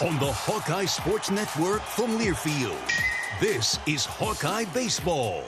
on the Hawkeye Sports Network from Learfield. This is Hawkeye Baseball.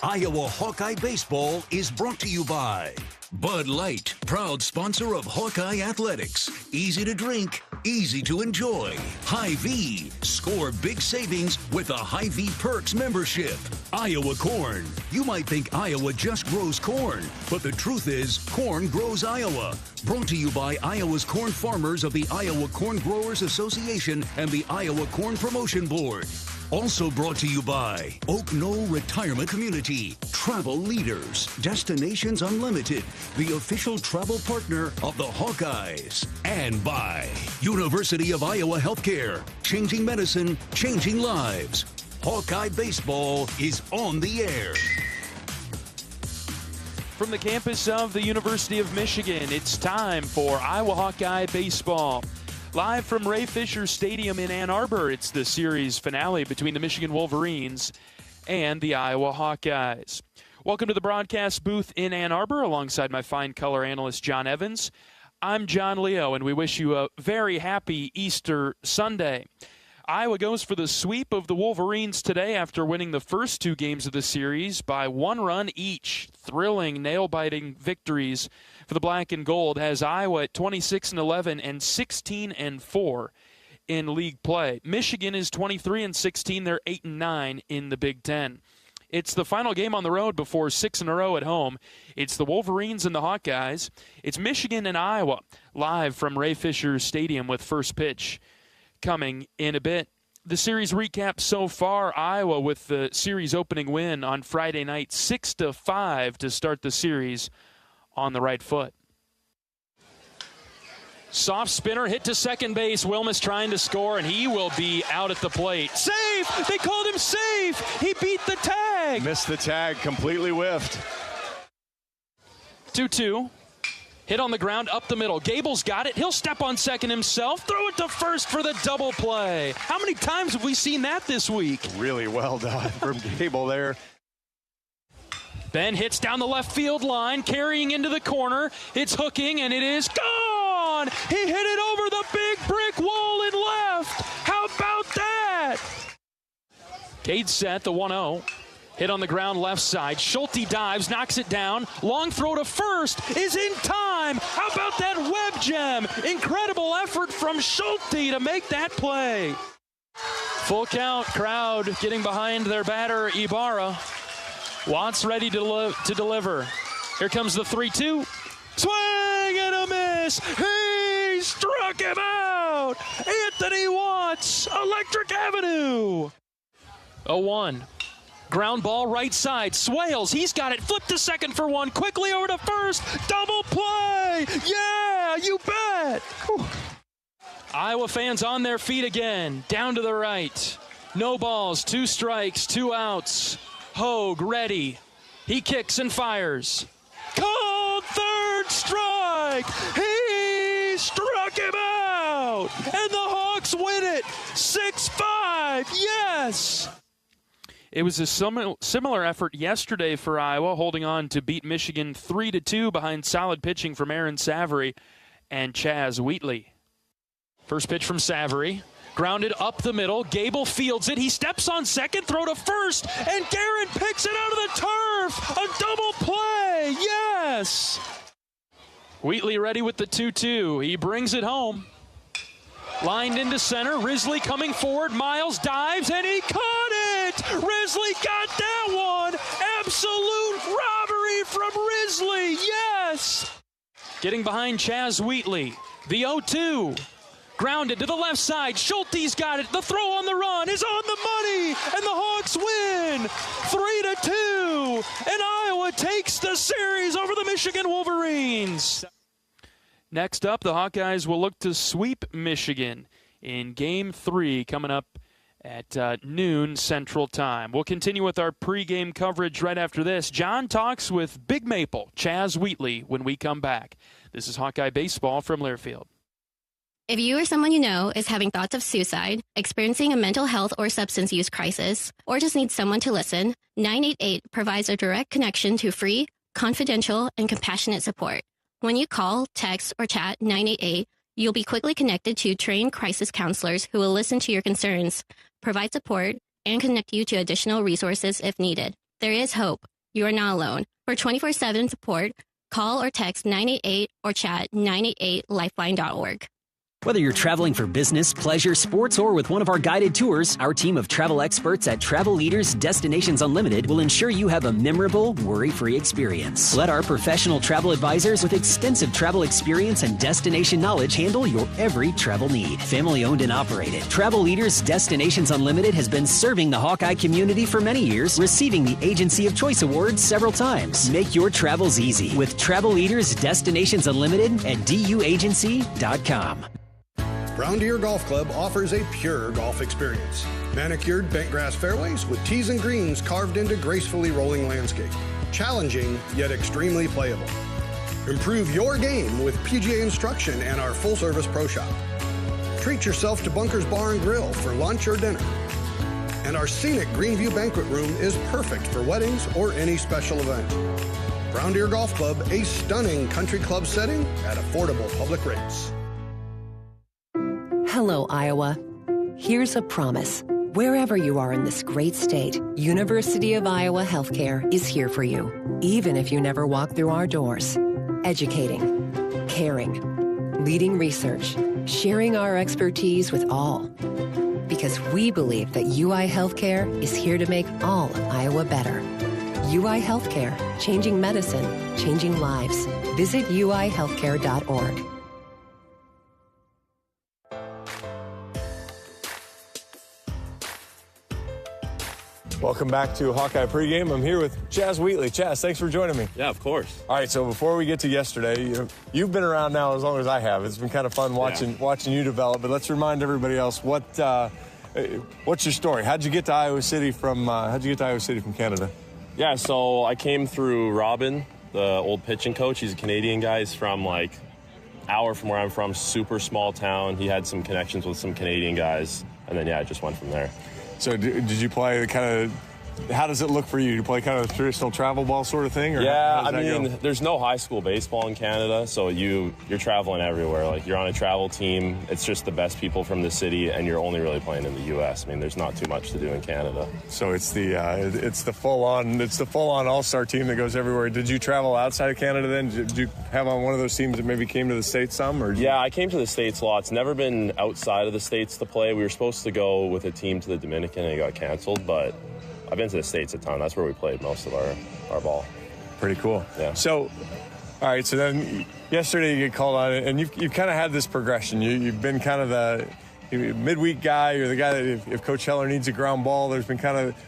Iowa Hawkeye Baseball is brought to you by Bud Light, proud sponsor of Hawkeye Athletics. Easy to drink, easy to enjoy. Hy-Vee, score big savings with a Hy-Vee Perks membership. Iowa Corn. You might think Iowa just grows corn, but the truth is corn grows Iowa. Brought to you by Iowa's corn farmers of the Iowa Corn Growers Association and the Iowa Corn Promotion Board. Also brought to you by Oak Knoll Retirement Community, Travel Leaders, Destinations Unlimited, the official travel partner of the Hawkeyes, and by University of Iowa Healthcare, changing medicine, changing lives. Hawkeye Baseball is on the air. From the campus of the University of Michigan, it's time for Iowa Hawkeye Baseball. Live from Ray Fisher Stadium in Ann Arbor, it's the series finale between the Michigan Wolverines and the Iowa Hawkeyes. Welcome to the broadcast booth in Ann Arbor alongside my fine color analyst John Evans. I'm John Leo, and we wish you a very happy Easter Sunday. Iowa goes for the sweep of the Wolverines today after winning the first two games of the series by 1 run each. Thrilling, nail-biting victories for the black and gold has Iowa at 26-11 and 16-4 in league play. Michigan is 23-16. They're 8-9 in the Big Ten. It's the final game on the road before 6 in a row at home. It's the Wolverines and the Hawkeyes. It's Michigan and Iowa live from Ray Fisher Stadium with first pitch coming in a bit. The series recap so far, Iowa with the series opening win on Friday night, 6-5 to start the series on the right foot. Soft spinner hit to second base. Wilmus trying to score, and he will be out at the plate. Safe! They called him safe! He beat the tag! Missed the tag, completely whiffed. 2-2. Hit on the ground, up the middle. Gable's got it. He'll step on second himself. Throw it to first for the double play. How many times have we seen that this week? Really well done from Gable there. Ben hits down the left field line, carrying into the corner. It's hooking, and it is gone! He hit it over the big brick wall in left. How about that? Cade set, the 1-0. Hit on the ground left side. Schulte dives, knocks it down. Long throw to first is in time. How about that web gem? Incredible effort from Schulte to make that play. Full count, crowd getting behind their batter, Ibarra. Watts ready to deliver. Here comes the 3-2. Swing and a miss. He struck him out. Anthony Watts, Electric Avenue. 0-1. Ground ball right side. Swales, he's got it. Flip to second for one. Quickly over to first. Double play. Yeah, you bet. Whew. Iowa fans on their feet again. Down to the right. No balls, 2 strikes, 2 outs. Hogue ready. He kicks and fires. Called third strike. He struck him out. And the Hawks win it. 6-5. Yes. It was a similar effort yesterday for Iowa, holding on to beat Michigan 3-2 behind solid pitching from Aaron Savory and Chaz Wheatley. First pitch from Savory. Grounded up the middle. Gable fields it. He steps on second, throw to first, and Guerin picks it out of the turf. A double play. Yes. Wheatley ready with the 2-2. He brings it home. Lined into center. Risley coming forward. Miles dives, and he caught it. Risley got that one. Absolute robbery from Risley. Yes. Getting behind Chaz Wheatley. The 0-2. Grounded to the left side. Schulte's got it. The throw on the run is on the money. And the Hawks win 3-2. And Iowa takes the series over the Michigan Wolverines. Next up, the Hawkeyes will look to sweep Michigan in Game 3 coming up at noon Central Time. We'll continue with our pregame coverage right after this. John talks with Big Maple, Chaz Wheatley, when we come back. This is Hawkeye Baseball from Learfield. If you or someone you know is having thoughts of suicide, experiencing a mental health or substance use crisis, or just needs someone to listen, 988 provides a direct connection to free, confidential, and compassionate support. When you call, text, or chat 988, You'll be quickly connected to trained crisis counselors who will listen to your concerns, provide support, and connect you to additional resources if needed. There is hope. You are not alone. For 24/7 support, call or text 988 or chat 988lifeline.org. Whether you're traveling for business, pleasure, sports, or with one of our guided tours, our team of travel experts at Travel Leaders Destinations Unlimited will ensure you have a memorable, worry-free experience. Let our professional travel advisors with extensive travel experience and destination knowledge handle your every travel need. Family owned and operated, Travel Leaders Destinations Unlimited has been serving the Hawkeye community for many years, receiving the Agency of Choice Award several times. Make your travels easy with Travel Leaders Destinations Unlimited at duagency.com. Brown Deer Golf Club offers a pure golf experience. Manicured bent grass fairways with tees and greens carved into gracefully rolling landscape. Challenging, yet extremely playable. Improve your game with PGA instruction and our full-service pro shop. Treat yourself to Bunker's Bar and Grill for lunch or dinner. And our scenic Greenview Banquet Room is perfect for weddings or any special event. Brown Deer Golf Club, a stunning country club setting at affordable public rates. Hello, Iowa. Here's a promise. Wherever you are in this great state, University of Iowa Healthcare is here for you, even if you never walk through our doors. Educating, caring, leading research, sharing our expertise with all. Because we believe that UI Healthcare is here to make all of Iowa better. UI Healthcare, changing medicine, changing lives. Visit uihealthcare.org. Welcome back to Hawkeye Pregame. I'm here with Chaz Wheatley. Chaz, thanks for joining me. Yeah, of course. All right, so before we get to yesterday, you've been around now as long as I have. It's been kind of fun watching you develop. But let's remind everybody else what's your story? How'd you get to Iowa City from Canada? Yeah, so I came through Robin, the old pitching coach. He's a Canadian guy. He's from like hour from where I'm from, super small town. He had some connections with some Canadian guys, and then I just went from there. So did you play how does it look for you? Do you play kind of a traditional travel ball sort of thing? Or yeah, I mean, there's no high school baseball in Canada, so you're traveling everywhere. Like, you're on a travel team. It's just the best people from the city, and you're only really playing in the U.S. I mean, there's not too much to do in Canada. So it's the full-on all-star team that goes everywhere. Did you travel outside of Canada then? Did you have on one of those teams that maybe came to the States some? Or yeah, I came to the States lots. Never been outside of the States to play. We were supposed to go with a team to the Dominican, and it got canceled, but I've been to the States a ton. That's where we played most of our ball. Pretty cool. Yeah. So, all right, so then yesterday you get called on, and you've kind of had this progression. You've been kind of the midweek guy. You're the guy that if Coach Heler needs a ground ball, there's been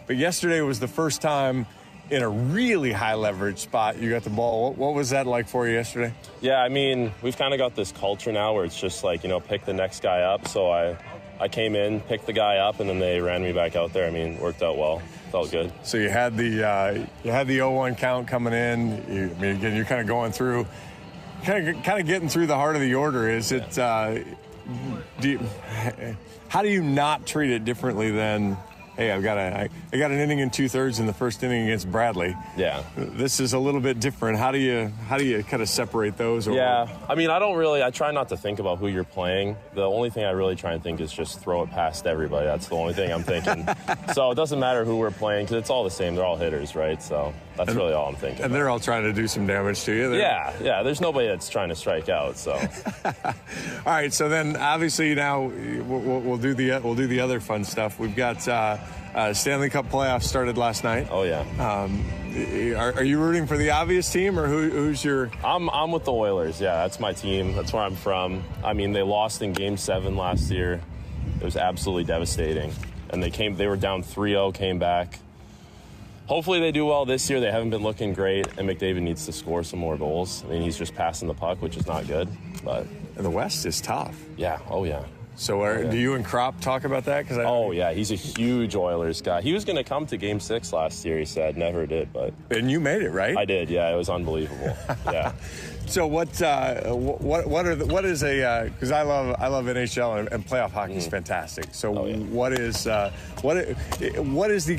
but yesterday was the first time in a really high leverage spot you got the ball. What was that like for you yesterday? Yeah, I mean, we've kind of got this culture now where it's just like, pick the next guy up. So I came in, picked the guy up, and then they ran me back out there. I mean, worked out well. Felt good. So you had the 0-1 count coming in. Again, you're kind of going through, kind of getting through the heart of the order. Is it? How do you not treat it differently than? Hey, I got an inning and 2/3 in the first inning against Bradley. Yeah. This is a little bit different. How do you kind of separate those? Yeah. I mean, I try not to think about who you're playing. The only thing I really try and think is just throw it past everybody. That's the only thing I'm thinking. So it doesn't matter who we're playing because it's all the same. They're all hitters, right? So that's really all I'm thinking. And they're all trying to do some damage to you. Yeah. There's nobody that's trying to strike out. So. All right. So then, obviously, now we'll do the other fun stuff. We've got Stanley Cup playoffs started last night. Oh yeah. Are you rooting for the obvious team, or who's your? I'm with the Oilers. Yeah, that's my team. That's where I'm from. I mean, they lost in Game 7 last year. It was absolutely devastating. And they were down 3-0, came back. Hopefully they do well this year. They haven't been looking great, and McDavid needs to score some more goals. I mean, he's just passing the puck, which is not good. But and the West is tough. Yeah. Oh yeah. So do you and Kropp talk about that? Yeah, he's a huge Oilers guy. He was going to come to Game 6 last year, he said. Never did, but... And you made it, right? I did, yeah. It was unbelievable. Yeah. So what is because I love NHL and playoff hockey is fantastic. So what is the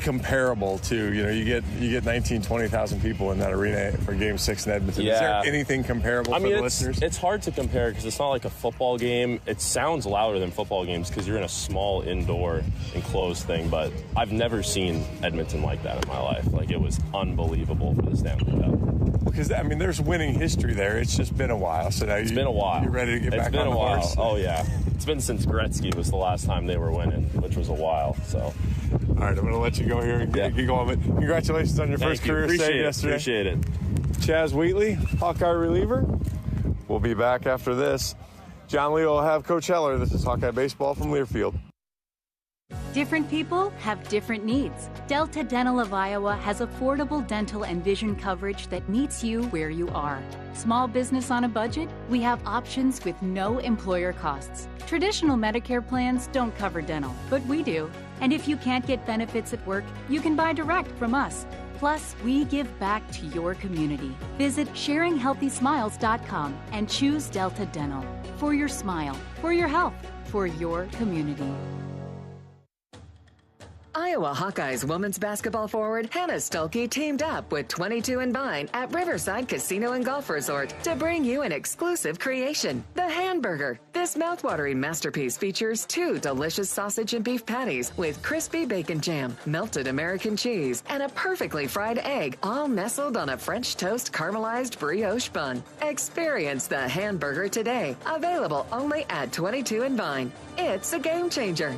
comparable to, you get 19,000-20,000 people in that arena for Game 6 in Edmonton. Yeah. Is there anything comparable for the listeners? It's hard to compare because it's not like a football game. It sounds louder than football games because you're in a small indoor enclosed thing, but I've never seen Edmonton like that in my life. Like, it was unbelievable for the Stanley Cup. Because, there's winning history there. It's just been a while. So now been a while. You're ready to get back on the horse? It's been a while. Oh, yeah. It's been since Gretzky was the last time they were winning, which was a while. So, all right, I'm going to let you go here and get going. But congratulations on your first career save yesterday. Appreciate it. Chaz Wheatley, Hawkeye reliever. We'll be back after this. John Lee will have Coach Heler. This is Hawkeye Baseball from Learfield. Different people have different needs. Delta Dental of Iowa has affordable dental and vision coverage that meets you where you are. Small business on a budget? We have options with no employer costs. Traditional Medicare plans don't cover dental, but we do. And if you can't get benefits at work, you can buy direct from us. Plus, we give back to your community. Visit sharinghealthysmiles.com and choose Delta Dental. For your smile, for your health, for your community. Iowa Hawkeyes women's basketball forward Hannah Stolke teamed up with 22 and Vine at Riverside Casino and Golf Resort to bring you an exclusive creation, the Hamburger. This mouthwatering masterpiece features 2 delicious sausage and beef patties with crispy bacon jam, melted American cheese, and a perfectly fried egg, all nestled on a French toast caramelized brioche bun. Experience the Hamburger today, available only at 22 and Vine. It's a game changer.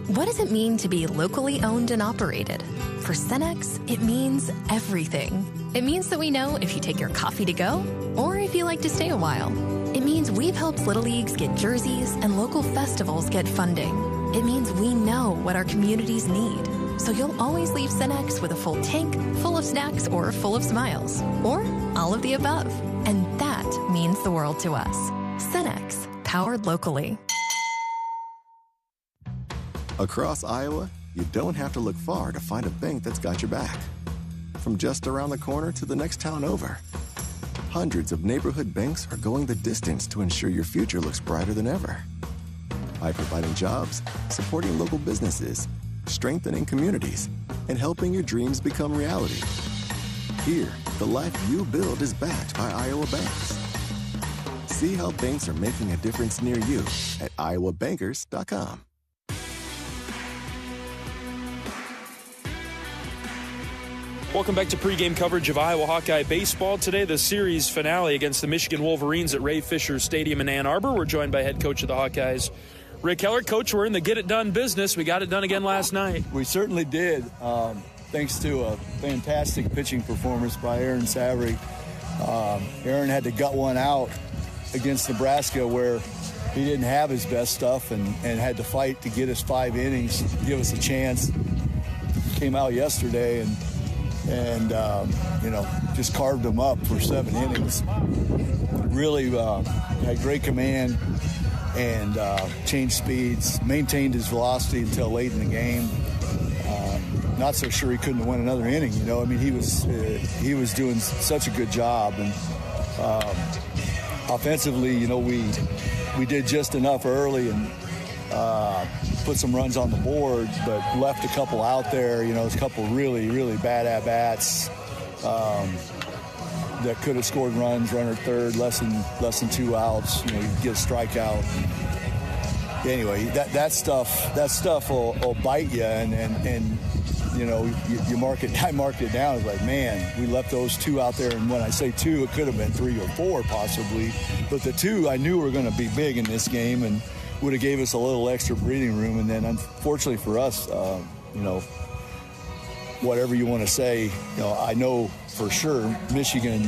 What does it mean to be locally owned and operated? For Cenex, it means everything. It means that we know if you take your coffee to go or if you like to stay a while. It means we've helped Little Leagues get jerseys and local festivals get funding. It means we know what our communities need. So you'll always leave Cenex with a full tank, full of snacks, or full of smiles. Or all of the above. And that means the world to us. Cenex, powered locally. Across Iowa, you don't have to look far to find a bank that's got your back. From just around the corner to the next town over, hundreds of neighborhood banks are going the distance to ensure your future looks brighter than ever. By providing jobs, supporting local businesses, strengthening communities, and helping your dreams become reality. Here, the life you build is backed by Iowa banks. See how banks are making a difference near you at iowabankers.com. Welcome back to pregame coverage of Iowa Hawkeye baseball. Today, the series finale against the Michigan Wolverines at Ray Fisher Stadium in Ann Arbor. We're joined by head coach of the Hawkeyes, Rick Heler. Coach, we're in the get-it-done business. We got it done again last night. We certainly did, thanks to a fantastic pitching performance by Aaron Savary. Aaron had to gut one out against Nebraska where he didn't have his best stuff and had to fight to get us 5 innings, give us a chance. Came out yesterday and just carved him up for 7 innings. Really had great command and changed speeds, maintained his velocity until late in the game. Not so sure he couldn't win another inning. He was doing such a good job. And offensively, we did just enough early and put some runs on the board, but left a couple out there. A couple really, really bad at-bats that could have scored runs, runner third, less than 2 outs. You get a strikeout. Anyway, that stuff will bite you, and you mark it. I marked it down. It's like, man, we left those 2 out there, and when I say 2, it could have been 3 or 4 possibly, but the 2 I knew were going to be big in this game, and would have gave us a little extra breathing room. And then unfortunately for us, whatever you want to say, I know for sure Michigan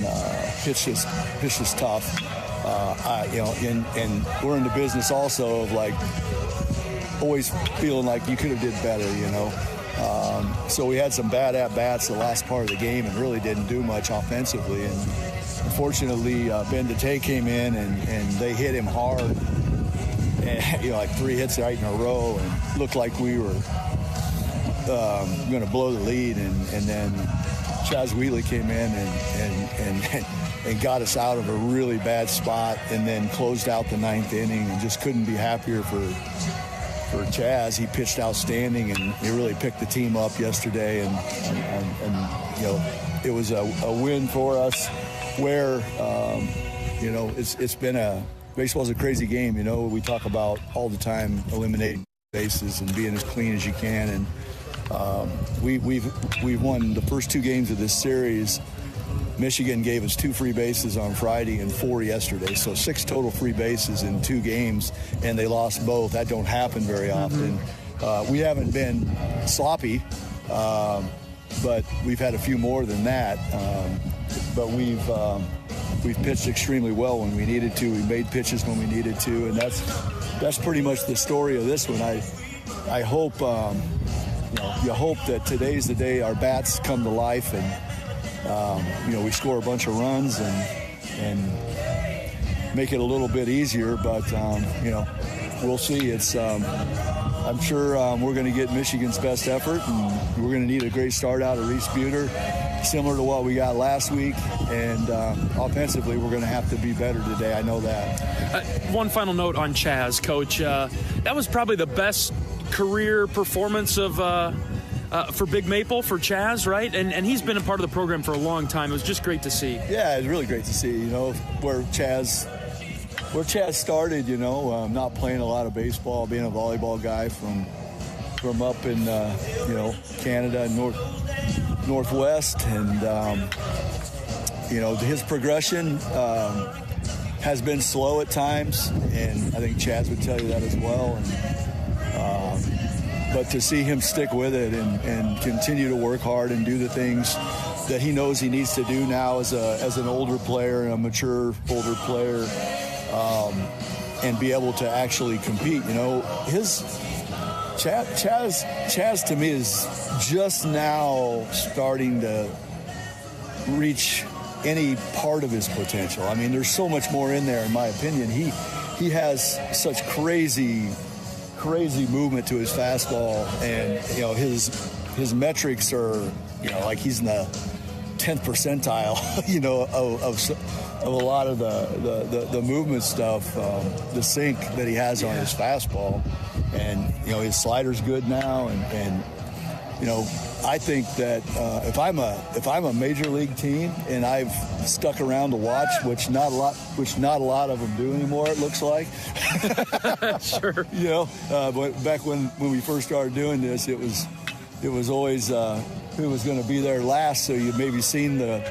pitched us tough. And we're in the business also of like always feeling like you could have did better, So we had some bad at-bats the last part of the game and really didn't do much offensively. And unfortunately, Ben DeTay came in and they hit him hard. and, like 3 hits right in a row, and looked like we were going to blow the lead, and then Chaz Wheatley came in and got us out of a really bad spot, and then closed out the 9th inning, and just couldn't be happier for Chaz. He pitched outstanding, and he really picked the team up yesterday, and it was a win for us. Where it's been baseball's a crazy game. We talk about all the time eliminating bases and being as clean as you can, and we've won the first 2 games of this series. Michigan gave us 2 free bases on Friday and 4 yesterday, so 6 total free bases in 2 games, and they lost both. That don't happen very often. We haven't been sloppy, but we've had a few more than that. But we've pitched extremely well when we needed to. We made pitches when we needed to, and that's pretty much the story of this one. I hope you hope that today's the day our bats come to life, and we score a bunch of runs and make it a little bit easier. But we'll see. It's I'm sure we're going to get Michigan's best effort, and we're going to need a great start out of Reese Buter, similar to what we got last week. And offensively, we're going to have to be better today. I know that. One final note on Chaz, Coach. That was probably the best career performance of for Big Maple, for Chaz, right? And he's been a part of the program for a long time. It was just great to see. Yeah, it was really great to see, where Chaz started, not playing a lot of baseball, being a volleyball guy from up in, Canada and Northwest. And, his progression has been slow at times, and I think Chaz would tell you that as well. But to see him stick with it and continue to work hard and do the things that he knows he needs to do now as an older player and a mature older player, and be able to actually compete. Chaz to me is just now starting to reach any part of his potential. I mean, there's so much more in there, in my opinion. He has such crazy movement to his fastball, and his metrics are like he's in the 10th percentile of a lot of the movement stuff, the sink that he has on his fastball, and his slider's good now, and I think that if I'm a major league team and I've stuck around to watch, which not a lot of them do anymore, it looks like. Sure. But back when we first started doing this, it was always who was going to be there last. So you maybe seen the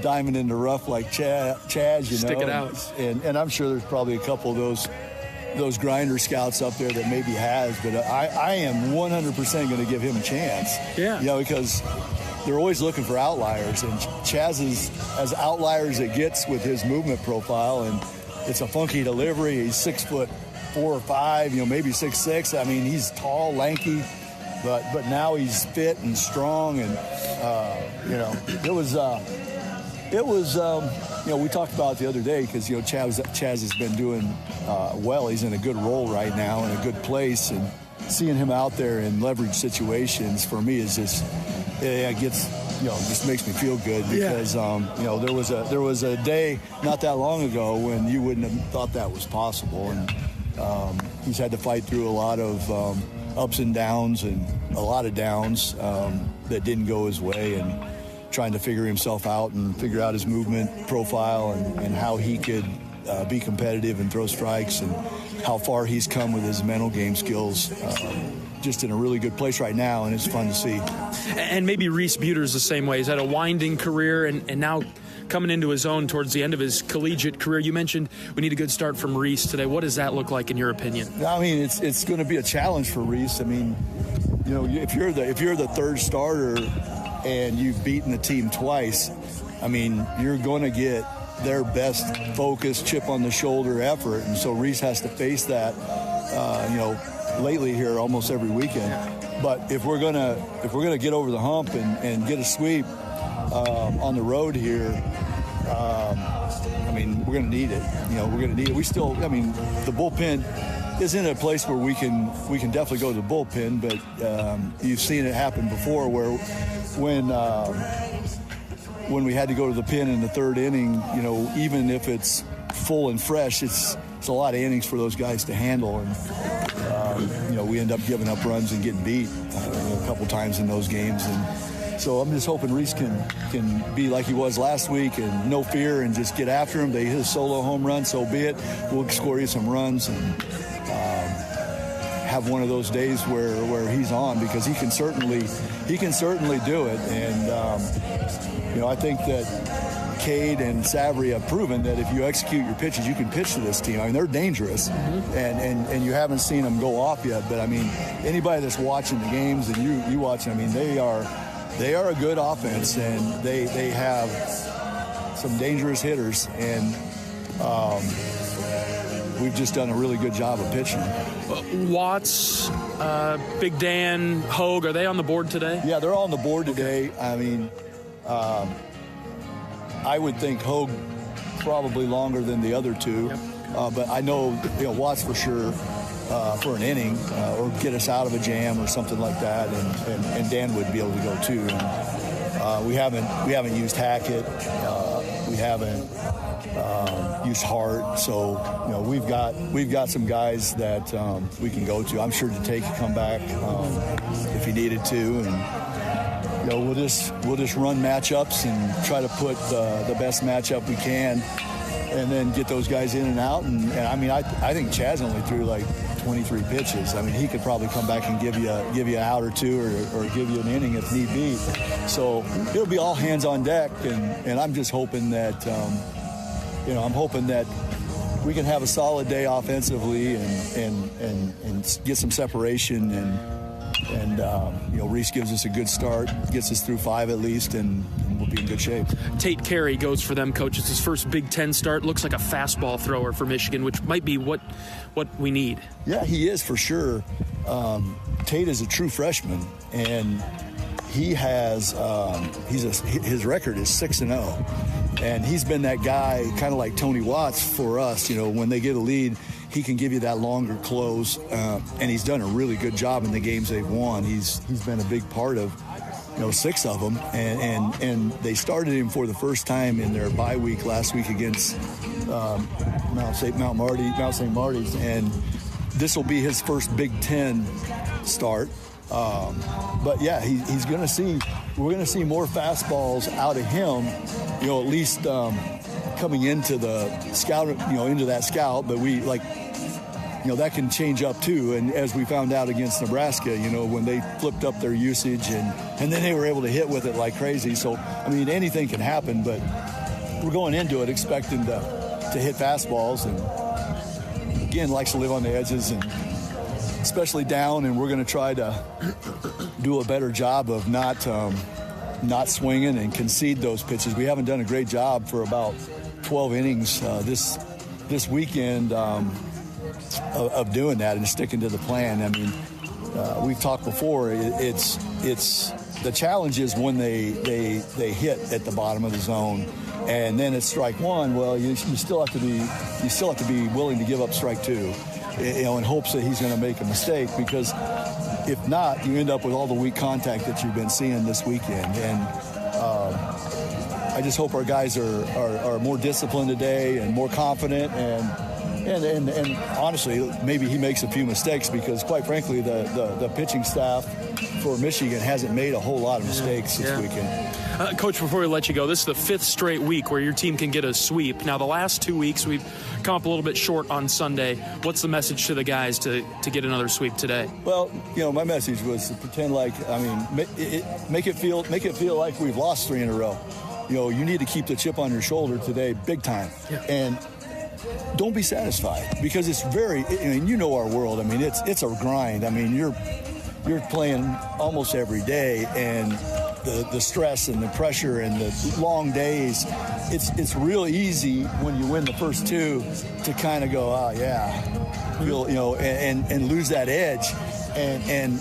diamond in the rough like Chaz, Stick it out. And I'm sure there's probably a couple of those grinder scouts up there that maybe has, but I am 100% going to give him a chance. Yeah. Because they're always looking for outliers, and Chaz is as outlier as it gets with his movement profile, and it's a funky delivery. He's 6'4" or 5", maybe 6'6". I mean, he's tall, lanky, but now he's fit and strong, and it was. We talked about it the other day because, Chaz has been doing well. He's in a good role right now, in a good place, and seeing him out there in leverage situations for me is just, just makes me feel good because, there was a day not that long ago when you wouldn't have thought that was possible, and he's had to fight through a lot of ups and downs and a lot of downs that didn't go his way, and trying to figure himself out and figure out his movement profile and how he could be competitive and throw strikes, and how far he's come with his mental game skills. Just in a really good place right now, and it's fun to see. And maybe Reese Buter's the same way. He's had a winding career and now coming into his own towards the end of his collegiate career. You mentioned we need a good start from Reese today. What does that look like in your opinion? I mean, it's going to be a challenge for Reese. I mean, if you're the third starter and you've beaten the team twice, I mean, you're going to get their best focus, chip on the shoulder effort, and so Reese has to face that, lately here almost every weekend. But if we're gonna get over the hump and get a sweep on the road here, I mean, we're gonna need it. We're gonna need it. We still, I mean, the bullpen isn't a place where we can definitely go to the bullpen, but you've seen it happen before where when we had to go to the pen in the third inning, even if it's full and fresh, it's a lot of innings for those guys to handle, and we end up giving up runs and getting beat a couple times in those games. And so I'm just hoping Reese can be like he was last week and no fear and just get after him. They hit a solo home run, so be it. We'll score you some runs and have one of those days where he's on, because he can certainly do it. And I think that Cade and Savary have proven that if you execute your pitches, you can pitch to this team. I mean, they're dangerous, and you haven't seen them go off yet. But I mean, anybody that's watching the games and you watching, I mean, they are a good offense, and they have some dangerous hitters, and we've just done a really good job of pitching. Watts, Big Dan, Hogue, are they on the board today? Yeah, they're all on the board today. I mean, I would think Hogue probably longer than the other two, but I know Watts for sure for an inning or get us out of a jam or something like that, and Dan would be able to go too. And, we haven't used Hackett, we haven't used Hart, so we've got some guys that we can go to. I'm sure Tate could come back if he needed to, and. We'll just run matchups and try to put the best matchup we can, and then get those guys in and out. And I mean, I think Chaz only threw like 23 pitches. I mean, he could probably come back and give you an out or two, or give you an inning if need be. So it'll be all hands on deck, and I'm just hoping that we can have a solid day offensively and get some separation and Reese gives us a good start, gets us through 5 at least, and we'll be in good shape. Tate Carey goes for them, Coach. It's his first Big Ten start. Looks like a fastball thrower for Michigan, which might be what we need. Yeah, he is for sure. Tate is a true freshman, and he has his record is 6-0, and he's been that guy, kind of like Tony Watts for us. When they get a lead, he can give you that longer close, and he's done a really good job in the games they've won. He's been a big part of 6 of them, and they started him for the first time in their bye week last week against Mount St. Marty's, and this will be his first Big Ten start. But yeah, he's going to see. We're going to see more fastballs out of him, at least coming into the scout, into that scout. But we that can change up too. And as we found out against Nebraska, when they flipped up their usage and then they were able to hit with it like crazy. So, I mean, anything can happen, but we're going into it expecting to hit fastballs, and again, likes to live on the edges, and especially down, and we're going to try to do a better job of not swinging and concede those pitches. We haven't done a great job for about 12 innings this weekend of doing that and sticking to the plan. I mean, we've talked before. It's the challenge is when they hit at the bottom of the zone, and then it's strike one. Well, you still have to be willing to give up strike two, in hopes that he's going to make a mistake, because if not, you end up with all the weak contact that you've been seeing this weekend. And I just hope our guys are more disciplined today and more confident, and honestly, maybe he makes a few mistakes, because quite frankly, the pitching staff for Michigan hasn't made a whole lot of mistakes this weekend. Coach, before we let you go, this is the 5th straight week where your team can get a sweep. Now, the last 2 weeks, we've come up a little bit short on Sunday. What's the message to the guys to get another sweep today? Well, my message was to pretend like, make it feel like we've lost 3 in a row. You need to keep the chip on your shoulder today, big time. Yeah. And don't be satisfied, because it's very, our world. I mean, it's a grind. I mean, you're playing almost every day, and the stress and the pressure and the long days, it's real easy when you win the first 2 to kind of go, and lose that edge. And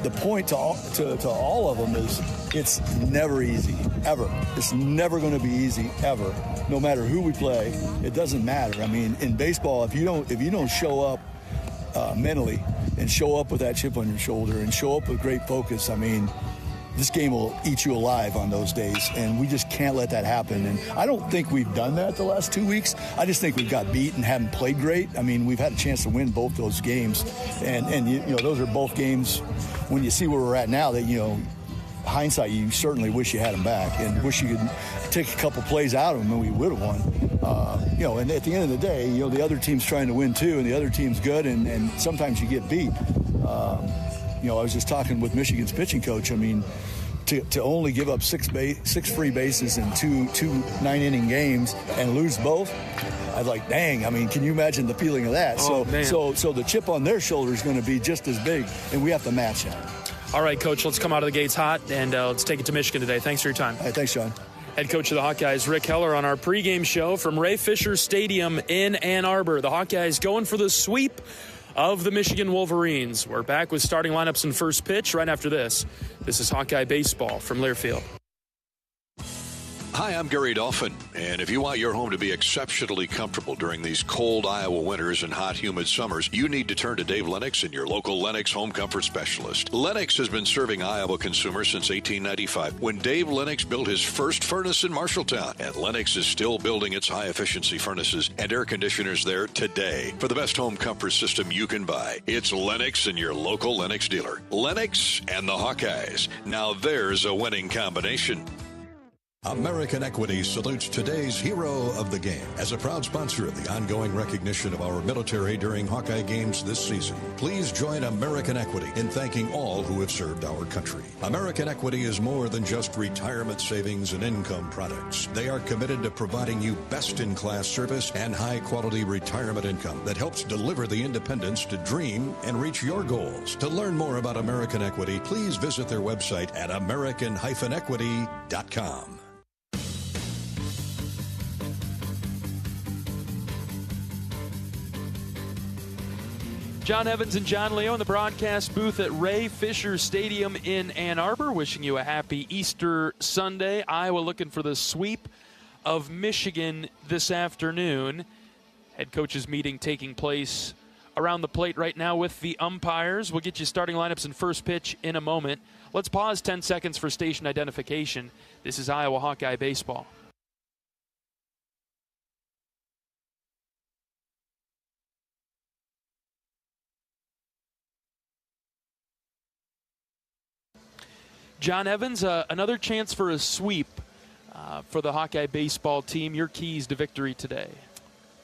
the point to all of them is, it's never easy, ever. It's never going to be easy, ever. No matter who we play, it doesn't matter. I mean, in baseball, if you don't show up mentally and show up with that chip on your shoulder and show up with great focus, I mean, this game will eat you alive on those days, and we just can't let that happen. And I don't think we've done that the last 2 weeks. I just think we've got beat and haven't played great. I mean, we've had a chance to win both those games, and you know, those are both games. When you see where we're at now, that, you know, hindsight, you certainly wish you had them back and wish you could take a couple plays out of them and we would have won. You know, and at the end of the day, you know, the other team's trying to win too, and the other team's good, and sometimes you get beat. You know, I was just talking with Michigan's pitching coach. I mean, to only give up six free bases in two 9-inning games and lose both, I was like, dang. I mean, can you imagine the feeling of that? So the chip on their shoulder is going to be just as big, and we have to match that. All right, Coach, let's come out of the gates hot, and let's take it to Michigan today. Thanks for your time. Hey, thanks, Sean. Head coach of the Hawkeyes, Rick Heler, on our pregame show from Ray Fisher Stadium in Ann Arbor. The Hawkeyes going for the sweep of the Michigan Wolverines. We're back with starting lineups and first pitch right after this. This is Hawkeye Baseball from Learfield. Hi, I'm Gary Dolphin, and if you want your home to be exceptionally comfortable during these cold Iowa winters and hot, humid summers, you need to turn to Dave Lennox and your local Lennox home comfort specialist. Lennox has been serving Iowa consumers since 1895, when Dave Lennox built his first furnace in Marshalltown, and Lennox is still building its high-efficiency furnaces and air conditioners there today. For the best home comfort system you can buy, it's Lennox and your local Lennox dealer. Lennox and the Hawkeyes. Now there's a winning combination. American Equity salutes today's hero of the game. As a proud sponsor of the ongoing recognition of our military during Hawkeye games this season, please join American Equity in thanking all who have served our country. American Equity is more than just retirement savings and income products. They are committed to providing you best-in-class service and high-quality retirement income that helps deliver the independence to dream and reach your goals. To learn more about American Equity, please visit their website at american-equity.com. John Evans and John Leo in the broadcast booth at Ray Fisher Stadium in Ann Arbor, wishing you a happy Easter Sunday. Iowa looking for the sweep of Michigan this afternoon. Head coaches meeting taking place around the plate right now with the umpires. We'll get you starting lineups and first pitch in a moment. Let's pause 10 seconds for station identification. This is Iowa Hawkeye Baseball. John Evans, another chance for a sweep for the Hawkeye baseball team. Your keys to victory today.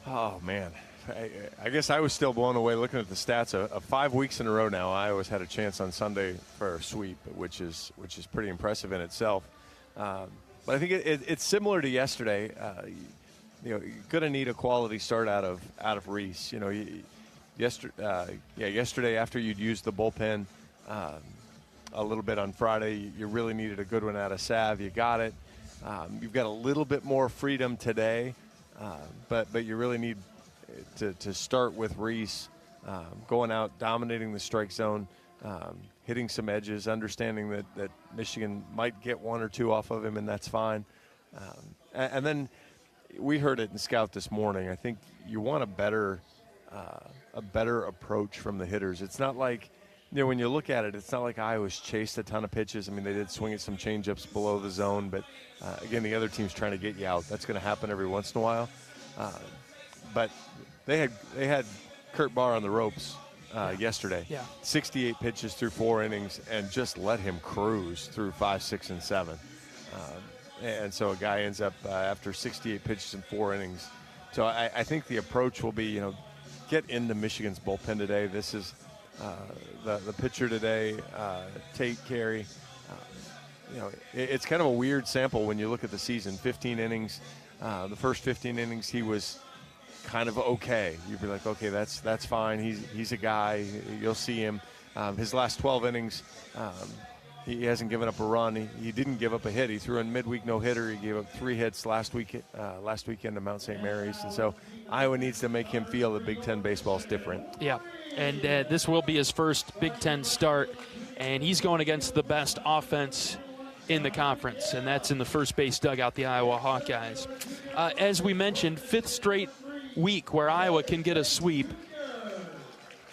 Oh, man. I guess I was still blown away looking at the stats. 5 weeks in a row now, Iowa's had a chance on Sunday for a sweep, which is pretty impressive in itself. But I think it's similar to yesterday. You know, you're going to need a quality start out of Reese. You know, yesterday after you'd used the bullpen a little bit on Friday, you really needed a good one out of Sav. You got it. You've got a little bit more freedom today, but you really need to start with Reese going out, dominating the strike zone, hitting some edges, understanding that Michigan might get one or two off of him, and that's fine. And then we heard it in Scout this morning. I think you want a better approach from the hitters. It's not like, you know, when you look at it, it's not like Iowa's chased a ton of pitches. I mean, they did swing at some changeups below the zone, but again, the other team's trying to get you out. That's going to happen every once in a while. But they had Kurt Barr on the ropes yesterday. Yeah. 68 pitches through 4 innings, and just let him cruise through 5, 6, and 7. And so a guy ends up after 68 pitches in 4 innings. So I think the approach will be, you know, get into Michigan's bullpen today. This is the pitcher today, Tate Carey. You know, it's kind of a weird sample when you look at the season. 15 innings. The first 15 innings, he was kind of okay. You'd be like, okay, that's fine. He's a guy. You'll see him. His last 12 innings, he hasn't given up a run. He didn't give up a hit. He threw in midweek no-hitter. He gave up 3 hits last weekend to Mount St. Mary's. And so Iowa needs to make him feel that Big Ten baseball is different. Yeah, and this will be his first Big Ten start, and he's going against the best offense in the conference, and that's in the first base dugout, the Iowa Hawkeyes. As we mentioned, 5th straight week where Iowa can get a sweep.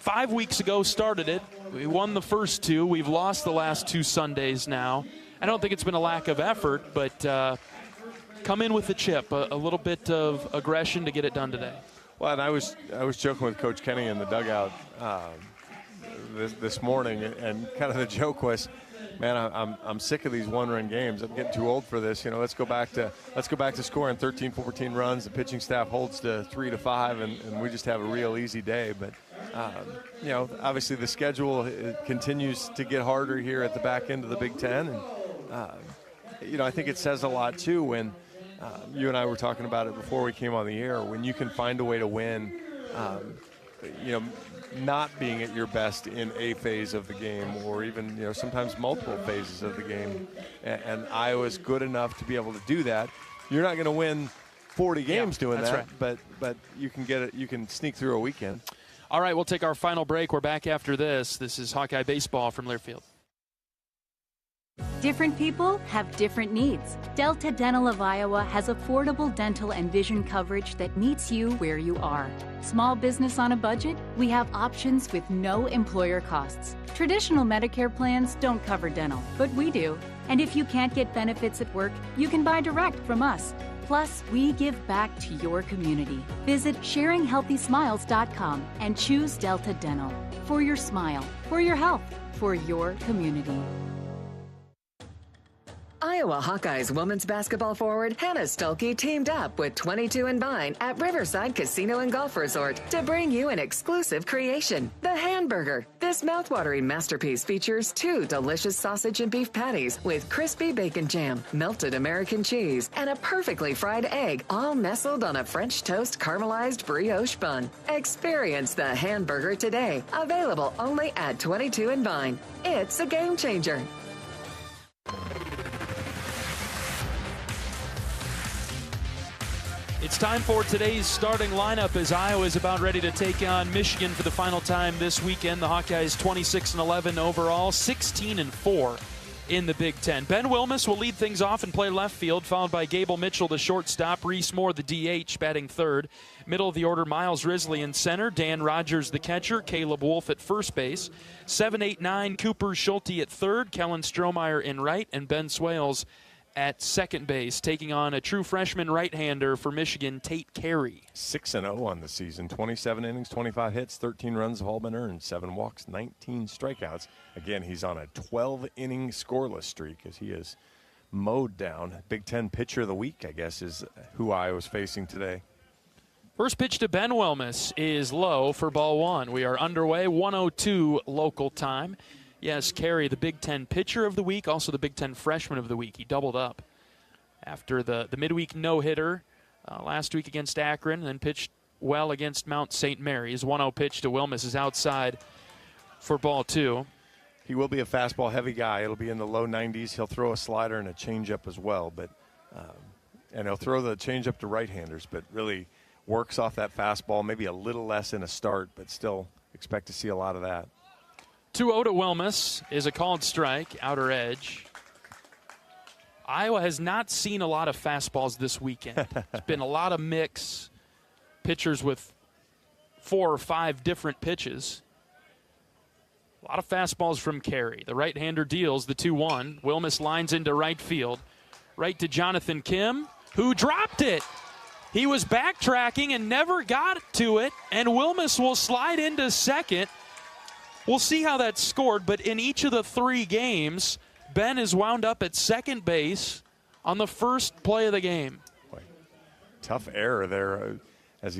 5 weeks ago started it. We won the first 2. We've lost the last 2 Sundays now. I don't think it's been a lack of effort, but come in with the chip, a little bit of aggression to get it done today. Well, and I was joking with Coach Kenny in the dugout this morning, and kind of the joke was, man, I'm sick of these one-run games. I'm getting too old for this. Let's go back to scoring 13, 14 runs. The pitching staff holds to 3 to 5, and we just have a real easy day. But obviously the schedule continues to get harder here at the back end of the Big Ten, and I think it says a lot too when you and I were talking about it before we came on the air. When you can find a way to win, not being at your best in a phase of the game, or even sometimes multiple phases of the game, and Iowa's good enough to be able to do that. You're not going to win 40 games doing that, right. but you can get it. You can sneak through a weekend. All right, we'll take our final break. We're back after this. This is Hawkeye Baseball from Learfield. Different people have different needs. Delta Dental of Iowa has affordable dental and vision coverage that meets you where you are. Small business on a budget? We have options with no employer costs. Traditional Medicare plans don't cover dental, but we do. And if you can't get benefits at work, you can buy direct from us. Plus, we give back to your community. Visit sharinghealthysmiles.com and choose Delta Dental. For your smile, for your health, for your community. Iowa Hawkeyes women's basketball forward Hannah Stuelke teamed up with 22 and Vine at Riverside Casino and Golf Resort to bring you an exclusive creation, the Hamburger. This mouthwatering masterpiece features 2 delicious sausage and beef patties with crispy bacon jam, melted American cheese, and a perfectly fried egg, all nestled on a French toast caramelized brioche bun. Experience the Hamburger today, available only at 22 and Vine. It's a game changer. It's time for today's starting lineup as Iowa is about ready to take on Michigan for the final time this weekend. The Hawkeyes 26-11 overall, 16-4 in the Big Ten. Ben Wilmus will lead things off and play left field, followed by Gable Mitchell, the shortstop, Reese Moore, the DH, batting third. Middle of the order, Miles Risley in center, Dan Rogers, the catcher, Caleb Wolf at first base. 7, 8, 9, Cooper Schulte at third, Kellen Strohmeyer in right, and Ben Swales at second base, taking on a true freshman right-hander for Michigan, Tate Carey. 6-0 on the season, 27 innings, 25 hits, 13 runs have all been earned, 7 walks, 19 strikeouts. Again, he's on a 12-inning scoreless streak as he is mowed down. Big Ten pitcher of the week, I guess, is who Iowa's facing today. First pitch to Ben Wilmus is low for ball 1. We are underway, 1:02 local time. Yes, Carey, the Big Ten pitcher of the week, also the Big Ten freshman of the week. He doubled up after the midweek no-hitter last week against Akron, and then pitched well against Mount St. Mary's. 1-0 pitch to Wilmus is outside for ball 2. He will be a fastball-heavy guy. It'll be in the low 90s. He'll throw a slider and a changeup as well, but and he'll throw the changeup to right-handers, but really works off that fastball, maybe a little less in a start, but still expect to see a lot of that. 2-0 to Wilmus is a called strike, outer edge. Iowa has not seen a lot of fastballs this weekend. It's been a lot of mix, pitchers with 4 or 5 different pitches. A lot of fastballs from Carey. The right-hander deals the 2-1. Wilmus lines into right field. Right to Jonathan Kim, who dropped it. He was backtracking and never got to it, and Wilmus will slide into second. We'll see how that's scored, but in each of the 3 games, Ben is wound up at second base on the first play of the game. Boy, tough error there as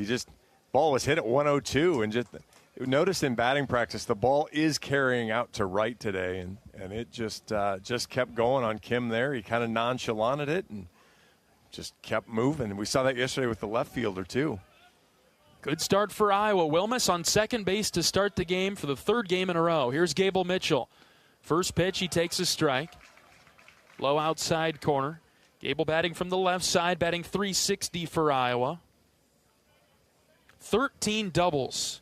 ball was hit at 102, and just notice in batting practice the ball is carrying out to right today, and it just kept going on Kim there. He kind of nonchalanted it and just kept moving. We saw that yesterday with the left fielder too. Good start for Iowa. Wilmus on second base to start the game for the 3rd game in a row. Here's Gable Mitchell. First pitch, he takes a strike. Low outside corner. Gable batting from the left side, batting .360 for Iowa. 13 doubles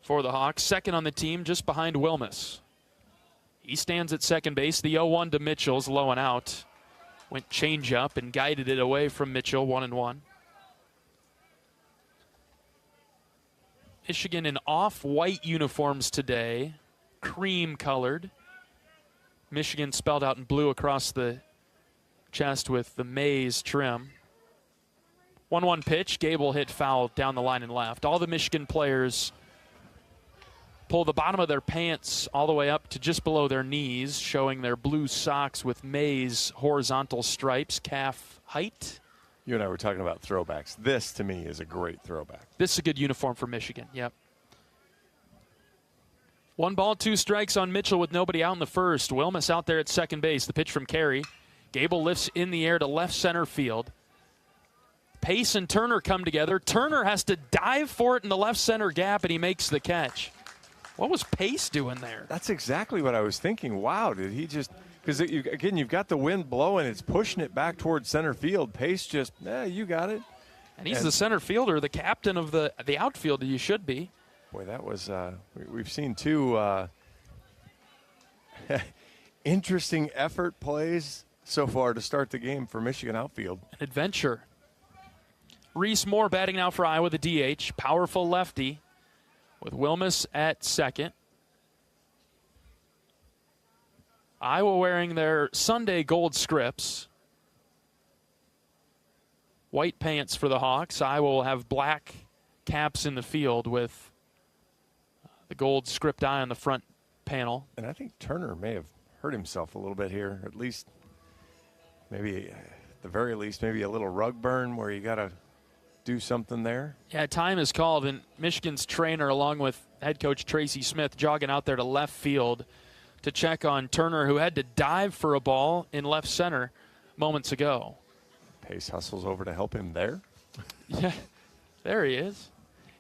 for the Hawks. Second on the team, just behind Wilmus. He stands at second base. The 0-1 to Mitchell's low and out. Went change up and guided it away from Mitchell, 1-1. Michigan in off-white uniforms today, cream-colored. Michigan spelled out in blue across the chest with the maize trim. 1-1 pitch. Gable hit foul down the line and left. All the Michigan players pull the bottom of their pants all the way up to just below their knees, showing their blue socks with maize horizontal stripes, calf height. You and I were talking about throwbacks. This, to me, is a great throwback. This is a good uniform for Michigan, yep. 1 ball, 2 strikes on Mitchell with nobody out in the first. Wilmus out there at second base. The pitch from Carey. Gable lifts in the air to left center field. Pace and Turner come together. Turner has to dive for it in the left center gap, and he makes the catch. What was Pace doing there? That's exactly what I was thinking. Wow, did he just – because, again, you've got the wind blowing. It's pushing it back towards center field. Pace just, you got it. And he's the center fielder, the captain of the outfield. You should be. Boy, that was we've seen 2 interesting effort plays so far to start the game for Michigan outfield. An adventure. Reese Moore batting now for Iowa, the DH. Powerful lefty with Wilmus at second. Iowa wearing their Sunday gold scripts. White pants for the Hawks. Iowa will have black caps in the field with the gold script eye on the front panel. And I think Turner may have hurt himself a little bit here, at least maybe at the very least maybe a little rug burn where you got to do something there. Yeah, time is called, and Michigan's trainer along with head coach Tracy Smith jogging out there to left field to check on Turner, who had to dive for a ball in left center moments ago. Pace hustles over to help him there. Yeah, there he is.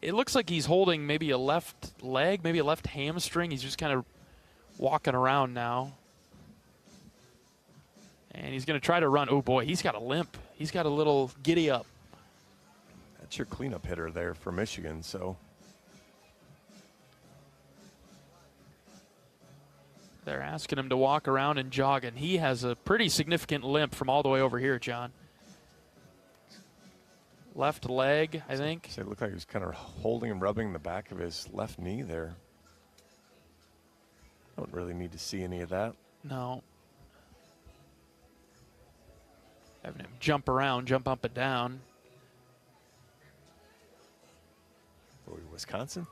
It looks like he's holding maybe a left leg, maybe a left hamstring. He's just kind of walking around now. And he's going to try to run. Oh, boy, he's got a limp. He's got a little giddy up. That's your cleanup hitter there for Michigan, so. They're asking him to walk around and jog, and he has a pretty significant limp from all the way over here, John. Left leg, I think. So it looked like he was kind of holding and rubbing the back of his left knee there. Don't really need to see any of that. No. Having him jump around, jump up and down. Wisconsin?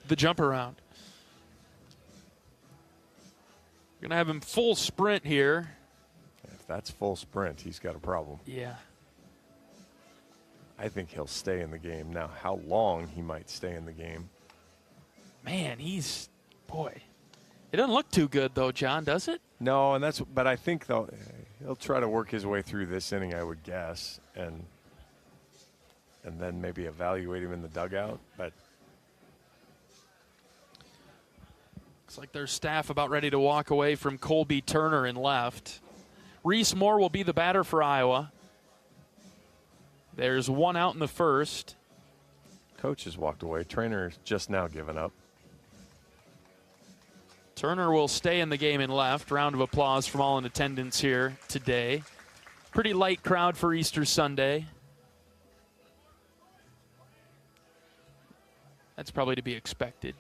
The jump around. We're going to have him full sprint here. If that's full sprint, he's got a problem. Yeah. I think he'll stay in the game. Now, how long he might stay in the game. Man, boy. It doesn't look too good, though, John, does it? No, but I think, though, he'll try to work his way through this inning, I would guess, and then maybe evaluate him in the dugout. But looks like their staff about ready to walk away from Colby Turner in left. Reese Moore will be the batter for Iowa. There's 1 out in the first. Coach has walked away. Trainer's just now given up. Turner will stay in the game in left. Round of applause from all in attendance here today. Pretty light crowd for Easter Sunday. That's probably to be expected.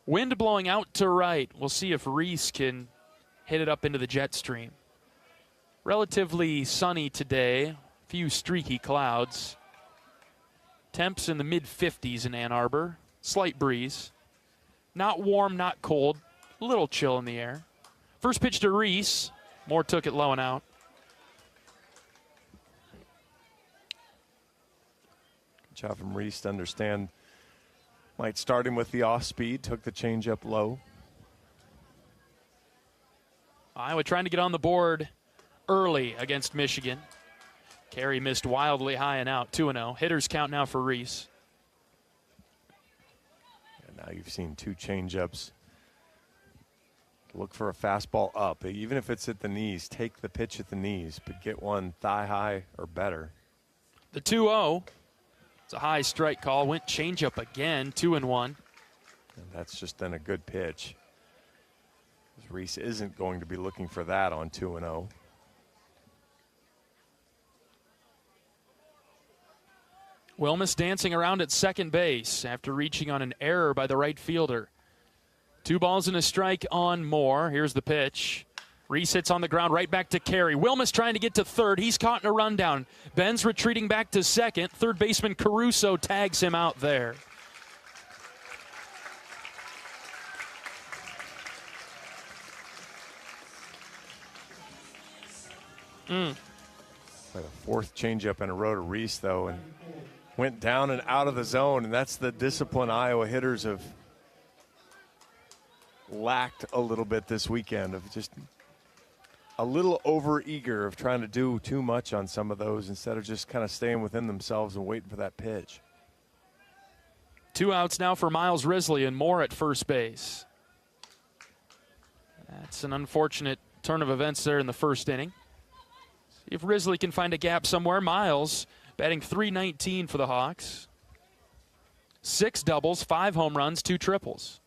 Wind blowing out to right. We'll see if Reese can hit it up into the jet stream. Relatively sunny today. Few streaky clouds. Temps in the mid-50s in Ann Arbor. Slight breeze. Not warm, not cold. A little chill in the air. First pitch to Reese. Moore took it low and out. Good job from Reese to understand. Might start him with the off-speed. Took the changeup low. Iowa trying to get on the board early against Michigan. Carey missed wildly high and out, 2-0. Hitters count now for Reese. And now you've seen 2 changeups. Look for a fastball up. Even if it's at the knees, take the pitch at the knees, but get one thigh high or better. The 2-0. It's a high strike call. Went changeup again, 2-1. And that's just then a good pitch. Reese isn't going to be looking for that on 2-0. Wilmus dancing around at second base after reaching on an error by the right fielder. 2 balls and a strike on Moore. Here's the pitch. Reese hits on the ground, right back to Carey. Wilmus trying to get to third. He's caught in a rundown. Ben's retreating back to second. Third baseman Caruso tags him out there. Like a 4th changeup in a row to Reese, though, and went down and out of the zone, and that's the discipline Iowa hitters have lacked a little bit this weekend, of just a little over-eager of trying to do too much on some of those instead of just kind of staying within themselves and waiting for that pitch. 2 outs now for Miles Risley and Moore at first base. That's an unfortunate turn of events there in the first inning. See if Risley can find a gap somewhere. Miles batting .319 for the Hawks. 6 doubles, 5 home runs, 2 triples.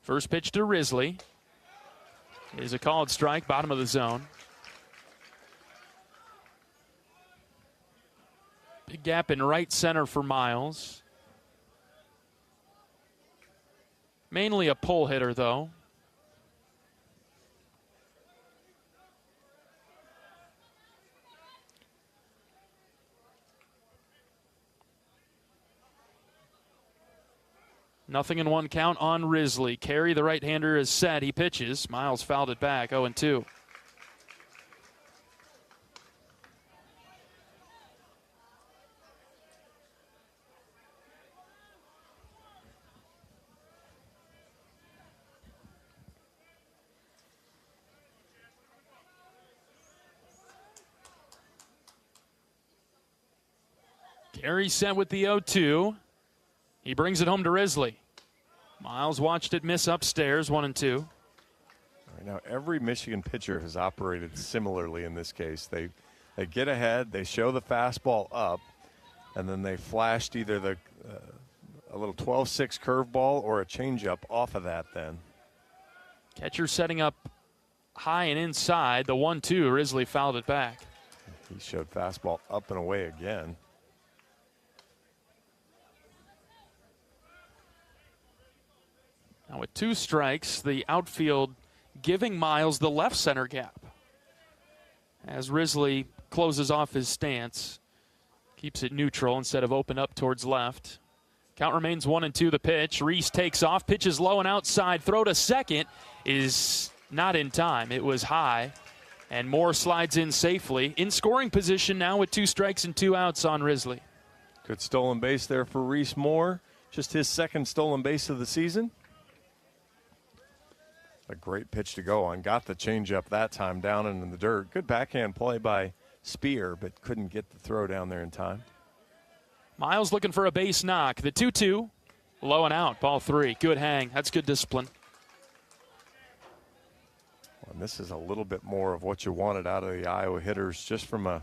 First pitch to Risley is a called strike, bottom of the zone. Big gap in right center for Miles. Mainly a pull hitter, though. Nothing in 1 count on Risley. Carey, the right-hander, is set. He pitches. Miles fouled it back, 0-2. Carey set with the 0-2. He brings it home to Risley. Miles watched it miss upstairs, 1-2. All right, now, every Michigan pitcher has operated similarly in this case. They get ahead, they show the fastball up, and then they flashed either a little 12-6 curveball or a changeup off of that then. Catcher setting up high and inside. The 1-2, Risley fouled it back. He showed fastball up and away again. Now with 2 strikes, the outfield giving Miles the left center gap. As Risley closes off his stance, keeps it neutral instead of open up towards left. Count remains 1-2 the pitch. Reese takes off, pitches low and outside. Throw to second is not in time. It was high, and Moore slides in safely. In scoring position now with 2 strikes and 2 outs on Risley. Good stolen base there for Reese Moore. Just his 2nd stolen base of the season. A great pitch to go on. Got the changeup that time down in the dirt. Good backhand play by Spear, but couldn't get the throw down there in time. Miles looking for a base knock. The 2-2, low and out, ball 3. Good hang. That's good discipline. Well, and this is a little bit more of what you wanted out of the Iowa hitters, just from a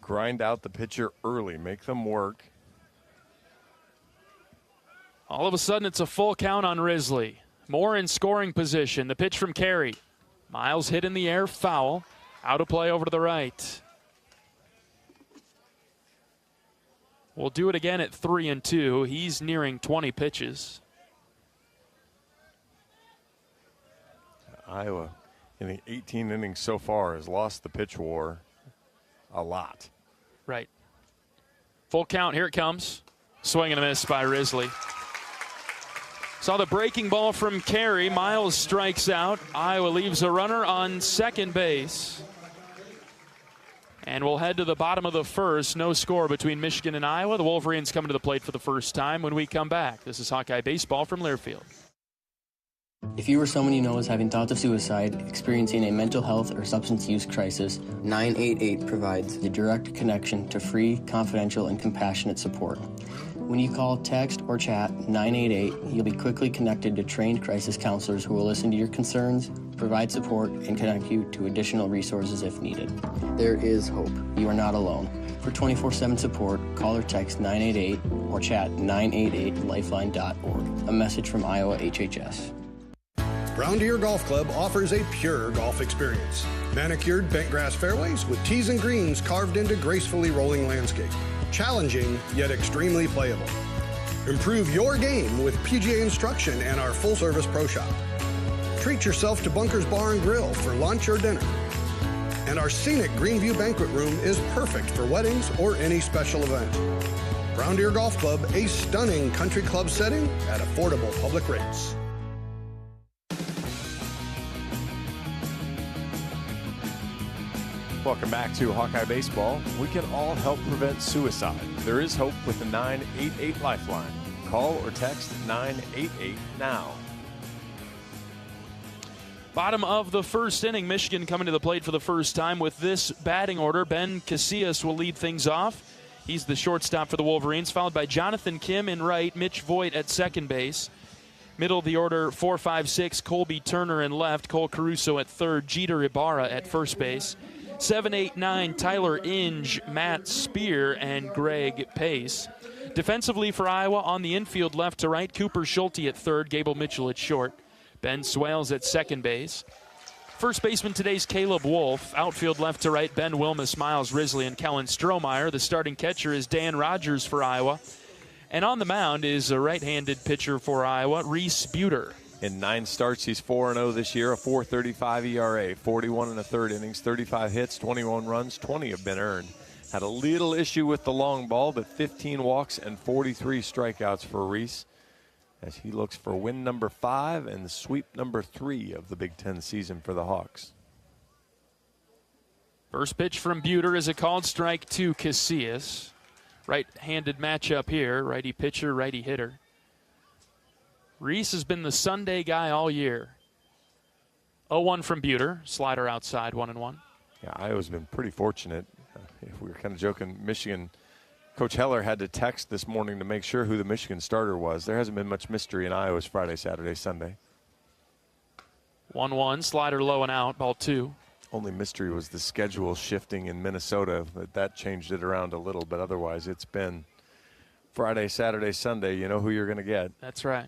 grind out the pitcher early, make them work. All of a sudden, it's a full count on Risley. Moore in scoring position. The pitch from Carey. Miles hit in the air, foul. Out of play over to the right. We'll do it again at 3-2. He's nearing 20 pitches. Iowa, in the 18 innings so far, has lost the pitch war a lot. Right. Full count. Here it comes. Swing and a miss by Risley. Saw the breaking ball from Carey. Miles strikes out. Iowa leaves a runner on second base. And we'll head to the bottom of the first. No score between Michigan and Iowa. The Wolverines coming to the plate for the first time when we come back. This is Hawkeye Baseball from Learfield. If you or someone you know is having thoughts of suicide, experiencing a mental health or substance use crisis, 988 provides the direct connection to free, confidential, and compassionate support. When you call, text, or chat 988, you'll be quickly connected to trained crisis counselors who will listen to your concerns, provide support, and connect you to additional resources if needed. There is hope. You are not alone. For 24/7 support, call or text 988 or chat 988lifeline.org. A message from Iowa HHS. Brown Deer Golf Club offers a pure golf experience. Manicured bent grass fairways with tees and greens carved into gracefully rolling landscape. Challenging, yet extremely playable. Improve your game with PGA instruction and our full-service pro shop. Treat yourself to Bunker's Bar and Grill for lunch or dinner. And our scenic Greenview Banquet Room is perfect for weddings or any special event. Brown Deer Golf Club, a stunning country club setting at affordable public rates. Welcome back to Hawkeye Baseball. We can all help prevent suicide. There is hope with the 988 Lifeline. Call or text 988 now. Bottom of the first inning, Michigan coming to the plate for the first time with this batting order. Ben Casillas will lead things off. He's the shortstop for the Wolverines, followed by Jonathan Kim in right, Mitch Voigt at second base. Middle of the order, 4, 5, 6, Colby Turner in left, Cole Caruso at third, Jeter Ibarra at first base. 7, 8, 9, Tyler Inge, Matt Spear, and Greg Pace. Defensively for Iowa, on the infield left to right, Cooper Schulte at third, Gable Mitchell at short, Ben Swales at second base. First baseman today's Caleb Wolf. Outfield left to right, Ben Wilmus, Miles Risley, and Kellen Strohmeyer. The starting catcher is Dan Rogers for Iowa. And on the mound is a right-handed pitcher for Iowa, Reese Buter. In 9 starts, he's 4-0 this year, a 4.35 ERA, 41 in the third innings, 35 hits, 21 runs, 20 have been earned. Had a little issue with the long ball, but 15 walks and 43 strikeouts for Reese as he looks for win number 5 and sweep number 3 of the Big Ten season for the Hawks. First pitch from Buter is a called strike to Casillas. Right-handed matchup here, righty pitcher, righty hitter. Reese has been the Sunday guy all year. 0-1 from Buter. Slider outside, 1-1. Yeah, Iowa's been pretty fortunate. If we were kind of joking, Michigan, Coach Heller had to text this morning to make sure who the Michigan starter was. There hasn't been much mystery in Iowa's Friday, Saturday, Sunday. 1-1, slider low and out, ball 2. Only mystery was the schedule shifting in Minnesota. That changed it around a little, but otherwise it's been Friday, Saturday, Sunday. You know who you're going to get. That's right.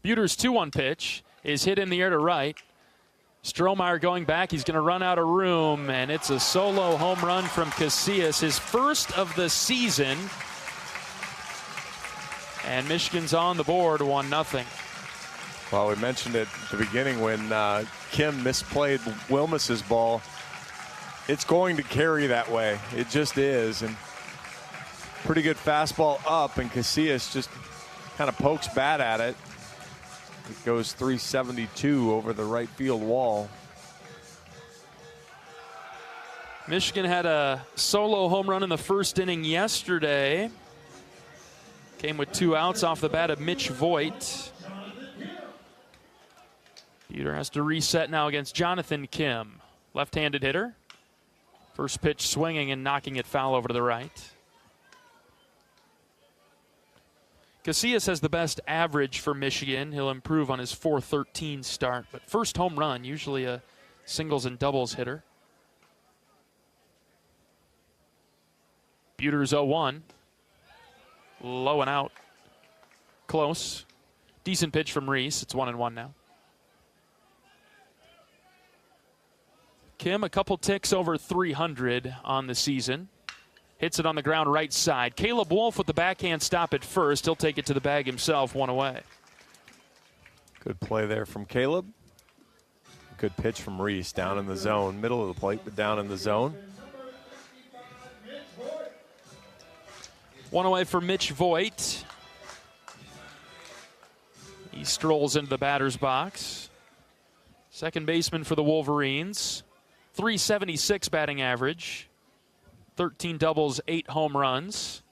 Buter's 2-1 pitch is hit in the air to right. Strohmeyer going back. He's going to run out of room, and it's a solo home run from Casillas, his first of the season. And Michigan's on the board, 1-0. Well, we mentioned it at the beginning when Kim misplayed Wilmus's ball. It's going to carry that way. It just is. And pretty good fastball up, and Casillas just kind of pokes bat at it. It goes 372 over the right field wall. Michigan had a solo home run in the first inning yesterday. Came with 2 outs off the bat of Mitch Voigt. Buter has to reset now against Jonathan Kim. Left-handed hitter. First pitch swinging and knocking it foul over to the right. Casillas has the best average for Michigan. He'll improve on his .413 start. But first home run, usually a singles and doubles hitter. Buter's 0-1. Low and out. Close. Decent pitch from Reese. It's 1-1 now. Kim, a couple ticks over 300 on the season. Hits it on the ground right side. Caleb Wolf with the backhand stop at first. He'll take it to the bag himself, 1 away. Good play there from Caleb. Good pitch from Reese down in the zone. Middle of the plate, but down in the zone. 1 away for Mitch Voigt. He strolls into the batter's box. Second baseman for the Wolverines. .376 batting average. 13 doubles, 8 home runs.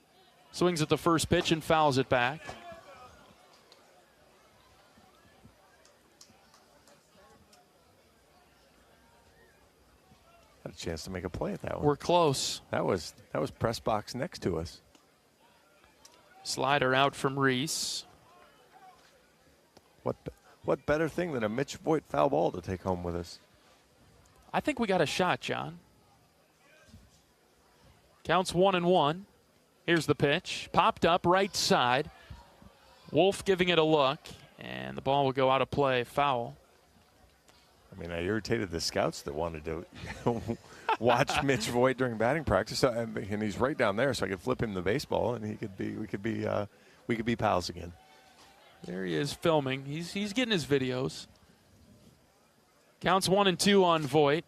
Swings at the first pitch and fouls it back. Had a chance to make a play at that one. We're close. That was press box next to us. Slider out from Reese. What better thing than a Mitch Voigt foul ball to take home with us? I think we got a shot, John. Counts 1-1. Here's the pitch. Popped up right side. Wolf giving it a look, and the ball will go out of play. Foul. I mean, I irritated the scouts that wanted to watch Mitch Voigt during batting practice, and he's right down there, so I could flip him the baseball, and we could be pals again. There he is filming. He's getting his videos. Counts 1-2 on Voigt.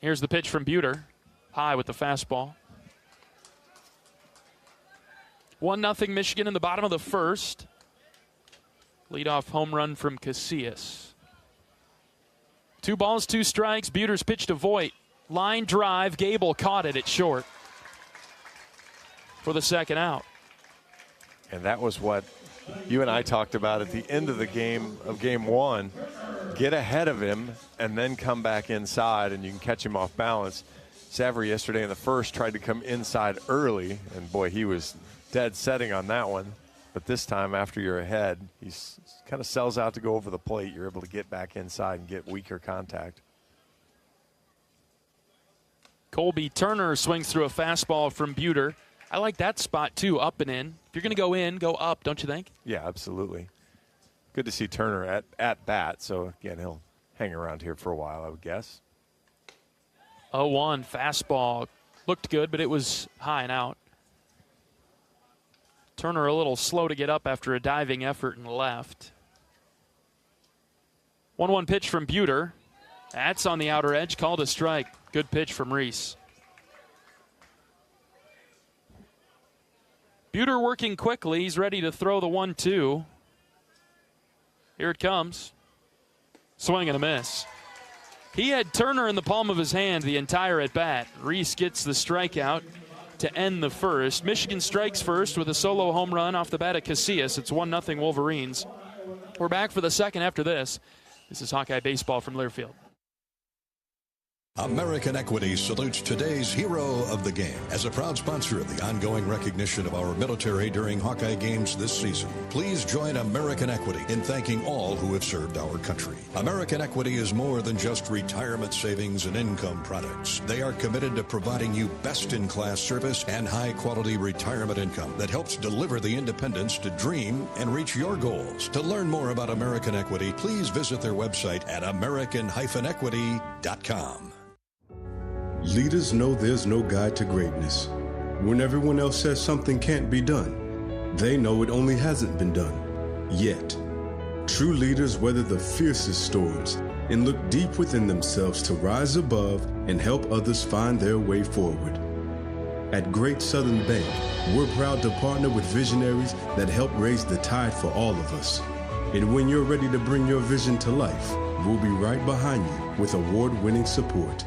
Here's the pitch from Buter. High with the fastball. 1-0 Michigan in the bottom of the first. Leadoff home run from Casillas. 2 balls, 2 strikes. Buter's pitch to Voigt. Line drive. Gable caught it at short for the second out. And that was what you and I talked about at the end of the game of game 1. Get ahead of him and then come back inside, and you can catch him off balance. Savary yesterday in the first tried to come inside early, and boy, he was dead setting on that one. But this time, after you're ahead, he kind of sells out to go over the plate. You're able to get back inside and get weaker contact. Colby Turner swings through a fastball from Buter. I like that spot, too, up and in. If you're going to go in, go up, don't you think? Yeah, absolutely. Good to see Turner at bat. So, again, he'll hang around here for a while, I would guess. 0-1 fastball. Looked good, but it was high and out. Turner a little slow to get up after a diving effort and left. 1-1 pitch from Buter. That's on the outer edge, called a strike. Good pitch from Reese. Buter working quickly. He's ready to throw the 1-2. Here it comes. Swing and a miss. He had Turner in the palm of his hand the entire at-bat. Reese gets the strikeout to end the first. Michigan strikes first with a solo home run off the bat at Casillas. It's 1-0 Wolverines. We're back for the second after this. This is Hawkeye Baseball from Learfield. American Equity salutes today's hero of the game. As a proud sponsor of the ongoing recognition of our military during Hawkeye games this season, please join American Equity in thanking all who have served our country. American Equity is more than just retirement savings and income products. They are committed to providing you best-in-class service and high-quality retirement income that helps deliver the independence to dream and reach your goals. To learn more about American Equity, please visit their website at american-equity.com. Leaders know there's no guide to greatness. When everyone else says something can't be done, they know it only hasn't been done yet. True leaders weather the fiercest storms and look deep within themselves to rise above and help others find their way forward. At Great Southern Bank, we're proud to partner with visionaries that help raise the tide for all of us. And when you're ready to bring your vision to life, we'll be right behind you with award-winning support.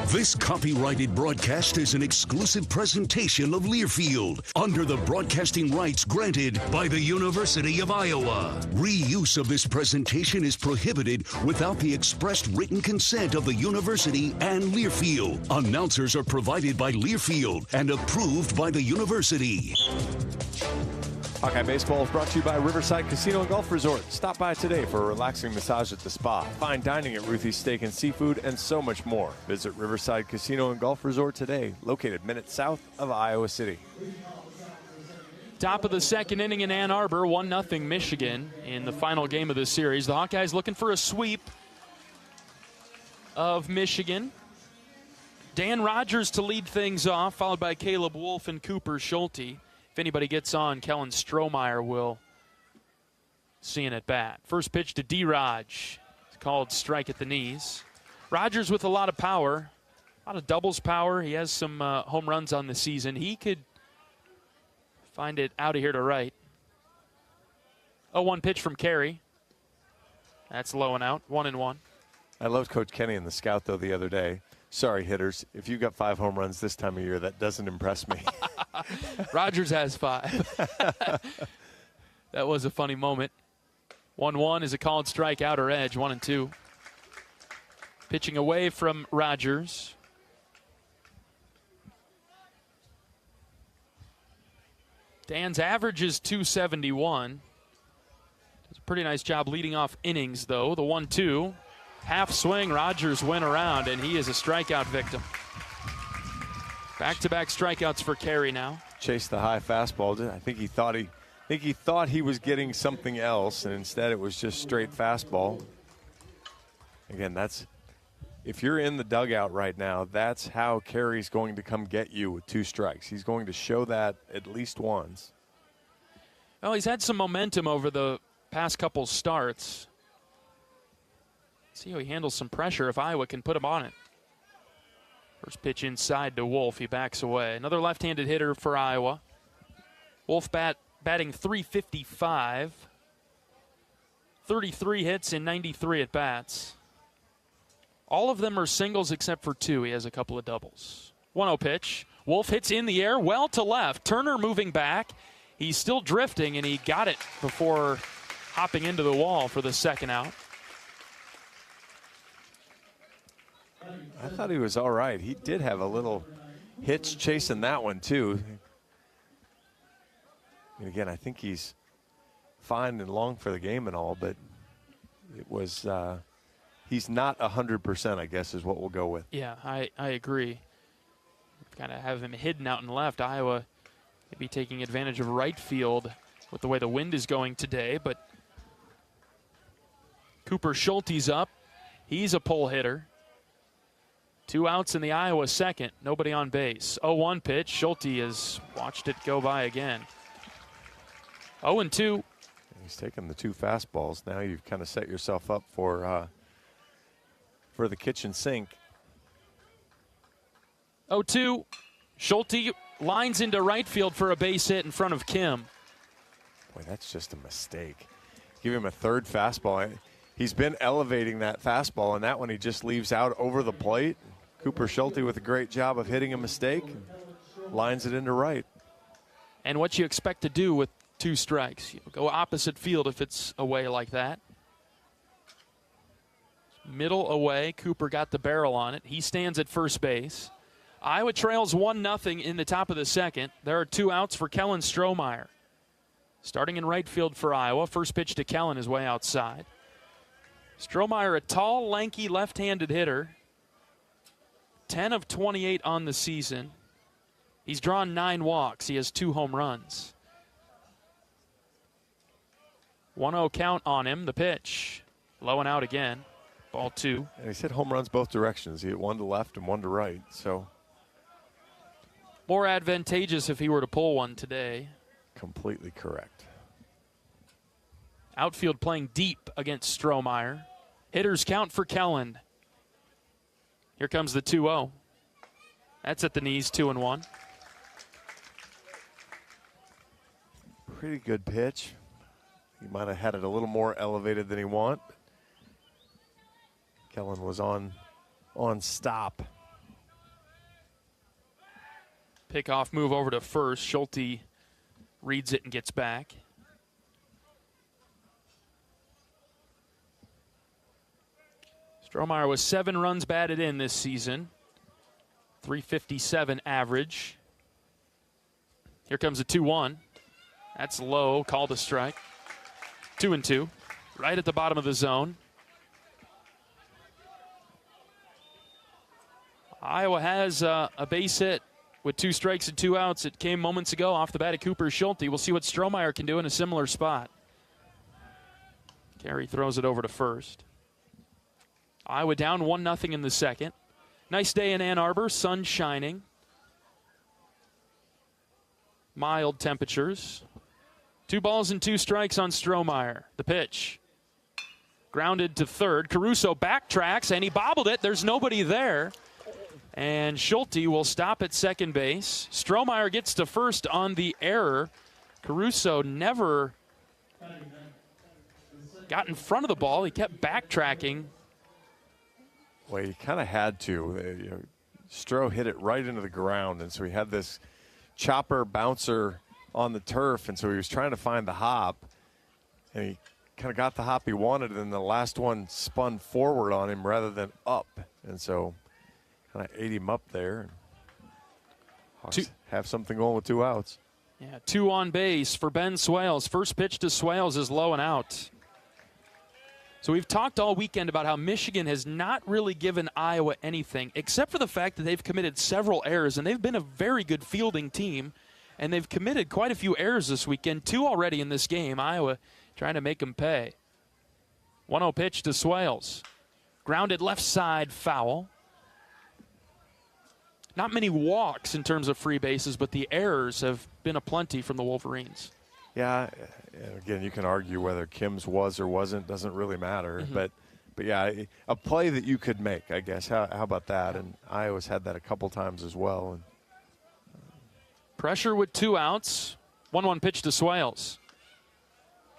This copyrighted broadcast is an exclusive presentation of Learfield under the broadcasting rights granted by the University of Iowa. Reuse of this presentation is prohibited without the expressed written consent of the university and Learfield. Announcers are provided by Learfield and approved by the university. Hawkeye Baseball is brought to you by Riverside Casino and Golf Resort. Stop by today for a relaxing massage at the spa, fine dining at Ruthie's Steak and Seafood, and so much more. Visit Riverside Casino and Golf Resort today, located minutes south of Iowa City. Top of the second inning in Ann Arbor, 1-0 Michigan in the final game of the series. The Hawkeyes looking for a sweep of Michigan. Dan Rogers to lead things off, followed by Caleb Wolf and Cooper Schulte. If anybody gets on, Kellen Strohmeyer will see an at-bat. First pitch to D-Raj. It's called strike at the knees. Rogers with a lot of power, a lot of doubles power. He has some home runs on the season. He could find it out of here to right. 0-1 pitch from Carey. That's low and out, 1-1. I loved Coach Kenny in the scout, though, the other day. Sorry, hitters. If you got 5 home runs this time of year, that doesn't impress me. Rogers has 5. That was a funny moment. 1-1 is a called strike outer edge, 1-2. Pitching away from Rogers. Dan's average is .271. Does a pretty nice job leading off innings, though. The 1-2. Half swing, Rogers went around, and he is a strikeout victim. Back-to-back strikeouts for Carey now. Chased the high fastball. I think he thought he think he thought he was getting something else, and instead it was just straight fastball. Again, if you're in the dugout right now, that's how Carey's going to come get you with 2 strikes. He's going to show that at least once. Well, he's had some momentum over the past couple starts. See how he handles some pressure if Iowa can put him on it. First pitch inside to Wolf. He backs away. Another left-handed hitter for Iowa. Wolf batting .355. 33 hits in 93 at-bats. All of them are singles except for 2. He has a couple of doubles. 1-0 pitch. Wolf hits in the air, well to left. Turner moving back. He's still drifting, and he got it before hopping into the wall for the second out. I thought he was all right. He did have a little hitch chasing that one, too. And again, I think he's fine and long for the game and all, but it was he's not 100%, I guess, is what we'll go with. Yeah, I agree. Kind of have him hidden out in left. Iowa may be taking advantage of right field with the way the wind is going today, but Cooper Schulte's up. He's a pull hitter. 2 outs in the Iowa second. Nobody on base. 0-1 pitch. Schulte has watched it go by again. 0-2. He's taking the 2 fastballs. Now you've kind of set yourself up for the kitchen sink. 0-2. Schulte lines into right field for a base hit in front of Kim. Boy, that's just a mistake. Give him a 3rd fastball. He's been elevating that fastball, and that one he just leaves out over the plate. Cooper Schulte with a great job of hitting a mistake. Lines it into right. And what you expect to do with 2 strikes. You go opposite field if it's away like that. Middle away. Cooper got the barrel on it. He stands at first base. Iowa trails 1-0 in the top of the second. There are 2 outs for Kellen Strohmeyer. Starting in right field for Iowa. First pitch to Kellen is way outside. Strohmeyer, a tall, lanky, left-handed hitter. 10 of 28 on the season. He's drawn 9 walks. He has 2 home runs. 1-0 count on him. The pitch. Low and out again. Ball 2. And he's hit home runs both directions. He hit 1 to left and 1 to right. So more advantageous if he were to pull one today. Completely correct. Outfield playing deep against Strohmeyer. Hitters count for Kellen. Here comes the 2-0. That's at the knees, 2-1. Pretty good pitch. He might have had it a little more elevated than he wanted. Kellen was on stop. Pickoff move over to first. Schulte reads it and gets back. Strohmeyer was 7 runs batted in this season. 357 average. Here comes a 2-1. That's low, called a strike. 2-2, right at the bottom of the zone. Iowa has a base hit with 2 strikes and 2 outs. It came moments ago off the bat of Cooper Schulte. We'll see what Strohmeyer can do in a similar spot. Carey throws it over to first. Iowa down 1-0 in the second. Nice day in Ann Arbor, sun shining. Mild temperatures. 2 balls and 2 strikes on Strohmeyer. The pitch. Grounded to third. Caruso backtracks, and he bobbled it. There's nobody there. And Schulte will stop at second base. Strohmeyer gets to first on the error. Caruso never got in front of the ball. He kept backtracking. Well, he kind of had to. Stroh hit it right into the ground, and so he had this chopper bouncer on the turf, and so he was trying to find the hop, and he kind of got the hop he wanted, and then the last one spun forward on him rather than up, and so kind of ate him up there. Hawks have something going with 2 outs. Yeah, 2 on base for Ben Swales. First pitch to Swales is low and out. So we've talked all weekend about how Michigan has not really given Iowa anything, except for the fact that they've committed several errors, and they've been a very good fielding team. And they've committed quite a few errors this weekend, 2 already in this game. Iowa trying to make them pay. 1-0 pitch to Swales. Grounded left side, foul. Not many walks in terms of free bases, but the errors have been aplenty from the Wolverines. Yeah, again, you can argue whether Kim's was or wasn't, doesn't really matter. Mm-hmm. But yeah, a play that you could make, I guess. How about that? And Iowa's had that a couple times as well. And pressure with 2 outs. 1-1 pitch to Swales.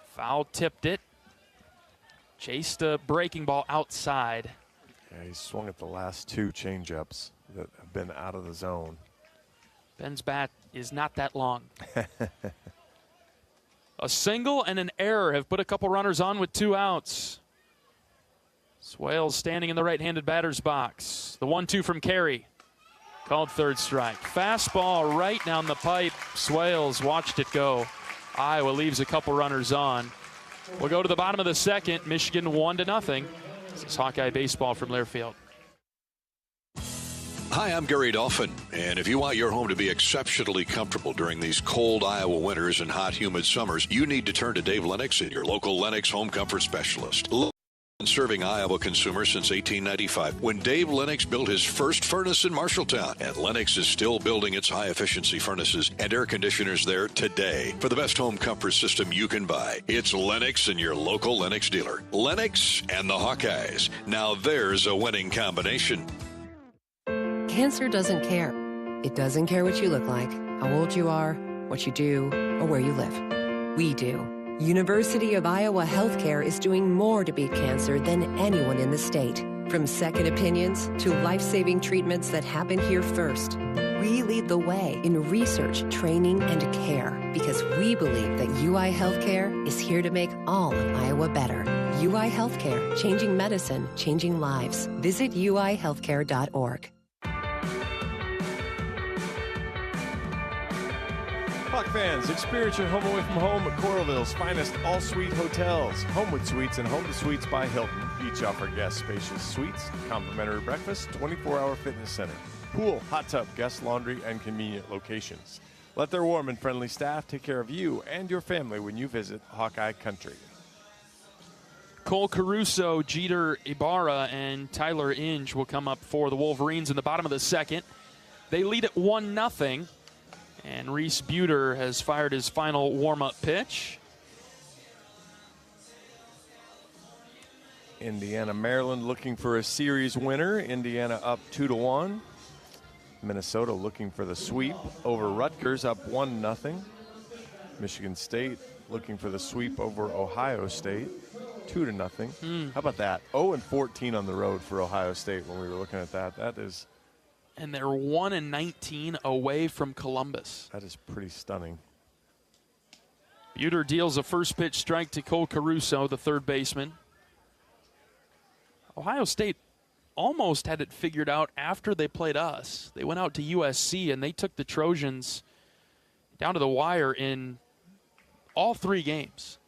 Foul tipped it. Chased a breaking ball outside. Yeah, he swung at the last 2 changeups that have been out of the zone. Ben's bat is not that long. A single and an error have put a couple runners on with 2 outs. Swales standing in the right-handed batter's box. The 1-2 from Carey. Called third strike. Fastball right down the pipe. Swales watched it go. Iowa leaves a couple runners on. We'll go to the bottom of the second. Michigan 1-0. This is Hawkeye baseball from Learfield. Hi, I'm Gary Dolphin, and if you want your home to be exceptionally comfortable during these cold Iowa winters and hot, humid summers, you need to turn to Dave Lennox and your local Lennox home comfort specialist. Been serving Iowa consumers since 1895 when Dave Lennox built his first furnace in Marshalltown, and Lennox is still building its high-efficiency furnaces and air conditioners there today. For the best home comfort system you can buy, it's Lennox and your local Lennox dealer. Lennox and the Hawkeyes. Now there's a winning combination. Cancer doesn't care. It doesn't care what you look like, how old you are, what you do, or where you live. We do. University of Iowa Healthcare is doing more to beat cancer than anyone in the state. From second opinions to life-saving treatments that happen here first. We lead the way in research, training, and care because we believe that UI Healthcare is here to make all of Iowa better. UI Healthcare, changing medicine, changing lives. Visit uihealthcare.org. Hawk fans, experience your home away from home at Coralville's finest all-suite hotels. Homewood Suites and Home to Suites by Hilton each offer guests spacious suites, complimentary breakfast, 24-hour fitness center, pool, hot tub, guest laundry, and convenient locations. Let their warm and friendly staff take care of you and your family when you visit Hawkeye Country. Cole Caruso, Jeter Ibarra, and Tyler Inge will come up for the Wolverines in the bottom of the second. They lead at 1-0. And Reese Buter has fired his final warm-up pitch. Indiana, Maryland looking for a series winner. Indiana up 2-1. Minnesota looking for the sweep over Rutgers, up 1-0. Michigan State looking for the sweep over Ohio State, 2-0. How about that? 0-14 on the road for Ohio State when we were looking at that. That is... And they're 1-19 away from Columbus. That is pretty stunning. Buter deals a first pitch strike to Cole Caruso, the third baseman. Ohio State almost had it figured out after they played us. They went out to USC and they took the Trojans down to the wire in all 3 games.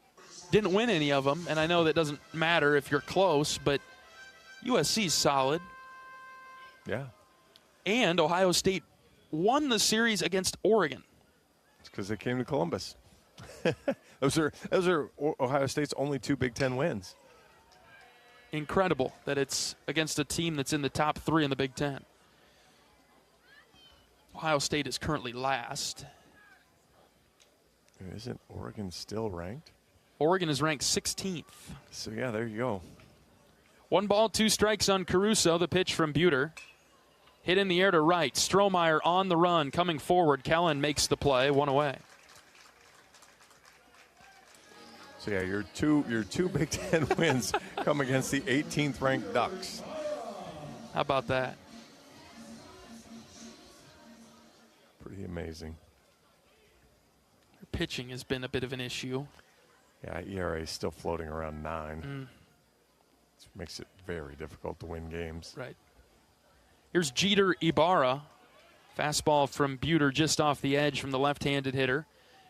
Didn't win any of them, and I know that doesn't matter if you're close, but USC's solid. Yeah. And Ohio State won the series against Oregon. It's because they came to Columbus. Those are Ohio State's only 2 Big Ten wins. Incredible that it's against a team that's in the top 3 in the Big Ten. Ohio State is currently last. Isn't Oregon still ranked? Oregon is ranked 16th. So, yeah, there you go. 1 ball, 2 strikes on Caruso, the pitch from Buter. Hit in the air to right. Strohmeyer on the run, coming forward. Kellen makes the play, 1 away. So yeah, your two Big Ten wins come against the 18th ranked Ducks. How about that? Pretty amazing. Their pitching has been a bit of an issue. Yeah, ERA is still floating around 9. Which makes it very difficult to win games. Right. Here's Jeter Ibarra. Fastball from Buter just off the edge from the left-handed hitter.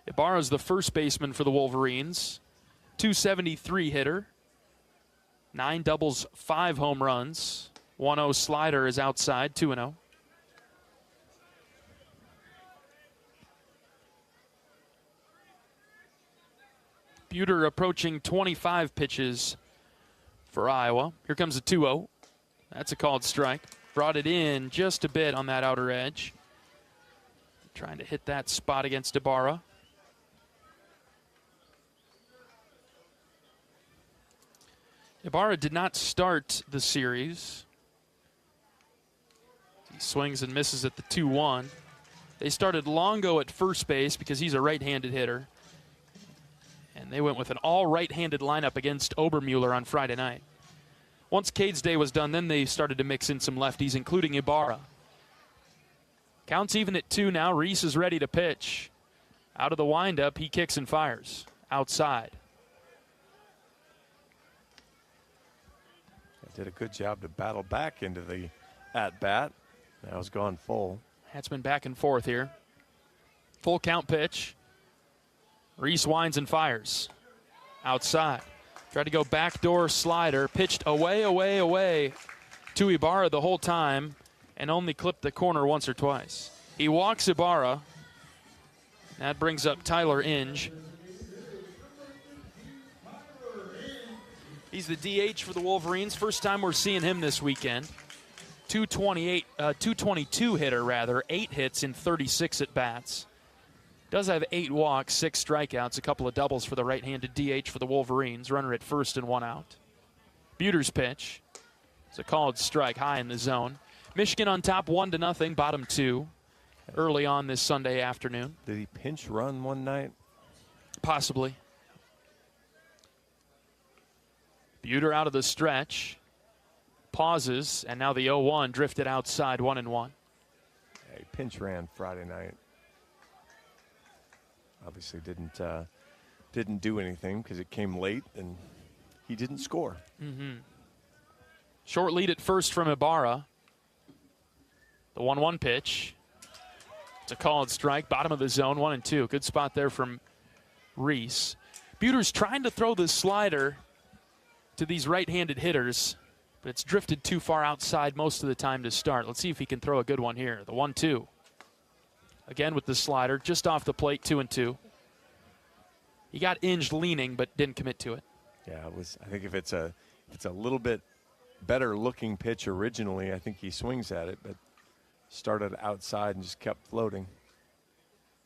Ibarra's the first baseman for the Wolverines. 273 hitter. 9 doubles, 5 home runs. 1-0 slider is outside, 2-0. Buter approaching 25 pitches for Iowa. Here comes a 2-0. That's a called strike. Brought it in just a bit on that outer edge. Trying to hit that spot against Ibarra. Ibarra did not start the series. He swings and misses at the 2-1. They started Longo at first base because he's a right-handed hitter. And they went with an all right-handed lineup against Obermueller on Friday night. Once Cade's day was done, then they started to mix in some lefties, including Ibarra. Counts even at 2 now. Reese is ready to pitch. Out of the windup, he kicks and fires. Outside. Did a good job to battle back into the at-bat. Now it's gone full. That's been back and forth here. Full count pitch. Reese winds and fires. Outside. Tried to go backdoor slider. Pitched away to Ibarra the whole time and only clipped the corner once or twice. He walks Ibarra. That brings up Tyler Inge. He's the DH for the Wolverines. First time we're seeing him this weekend. 222 hitter, rather. 8 hits in 36 at-bats. Does have 8 walks, 6 strikeouts, a couple of doubles for the right-handed DH for the Wolverines. Runner at first and 1 out. Buter's pitch. It's a called strike high in the zone. Michigan on top 1-0, bottom 2 early on this Sunday afternoon. Did he pinch run one night? Possibly. Buter out of the stretch. Pauses, and now the 0-1 drifted outside 1-1. Yeah, he pinch ran Friday night. Obviously didn't do anything because it came late and he didn't score. Short lead at first from Ibarra. The 1-1 pitch. It's a called strike, bottom of the zone, 1-2. Good spot there from Reese. Buter's trying to throw the slider to these right-handed hitters, but it's drifted too far outside most of the time to start. Let's see if he can throw a good one here. The 1-2. Again with the slider, just off the plate, 2-2. He got Inge leaning, but didn't commit to it. Yeah, it was. I think if it's a little bit better looking pitch originally, I think he swings at it, but started outside and just kept floating.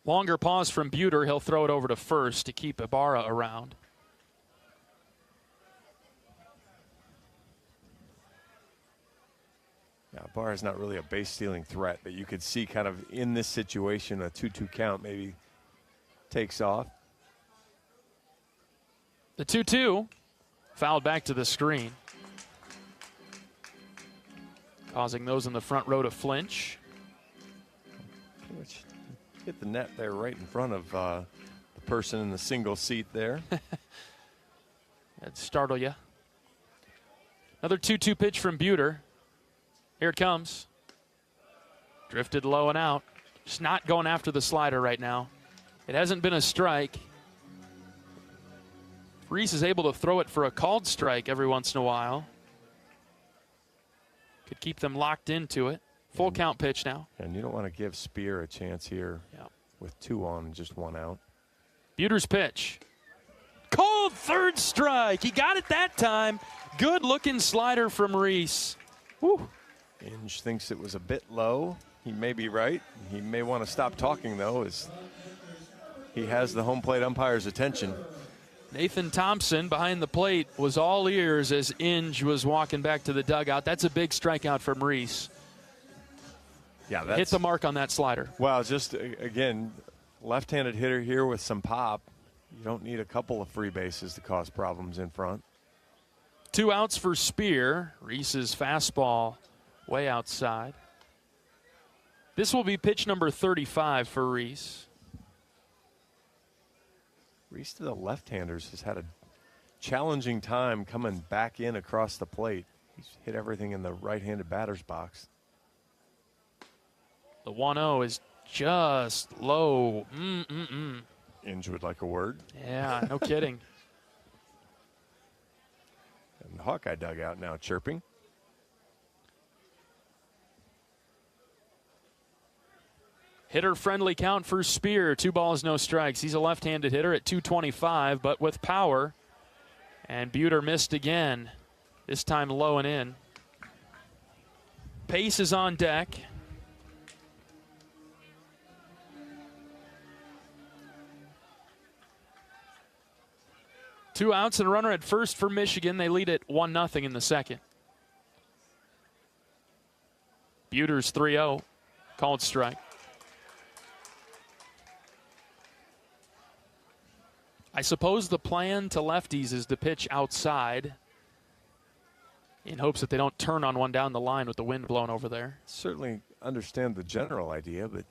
Longer pause from Buter. He'll throw it over to first to keep Ibarra around. Yeah, Ibarra's not really a base stealing threat, but you could see kind of in this situation a 2-2 count maybe takes off. The 2-2 fouled back to the screen, causing those in the front row to flinch. Pretty much hit the net there right in front of the person in the single seat there. That'd startle you. Another 2-2 pitch from Buter. Here it comes. Drifted low and out. Just not going after the slider right now. It hasn't been a strike. Reese is able to throw it for a called strike every once in a while. Could keep them locked into it. Full count pitch now. And you don't want to give Spear a chance here with 2 on and just 1 out. Buter's pitch. Called third strike. He got it that time. Good looking slider from Reese. Woo. Inge thinks it was a bit low. He may be right. He may want to stop talking, though, as he has the home plate umpire's attention. Nathan Thompson behind the plate was all ears as Inge was walking back to the dugout. That's a big strikeout from Reese. Yeah, that's, hit the mark on that slider. Well, just, again, left-handed hitter here with some pop. You don't need a couple of free bases to cause problems in front. 2 outs for Spear. Reese's fastball way outside. This will be pitch number 35 for Reese. Reese to the left-handers has had a challenging time coming back in across the plate. He's hit everything in the right-handed batter's box. The 1-0 is just low. Inge would like a word. Yeah, no kidding. And the Hawkeye dugout now chirping. Hitter-friendly count for Spear. 2 balls, no strikes. He's a left-handed hitter at 225, but with power. And Buter missed again, this time low and in. Pace is on deck. Two outs and a runner at first for Michigan. They lead it 1-0 in the second. Buter's 3-0, called strike. I suppose the plan to lefties is to pitch outside in hopes that they don't turn on one down the line with the wind blowing over there. Certainly understand the general idea, but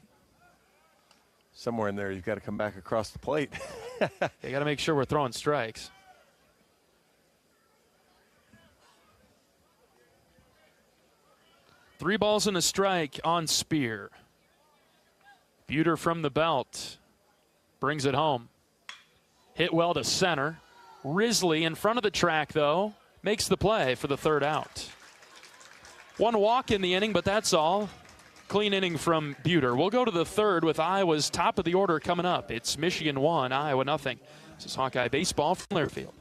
somewhere in there you've got to come back across the plate. You got to make sure we're throwing strikes. Three balls and a strike on Spear. Buter from the belt brings it home. Hit well to center. Risley in front of the track, though, makes the play for the third out. One walk in the inning, but that's all. Clean inning from Buter. We'll go to the third with Iowa's top of the order coming up. It's Michigan 1, Iowa 0. This is Hawkeye Baseball from Learfield.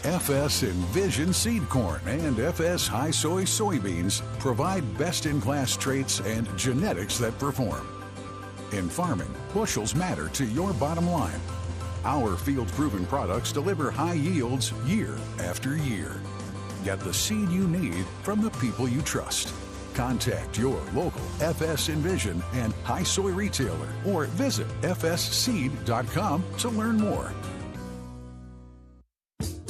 FS Envision Seed Corn and FS High Soy Soybeans provide best-in-class traits and genetics that perform. In farming, bushels matter to your bottom line. Our field-proven products deliver high yields year after year. Get the seed you need from the people you trust. Contact your local FS Envision and High Soy retailer or visit fsseed.com to learn more.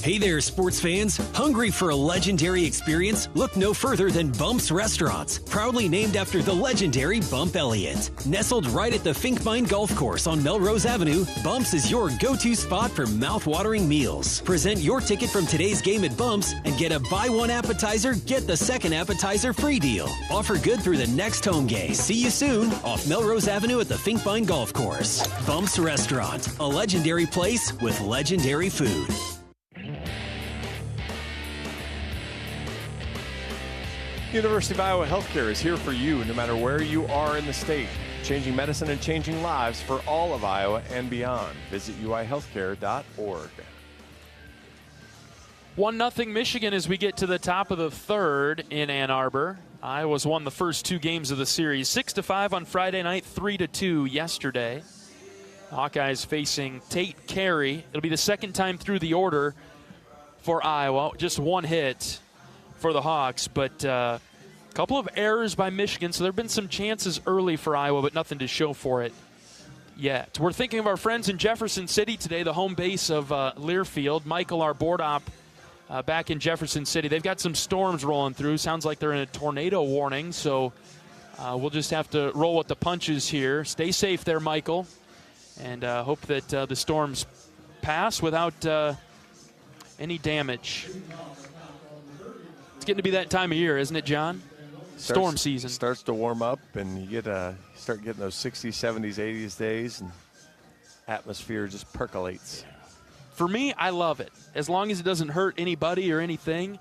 Hey there, sports fans. Hungry for a legendary experience? Look no further than Bump's Restaurants, proudly named after the legendary Bump Elliott. Nestled right at the Finkbine Golf Course on Melrose Avenue, Bump's is your go-to spot for mouth-watering meals. Present your ticket from today's game at Bump's and get a buy one appetizer, get the second appetizer free deal. Offer good through the next home game. See you soon off Melrose Avenue at the Finkbine Golf Course. Bump's Restaurant, a legendary place with legendary food. University of Iowa Healthcare is here for you no matter where you are in the state. Changing medicine and changing lives for all of Iowa and beyond. Visit uihealthcare.org. 1-0 Michigan as we get to the top of the third in Ann Arbor. Iowa's won the first 2 games of the series. 6-5 on Friday night, 3-2 yesterday. Hawkeyes facing Tate Carey. It'll be the second time through the order for Iowa. Just 1 hit for the Hawks, but a couple of errors by Michigan, so there have been some chances early for Iowa, but nothing to show for it yet. We're thinking of our friends in Jefferson City today, the home base of Learfield. Michael, our board op, back in Jefferson City. They've got some storms rolling through. Sounds like they're in a tornado warning, so we'll just have to roll with the punches here. Stay safe there, Michael, and hope that the storms pass without any damage. It's getting to be that time of year, isn't it, John? Storm season. Starts to warm up, and you start getting those 60s, 70s, 80s days, and atmosphere just percolates. For me, I love it. As long as it doesn't hurt anybody or anything,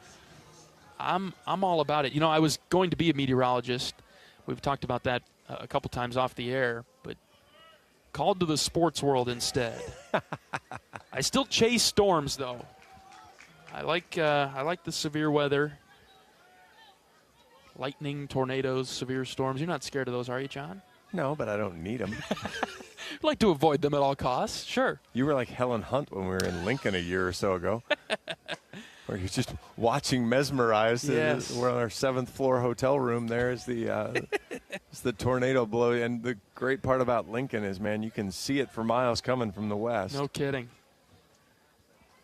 I'm all about it. You know, I was going to be a meteorologist. We've talked about that a couple times off the air, but called to the sports world instead. I still chase storms, though. I like the severe weather. Lightning, tornadoes, severe storms. You're not scared of those, are you, John? No, but I don't need them. I'd like to avoid them at all costs, sure. You were like Helen Hunt when we were in Lincoln a year or so ago. Where you're just watching mesmerized. Yes. We're on our 7th floor hotel room there as the tornado blow. And the great part about Lincoln is, man, you can see it for miles coming from the west. No kidding.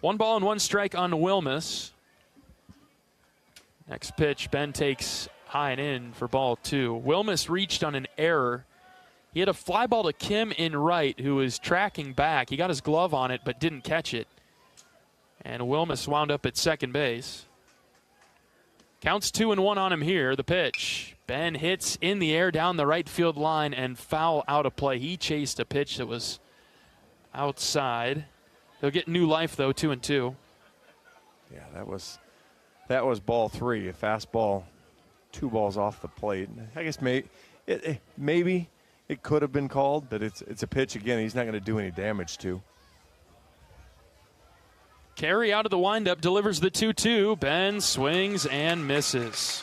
1 ball and 1 strike on Wilmus. Next pitch, Ben takes high and in for ball 2. Wilmus reached on an error. He had a fly ball to Kim in right, who was tracking back. He got his glove on it, but didn't catch it. And Wilmus wound up at second base. Counts 2-1 on him here. The pitch. Ben hits in the air down the right field line and foul out of play. He chased a pitch that was outside. They'll get new life, though, 2-2. Yeah, that was ball 3, a fastball, 2 balls off the plate. I guess maybe it could have been called, but it's a pitch, again, he's not going to do any damage to. Carey out of the windup, delivers the 2-2. Ben swings and misses.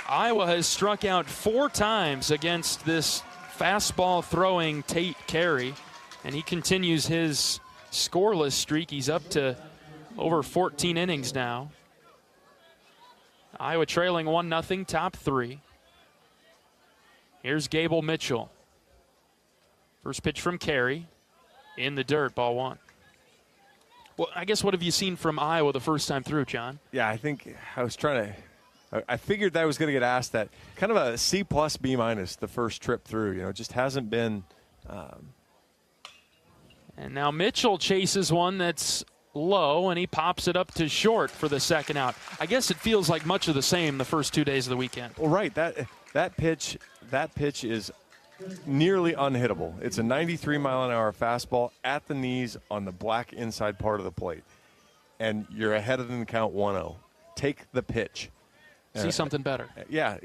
Iowa has struck out 4 times against this fastball-throwing Tate Carey, and he continues his scoreless streak. He's up to over 14 innings now. Iowa trailing 1-0, top 3. Here's Gable Mitchell. First pitch from Carey. In the dirt, ball 1. Well, I guess what have you seen from Iowa the first time through, John? Yeah, I think I figured that I was going to get asked that. Kind of a C+, B- the first trip through. You know, it just hasn't been. And now Mitchell chases one that's low, and he pops it up to short for the second out. I guess it feels like much of the same the first 2 days of the weekend. Well, right. That pitch is nearly unhittable. It's a 93-mile-an-hour fastball at the knees on the black inside part of the plate. And you're ahead of them in the count 1-0. Take the pitch. See something better. Yeah.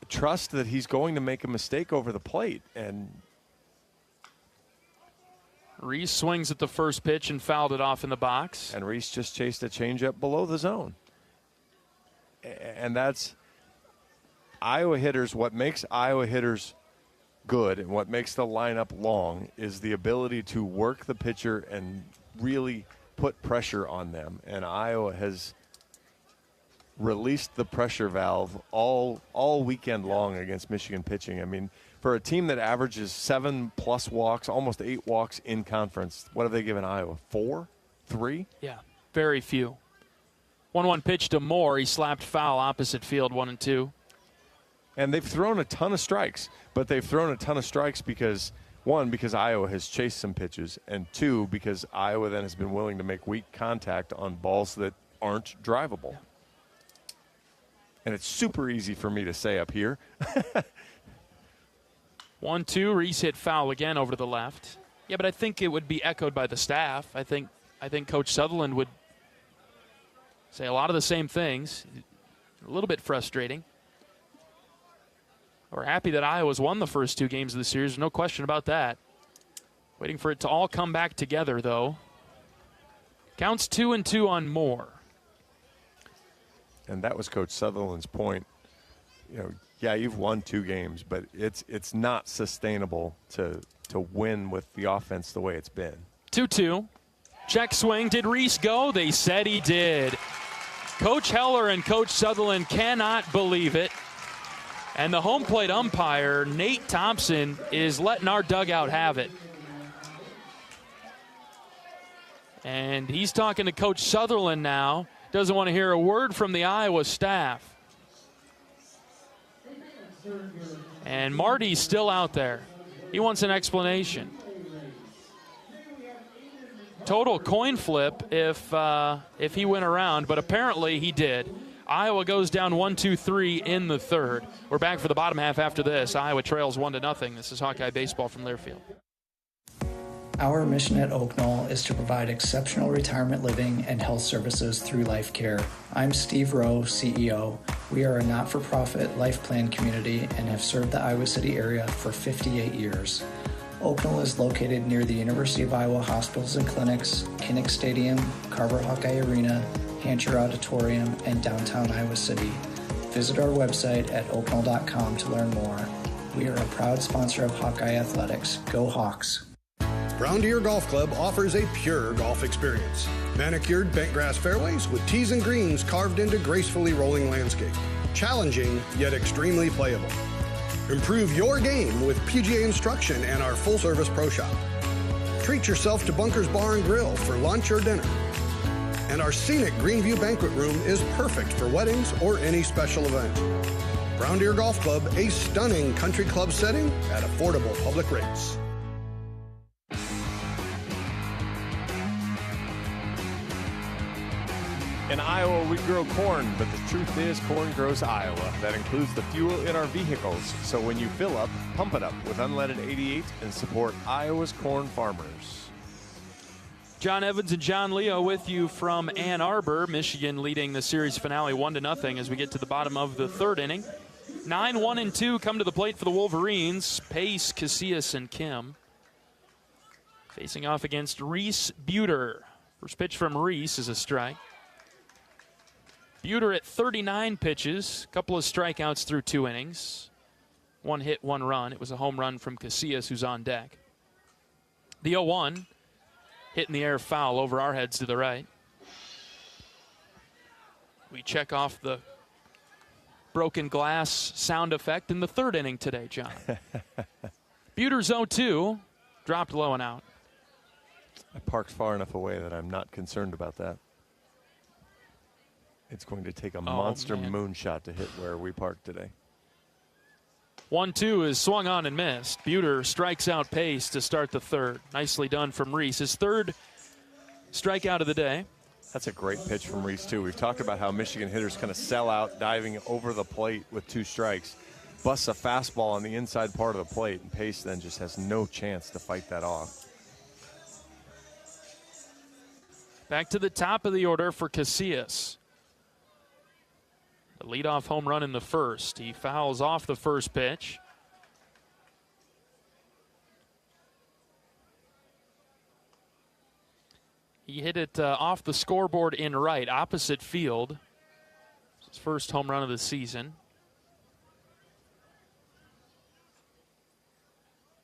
Trust that he's going to make a mistake over the plate. And Reese swings at the first pitch and fouled it off in the box. And Reese just chased a changeup below the zone. And that's Iowa hitters. What makes Iowa hitters good and what makes the lineup long is the ability to work the pitcher and really put pressure on them. And Iowa has released the pressure valve all weekend long against Michigan pitching. I mean, for a team that averages 7+ walks, almost 8 walks in conference, what have they given Iowa? 4? 3? Yeah, very few. 1-1 pitch to Moore. He slapped foul opposite field, 1-2. And they've thrown a ton of strikes, but they've thrown a ton of strikes because, 1, because Iowa has chased some pitches, and 2, because Iowa then has been willing to make weak contact on balls that aren't drivable. And it's super easy for me to say up here. 1-2, Reese hit foul again over to the left. Yeah, but I think it would be echoed by the staff. I think Coach Sutherland would say a lot of the same things. A little bit frustrating. We're happy that Iowa's won the first 2 games of the series. No question about that. Waiting for it to all come back together, though. Counts 2-2 on Moore. And that was Coach Sutherland's point. You know, yeah, you've won 2 games, but it's not sustainable to win with the offense the way it's been. 2-2. Check swing. Did Reese go? They said he did. Coach Heller and Coach Sutherland cannot believe it. And the home plate umpire, Nate Thompson, is letting our dugout have it. And he's talking to Coach Sutherland now. Doesn't want to hear a word from the Iowa staff. And Marty's still out there. He wants an explanation. Total coin flip if he went around, but apparently he did. Iowa goes down 1-2-3 in the third. We're back for the bottom half after this. Iowa trails 1-0. This is Hawkeye Baseball from Learfield. Our mission at Oak Knoll is to provide exceptional retirement living and health services through life care. I'm Steve Rowe, CEO. We are a not-for-profit life plan community and have served the Iowa City area for 58 years. Oak Knoll is located near the University of Iowa hospitals and clinics, Kinnick Stadium, Carver Hawkeye Arena, Hancher Auditorium, and downtown Iowa City. Visit our website at oakknoll.com to learn more. We are a proud sponsor of Hawkeye Athletics. Go Hawks! Brown Deer Golf Club offers a pure golf experience. Manicured bent grass fairways with tees and greens carved into gracefully rolling landscape. Challenging, yet extremely playable. Improve your game with PGA instruction and our full-service pro shop. Treat yourself to Bunker's Bar and Grill for lunch or dinner. And our scenic Greenview Banquet Room is perfect for weddings or any special event. Brown Deer Golf Club, a stunning country club setting at affordable public rates. In Iowa, we grow corn, but the truth is corn grows Iowa. That includes the fuel in our vehicles. So when you fill up, pump it up with unleaded 88 and support Iowa's corn farmers. John Evans and John Leo with you from Ann Arbor. Michigan leading the series finale 1-0 as we get to the bottom of the third inning. 9, 1, and 2 come to the plate for the Wolverines. Pace, Casillas, and Kim. Facing off against Reese Buter. First pitch from Reese is a strike. Buter at 39 pitches. Couple of strikeouts through 2 innings. 1 hit, 1 run. It was a home run from Casillas, who's on deck. The 0-1, hit in the air, foul over our heads to the right. We check off the broken glass sound effect in the 3rd inning today, John. Buter's 0-2, dropped low and out. I parked far enough away that I'm not concerned about that. It's going to take a monster moonshot to hit where we parked today. 1-2 is swung on and missed. Buter strikes out Pace to start the 3rd. Nicely done from Reese. His 3rd strikeout of the day. That's a great pitch from Reese, too. We've talked about how Michigan hitters kind of sell out, diving over the plate with 2 strikes. Busts a fastball on the inside part of the plate, and Pace then just has no chance to fight that off. Back to the top of the order for Casillas. The leadoff home run in the 1st. He fouls off the first pitch. He hit it off the scoreboard in right, opposite field. His first home run of the season.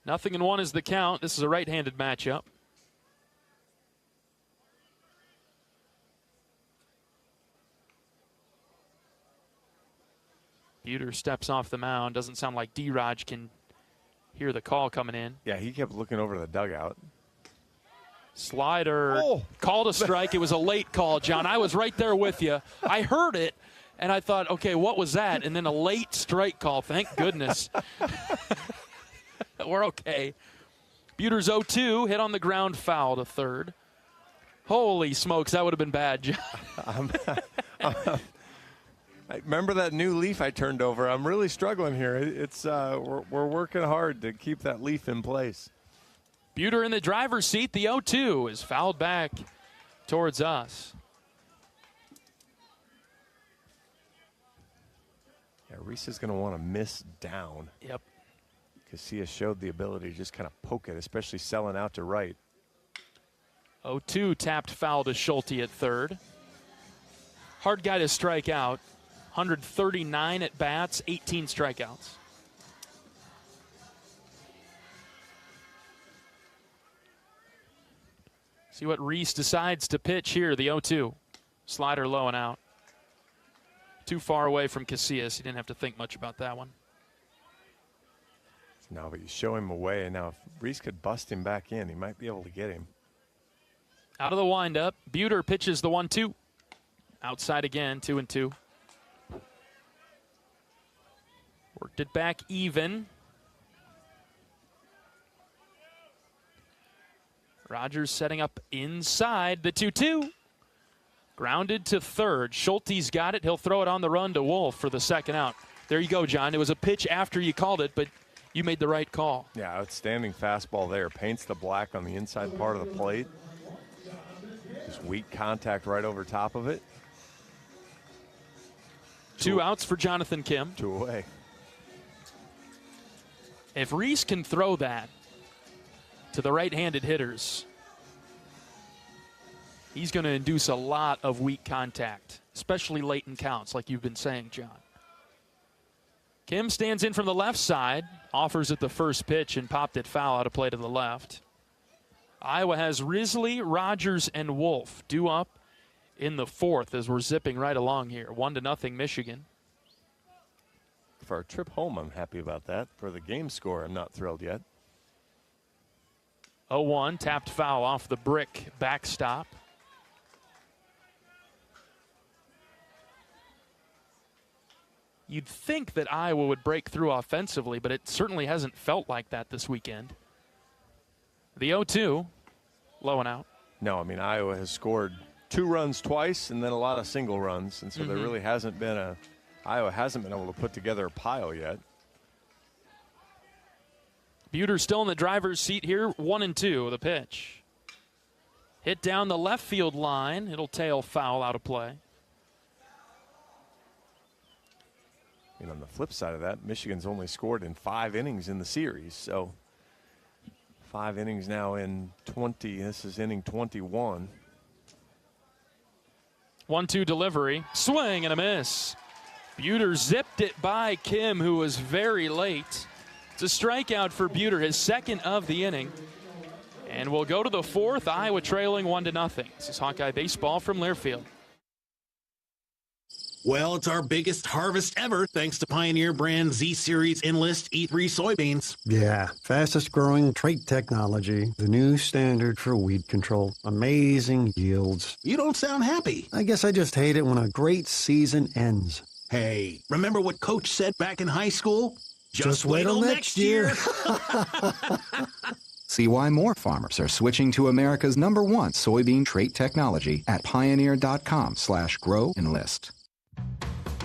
0-1 is the count. This is a right-handed matchup. Buter steps off the mound. Doesn't sound like D-Raj can hear the call coming in. Yeah, he kept looking over the dugout. Slider called a strike. It was a late call, John. I was right there with you. I heard it, and I thought, okay, what was that? And then a late strike call. Thank goodness. We're okay. Buter's 0-2, hit on the ground, foul to 3rd. Holy smokes, that would have been bad, John. Remember that new leaf I turned over? I'm really struggling here. It's we're working hard to keep that leaf in place. Buter in the driver's seat. The 0-2 is fouled back towards us. Yeah, Reese is going to want to miss down. Yep. Casillas showed the ability to just kind of poke it, especially selling out to right. 0-2 tapped foul to Schulte at 3rd. Hard guy to strike out. 139 at bats, 18 strikeouts. See what Reese decides to pitch here, the 0-2. Slider low and out. Too far away from Casillas. He didn't have to think much about that one. No, but you show him away, and now if Reese could bust him back in, he might be able to get him. Out of the windup, Buter pitches the 1-2. Outside again, 2-2. Worked it back even. Rogers setting up inside the 2-2. Grounded to 3rd. Schulte's got it. He'll throw it on the run to Wolf for the 2nd out. There you go, John. It was a pitch after you called it, but you made the right call. Yeah, outstanding fastball there. Paints the black on the inside part of the plate. Just weak contact right over top of it. 2 outs for Jonathan Kim. 2 away. If Reese can throw that to the right-handed hitters, he's going to induce a lot of weak contact, especially late in counts, like you've been saying, John. Kim stands in from the left side, offers at the first pitch, and popped it foul out of play to the left. Iowa has Risley, Rogers, and Wolf due up in the 4th as we're zipping right along here. 1-0 Michigan. For our trip home, I'm happy about that. For the game score, I'm not thrilled yet. 0-1, tapped foul off the brick backstop. You'd think that Iowa would break through offensively, but it certainly hasn't felt like that this weekend. The 0-2, low and out. No, I mean, Iowa has scored 2 runs twice and then a lot of single runs, and so there really hasn't been Iowa hasn't been able to put together a pile yet. Buter still in the driver's seat here, 1-2, the pitch. Hit down the left field line. It'll tail foul out of play. on the flip side of that, Michigan's only scored in 5 innings in the series. So 5 innings now in 20. This is inning 21. 1-2 delivery. Swing and a miss. Buter zipped it by Kim, who was very late. It's a strikeout for Buter, his second of the inning. And we'll go to the fourth. Iowa trailing 1-0. This is Hawkeye Baseball from Learfield. Well, it's our biggest harvest ever thanks to Pioneer brand Z-Series Enlist E3 soybeans. Yeah, fastest growing trait technology, the new standard for weed control. Amazing yields. You don't sound happy. I guess I just hate it when a great season ends. Hey, remember what Coach said back in high school? Just wait till next year. See why more farmers are switching to America's #1 soybean trait technology at pioneer.com/grow-enlist.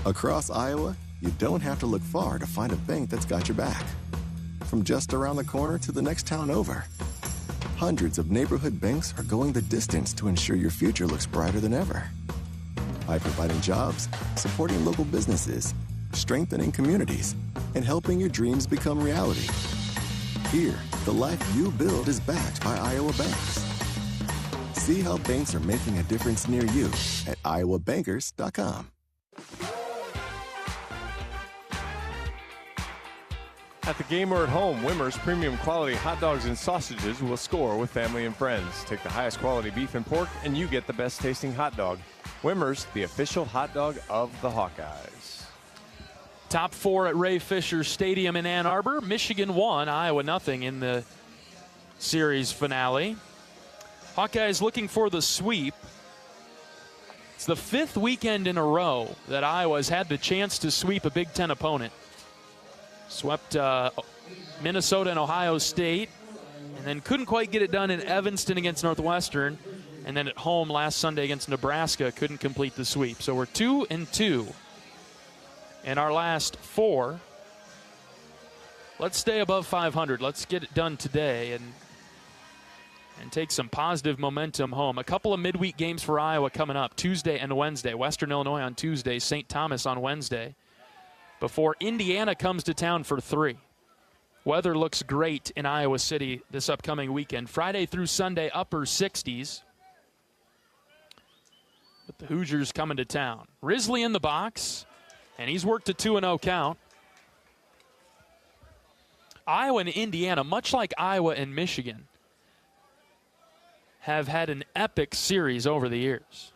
Across Iowa, you don't have to look far to find a bank that's got your back. From just around the corner to the next town over, hundreds of neighborhood banks are going the distance to ensure your future looks brighter than ever. By providing jobs, supporting local businesses, strengthening communities, and helping your dreams become reality. Here, the life you build is backed by Iowa banks. See how banks are making a difference near you at iowabankers.com. At the game or at home, Wimmer's premium quality hot dogs and sausages will score with family and friends. Take the highest quality beef and pork, and you get the best tasting hot dog. Wimmer's, the official hot dog of the Hawkeyes. Top 4 at Ray Fisher Stadium in Ann Arbor. Michigan 1, Iowa 0 in the series finale. Hawkeyes looking for the sweep. It's the 5th weekend in a row that Iowa's had the chance to sweep a Big Ten opponent. Swept Minnesota and Ohio State, and then couldn't quite get it done in Evanston against Northwestern, and then at home last Sunday against Nebraska, couldn't complete the sweep. So we're 2-2 in our last 4. Let's stay above 500. Let's get it done today and take some positive momentum home. A couple of midweek games for Iowa coming up, Tuesday and Wednesday. Western Illinois on Tuesday, St. Thomas on Wednesday, before Indiana comes to town for 3. Weather looks great in Iowa City this upcoming weekend. Friday through Sunday, upper 60s. With the Hoosiers coming to town. Risley in the box, and he's worked a 2-0 count. Iowa and Indiana, much like Iowa and Michigan, have had an epic series over the years.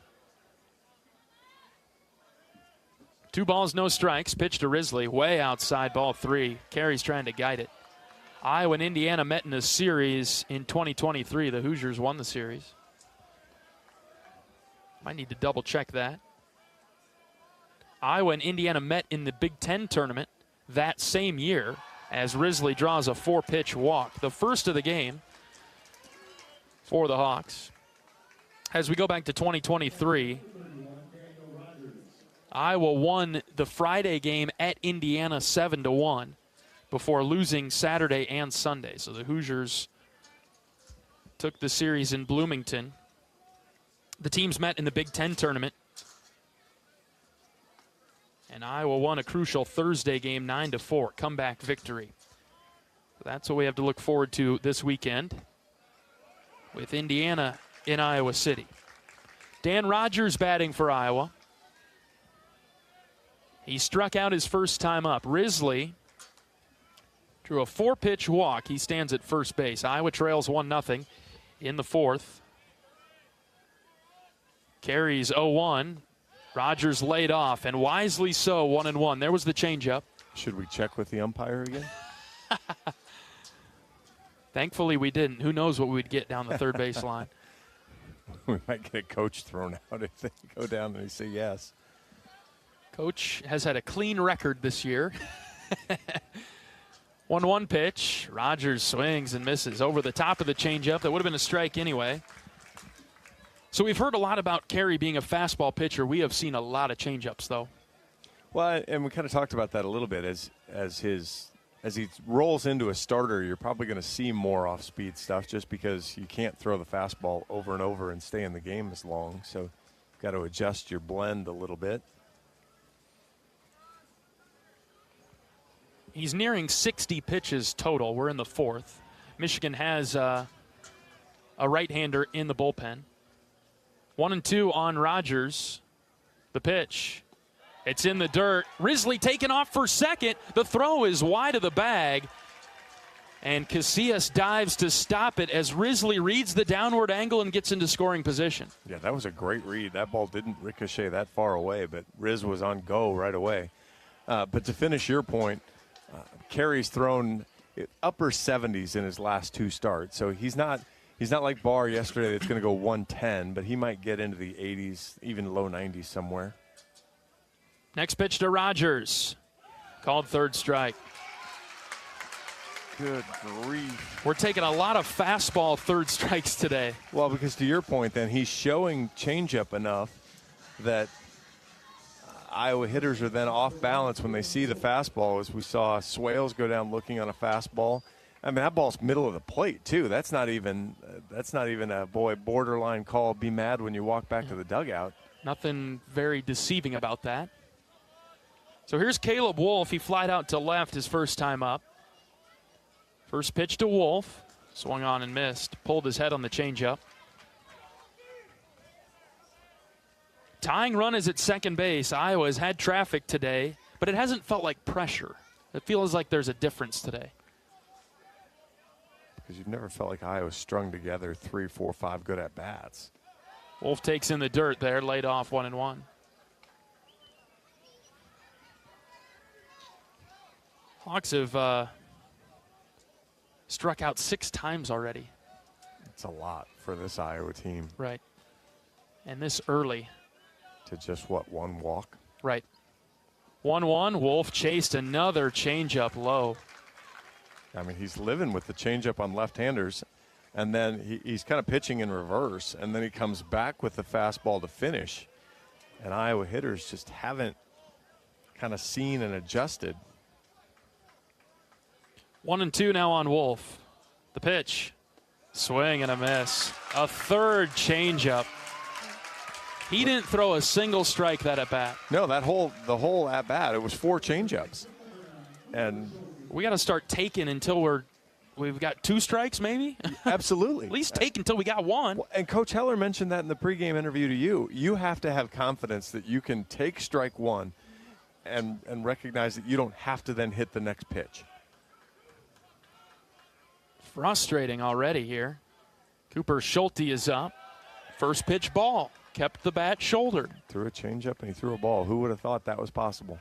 2 balls, no strikes. Pitch to Risley, way outside, ball 3. Carey's trying to guide it. Iowa and Indiana met in a series in 2023. The Hoosiers won the series. Might need to double check that. Iowa and Indiana met in the Big Ten tournament that same year as Risley draws a 4-pitch walk. The first of the game for the Hawks. As we go back to 2023, Iowa won the Friday game at Indiana 7-1 before losing Saturday and Sunday. So the Hoosiers took the series in Bloomington. The teams met in the Big Ten tournament, and Iowa won a crucial Thursday game 9-4, comeback victory. That's what we have to look forward to this weekend with Indiana in Iowa City. Dan Rogers batting for Iowa. He struck out his first time up. Risley drew a 4-pitch walk. He stands at first base. Iowa trails 1-0 in the 4th. Carries 0-1. Rogers laid off, and wisely so, 1-1. There was the changeup. Should we check with the umpire again? Thankfully, we didn't. Who knows what we'd get down the third base line. We might get a coach thrown out if they go down and they say yes. Coach has had a clean record this year. 1-1 pitch. Rogers swings and misses over the top of the changeup. That would have been a strike anyway. So we've heard a lot about Carey being a fastball pitcher. We have seen a lot of changeups, though. Well, and we kind of talked about that a little bit. As he rolls into a starter, you're probably going to see more off-speed stuff just because you can't throw the fastball over and over and stay in the game as long. So you've got to adjust your blend a little bit. He's nearing 60 pitches total. We're in the fourth. Michigan has a right-hander in the bullpen. 1-2 on Rogers. The pitch. It's in the dirt. Risley taken off for second. The throw is wide of the bag. And Casillas dives to stop it as Risley reads the downward angle and gets into scoring position. Yeah, that was a great read. That ball didn't ricochet that far away, but Riz was on go right away. But to finish your point, Carey's thrown upper 70s in his last 2 starts. So he's not like Barr yesterday that's going to go 110, but he might get into the 80s, even low 90s somewhere. Next pitch to Rogers. Called third strike. Good grief. We're taking a lot of fastball third strikes today. Well, because to your point, then, he's showing changeup enough that Iowa hitters are then off balance when they see the fastball, as we saw Swales go down looking on a fastball. I mean, that ball's middle of the plate, too. That's not even a borderline call. Be mad when you walk back to the dugout. Nothing very deceiving about that. So here's Caleb Wolf. He flied out to left his first time up. First pitch to Wolf. Swung on and missed. Pulled his head on the changeup. Tying run is at second base. Iowa has had traffic today, but it hasn't felt like pressure. It feels like there's a difference today. Because you've never felt like Iowa strung together 3, 4, 5 good at-bats. Wolf takes in the dirt there, laid off 1-1. Hawks have struck out 6 times already. It's a lot for this Iowa team. Right. And this early. To just, what, 1 walk? Right. 1-1. Wolf chased another changeup low. I mean, he's living with the changeup on left-handers, and then he's kind of pitching in reverse, and then he comes back with the fastball to finish. And Iowa hitters just haven't kind of seen and adjusted. 1-2 now on Wolf. The pitch. Swing and a miss. A third changeup. He didn't throw a single strike that at bat. No, the whole at bat, it was 4 changeups. And we got to start taking until we've got 2 strikes, maybe. Absolutely. At least take until we got 1. Well, and Coach Heller mentioned that in the pregame interview to you. You have to have confidence that you can take strike 1 and recognize that you don't have to then hit the next pitch. Frustrating already here. Cooper Schulte is up. First pitch ball. Kept the bat shouldered. Threw a changeup and he threw a ball. Who would have thought that was possible?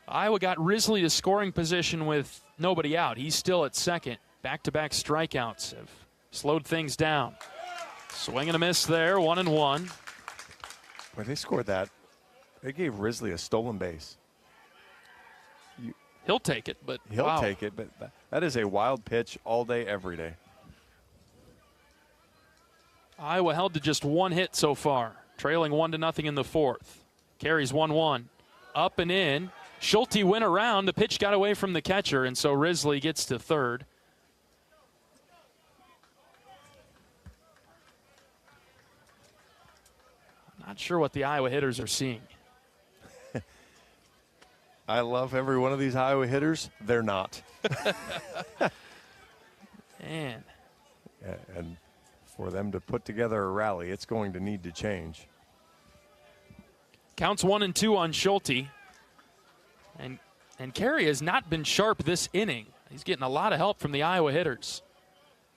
Iowa got Risley to scoring position with nobody out. He's still at second. Back-to-back strikeouts have slowed things down. Swing and a miss there, 1-1. When they scored that, they gave Risley a stolen base. He'll take it, but He'll take it, but that is a wild pitch all day, every day. Iowa held to just 1 hit so far, trailing 1-0 in the fourth. Carries 1-1. Up and in. Schulte went around. The pitch got away from the catcher, and so Risley gets to third. Not sure what the Iowa hitters are seeing. I love every one of these Iowa hitters. They're not. Man. And for them to put together a rally, it's going to need to change. Counts 1-2 on Schulte. And Carey has not been sharp this inning. He's getting a lot of help from the Iowa hitters.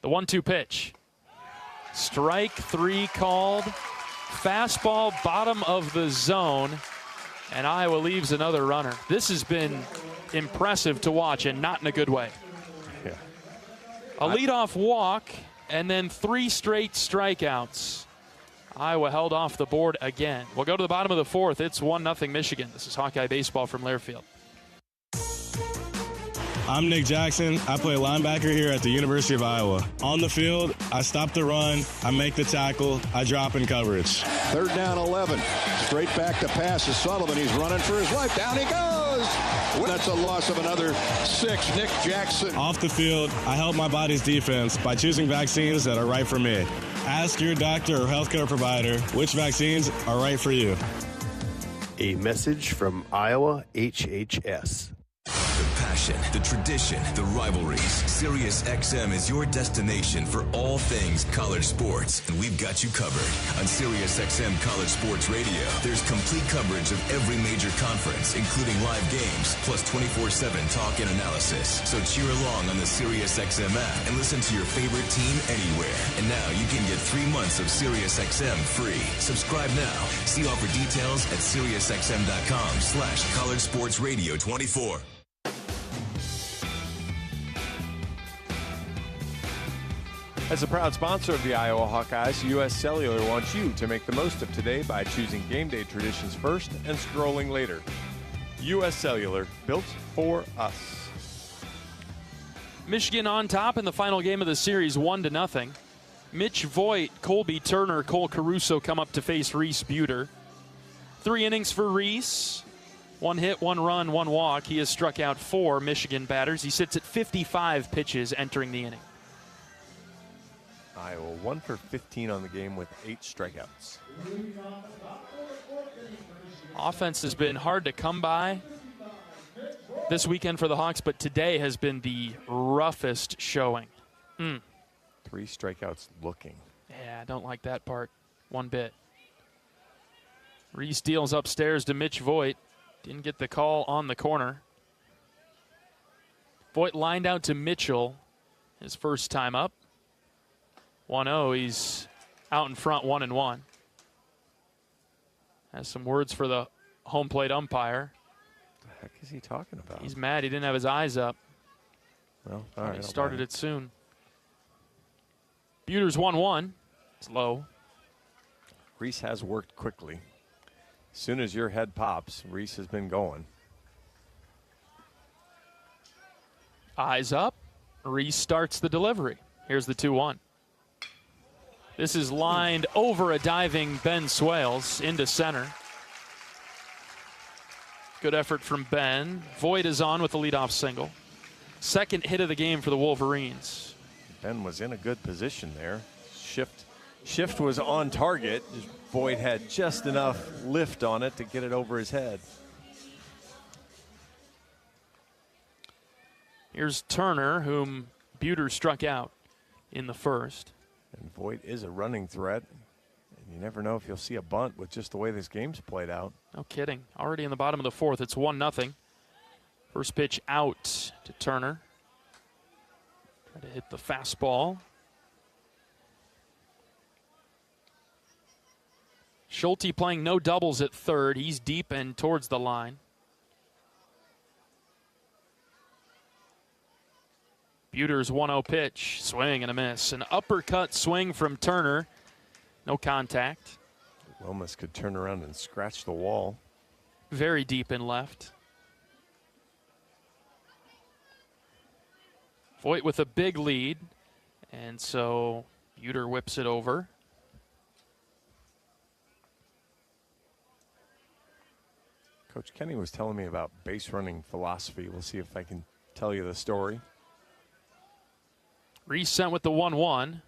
The 1-2 pitch. Strike 3 called. Fastball bottom of the zone. And Iowa leaves another runner. This has been impressive to watch, and not in a good way. Yeah. A leadoff walk, and then 3 straight strikeouts. Iowa held off the board again. We'll go to the bottom of the fourth. It's 1-0 Michigan. This is Hawkeye Baseball from Learfield. I'm Nick Jackson. I play linebacker here at the University of Iowa. On the field, I stop the run, I make the tackle, I drop in coverage. 3rd down 11. Straight back to pass is Sullivan. He's running for his life. Down he goes. That's a loss of another 6. Nick Jackson. Off the field, I help my body's defense by choosing vaccines that are right for me. Ask your doctor or healthcare provider which vaccines are right for you. A message from Iowa HHS. The passion, the tradition, the rivalries. Sirius XM is your destination for all things college sports, and we've got you covered. On Sirius XM College Sports Radio, there's complete coverage of every major conference, including live games, plus 24/7 talk and analysis. So cheer along on the Sirius XM app and listen to your favorite team anywhere. And now you can get 3 months of Sirius XM free. Subscribe now. See offer details at SiriusXM.com/College Sports Radio 24. As a proud sponsor of the Iowa Hawkeyes, U.S. Cellular wants you to make the most of today by choosing game day traditions first and scrolling later. U.S. Cellular, built for us. Michigan on top in the final game of the series, 1-0. Mitch Voigt, Colby Turner, Cole Caruso come up to face Reese Buter. 3 innings for Reese. 1 hit, 1 run, 1 walk. He has struck out 4 Michigan batters. He sits at 55 pitches entering the inning. Iowa 1 for 15 on the game with 8 strikeouts. Offense has been hard to come by this weekend for the Hawks, but today has been the roughest showing. 3 strikeouts looking. Yeah, I don't like that part one bit. Reese deals upstairs to Mitch Voigt. Didn't get the call on the corner. Voigt lined out to Mitchell his first time up. 1-0, he's out in front 1-1. Has some words for the home plate umpire. What the heck is he talking about? He's mad he didn't have his eyes up. Well, all right. He started it soon. Buter's 1-1. It's low. Reese has worked quickly. As soon as your head pops, Reese has been going. Eyes up. Reese starts the delivery. Here's the 2-1. This is lined over a diving Ben Swales into center. Good effort from Ben. Voigt is on with the leadoff single. Second hit of the game for the Wolverines. Ben was in a good position there. Shift was on target. Voigt had just enough lift on it to get it over his head. Here's Turner, whom Buter struck out in the first. And Voigt is a running threat. And you never know if you'll see a bunt with just the way this game's played out. No kidding. Already in the bottom of the fourth, it's 1-0. First pitch out to Turner. Try to hit the fastball. Schulte playing no doubles at third. He's deep and towards the line. Buter's 1-0 pitch. Swing and a miss. An uppercut swing from Turner. No contact. Wilmus could turn around and scratch the wall. Very deep in left. Voigt with a big lead. And so Buter whips it over. Coach Kenny was telling me about base running philosophy. We'll see if I can tell you the story. Reese sent with the 1-1.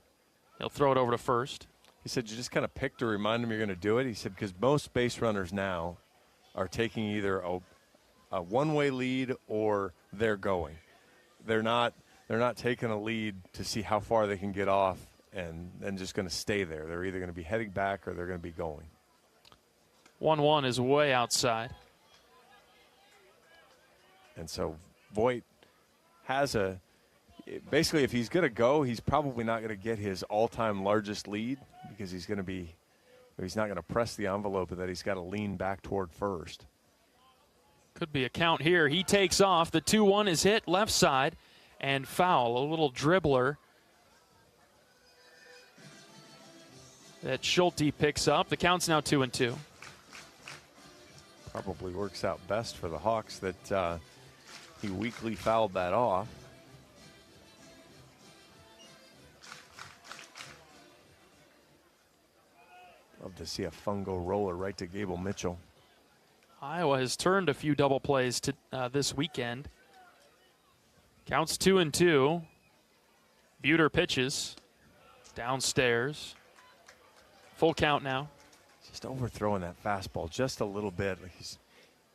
He'll throw it over to first. He said you just kind of pick to remind him you're going to do it. He said because most base runners now are taking either a one-way lead or they're going. They're not taking a lead to see how far they can get off and then just going to stay there. They're either going to be heading back or they're going to be going. 1-1 is way outside. And so Voigt has basically, if he's going to go, he's probably not going to get his all-time largest lead because he's not going to press the envelope, and that he's got to lean back toward first. Could be a count here. He takes off. The 2-1 is hit left side and foul. A little dribbler that Schulte picks up. The count's now 2-2. Probably works out best for the Hawks that he weakly fouled that off. Love to see a fungo roller right to Gable Mitchell. Iowa has turned a few double plays to this weekend. Counts 2-2. Buter pitches downstairs. Full count now. just overthrowing that fastball just a little bit. Like he's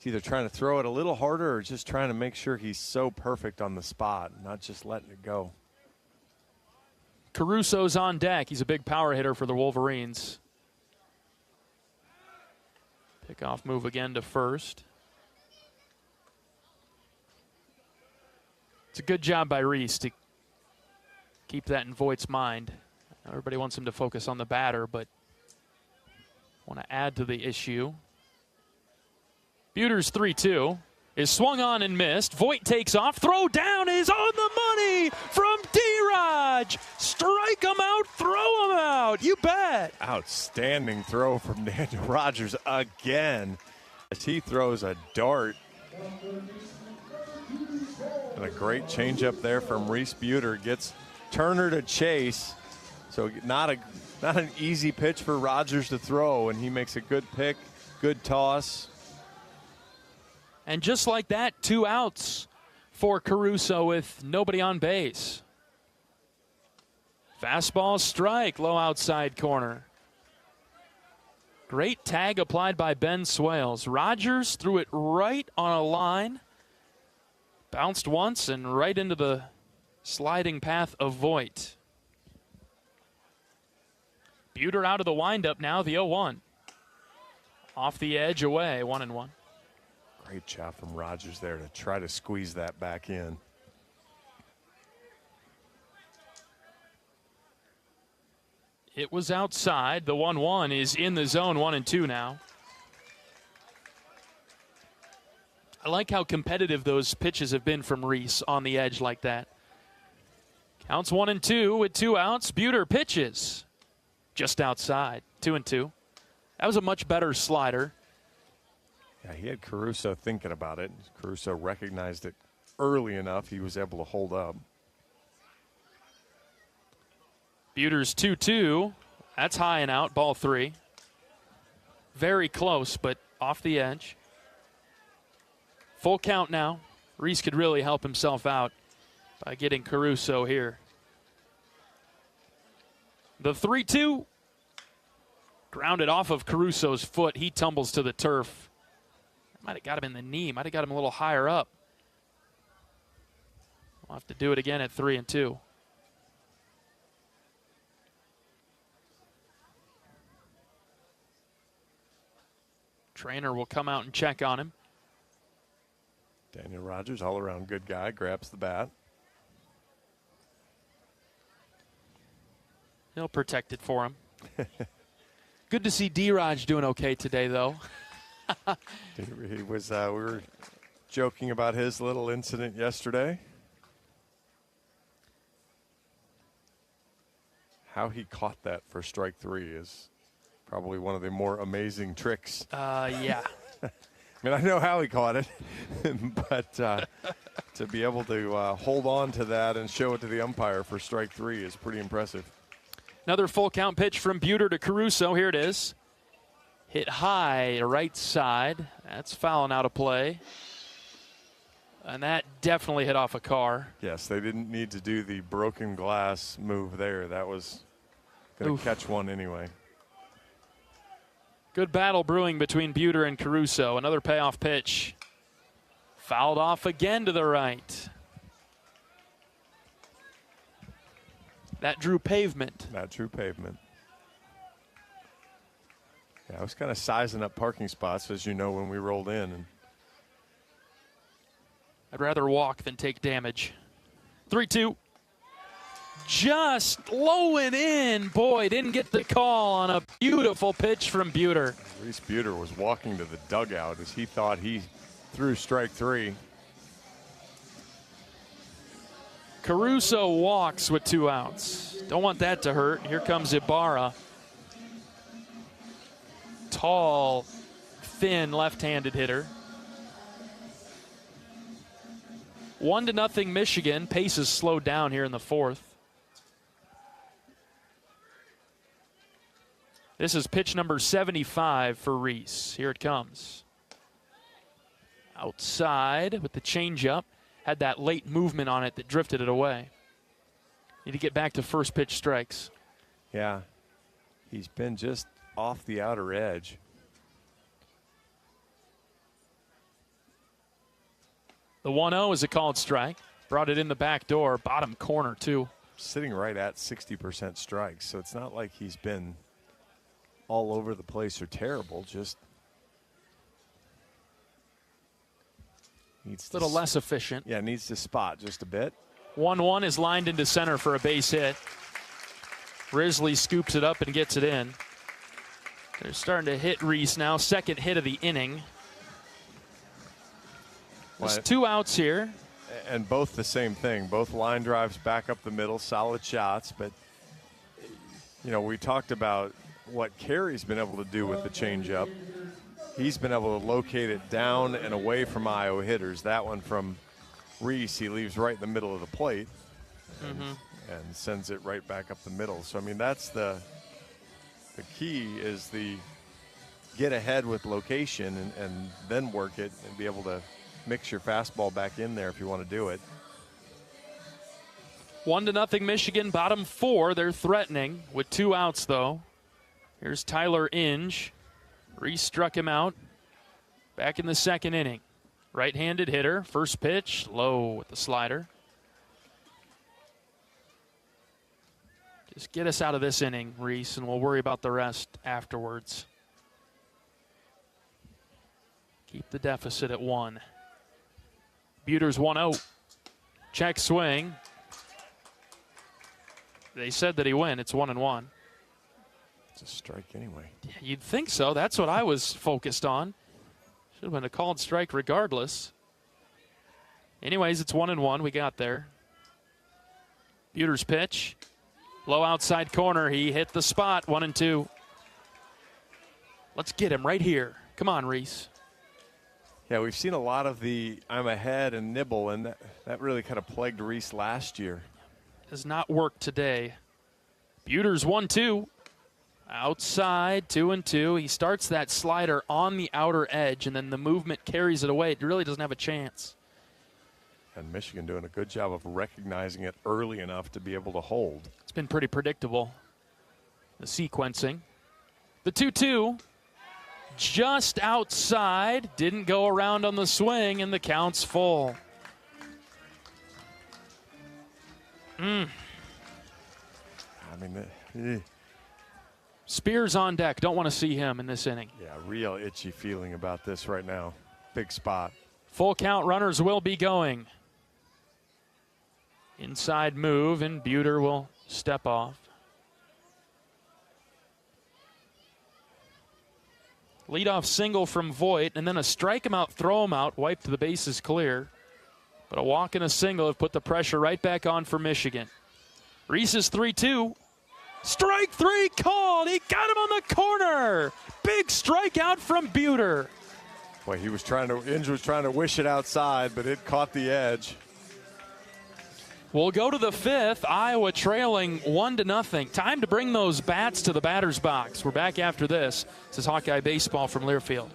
either trying to throw it a little harder or just trying to make sure he's so perfect on the spot, not just letting it go. Caruso's on deck. He's a big power hitter for the Wolverines. Pickoff move again to first. It's a good job by Reese to keep that in Voigt's mind. Everybody wants him to focus on the batter, but want to add to the issue. Buter's 3-2 is swung on and missed. Voigt takes off. Throw down is on the money from D-Raj. Strike him out, throw him out. You bet. Outstanding throw from Daniel Rogers again as he throws a dart. And a great changeup there from Reese Buter. Gets Turner to chase. So not an easy pitch for Rogers to throw, and he makes a good pick, good toss. And just like that, 2 outs for Caruso with nobody on base. Fastball strike, low outside corner. Great tag applied by Ben Swales. Rogers threw it right on a line. Bounced once and right into the sliding path of Voigt. Buter out of the windup now, the 0-1. Off the edge, away, 1-1. Great job from Rogers there to try to squeeze that back in. It was outside. The 1-1 is in the zone, 1-2 now. I like how competitive those pitches have been from Reese on the edge like that. Counts 1-2 with 2 outs. Buter pitches just outside, 2-2. That was a much better slider. Yeah, he had Caruso thinking about it. Caruso recognized it early enough. He was able to hold up. Buter's 2-2. That's high and out, ball 3. Very close, but off the edge. Full count now. Reese could really help himself out by getting Caruso here. The 3-2. Grounded off of Caruso's foot. He tumbles to the turf. Might have got him in the knee. Might have got him a little higher up. We'll have to do it again at 3-2. Trainer will come out and check on him. Daniel Rogers, all-around good guy, grabs the bat. He'll protect it for him. Good to see D-Raj doing okay today, though. He was. We were joking about his little incident yesterday. How he caught that for strike 3 is probably one of the more amazing tricks. Yeah. I mean, I know how he caught it, but to be able to hold on to that and show it to the umpire for strike 3 is pretty impressive. Another full count pitch from Buter to Caruso. Here it is. Hit high, right side. That's fouling out of play. And that definitely hit off a car. Yes, they didn't need to do the broken glass move there. That was going to catch one anyway. Good battle brewing between Buter and Caruso. Another payoff pitch. Fouled off again to the right. That drew pavement. That drew pavement. Yeah, I was kind of sizing up parking spots, as you know, when we rolled in. And I'd rather walk than take damage. 3-2. Just low and in. Boy, didn't get the call on a beautiful pitch from Buter. Reese Buter was walking to the dugout as he thought he threw strike 3. Caruso walks with 2 outs. Don't want that to hurt. Here comes Ibarra. Tall, thin, left-handed hitter. 1-0 Michigan. Pace is slowed down here in the 4th. This is pitch number 75 for Reese. Here it comes. Outside with the changeup. Had that late movement on it that drifted it away. Need to get back to first pitch strikes. Yeah. He's been just off the outer edge. The 1-0 is a called strike. Brought it in the back door, bottom corner too. Sitting right at 60% strikes, so it's not like he's been all over the place or terrible, just needs a little less efficient. Yeah, needs to spot just a bit. 1-1 is lined into center for a base hit. Risley scoops it up and gets it in. They're starting to hit Reese now, second hit of the inning. There's 2 outs here. And both the same thing. Both line drives back up the middle, solid shots. But, you know, we talked about what Carey's been able to do with the changeup. He's been able to locate it down and away from Iowa hitters. That one from Reese, he leaves right in the middle of the plate and sends it right back up the middle. So, I mean, that's the key is the get ahead with location and then work it and be able to mix your fastball back in there if you want to do it. 1-0 Michigan, bottom 4. They're threatening with 2 outs, though. Here's Tyler Inge. Reese struck him out back in the second inning. Right-handed hitter. First pitch, low with the slider. Just get us out of this inning, Reese, and we'll worry about the rest afterwards. Keep the deficit at 1. Buter's 1-0. Check swing. They said that he went. It's 1-1. It's a strike anyway. Yeah, you'd think so. That's what I was focused on. Should have been a called strike regardless. Anyways, it's 1-1. We got there. Buter's pitch. Low outside corner. He hit the spot. 1-2. Let's get him right here. Come on, Reese. Yeah, we've seen a lot of the I'm ahead and nibble, and that really kind of plagued Reese last year. Does not work today. Buter's 1-2. Outside, 2-2. He starts that slider on the outer edge, and then the movement carries it away. It really doesn't have a chance. And Michigan doing a good job of recognizing it early enough to be able to hold. It's been pretty predictable, the sequencing. The 2-2. Just outside, didn't go around on the swing, and the count's full. I mean, Spears on deck. Don't want to see him in this inning. Yeah, real itchy feeling about this right now. Big spot. Full count runners will be going. Inside move, and Buter will step off. Leadoff single from Voigt, and then a strike him out, throw him out, wiped the bases clear. But a walk and a single have put the pressure right back on for Michigan. Reese's 3-2. Strike 3 called. He got him on the corner. Big strikeout from Buter. Boy, Inge was trying to wish it outside, but it caught the edge. We'll go to the 5th. Iowa trailing 1-0. Time to bring those bats to the batter's box. We're back after this. This is Hawkeye Baseball from Learfield.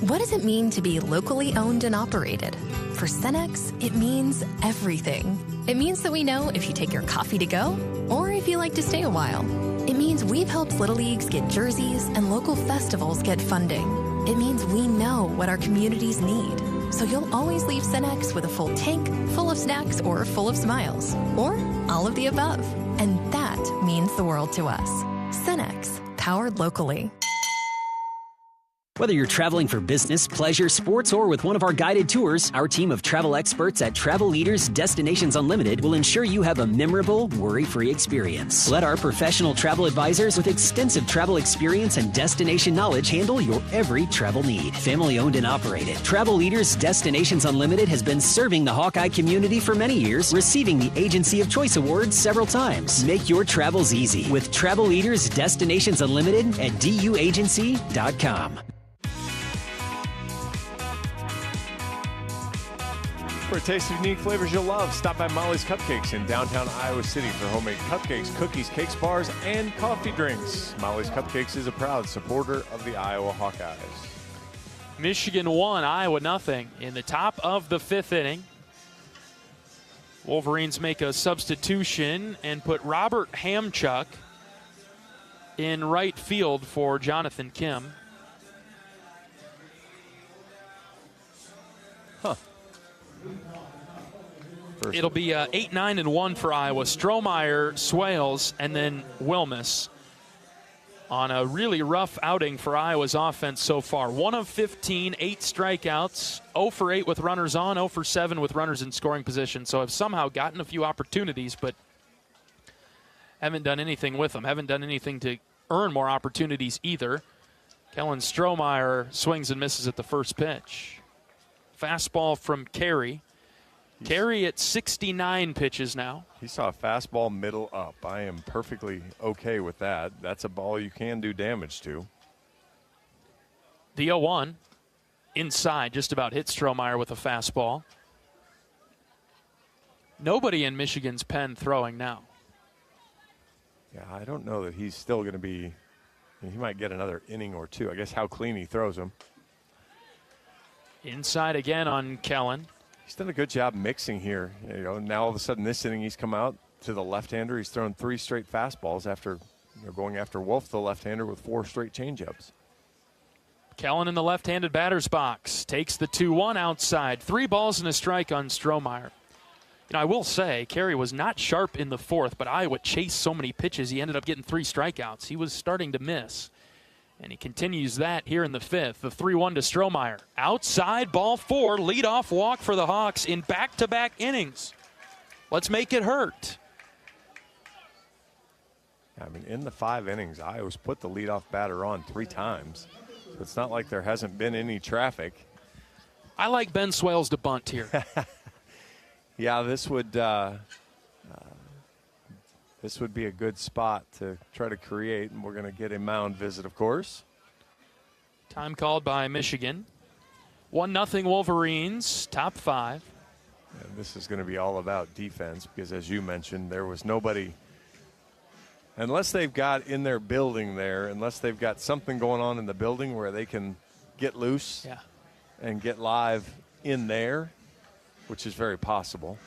What does it mean to be locally owned and operated? For Cenex, it means everything. It means that we know if you take your coffee to go or if you like to stay a while. It means we've helped Little Leagues get jerseys and local festivals get funding. It means we know what our communities need. So you'll always leave Cenex with a full tank, full of snacks, or full of smiles. Or all of the above. And that means the world to us. Cenex, powered locally. Whether you're traveling for business, pleasure, sports, or with one of our guided tours, our team of travel experts at Travel Leaders Destinations Unlimited will ensure you have a memorable, worry-free experience. Let our professional travel advisors with extensive travel experience and destination knowledge handle your every travel need. Family owned and operated, Travel Leaders Destinations Unlimited has been serving the Hawkeye community for many years, receiving the Agency of Choice Award several times. Make your travels easy with Travel Leaders Destinations Unlimited at duagency.com. For a taste of unique flavors you'll love, stop by Molly's Cupcakes in downtown Iowa City for homemade cupcakes, cookies, cakes, bars, and coffee drinks. Molly's Cupcakes is a proud supporter of the Iowa Hawkeyes. Michigan 1, Iowa 0 in the top of the 5th inning. Wolverines make a substitution and put Robert Hamchuk in right field for Jonathan Kim. Huh. It'll be 8-9-1 for Iowa. Strohmeyer, Swales, and then Wilmus on a really rough outing for Iowa's offense so far. 1 of 15, 8 strikeouts, 0 for 8 with runners on, 0 for 7 with runners in scoring position. So have somehow gotten a few opportunities, but haven't done anything with them. Haven't done anything to earn more opportunities either. Kellen Strohmeyer swings and misses at the first pitch. Fastball from Carey. Carey at 69 pitches now. He saw a fastball middle up. I am perfectly okay with that. That's a ball you can do damage to. The 0-1 inside, just about hit Strohmeyer with a fastball. Nobody in Michigan's pen throwing now. Yeah, I don't know that he's still going to be. He might get another inning or two. I guess how clean he throws them. Inside again on Kellen. He's done a good job mixing here. Now all of a sudden this inning he's come out to the left-hander. He's thrown 3 straight fastballs after going after Wolf, the left-hander, with 4 straight changeups. Kellen in the left-handed batter's box takes the 2-1 outside. 3 balls and a strike on Strohmeyer. I will say Carey was not sharp in the 4th, but Iowa chased so many pitches he ended up getting 3 strikeouts. He was starting to miss. And he continues that here in the 5th. The 3-1 to Strohmeyer. Outside, ball 4, leadoff walk for the Hawks in back-to-back innings. Let's make it hurt. I mean, in the 5 innings, Iowa's put the leadoff batter on 3 times. So it's not like there hasn't been any traffic. I like Ben Swales to bunt here. Yeah, this would be a good spot to try to create, and we're going to get a mound visit, of course. Time called by Michigan. 1-0 Wolverines, top 5. And this is going to be all about defense because, as you mentioned, there was nobody, unless they've got in their building there, unless they've got something going on in the building where they can get loose and get live in there, which is very possible.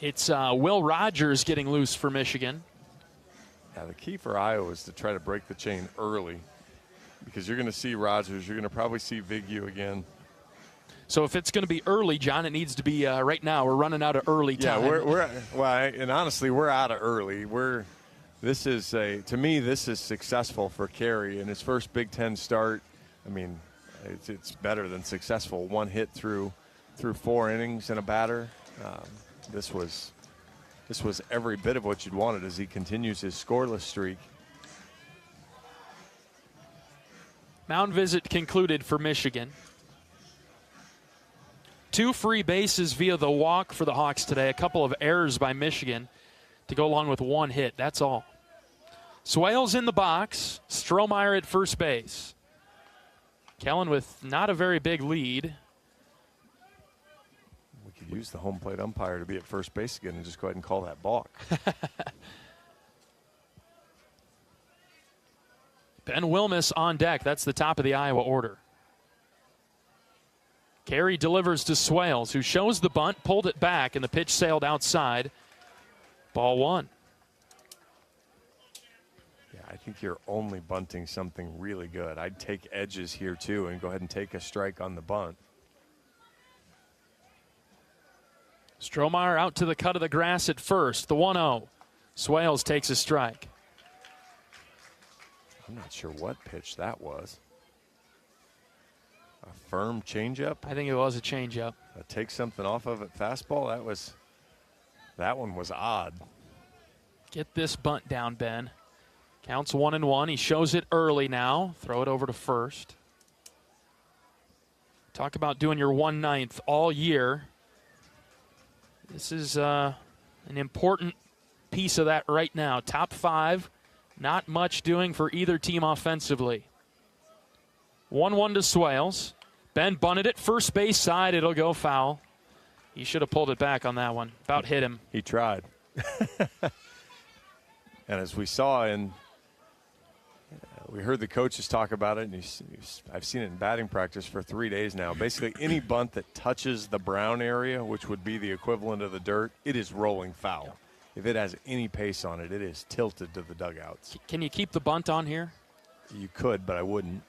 It's Will Rogers getting loose for Michigan. Yeah, the key for Iowa is to try to break the chain early because you're going to see Rogers. You're going to probably see Vigu again. So if it's going to be early, John, it needs to be right now. We're running out of early time. Yeah, and honestly, we're out of early. To me, this is successful for Carey in his first Big Ten start. I mean, it's better than successful. 1 hit through 4 innings and a batter. This was every bit of what you'd wanted as he continues his scoreless streak. Mound visit concluded for Michigan. 2 free bases via the walk for the Hawks today. A couple of errors by Michigan to go along with 1 hit. That's all. Swales in the box. Strohmeyer at first base. Kellen with not a very big lead. Use the home plate umpire to be at first base again and just go ahead and call that balk. Ben Wilmus on deck. That's the top of the Iowa order. Carey delivers to Swales, who shows the bunt, pulled it back, and the pitch sailed outside. Ball 1. Yeah, I think you're only bunting something really good. I'd take edges here, too, and go ahead and take a strike on the bunt. Strohmeyer out to the cut of the grass at first. The 1-0. Swales takes a strike. I'm not sure what pitch that was. A firm changeup? I think it was a changeup. Take something off of it fastball? That one was odd. Get this bunt down, Ben. Counts 1-1. He shows it early now. Throw it over to first. Talk about doing your 1/9 all year. This is an important piece of that right now. Top 5, not much doing for either team offensively. 1-1 to Swales. Ben bunted it first base side. It'll go foul. He should have pulled it back on that one. About hit him. He tried. And as we saw in We heard the coaches talk about it, and I've seen it in batting practice for 3 days now. Basically, any bunt that touches the brown area, which would be the equivalent of the dirt, it is rolling foul. If it has any pace on it, it is tilted to the dugouts. Can you keep the bunt on here? You could, but I wouldn't.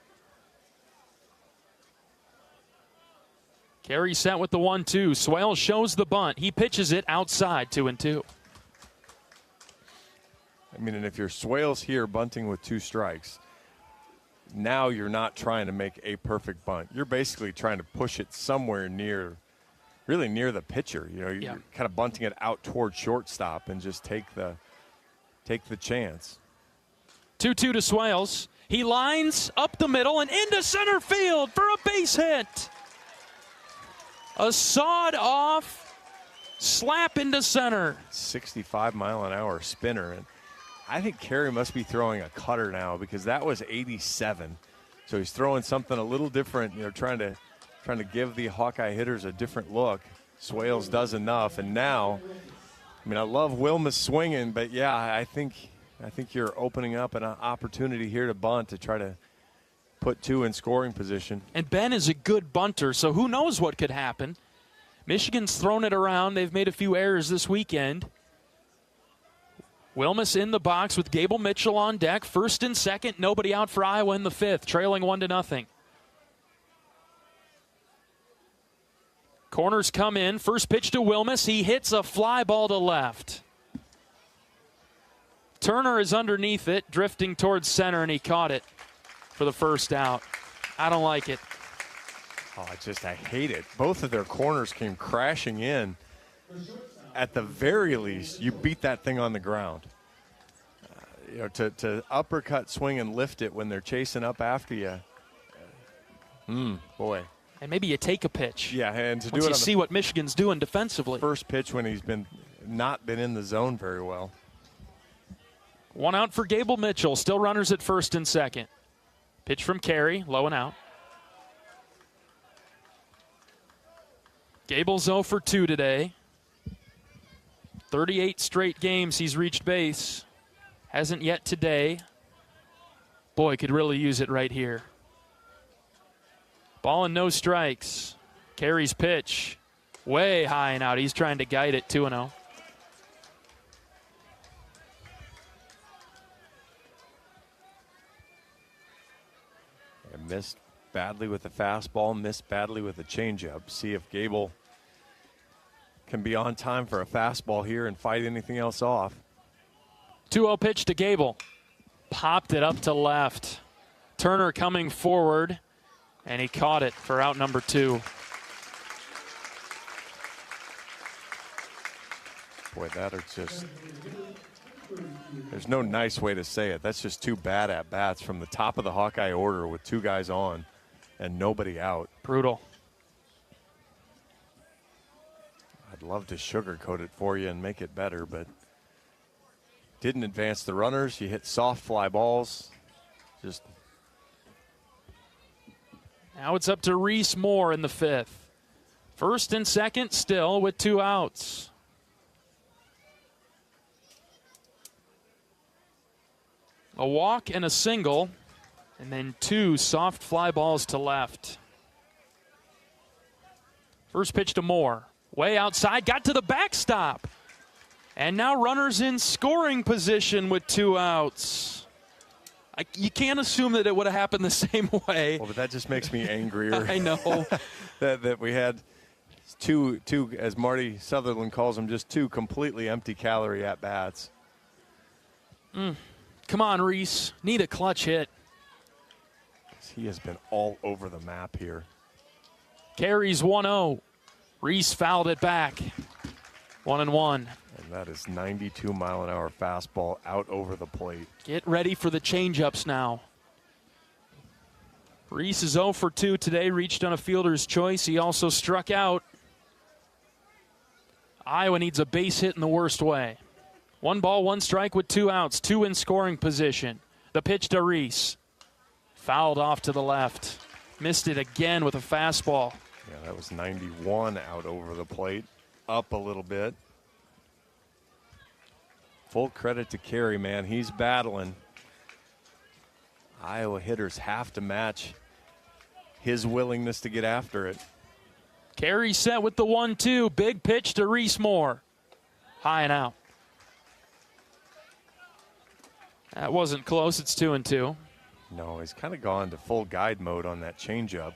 Carey set with the 1-2. Swales shows the bunt. He pitches it outside, 2-2. I mean, and if you're Swales here bunting with 2 strikes, now you're not trying to make a perfect bunt. You're basically trying to push it somewhere near, really near the pitcher. You know, you're kind of bunting it out toward shortstop and just take the chance. 2-2 to Swales. He lines up the middle and into center field for a base hit. A sawed-off slap into center. 65-mile-an-hour spinner. And I think Carey must be throwing a cutter now because that was 87. So he's throwing something a little different, you know, trying to give the Hawkeye hitters a different look. Swales does enough. And now, I mean, I love Wilmus swinging, but, yeah, I think you're opening up an opportunity here to bunt to try to put 2 in scoring position. And Ben is a good bunter, so who knows what could happen. Michigan's thrown it around. They've made a few errors this weekend. Wilmus in the box with Gable Mitchell on deck. First and second, nobody out for Iowa in the 5th, trailing 1-0. Corners come in. First pitch to Wilmus. He hits a fly ball to left. Turner is underneath it, drifting towards center, and he caught it for the first out. I don't like it. Oh, I hate it. Both of their corners came crashing in. At the very least, you beat that thing on the ground. You know, to uppercut, swing, and lift it when they're chasing up after you. Boy. And maybe you take a pitch. Yeah, and to once do it you see what Michigan's doing defensively. First pitch when he's not been in the zone very well. 1 out for Gable Mitchell. Still runners at first and second. Pitch from Carey, low and out. Gable's 0 for 2 today. 38 straight games he's reached base. Hasn't yet today. Boy, could really use it right here. Ball and no strikes. Carey's pitch. Way high and out. He's trying to guide it 2-0. Missed badly with the fastball, missed badly with the changeup. See if Gable can be on time for a fastball here and fight anything else off. 2-0 pitch to Gable. Popped it up to left. Turner coming forward, and he caught it for out number 2. Boy, that are just... There's no nice way to say it. That's just 2 bad at-bats from the top of the Hawkeye order with 2 guys on and nobody out. Brutal. I'd love to sugarcoat it for you and make it better, but didn't advance the runners. You hit soft fly balls. Just. Now it's up to Reese Moore in the 5th. First and second still with 2 outs. A walk and a single, and then 2 soft fly balls to left. First pitch to Moore. Way outside, got to the backstop. And now runners in scoring position with 2 outs. You can't assume that it would have happened the same way. Well, but that just makes me angrier. I know. that we had two, as Marty Sutherland calls them, just 2 completely empty calorie at-bats. Come on, Reese. Need a clutch hit. He has been all over the map here. Carries 1-0. Reese fouled it back. 1-1. And that is 92-mile-an-hour fastball out over the plate. Get ready for the change-ups now. Reese is 0 for 2 today, reached on a fielder's choice. He also struck out. Iowa needs a base hit in the worst way. 1 ball, 1 strike with 2 outs, 2 in scoring position. The pitch to Reese. Fouled off to the left. Missed it again with a fastball. Yeah, that was 91 out over the plate. Up a little bit. Full credit to Carey, man. He's battling. Iowa hitters have to match his willingness to get after it. Carey set with the 1-2. Big pitch to Reese Moore. High and out. That wasn't close. It's 2-2. No, he's kind of gone to full guide mode on that changeup.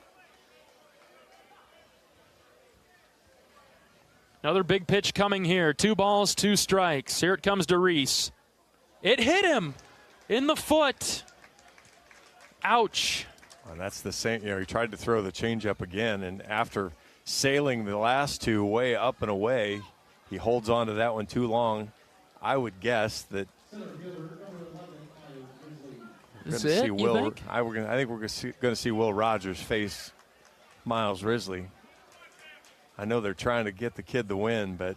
Another big pitch coming here. 2 balls, 2 strikes. Here it comes to Reese. It hit him in the foot. Ouch. And that's the same, he tried to throw the changeup again, and after sailing the last 2 way up and away, he holds on to that one too long. I would guess that Is it, you think? I think we're going to see Will Rogers face Miles Risley. I know they're trying to get the kid the win, but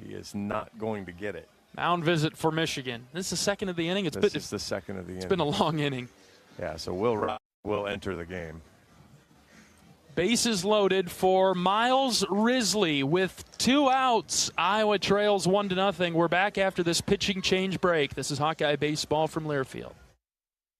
he is not going to get it. Mound visit for Michigan. This is the second of the inning. This is the second of the inning. It's been a long inning. Yeah, so Will Rogers will enter the game. Bases loaded for Miles Risley with 2 outs. Iowa trails 1-0. We're back after this pitching change break. This is Hawkeye Baseball from Learfield.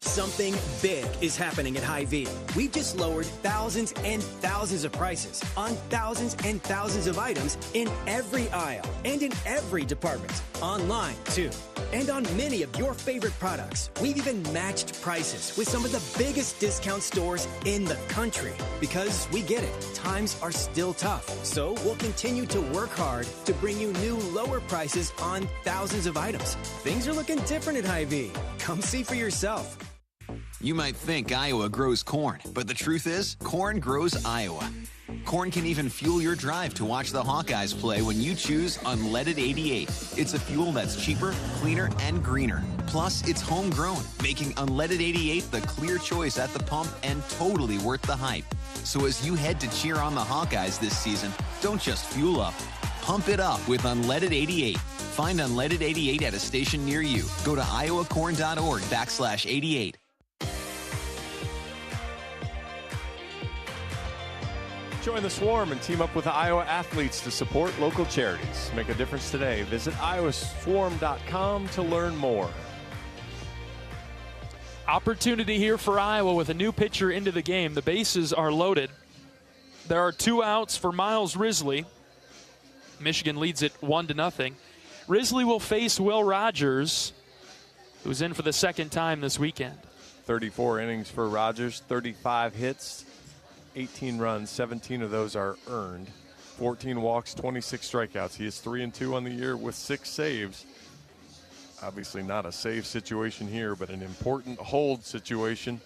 Something big is happening at Hy-Vee. We've just lowered thousands and thousands of prices on thousands and thousands of items in every aisle and in every department. Online, too. And on many of your favorite products. We've even matched prices with some of the biggest discount stores in the country. Because we get it, times are still tough. So we'll continue to work hard to bring you new lower prices on thousands of items. Things are looking different at Hy-Vee. Come see for yourself. You might think Iowa grows corn, but the truth is, corn grows Iowa. Corn can even fuel your drive to watch the Hawkeyes play when you choose Unleaded 88. It's a fuel that's cheaper, cleaner, and greener. Plus, it's homegrown, making Unleaded 88 the clear choice at the pump and totally worth the hype. So as you head to cheer on the Hawkeyes this season, don't just fuel up. Pump it up with Unleaded 88. Find Unleaded 88 at a station near you. Go to iowacorn.org/88. Join the Swarm and team up with Iowa athletes to support local charities. Make a difference today. Visit iowaswarm.com to learn more. Opportunity here for Iowa with a new pitcher into the game. The bases are loaded. There are 2 outs for Miles Risley. Michigan leads it 1-0. Risley will face Will Rogers, who's in for the second time this weekend. 34 innings for Rogers, 35 hits. 18 runs, 17 of those are earned. 14 walks, 26 strikeouts. He is 3-2 on the year with 6 saves. Obviously not a save situation here, but an important hold situation.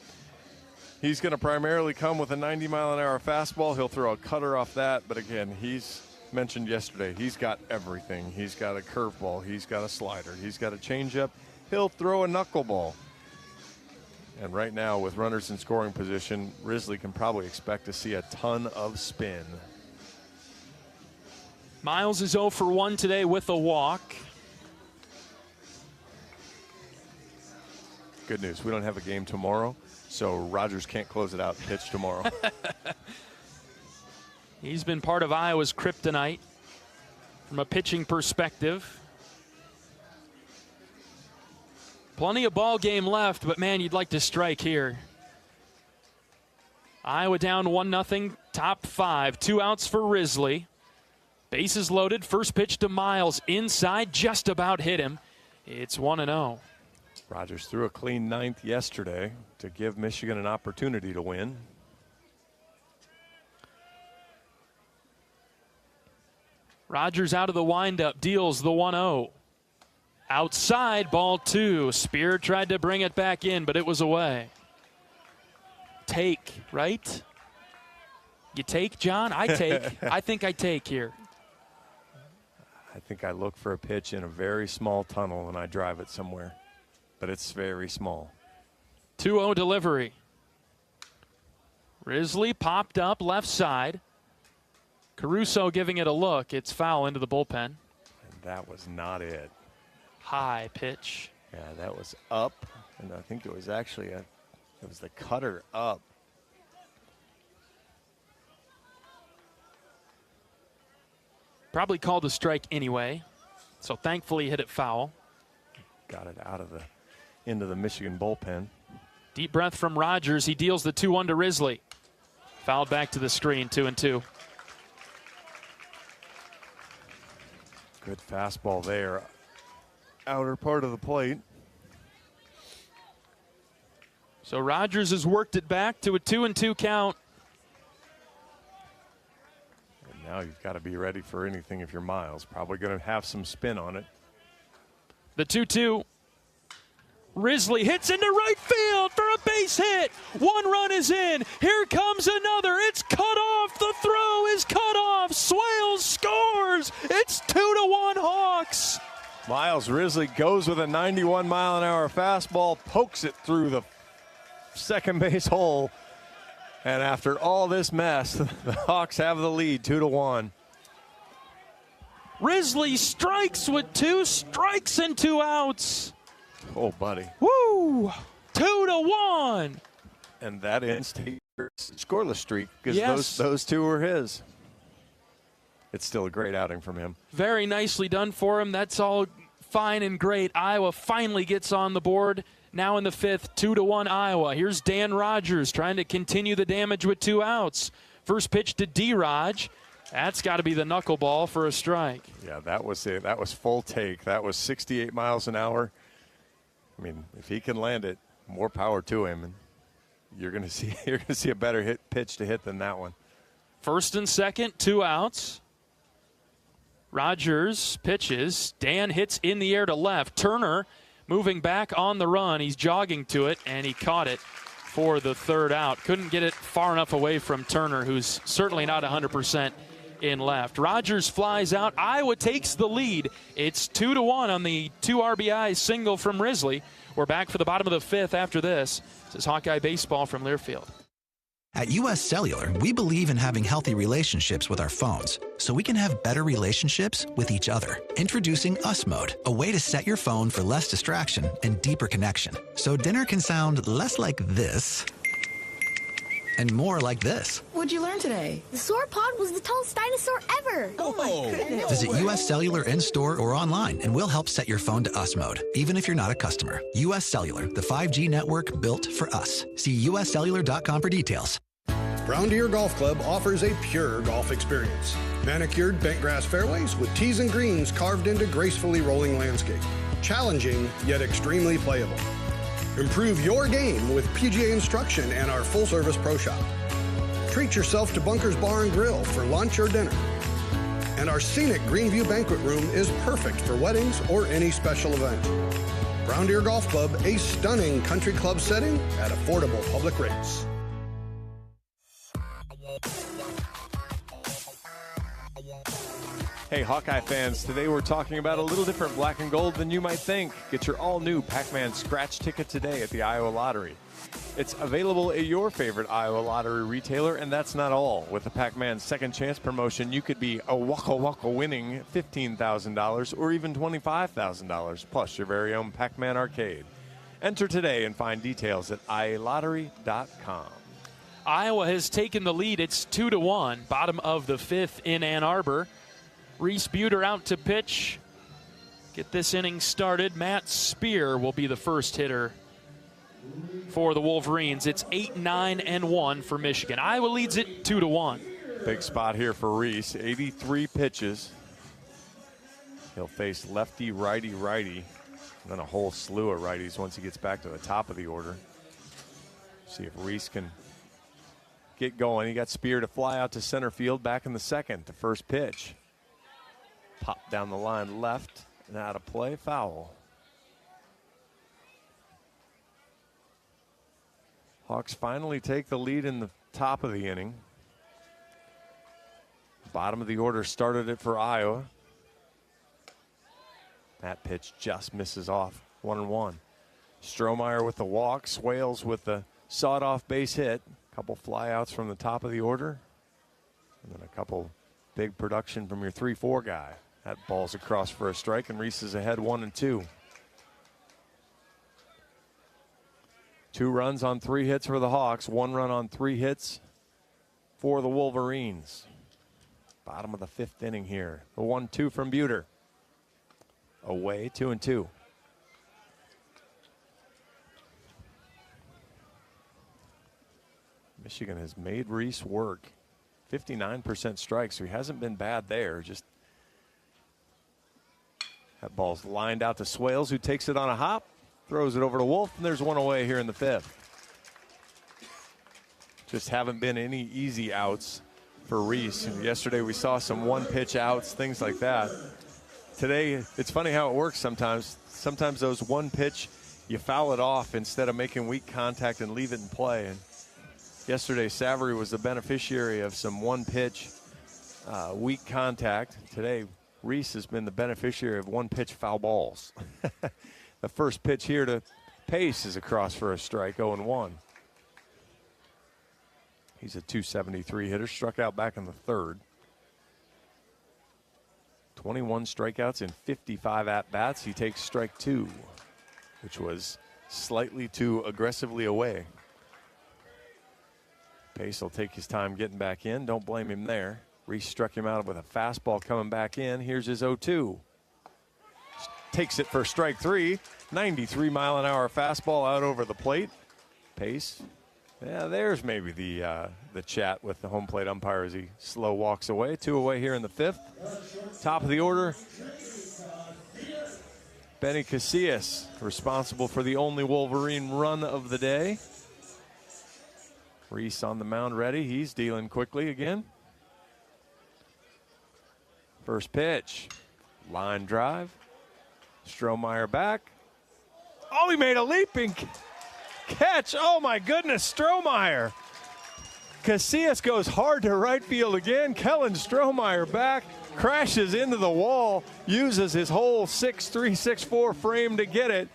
He's going to primarily come with a 90-mile-an-hour fastball. He'll throw a cutter off that, but again, he's mentioned yesterday, he's got everything. He's got a curveball. He's got a slider. He's got a changeup. He'll throw a knuckleball. And right now, with runners in scoring position, Risley can probably expect to see a ton of spin. Miles is 0 for 1 today with a walk. Good news, we don't have a game tomorrow, so Rogers can't close it out and pitch tomorrow. He's been part of Iowa's kryptonite from a pitching perspective. Plenty of ball game left, but man, you'd like to strike here. Iowa down 1-0, top 5. 2 outs for Risley. Bases loaded. First pitch to Miles. Inside, just about hit him. It's 1-0. Rogers threw a clean 9th yesterday to give Michigan an opportunity to win. Rogers out of the windup, deals the 1-0. Outside, ball 2. Spear tried to bring it back in, but it was away. Take, right? You take, John? I take. I think I take here. I think I look for a pitch in a very small tunnel and I drive it somewhere. But it's very small. 2-0 delivery. Risley popped up left side. Caruso giving it a look. It's foul into the bullpen. And that was not it. High pitch. Yeah, that was up, and I think it was actually it was the cutter up. Probably called a strike anyway, so thankfully hit it foul. Got it out of the into the Michigan bullpen. Deep breath from Rogers. He deals the 2-1 to Wrisley. Fouled back to the screen, 2-2. Good fastball there. Outer part of the plate. So Rogers has worked it back to a 2-2 count. And now you've got to be ready for anything if you're Miles. Probably going to have some spin on it. The 2-2. Wrisley hits into right field for a base hit. 1 run is in. Here comes another. It's cut off. The throw is cut off. Swales scores. It's 2-1 Hawks. Miles Wrisley goes with a 91-mile-an-hour fastball, pokes it through the second base hole. And after all this mess, the Hawks have the lead, 2-1. Wrisley strikes with 2 strikes and 2 outs. Oh, buddy. Woo! 2-1. And that ends Taylor's scoreless streak because yes. those 2 were his. It's still a great outing from him. Very nicely done for him. That's all fine and great. Iowa finally gets on the board. Now in the 5th, 2-1 Iowa. Here's Dan Rogers trying to continue the damage with 2 outs. First pitch to D-Raj. That's got to be the knuckleball for a strike. Yeah, that was it. That was full take. That was 68 miles an hour. I mean, if he can land it, more power to him, and you're going to see a better pitch to hit than that one. First and second, 2 outs. Rogers pitches. Dan hits in the air to left. Turner moving back on the run. He's jogging to it, and he caught it for the 3rd out. Couldn't get it far enough away from Turner, who's certainly not 100% in left. Rogers flies out. Iowa takes the lead. It's 2-1 on the 2 RBI single from Wrisley. We're back for the bottom of the 5th after this. This is Hawkeye Baseball from Learfield. At U.S. Cellular, we believe in having healthy relationships with our phones so we can have better relationships with each other. Introducing US Mode, a way to set your phone for less distraction and deeper connection. So dinner can sound less like this and more like this. What'd you learn today? The sauropod was the tallest dinosaur ever. Oh my goodness. Visit U.S. Cellular in-store or online, and we'll help set your phone to US Mode, even if you're not a customer. U.S. Cellular, the 5G network built for us. See uscellular.com for details. Brown Deer Golf Club offers a pure golf experience. Manicured bentgrass fairways with tees and greens carved into gracefully rolling landscape. Challenging, yet extremely playable. Improve your game with PGA instruction and our full-service pro shop. Treat yourself to Bunker's Bar and Grill for lunch or dinner. And our scenic Greenview Banquet Room is perfect for weddings or any special event. Brown Deer Golf Club, a stunning country club setting at affordable public rates. Hey, Hawkeye fans, today we're talking about a little different black and gold than you might think. Get your all-new Pac-Man scratch ticket today at the Iowa Lottery. It's available at your favorite Iowa Lottery retailer, and that's not all. With the Pac-Man Second Chance promotion, you could be a waka winning $15,000 or even $25,000, plus your very own Pac-Man arcade. Enter today and find details at ialottery.com. Iowa has taken the lead. It's 2-1, bottom of the 5th in Ann Arbor. Reese Buter out to pitch. Get this inning started. Matt Spear will be the first hitter for the Wolverines. It's 8-9-1 for Michigan. Iowa leads it 2-1. Big spot here for Reese. 83 pitches. He'll face lefty, righty, righty, and then a whole slew of righties once he gets back to the top of the order. See if Reese can get going. He got Spear to fly out to center field back in the 2nd. The first pitch. Pop down the line left and out of play, foul. Hawks finally take the lead in the top of the inning. Bottom of the order started it for Iowa. That pitch just misses off, 1-1. Strohmeyer with the walk, Swales with the sawed-off base hit. A couple flyouts from the top of the order. And then a couple big production from your 3-4 guy. That ball's across for a strike, and Reese is ahead 1-2. 2 runs on 3 hits for the Hawks. 1 run on 3 hits for the Wolverines. Bottom of the 5th inning here. The 1-2 from Buter. Away, 2-2. Michigan has made Reese work. 59% strike, so he hasn't been bad there. Just that ball's lined out to Swales, who takes it on a hop, throws it over to Wolf, and there's one away here in the 5th. Just haven't been any easy outs for Reese. Yesterday we saw some one-pitch outs, things like that. Today, it's funny how it works sometimes. Sometimes those one-pitch, you foul it off instead of making weak contact and leave it in play. And yesterday, Savory was the beneficiary of some one-pitch weak contact. Today, Reese has been the beneficiary of one-pitch foul balls. The first pitch here to Pace is across for a strike, 0-1. He's a .273 hitter, struck out back in the 3rd. 21 strikeouts in 55 at-bats. He takes strike 2, which was slightly too aggressively away. Pace will take his time getting back in. Don't blame him there. Reese struck him out with a fastball coming back in. Here's his 0-2. Takes it for strike 3. 93-mile-an-hour fastball out over the plate. Pace. Yeah, there's maybe the chat with the home plate umpire as he slow walks away. 2 away here in the 5th. Top of the order, Benny Casillas, responsible for the only Wolverine run of the day. Reese on the mound ready. He's dealing quickly again. First pitch, line drive. Strohmeyer back. Oh, he made a leaping catch. Oh, my goodness, Strohmeyer. Casillas goes hard to right field again. Kellen Strohmeyer back, crashes into the wall, uses his whole 6'3", 6'4" frame to get it.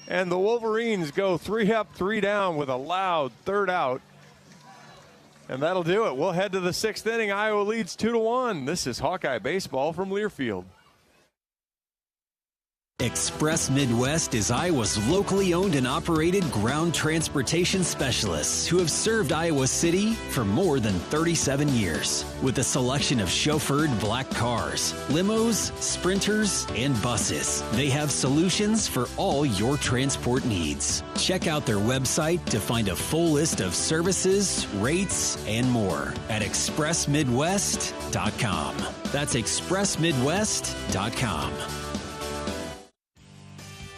And the Wolverines go 3 up, 3 down with a loud 3rd out. And that'll do it. We'll head to the 6th inning. Iowa leads 2-1. This is Hawkeye Baseball from Learfield. Express Midwest is Iowa's locally owned and operated ground transportation specialists who have served Iowa City for more than 37 years. With a selection of chauffeured black cars, limos, sprinters, and buses, they have solutions for all your transport needs. Check out their website to find a full list of services, rates, and more at expressmidwest.com. That's expressmidwest.com.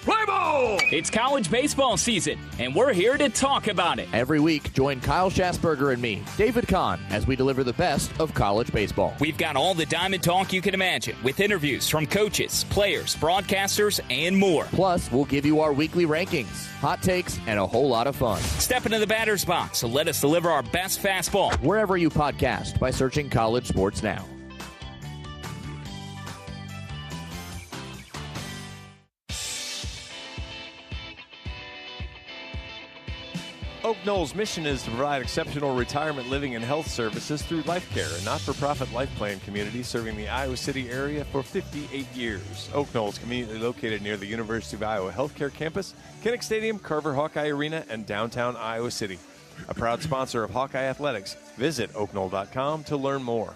Play ball! It's college baseball season, and we're here to talk about it. Every week, join Kyle Schassberger and me, David Kahn, as we deliver the best of college baseball. We've got all the diamond talk you can imagine, with interviews from coaches, players, broadcasters, and more. Plus, we'll give you our weekly rankings, hot takes, and a whole lot of fun. Step into the batter's box and let us deliver our best fastball. Wherever you podcast by searching College Sports Now. Oak Knoll's mission is to provide exceptional retirement living and health services through Life Care, a not-for-profit life plan community serving the Iowa City area for 58 years. Oak Knoll's conveniently located near the University of Iowa Healthcare Campus, Kinnick Stadium, Carver Hawkeye Arena, and downtown Iowa City. A proud sponsor of Hawkeye Athletics. Visit oakknoll.com to learn more.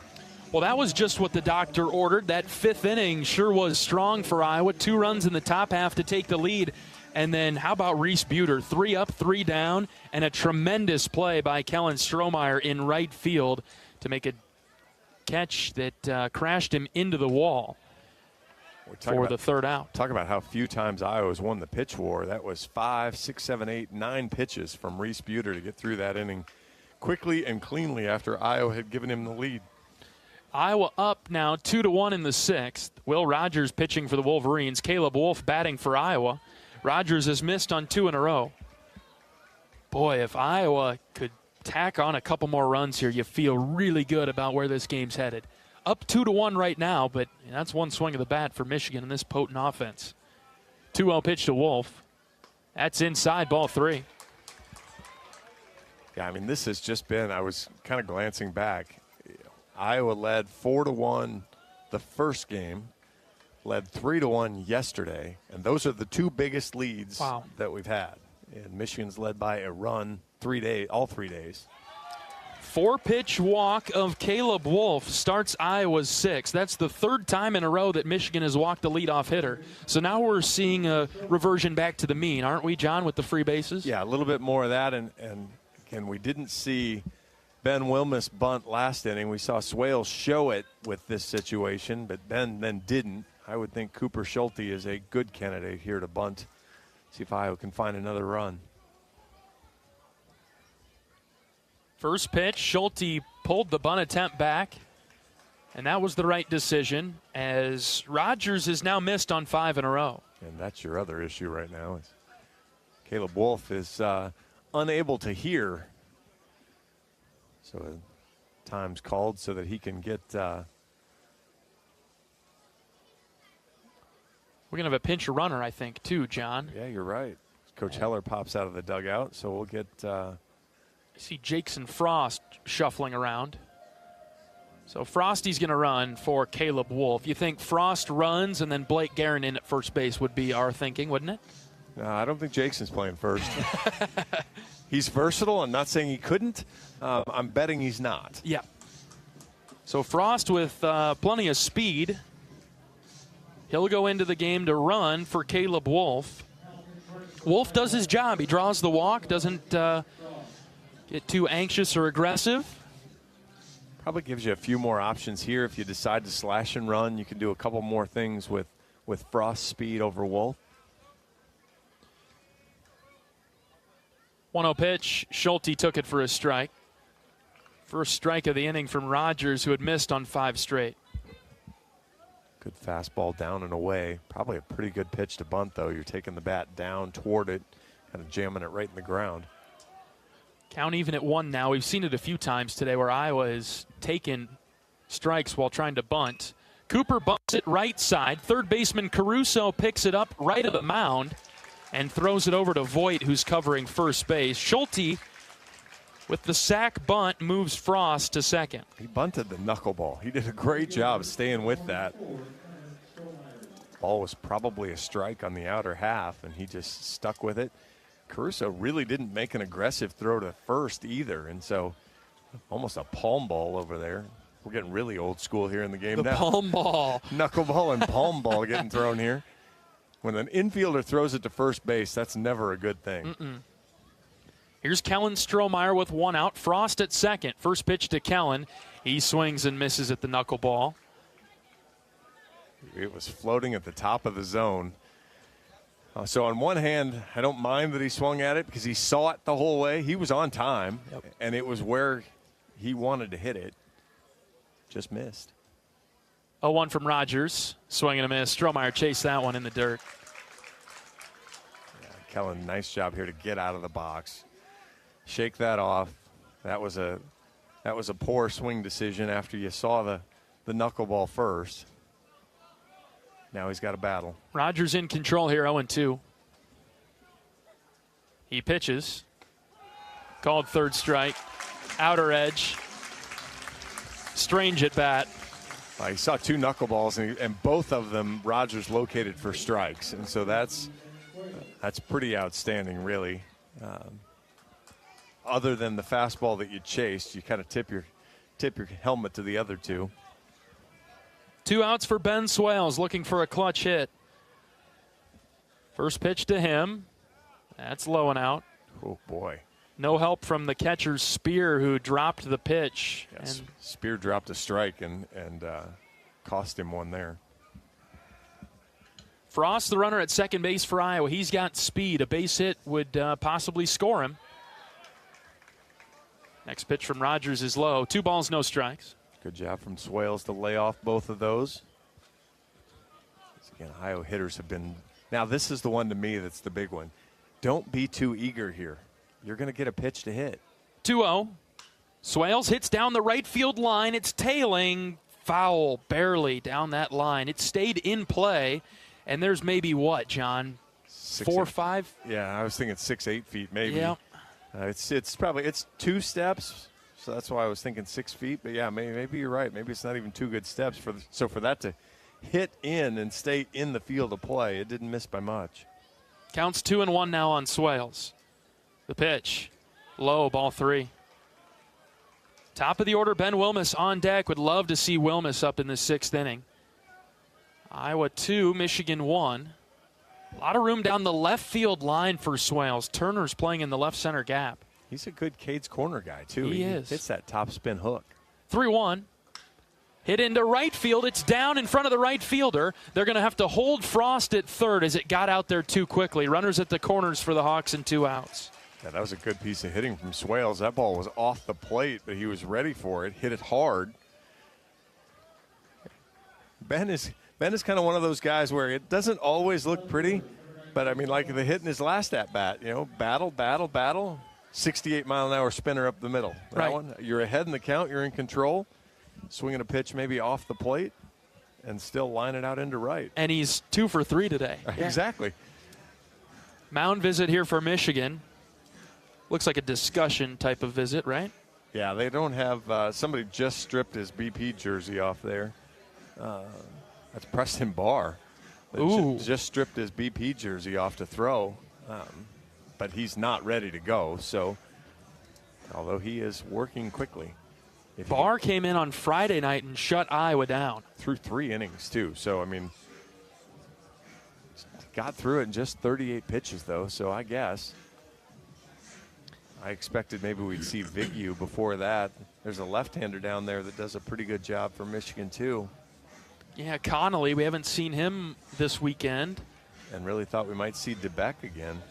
Well, that was just what the doctor ordered. That 5th inning sure was strong for Iowa. 2 runs in the top half to take the lead. And then how about Reese Buter? 3 up, 3 down, and a tremendous play by Kellen Strohmeyer in right field to make a catch that crashed him into the wall for the 3rd out. Talk about how few times Iowa's won the pitch war. That was 5, 6, 7, 8, 9 pitches from Reese Buter to get through that inning quickly and cleanly after Iowa had given him the lead. Iowa up now 2-1 in the 6th. Will Rogers pitching for the Wolverines. Caleb Wolf batting for Iowa. Rogers has missed on 2 in a row. Boy, if Iowa could tack on a couple more runs here, you feel really good about where this game's headed. Up 2-1 right now, but that's one swing of the bat for Michigan in this potent offense. 2-0 pitch to Wolf. That's inside, ball 3. Yeah, I mean, this has just been, I was kind of glancing back. Iowa led 4-1 the first game. Led 3-1 yesterday, and those are the 2 biggest leads that we've had. And Michigan's led by a run all 3 days. 4-pitch walk of Caleb Wolf starts Iowa's 6th. That's the 3rd time in a row that Michigan has walked a leadoff hitter. So now we're seeing a reversion back to the mean, aren't we, John, with the free bases? Yeah, a little bit more of that, and Again, we didn't see Ben Wilmus bunt last inning. We saw Swales show it with this situation, but Ben then didn't. I would think Cooper Schulte is a good candidate here to bunt. See if Iowa can find another run. First pitch, Schulte pulled the bunt attempt back, and that was the right decision, as Rogers has now missed on 5 in a row. And that's your other issue right now. Is Caleb Wolf is unable to hear. So time's called so that he can get. We're going to have a pinch runner, I think, too, John. Yeah, you're right. Coach Heller pops out of the dugout, so we'll get. I see Jackson Frost shuffling around. So Frosty's going to run for Caleb Wolf. You think Frost runs and then Blake Guerin in at first base would be our thinking, wouldn't it? No, I don't think Jackson's playing first. He's versatile. I'm not saying he couldn't. I'm betting he's not. Yeah. So Frost with plenty of speed. He'll go into the game to run for Caleb Wolf. Wolf does his job. He draws the walk, doesn't get too anxious or aggressive. Probably gives you a few more options here. If you decide to slash and run, you can do a couple more things with Frost's speed over Wolf. 1-0 pitch. Schulte took it for a strike. First strike of the inning from Rogers, who had missed on 5 straight. Good fastball down and away. Probably a pretty good pitch to bunt, though. You're taking the bat down toward it, kind of jamming it right in the ground. Count even at 1 now. We've seen it a few times today where Iowa has taken strikes while trying to bunt. Cooper bunts it right side. Third baseman Caruso picks it up right of the mound and throws it over to Voigt, who's covering first base. Schulte, with the sac bunt, moves Frost to second. He bunted the knuckleball. He did a great job staying with that. Ball was probably a strike on the outer half, and he just stuck with it. Caruso really didn't make an aggressive throw to first either, and so almost a palm ball over there. We're getting really old school here in the game now. Palm ball. Knuckleball and palm ball getting thrown here. When an infielder throws it to first base, that's never a good thing. Here's Kellen Strohmeyer with 1 out. Frost at second. First pitch to Kellen. He swings and misses at the knuckleball. It was floating at the top of the zone. So on one hand, I don't mind that he swung at it because he saw it the whole way. He was on time, and it was where he wanted to hit it. Just missed. 0-1 from Rogers. Swing and a miss. Strohmeyer chased that one in the dirt. Yeah, Kellen, nice job here to get out of the box. Shake that off. That was a poor swing decision after you saw the knuckleball first. Now he's got a battle. Rogers in control here, 0-2. He pitches. Called third strike. Outer edge. Strange at bat. He saw 2 knuckleballs, and both of them Rogers located for strikes. And so that's pretty outstanding, really. Other than the fastball that you chased, you kind of tip your helmet to the other 2. 2 outs for Ben Swales, looking for a clutch hit. First pitch to him. That's low and out. Oh, boy. No help from the catcher's Spear, who dropped the pitch. Yes, Spear dropped a strike and cost him one there. Frost, the runner at second base for Iowa. He's got speed. A base hit would possibly score him. Next pitch from Rogers is low. 2 balls, no strikes. Good job from Swales to lay off both of those. Again, Iowa hitters have been. Now, this is the one to me that's the big one. Don't be too eager here. You're going to get a pitch to hit. 2-0. Swales hits down the right field line. It's tailing. Foul, barely down that line. It stayed in play. And there's maybe what, John? 4 or 5? Yeah, I was thinking 6, 8 feet maybe. Yeah. It's probably 2 steps. So that's why I was thinking 6 feet. But yeah, maybe you're right. Maybe it's not even 2 good steps for that to hit in and stay in the field of play. It didn't miss by much. Counts 2-1 now on Swales. The pitch, low, ball 3. Top of the order, Ben Wilmus on deck. Would love to see Wilmus up in the 6th inning. Iowa 2, Michigan 1. A lot of room down the left field line for Swales. Turner's playing in the left center gap. He's a good Cades corner guy, too. He is. Hits that top spin hook. 3-1. Hit into right field. It's down in front of the right fielder. They're going to have to hold Frost at third as it got out there too quickly. Runners at the corners for the Hawks and 2 outs. Yeah, that was a good piece of hitting from Swales. That ball was off the plate, but he was ready for it. Hit it hard. Ben is kind of one of those guys where it doesn't always look pretty, but I mean, like the hit in his last at bat, battle. 68-mile-an-hour spinner up the middle. That one, you're ahead in the count. You're in control. Swinging a pitch maybe off the plate and still line it out into right. And he's 2 for 3 today. Exactly. Mound visit here for Michigan. Looks like a discussion type of visit, right? Yeah, they don't have somebody just stripped his BP jersey off there. That's Preston Barr. Just stripped his BP jersey off to throw. But he's not ready to go, so although he is working quickly. Barr came in on Friday night and shut Iowa down. Through 3 innings, too. So, I mean, got through it in just 38 pitches, though, so I guess. I expected maybe we'd see Vignew before that. There's a left-hander down there that does a pretty good job for Michigan, too. Yeah, Connolly, we haven't seen him this weekend. And really thought we might see DeBeck again.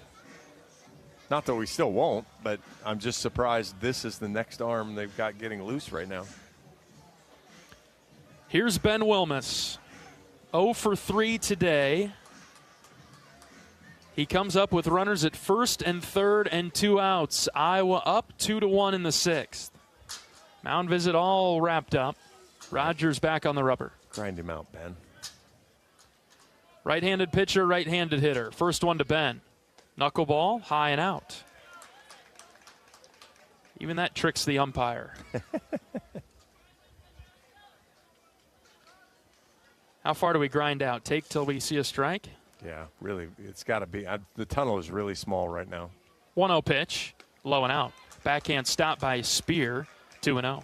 Not that we still won't, but I'm just surprised this is the next arm they've got getting loose right now. Here's Ben Wilmus. 0 for 3 today. He comes up with runners at first and third and 2 outs. Iowa up 2-1 in the 6th. Mound visit all wrapped up. Rogers back on the rubber. Grind him out, Ben. Right-handed pitcher, right-handed hitter. First one to Ben. Knuckleball, high and out. Even that tricks the umpire. How far do we grind out? Take till we see a strike? Yeah, really, it's got to be. The tunnel is really small right now. 1-0 pitch, low and out. Backhand stop by Spear, 2-0.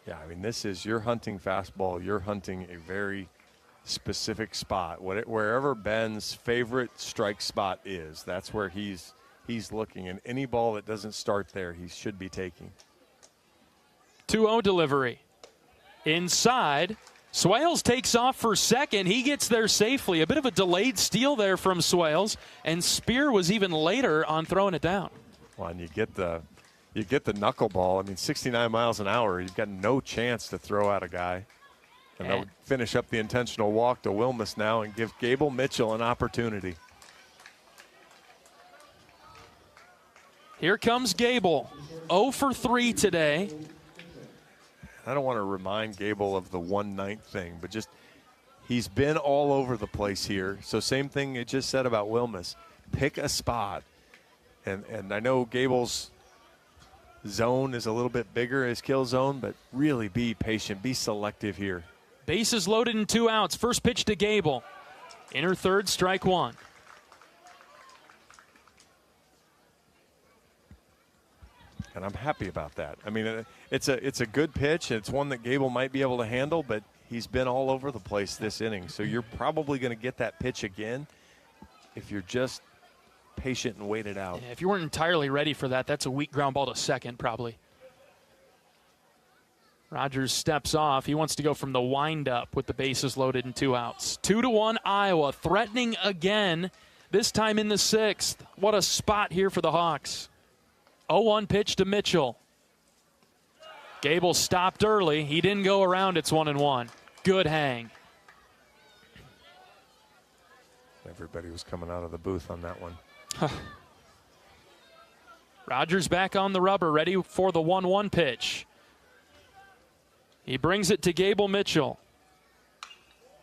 Yeah, I mean, this is, you're hunting fastball. You're hunting a very specific spot. Wherever Ben's favorite strike spot is, that's where he's looking. And any ball that doesn't start there, he should be taking. 2-0 delivery. Inside. Swales takes off for second. He gets there safely. A bit of a delayed steal there from Swales. And Spear was even later on throwing it down. Well, and you get the knuckleball. I mean, 69 miles an hour. You've got no chance to throw out a guy. And that would finish up the intentional walk to Wilmus now and give Gable Mitchell an opportunity. Here comes Gable. 0 for 3 today. I don't want to remind Gable of the 1-9 thing, but just he's been all over the place here. So same thing you just said about Wilmus. Pick a spot. And I know Gable's zone is a little bit bigger, his kill zone, but really be patient. Be selective here. Bases loaded and 2 outs. First pitch to Gable. Inner third, strike 1. And I'm happy about that. I mean, it's a good pitch. It's one that Gable might be able to handle, but he's been all over the place this inning. So you're probably going to get that pitch again if you're just patient and wait it out. Yeah, if you weren't entirely ready for that, that's a weak ground ball to second probably. Rogers steps off. He wants to go from the windup with the bases loaded and 2 outs. 2-1 Iowa, threatening again, this time in the 6th. What a spot here for the Hawks. 0-1 pitch to Mitchell. Gable stopped early. He didn't go around. It's 1-1. Good hang. Everybody was coming out of the booth on that one. Rogers back on the rubber, ready for the 1-1 pitch. He brings it to Gable Mitchell.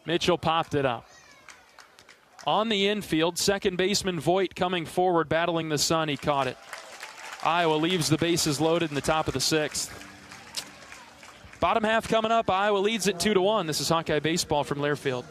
Mitchell popped it up. On the infield, second baseman Voigt coming forward, battling the sun. He caught it. Iowa leaves the bases loaded in the top of the 6th. Bottom half coming up. Iowa leads it 2-1. This is Hawkeye Baseball from Learfield.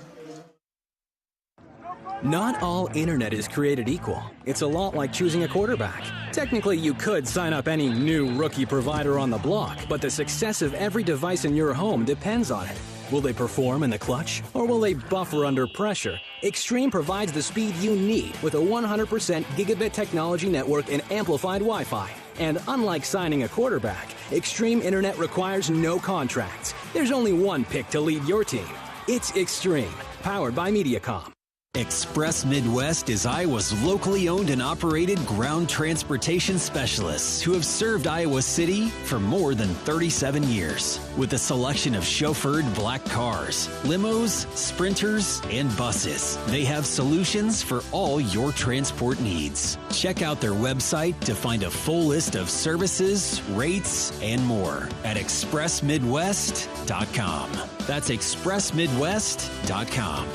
Not all internet is created equal. It's a lot like choosing a quarterback. Technically, you could sign up any new rookie provider on the block, but the success of every device in your home depends on it. Will they perform in the clutch, or will they buffer under pressure? Extreme provides the speed you need with a 100% gigabit technology network and amplified Wi-Fi. And unlike signing a quarterback, Extreme Internet requires no contracts. There's only one pick to lead your team. It's Extreme, powered by Mediacom. Express Midwest is Iowa's locally owned and operated ground transportation specialists who have served Iowa City for more than 37 years. With a selection of chauffeured black cars, limos, sprinters, and buses, they have solutions for all your transport needs. Check out their website to find a full list of services, rates, and more at expressmidwest.com. That's expressmidwest.com.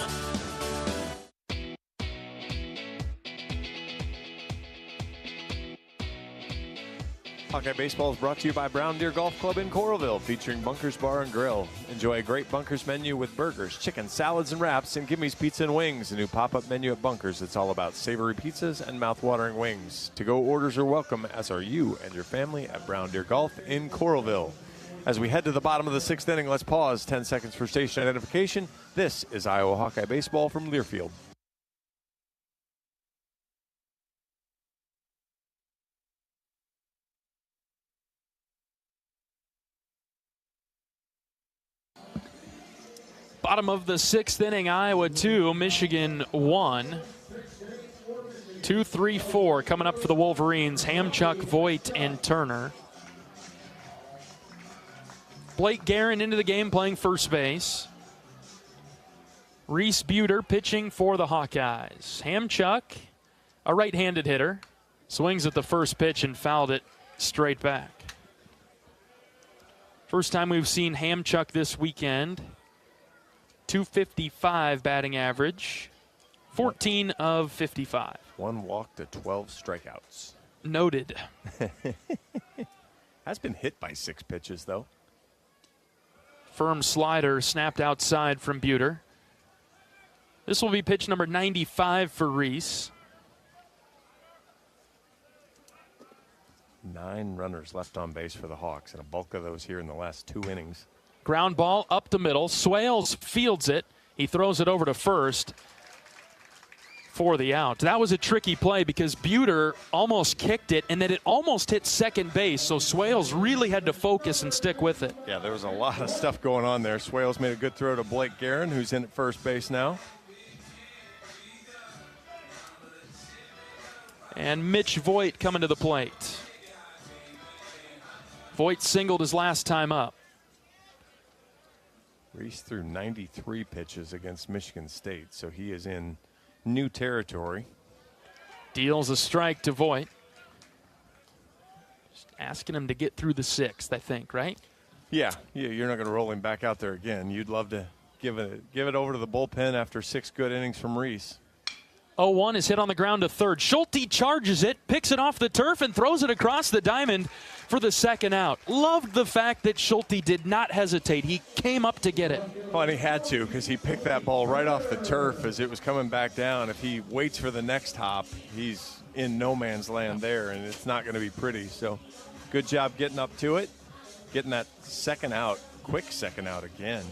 Hawkeye Baseball is brought to you by Brown Deer Golf Club in Coralville, featuring Bunkers Bar and Grill. Enjoy a great Bunkers menu with burgers, chicken, salads, and wraps, and Gimmy's Pizza and Wings, a new pop-up menu at Bunkers. It's all about savory pizzas and mouth-watering wings. To-go orders are welcome, as are you and your family at Brown Deer Golf in Coralville. As we head to the bottom of the 6th inning, let's pause 10 seconds for station identification. This is Iowa Hawkeye Baseball from Learfield. Bottom of the 6th inning, Iowa 2, Michigan 1. 2-3-4 coming up for the Wolverines. Hamchuk, Voigt, and Turner. Blake Guerin into the game playing first base. Reese Buter pitching for the Hawkeyes. Hamchuk, a right-handed hitter, swings at the first pitch and fouled it straight back. First time we've seen Hamchuk this weekend. 255 batting average, 14 of 55. One walk to 12 strikeouts. Noted. Has been hit by 6 pitches, though. Firm slider snapped outside from Buter. This will be pitch number 95 for Reese. 9 runners left on base for the Hawks, and a bulk of those here in the last 2 innings. Ground ball up the middle. Swales fields it. He throws it over to first for the out. That was a tricky play because Buter almost kicked it, and then it almost hit second base, so Swales really had to focus and stick with it. Yeah, there was a lot of stuff going on there. Swales made a good throw to Blake Guerin, who's in at first base now. And Mitch Voigt coming to the plate. Voigt singled his last time up. Reese threw 93 pitches against Michigan State, so he is in new territory. Deals a strike to Voigt. Just asking him to get through the 6th, I think, right? Yeah, you're not going to roll him back out there again. You'd love to give it over to the bullpen after 6 good innings from Reese. 0-1 is hit on the ground to third. Schulte charges it, picks it off the turf, and throws it across the diamond for the second out. Loved the fact that Schulte did not hesitate. He came up to get it. Well, and he had to because he picked that ball right off the turf as it was coming back down. If he waits for the next hop, he's in no man's land there, and it's not going to be pretty. So good job getting up to it, getting that second out, quick second out again.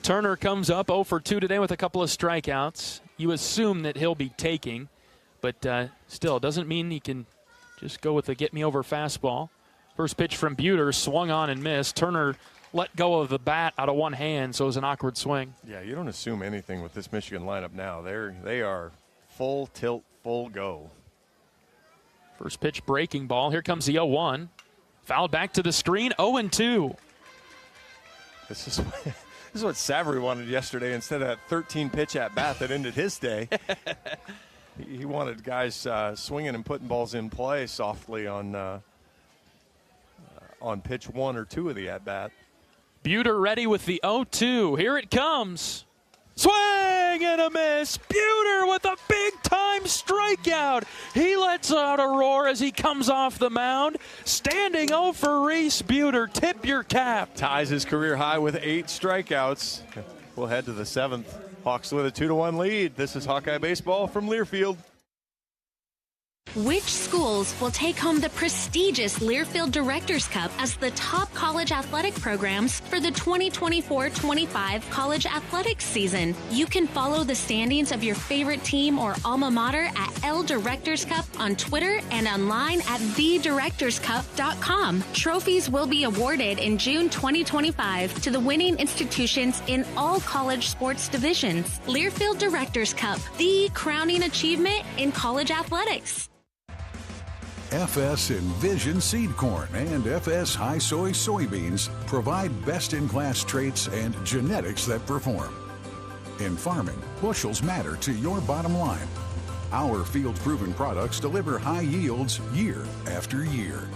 Turner comes up 0 for 2 today with a couple of strikeouts. You assume that he'll be taking, but still doesn't mean he can just go with the get-me-over fastball. First pitch from Buter, swung on and missed. Turner let go of the bat out of one hand, so it was an awkward swing. Yeah, you don't assume anything with this Michigan lineup now. They are full tilt, full go. First pitch breaking ball. Here comes the 0-1. Fouled back to the screen, 0-2. This is what Savory wanted yesterday instead of that 13-pitch at-bat that ended his day. He wanted guys swinging and putting balls in play softly on pitch 1 or 2 of the at-bat. Buter ready with the 0-2. Here it comes. Swing and a miss. Buter with a big-time strikeout. He lets out a roar as he comes off the mound. Standing 0 for Reese Buter. Tip your cap. Ties his career high with 8 strikeouts. We'll head to the 7th. Hawks with a 2-1 lead. This is Hawkeye Baseball from Learfield. Which schools will take home the prestigious Learfield Directors Cup as the top college athletic programs for the 2024-25 college athletics season? You can follow the standings of your favorite team or alma mater at L Directors Cup on Twitter and online at thedirectorscup.com. Trophies will be awarded in June 2025 to the winning institutions in all college sports divisions. Learfield Directors Cup, the crowning achievement in college athletics. FS Envision Seed Corn and FS High Soy Soybeans provide best-in-class traits and genetics that perform. In farming, bushels matter to your bottom line. Our field-proven products deliver high yields year after year.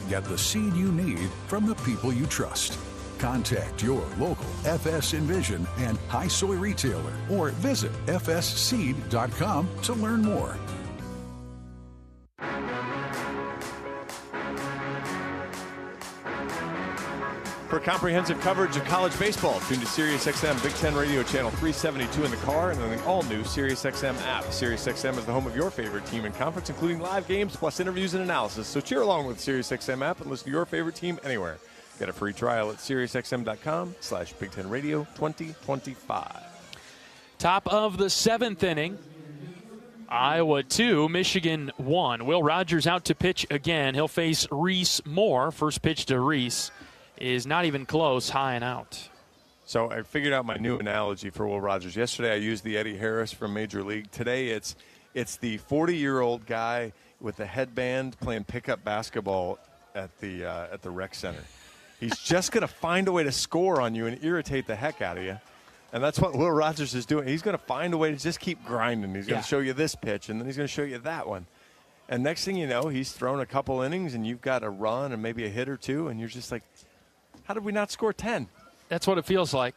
Get the seed you need from the people you trust. Contact your local FS Envision and High Soy retailer or visit fsseed.com to learn more. For comprehensive coverage of college baseball, tune to SiriusXM Big Ten Radio Channel 372 in the car and on the all-new SiriusXM app. SiriusXM is the home of your favorite team and conference, including live games plus interviews and analysis. So cheer along with SiriusXM app and listen to your favorite team anywhere. Get a free trial at SiriusXM.com/Big Ten Radio 2025. Top of the 7th inning. Iowa 2, Michigan 1. Will Rogers out to pitch again. He'll face Reese Moore. First pitch to Reese is not even close, high and out. So I figured out my new analogy for Will Rogers. Yesterday I used the Eddie Harris from Major League. Today it's the 40-year-old guy with the headband playing pickup basketball at the rec center. He's just going to find a way to score on you and irritate the heck out of you. And that's what Will Rogers is doing. He's going to find a way to just keep grinding. He's going to show you this pitch, and then he's going to show you that one. And next thing you know, he's thrown a couple innings, and you've got a run and maybe a hit or two, and you're just like, how did we not score 10? That's what it feels like.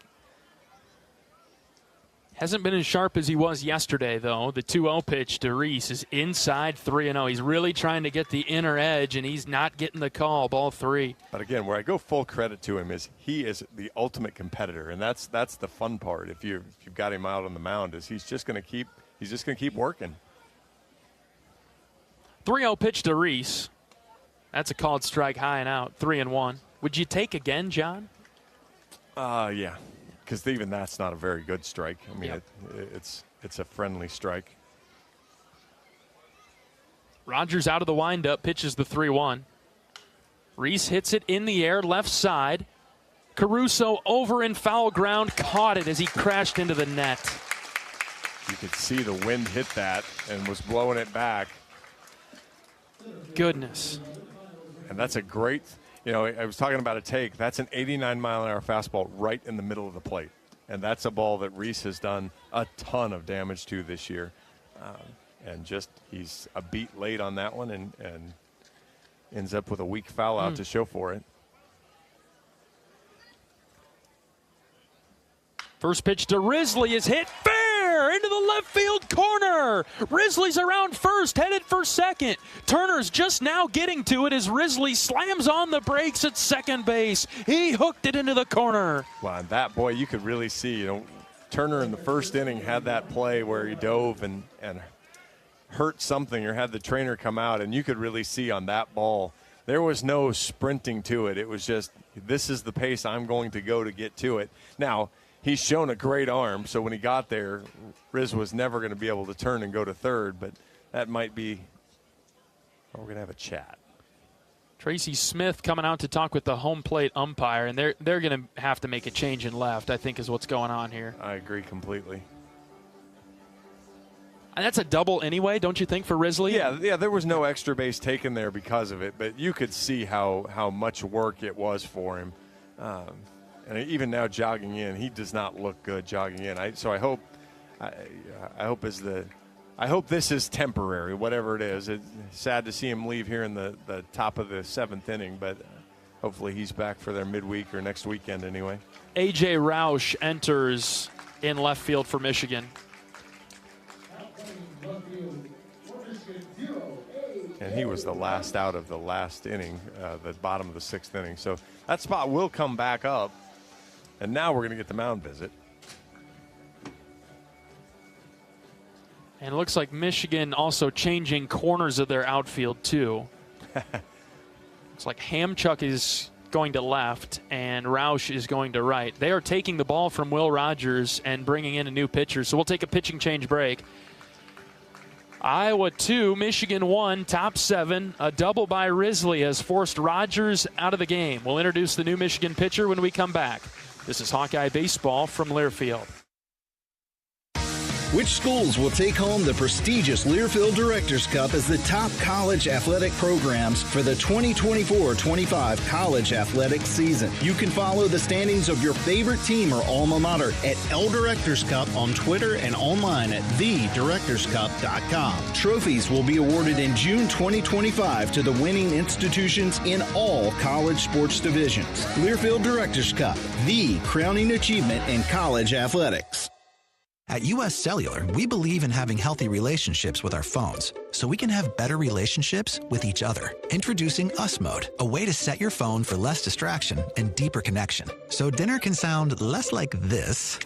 Hasn't been as sharp as he was yesterday, though. The 2-0 pitch to Reese is inside 3-0. He's really trying to get the inner edge, and he's not getting the call, ball 3. But again, where I go full credit to him is he is the ultimate competitor, and that's the fun part. If you've got him out on the mound, is he's just going to keep working. 3-0 pitch to Reese. That's a called strike, high and out, 3-1. Would you take again, John? Yeah, because even that's not a very good strike. I mean, it's a friendly strike. Rogers out of the windup, pitches the 3-1. Reese hits it in the air, left side. Caruso over in foul ground, caught it as he crashed into the net. You could see the wind hit that and was blowing it back. Goodness. And that's a great... I was talking about a take. That's an 89-mile-an-hour fastball right in the middle of the plate. And that's a ball that Reese has done a ton of damage to this year. And he's a beat late on that one and ends up with a weak foul out to show for it. First pitch to Risley is hit fair into the left field corner. Risley's around first, headed for second. Turner's just now getting to it as Risley slams on the brakes at second base. He hooked it into the corner. Well, and that, boy, you could really see, Turner in the first inning had that play where he dove and hurt something or had the trainer come out, and you could really see on that ball, there was no sprinting to it. It was just, this is the pace I'm going to go to get to it. Now, he's shown a great arm, so when he got there, Riz was never going to be able to turn and go to third, but that might be – we're going to have a chat. Tracy Smith coming out to talk with the home plate umpire, and they're going to have to make a change in left, I think is what's going on here. I agree completely. And that's a double anyway, don't you think, for Risley? Yeah, there was no extra base taken there because of it, but you could see how much work it was for him. And even now jogging in, he does not look good jogging in. I hope this is temporary, whatever it is. It's sad to see him leave here in the top of the 7th inning, but hopefully he's back for their midweek or next weekend anyway. A.J. Roush enters in left field for Michigan. And he was the last out of the last inning, the bottom of the 6th inning. So that spot will come back up. And now we're going to get the mound visit. And it looks like Michigan also changing corners of their outfield, too. It's like Hamchuk is going to left and Roush is going to right. They are taking the ball from Will Rogers and bringing in a new pitcher. So we'll take a pitching change break. Iowa 2, Michigan 1, top 7. A double by Risley has forced Rogers out of the game. We'll introduce the new Michigan pitcher when we come back. This is Hawkeye Baseball from Learfield. Which schools will take home the prestigious Learfield Directors Cup as the top college athletic programs for the 2024-25 college athletic season? You can follow the standings of your favorite team or alma mater at L Directors Cup on Twitter and online at thedirectorscup.com. Trophies will be awarded in June 2025 to the winning institutions in all college sports divisions. Learfield Directors Cup, the crowning achievement in college athletics. At U.S. Cellular, we believe in having healthy relationships with our phones, so we can have better relationships with each other. Introducing Us Mode, a way to set your phone for less distraction and deeper connection. So dinner can sound less like this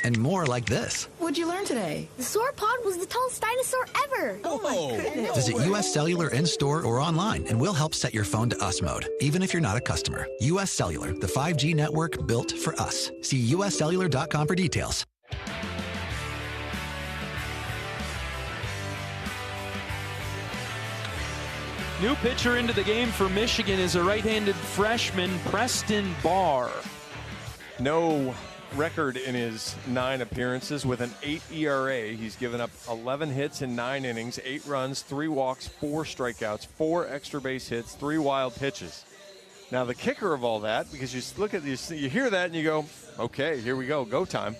and more like this. What'd you learn today? The sauropod was the tallest dinosaur ever. Oh my goodness. Visit U.S. Cellular in-store or online, and we'll help set your phone to Us Mode, even if you're not a customer. U.S. Cellular, the 5G network built for us. See uscellular.com for details. New pitcher into the game for Michigan is a right-handed freshman, Preston Barr. No record in his 9 appearances with an 8 ERA. He's given up 11 hits in 9 innings, 8 runs, 3 walks, 4 strikeouts, 4 extra base hits, 3 wild pitches. Now the kicker of all that, because you look at this, you hear that and you go, okay, here we go time.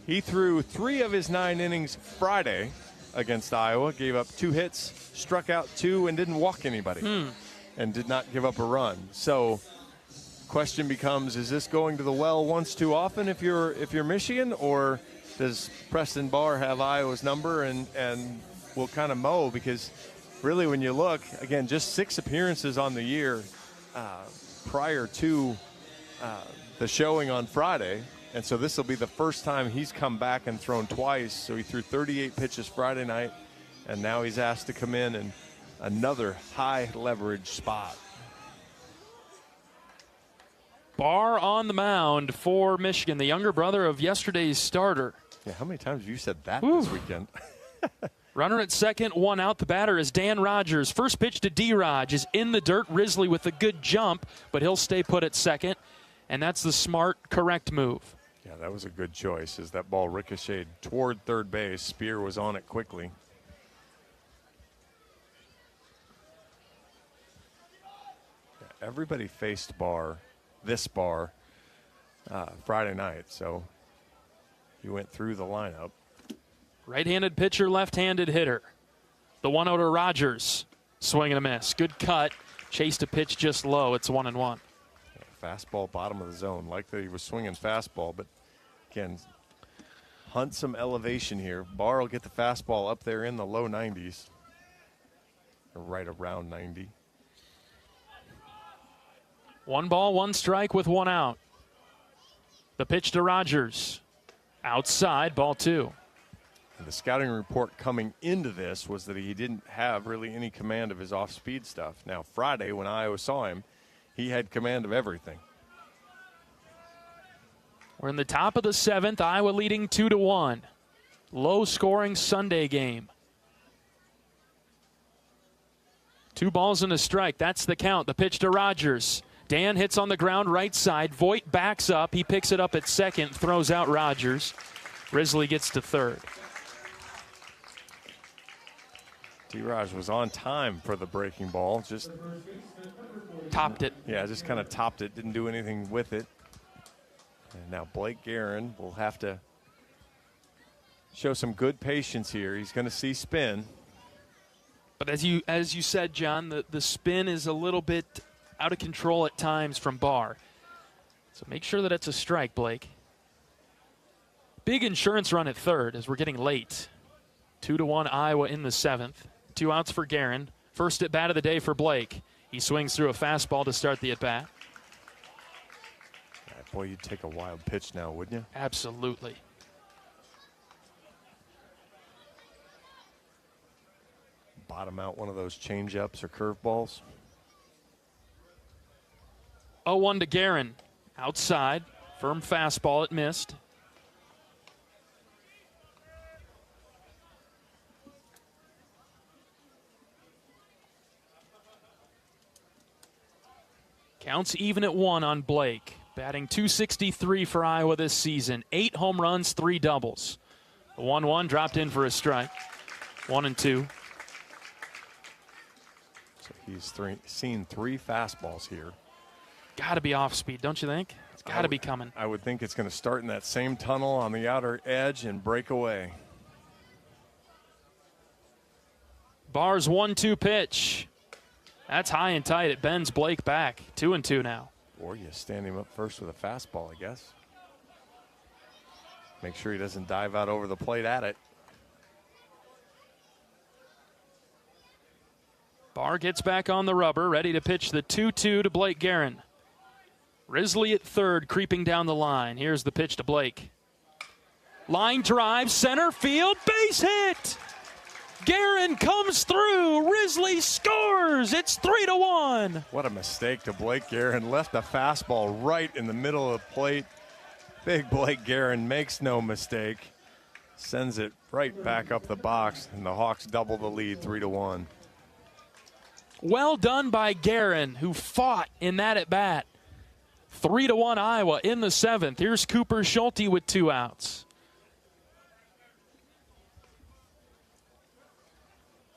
He threw 3 of his 9 innings Friday against Iowa, gave up 2 hits, struck out 2, and didn't walk anybody, and did not give up a run. So, question becomes: is this going to the well once too often if you're Michigan, or does Preston Barr have Iowa's number and will kind of mow? Because really, when you look again, just 6 appearances on the year prior to the showing on Friday. And so this will be the first time he's come back and thrown twice. So he threw 38 pitches Friday night, and now he's asked to come in another high leverage spot. Barr on the mound for Michigan, the younger brother of yesterday's starter. Yeah, how many times have you said that this weekend? Runner at second, 1 out. The batter is Dan Rogers. First pitch to D-Rog is in the dirt. Risley with a good jump, but he'll stay put at second. And that's the smart, correct move. Yeah, that was a good choice as that ball ricocheted toward third base. Spear was on it quickly. Yeah, everybody faced this Barr, Friday night, so he went through the lineup. Right-handed pitcher, left-handed hitter. The 1-0 to Rogers. Swing and a miss. Good cut. Chased a pitch just low. It's 1-1. Fastball bottom of the zone. Like that he was swinging fastball, but again, hunt some elevation here. Barr will get the fastball up there in the low 90s, or right around 90. 1 ball, 1 strike with 1 out. The pitch to Rogers. Outside, ball 2. The scouting report coming into this was that he didn't have really any command of his off-speed stuff. Now, Friday, when Iowa saw him, he had command of everything. We're in the top of the 7th. Iowa leading 2-1. Low-scoring Sunday game. 2 balls and a strike. That's the count. The pitch to Rogers. Dan hits on the ground right side. Voigt backs up. He picks it up at second, throws out Rogers. Risley gets to third. D-Raj was on time for the breaking ball. Just topped it. Yeah, just kind of topped it. Didn't do anything with it. And now Blake Guerin will have to show some good patience here. He's going to see spin. But as you said, John, the spin is a little bit out of control at times from Barr. So make sure that it's a strike, Blake. Big insurance run at third as we're getting late. 2-1 Iowa in the 7th. 2 outs for Guerin. First at bat of the day for Blake. He swings through a fastball to start the at bat. Yeah, boy, you'd take a wild pitch now, wouldn't you? Absolutely. bottom out one of those change-ups or curveballs. 0-1 to Guerin. Outside. Firm fastball. It missed. Counts even at 1 on Blake. Batting .263 for Iowa this season. 8 home runs, 3 doubles. The 1-1 dropped in for a strike. 1-2. So he's seen 3 fastballs here. Got to be off speed, don't you think? It's got to be coming. I would think it's going to start in that same tunnel on the outer edge and break away. Barr's 1-2 pitch. That's high and tight. It bends Blake back. 2-2 now. Or you stand him up first with a fastball, I guess. Make sure he doesn't dive out over the plate at it. Barr gets back on the rubber, ready to pitch the 2-2 to Blake Guerin. Risley at third, creeping down the line. Here's the pitch to Blake. Line drive, center field, base hit! Guerin comes through. Risley scores. It's 3-1. What a mistake to Blake Guerin. Left a fastball right in the middle of the plate. Big Blake Guerin makes no mistake. Sends it right back up the box, and the Hawks double the lead, 3-1. Well done by Guerin, who fought in that at bat. 3-1 Iowa in the 7th. Here's Cooper Schulte with 2 outs.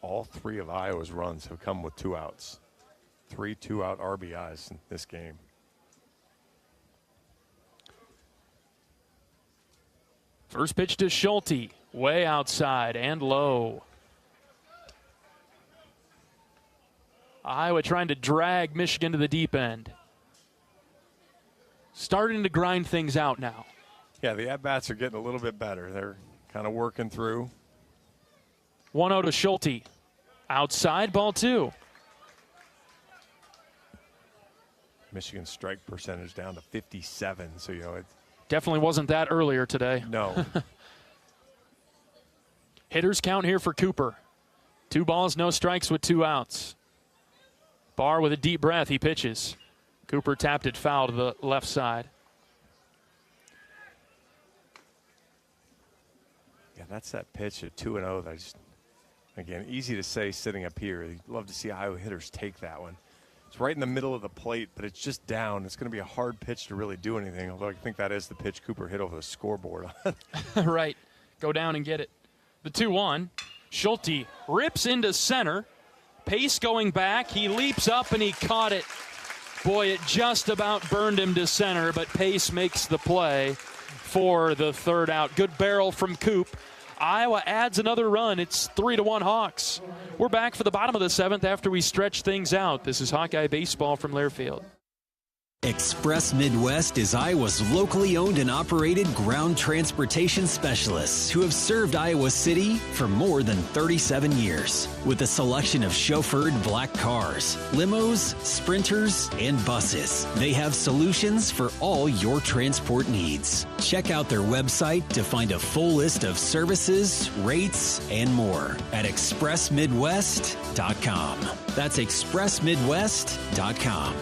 All 3 of Iowa's runs have come with 2 outs. 3 2-out RBIs in this game. First pitch to Schulte, way outside and low. Iowa trying to drag Michigan to the deep end. Starting to grind things out now. Yeah, the at-bats are getting a little bit better. They're kind of working through. 1-0 to Schulte. Outside, ball 2. Michigan's strike percentage down to 57, so, you know, it definitely wasn't that earlier today. No. Hitters count here for Cooper. 2 balls, no strikes with 2 outs. Barr with a deep breath, he pitches. Cooper tapped it foul to the left side. Yeah, that's that pitch at 2-0 that I just, again, easy to say sitting up here. You'd love to see Iowa hitters take that one. It's right in the middle of the plate, but it's just down. It's going to be a hard pitch to really do anything, although I think that is the pitch Cooper hit over the scoreboard. Right. Go down and get it. The 2-1. Schulte rips into center. Pace going back. He leaps up and he caught it. Boy, it just about burned him to center, but Pace makes the play for the 3rd out. Good barrel from Coop. Iowa adds another run. It's 3-1 Hawks. We're back for the bottom of the 7th after we stretch things out. This is Hawkeye Baseball from Learfield. Express Midwest is Iowa's locally owned and operated ground transportation specialists who have served Iowa City for more than 37 years. With a selection of chauffeured black cars, limos, sprinters, and buses, they have solutions for all your transport needs. Check out their website to find a full list of services, rates, and more at expressmidwest.com. That's expressmidwest.com.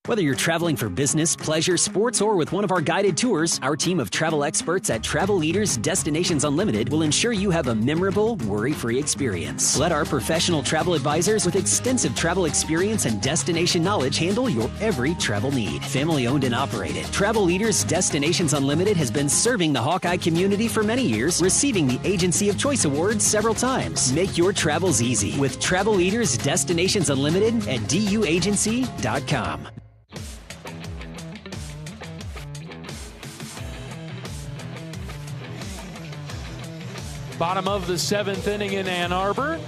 Whether you're traveling for business, pleasure, sports, or with one of our guided tours, our team of travel experts at Travel Leaders Destinations Unlimited will ensure you have a memorable, worry-free experience. Let our professional travel advisors with extensive travel experience and destination knowledge handle your every travel need. Family-owned and operated, Travel Leaders Destinations Unlimited has been serving the Hawkeye community for many years, receiving the Agency of Choice Award several times. Make your travels easy with Travel Leaders Destinations Unlimited at duagency.com. Bottom of the 7th inning in Ann Arbor.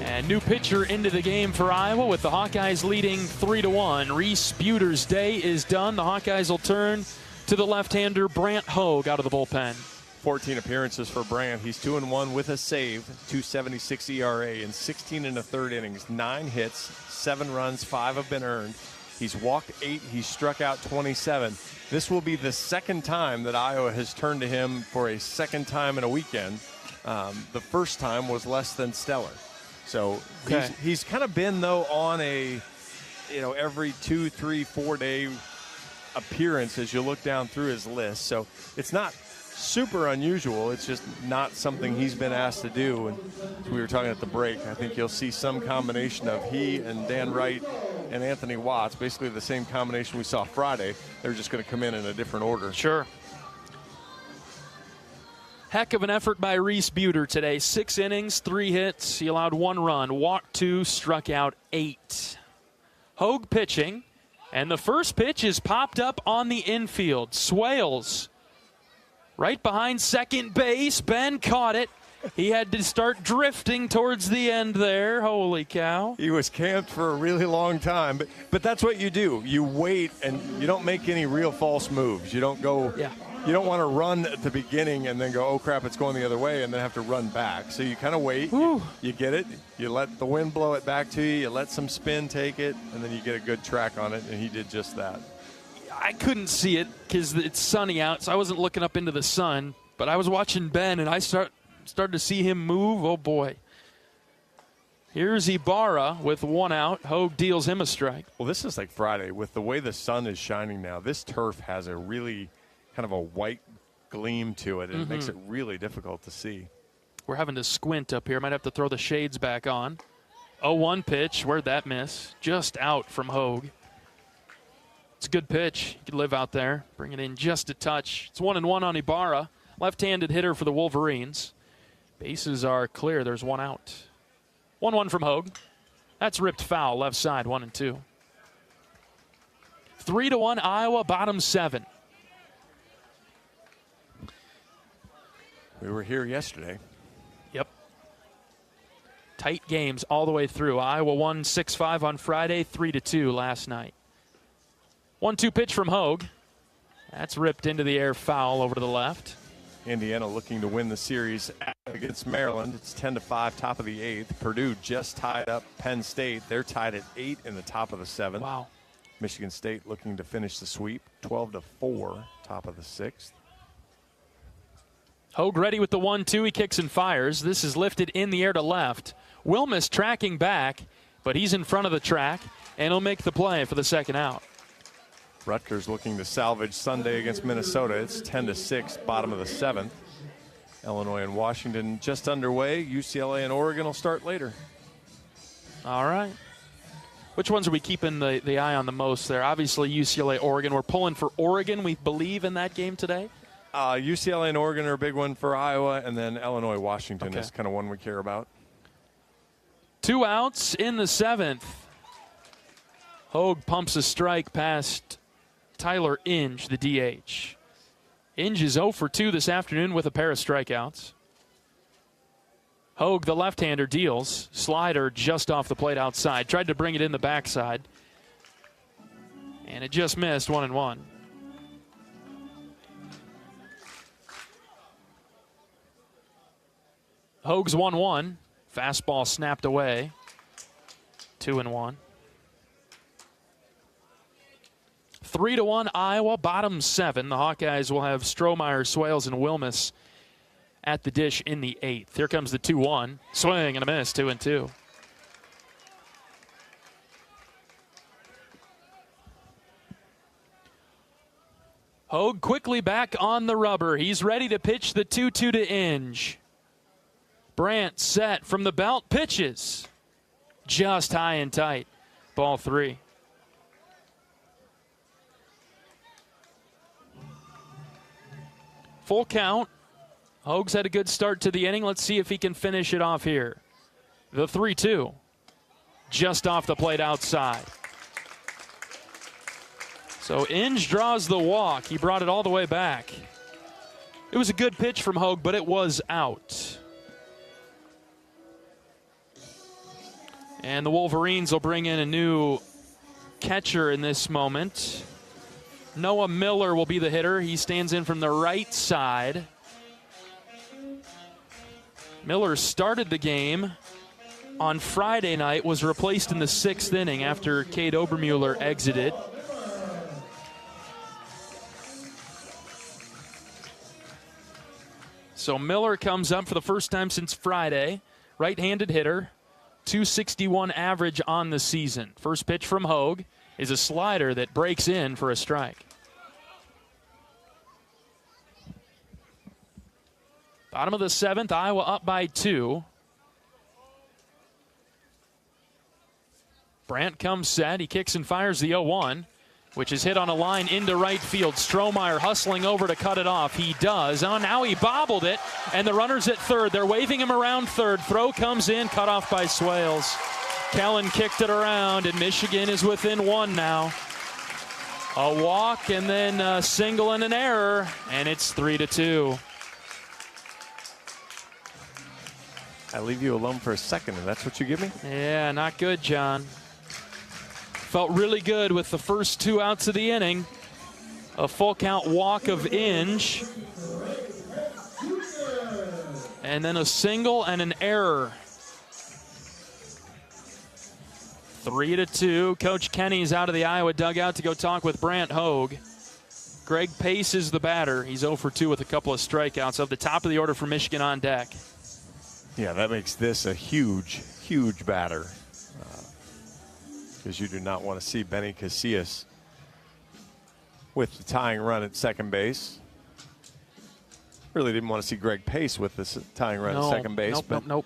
And new pitcher into the game for Iowa with the Hawkeyes leading 3-1. Reese Buter's day is done. The Hawkeyes will turn to the left-hander Brant Hogue out of the bullpen. 14 appearances for Brant. He's 2-1 with a save, 2.76 ERA in 16 1/3 innings, 9 hits, 7 runs, 5 have been earned. He's walked 8, he's struck out 27. This will be the 2nd time that Iowa has turned to him for a 2nd time in a weekend. The first time was less than stellar. So Okay. he's kind of been, though, on a, every 2, 3, 4 day appearance as you look down through his list. So it's not super unusual. It's just not something he's been asked to do. And as we were talking at the break, I think you'll see some combination of he and Dan Wright and Anthony Watts, basically the same combination we saw Friday. They're just going to come in a different order. Sure. Heck of an effort by Reese Buter today. 6 innings, 3 hits. He allowed 1 run, walked 2, struck out 8. Hogue pitching, and the first pitch is popped up on the infield. Swales right behind second base. Ben caught it. He had to start drifting towards the end there. Holy cow. He was camped for a really long time, but that's what you do. You wait, and you don't make any real false moves. You don't go. Yeah. You don't want to run at the beginning and then go, oh, crap, it's going the other way, and then have to run back. So you kind of wait. You get it. You let the wind blow it back to you. You let some spin take it, and then you get a good track on it, and he did just that. I couldn't see it because it's sunny out, so I wasn't looking up into the sun. But I was watching Ben, and I started to see him move. Oh, boy. Here's Ibarra with 1 out. Hogue deals him a strike. Well, this is like Friday. With the way the sun is shining now, this turf has a really kind of a white gleam to it, and it makes it really difficult to see. We're having to squint up here. Might have to throw the shades back on. 0-1 pitch. Where'd that miss? Just out from Hogue. It's a good pitch. You could live out there. Bring it in just a touch. It's 1-1 on Ibarra. Left-handed hitter for the Wolverines. Bases are clear. There's 1 out. 1-1 from Hogue. That's ripped foul. Left side, 1-2. 3-1 Iowa, bottom 7. We were here yesterday. Yep. Tight games all the way through. Iowa won 6-5 on Friday, 3-2 last night. 1-2 pitch from Hogue. That's ripped into the air, foul over to the left. Indiana looking to win the series against Maryland. It's 10-5, top of the 8th. Purdue just tied up Penn State. They're tied at 8 in the top of the 7th. Wow. Michigan State looking to finish the sweep, 12-4, top of the 6th. Hogue ready with the 1-2. He kicks and fires. This is lifted in the air to left. Wilmus tracking back, but he's in front of the track, and he'll make the play for the second out. Rutgers looking to salvage Sunday against Minnesota. It's 10-6, bottom of the 7th. Illinois and Washington just underway. UCLA and Oregon will start later. All right. Which ones are we keeping the eye on the most there? Obviously, UCLA, Oregon. We're pulling for Oregon. We believe in that game today. UCLA and Oregon are a big one for Iowa, and then Illinois, Washington is kind of one we care about. 2 outs in the 7th. Hogue pumps a strike past Tyler Inge, the DH. Inge is 0 for 2 this afternoon with a pair of strikeouts. Hogue, the left-hander, deals. Slider just off the plate outside. Tried to bring it in the backside. And it just missed, 1-1. Hogue's 1-1. Fastball snapped away. 2-1. 3-1 Iowa, bottom 7. The Hawkeyes will have Strohmeyer, Swales, and Wilmus at the dish in the 8th. Here comes the 2-1. Swing and a miss, 2-2. Hogue quickly back on the rubber. He's ready to pitch the 2-2 to Inge. Brandt set from the belt, pitches. Just high and tight. Ball 3. Full count. Hogue's had a good start to the inning. Let's see if he can finish it off here. The 3-2. Just off the plate outside. So Inge draws the walk. He brought it all the way back. It was a good pitch from Hogue, but it was out. And the Wolverines will bring in a new catcher in this moment. Noah Miller will be the hitter. He stands in from the right side. Miller started the game on Friday night, was replaced in the 6th inning after Cade Obermueller exited. So Miller comes up for the first time since Friday. Right-handed hitter. .261 average on the season. First pitch from Hogue is a slider that breaks in for a strike. Bottom of the 7th, Iowa up by 2. Brandt comes set. He kicks and fires the 0-1, which is hit on a line into right field. Strohmeyer hustling over to cut it off. He does. Oh, now he bobbled it, and the runner's at third. They're waving him around third. Throw comes in, cut off by Swales. Kellen kicked it around, and Michigan is within 1 now. A walk and then a single and an error, and it's 3-2. I leave you alone for a second, and that's what you give me? Yeah, not good, John. Felt really good with the first 2 outs of the inning. A full count walk of Inge. And then a single and an error. 3-2. Coach Kenny's out of the Iowa dugout to go talk with Brandt Hogue. Greg Pace is the batter. He's 0 for 2 with a couple of strikeouts. Up the top of the order for Michigan on deck. Yeah, that makes this a huge, huge batter. Because you do not want to see Benny Casillas with the tying run at second base. Really didn't want to see Greg Pace with this tying run at second base. Nope.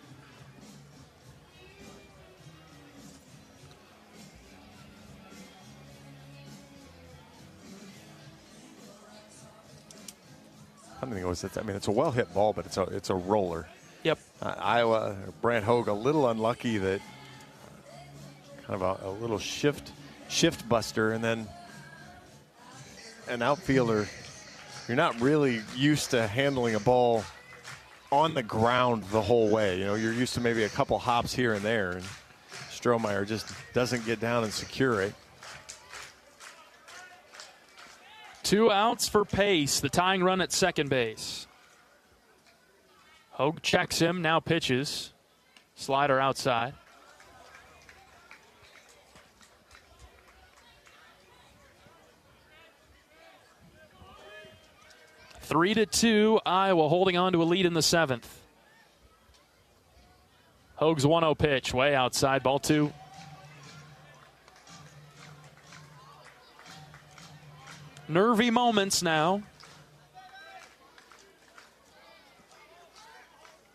I don't think it was. I mean, it's a well-hit ball, but it's a roller. Yep. Iowa, Brandt Hogue, a little unlucky that kind of a little shift buster, and then an outfielder. You're not really used to handling a ball on the ground the whole way. You know, you're used to maybe a couple hops here and there, and Strohmeyer just doesn't get down and secure it. 2 outs for Pace, the tying run at second base. Hogue checks him, now pitches. Slider outside. Three to 2, Iowa holding on to a lead in the 7th. Hogue's 1-0 pitch, way outside, ball 2. Nervy moments now.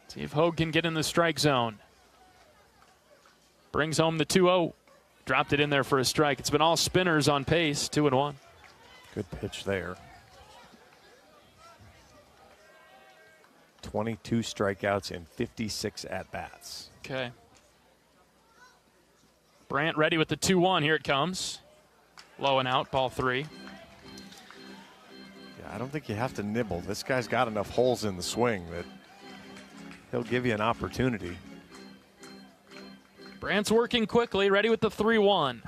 See if Hogue can get in the strike zone. Brings home the 2-0. Dropped it in there for a strike. It's been all spinners on Pace, 2-1. Good pitch there. 22 strikeouts in 56 at-bats. Okay. Brandt ready with the 2-1. Here it comes. Low and out, ball 3. Yeah, I don't think you have to nibble. This guy's got enough holes in the swing that he'll give you an opportunity. Brandt's working quickly, ready with the 3-1.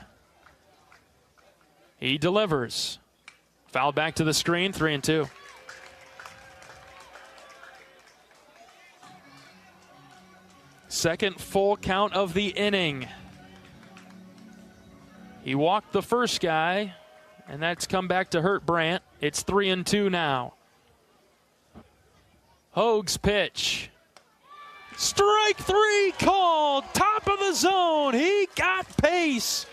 He delivers. Foul back to the screen, 3-2. Second full count of the inning. He walked the first guy, and that's come back to hurt Brandt. It's 3-2 now. Hogue's pitch. Strike 3 called. Top of the zone. He got Pace.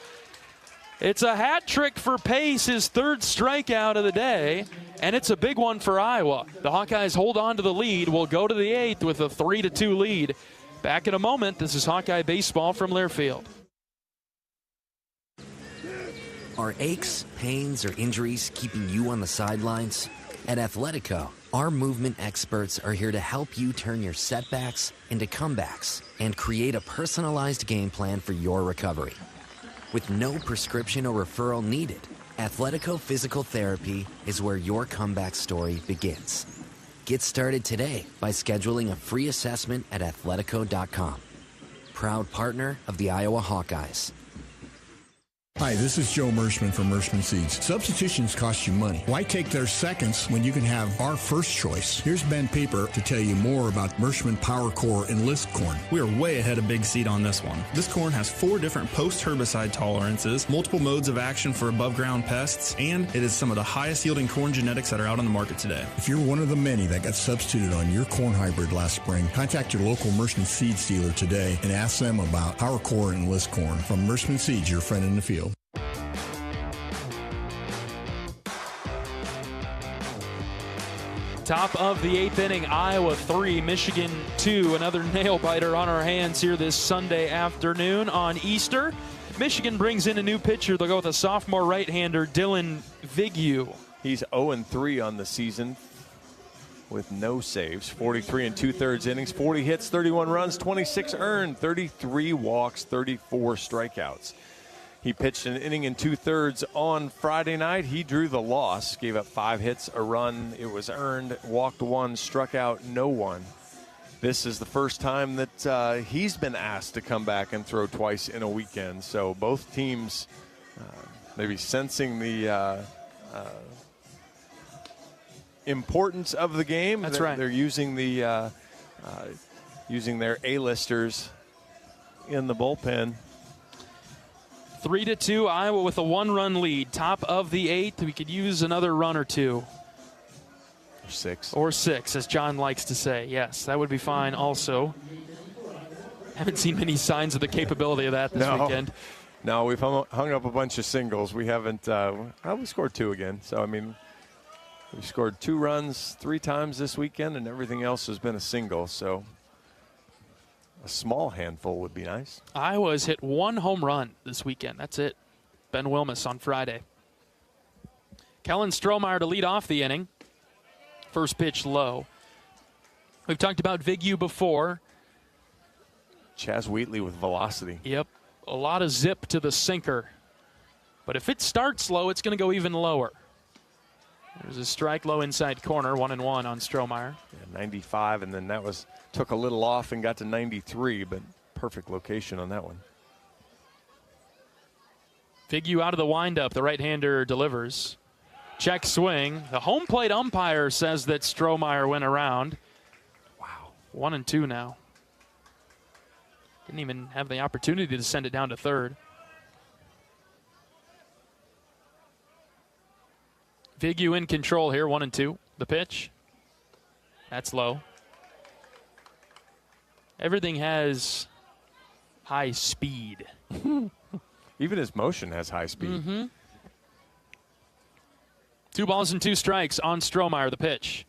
It's a hat trick for Pace, his 3rd strikeout of the day, and it's a big one for Iowa. The Hawkeyes hold on to the lead. Will go to the 8th with a 3-2 lead. Back in a moment. This is Hawkeye baseball from Learfield. Are aches, pains, or injuries keeping you on the sidelines? At Athletico, our movement experts are here to help you turn your setbacks into comebacks and create a personalized game plan for your recovery. With no prescription or referral needed, Athletico Physical Therapy is where your comeback story begins. Get started today by scheduling a free assessment at athletico.com. Proud partner of the Iowa Hawkeyes. Hi, this is Joe Mershman from Mershman Seeds. Substitutions cost you money. Why take their seconds when you can have our first choice? Here's Ben Pieper to tell you more about Mershman Power Core Enlist corn. We are way ahead of Big Seed on this one. This corn has 4 different post-herbicide tolerances, multiple modes of action for above-ground pests, and it is some of the highest-yielding corn genetics that are out on the market today. If you're one of the many that got substituted on your corn hybrid last spring, contact your local Mershman Seeds dealer today and ask them about Power Core Enlist corn. From Mershman Seeds, your friend in the field. Top of the 8th inning, Iowa 3, Michigan 2. Another nail-biter on our hands here this Sunday afternoon on Easter. Michigan brings in a new pitcher. They'll go with a sophomore right-hander, Dylan Vignew. He's 0-3 on the season with no saves. 43 2/3 innings, 40 hits, 31 runs, 26 earned, 33 walks, 34 strikeouts. He pitched an inning and 2/3 on Friday night. He drew the loss, gave up 5 hits, a run. It was earned, walked 1, struck out no one. This is the first time that he's been asked to come back and throw twice in a weekend. So both teams maybe sensing the importance of the game. That's right. They're using the using their A-listers in the bullpen. 3-2, Iowa with a 1-run lead. Top of the 8th. We could use another run or 2. Or 6, as John likes to say. Yes, that would be fine also. Haven't seen many signs of the capability of that this weekend. No, we've hung up a bunch of singles. We haven't. We scored 2 again. So, I mean, we scored 2 runs 3 times this weekend, and everything else has been a single. So, a small handful would be nice. Iowa has hit 1 home run this weekend. That's it. Ben Wilmus on Friday. Kellen Strohmeyer to lead off the inning. First pitch low. We've talked about Vignew before. Chaz Wheatley with velocity. Yep. A lot of zip to the sinker. But if it starts low, it's going to go even lower. There's a strike low inside corner, 1-1 on Strohmeyer. Yeah, 95, and then that took a little off and got to 93, but perfect location on that one. Vignew out of the windup. The right-hander delivers. Check swing. The home plate umpire says that Strohmeyer went around. Wow. 1-2 now. Didn't even have the opportunity to send it down to third. Vignew in control here, 1-2. The pitch. That's low. Everything has high speed. Even his motion has high speed. Mm-hmm. 2 balls and 2 strikes on Strohmeyer, the pitch.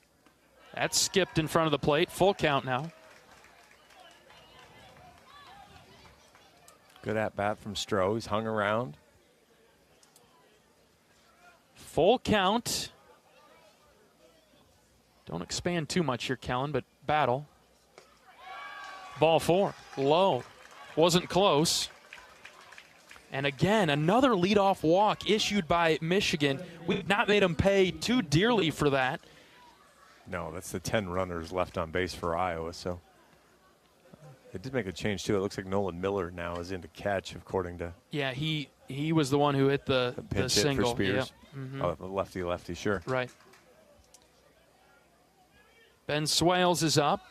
That's skipped in front of the plate. Full count now. Good at-bat from Stroh. He's hung around. Full count. Don't expand too much here, Kellen, but battle. Ball 4. Low. Wasn't close. And again, another leadoff walk issued by Michigan. We've not made them pay too dearly for that. No, that's the 10 runners left on base for Iowa. So they did make a change, too. It looks like Nolan Miller now is into catch, according to. Yeah, he was the one who hit the single. For Spears. Yep. Mm-hmm. Oh, lefty, sure. Right. Ben Swales is up.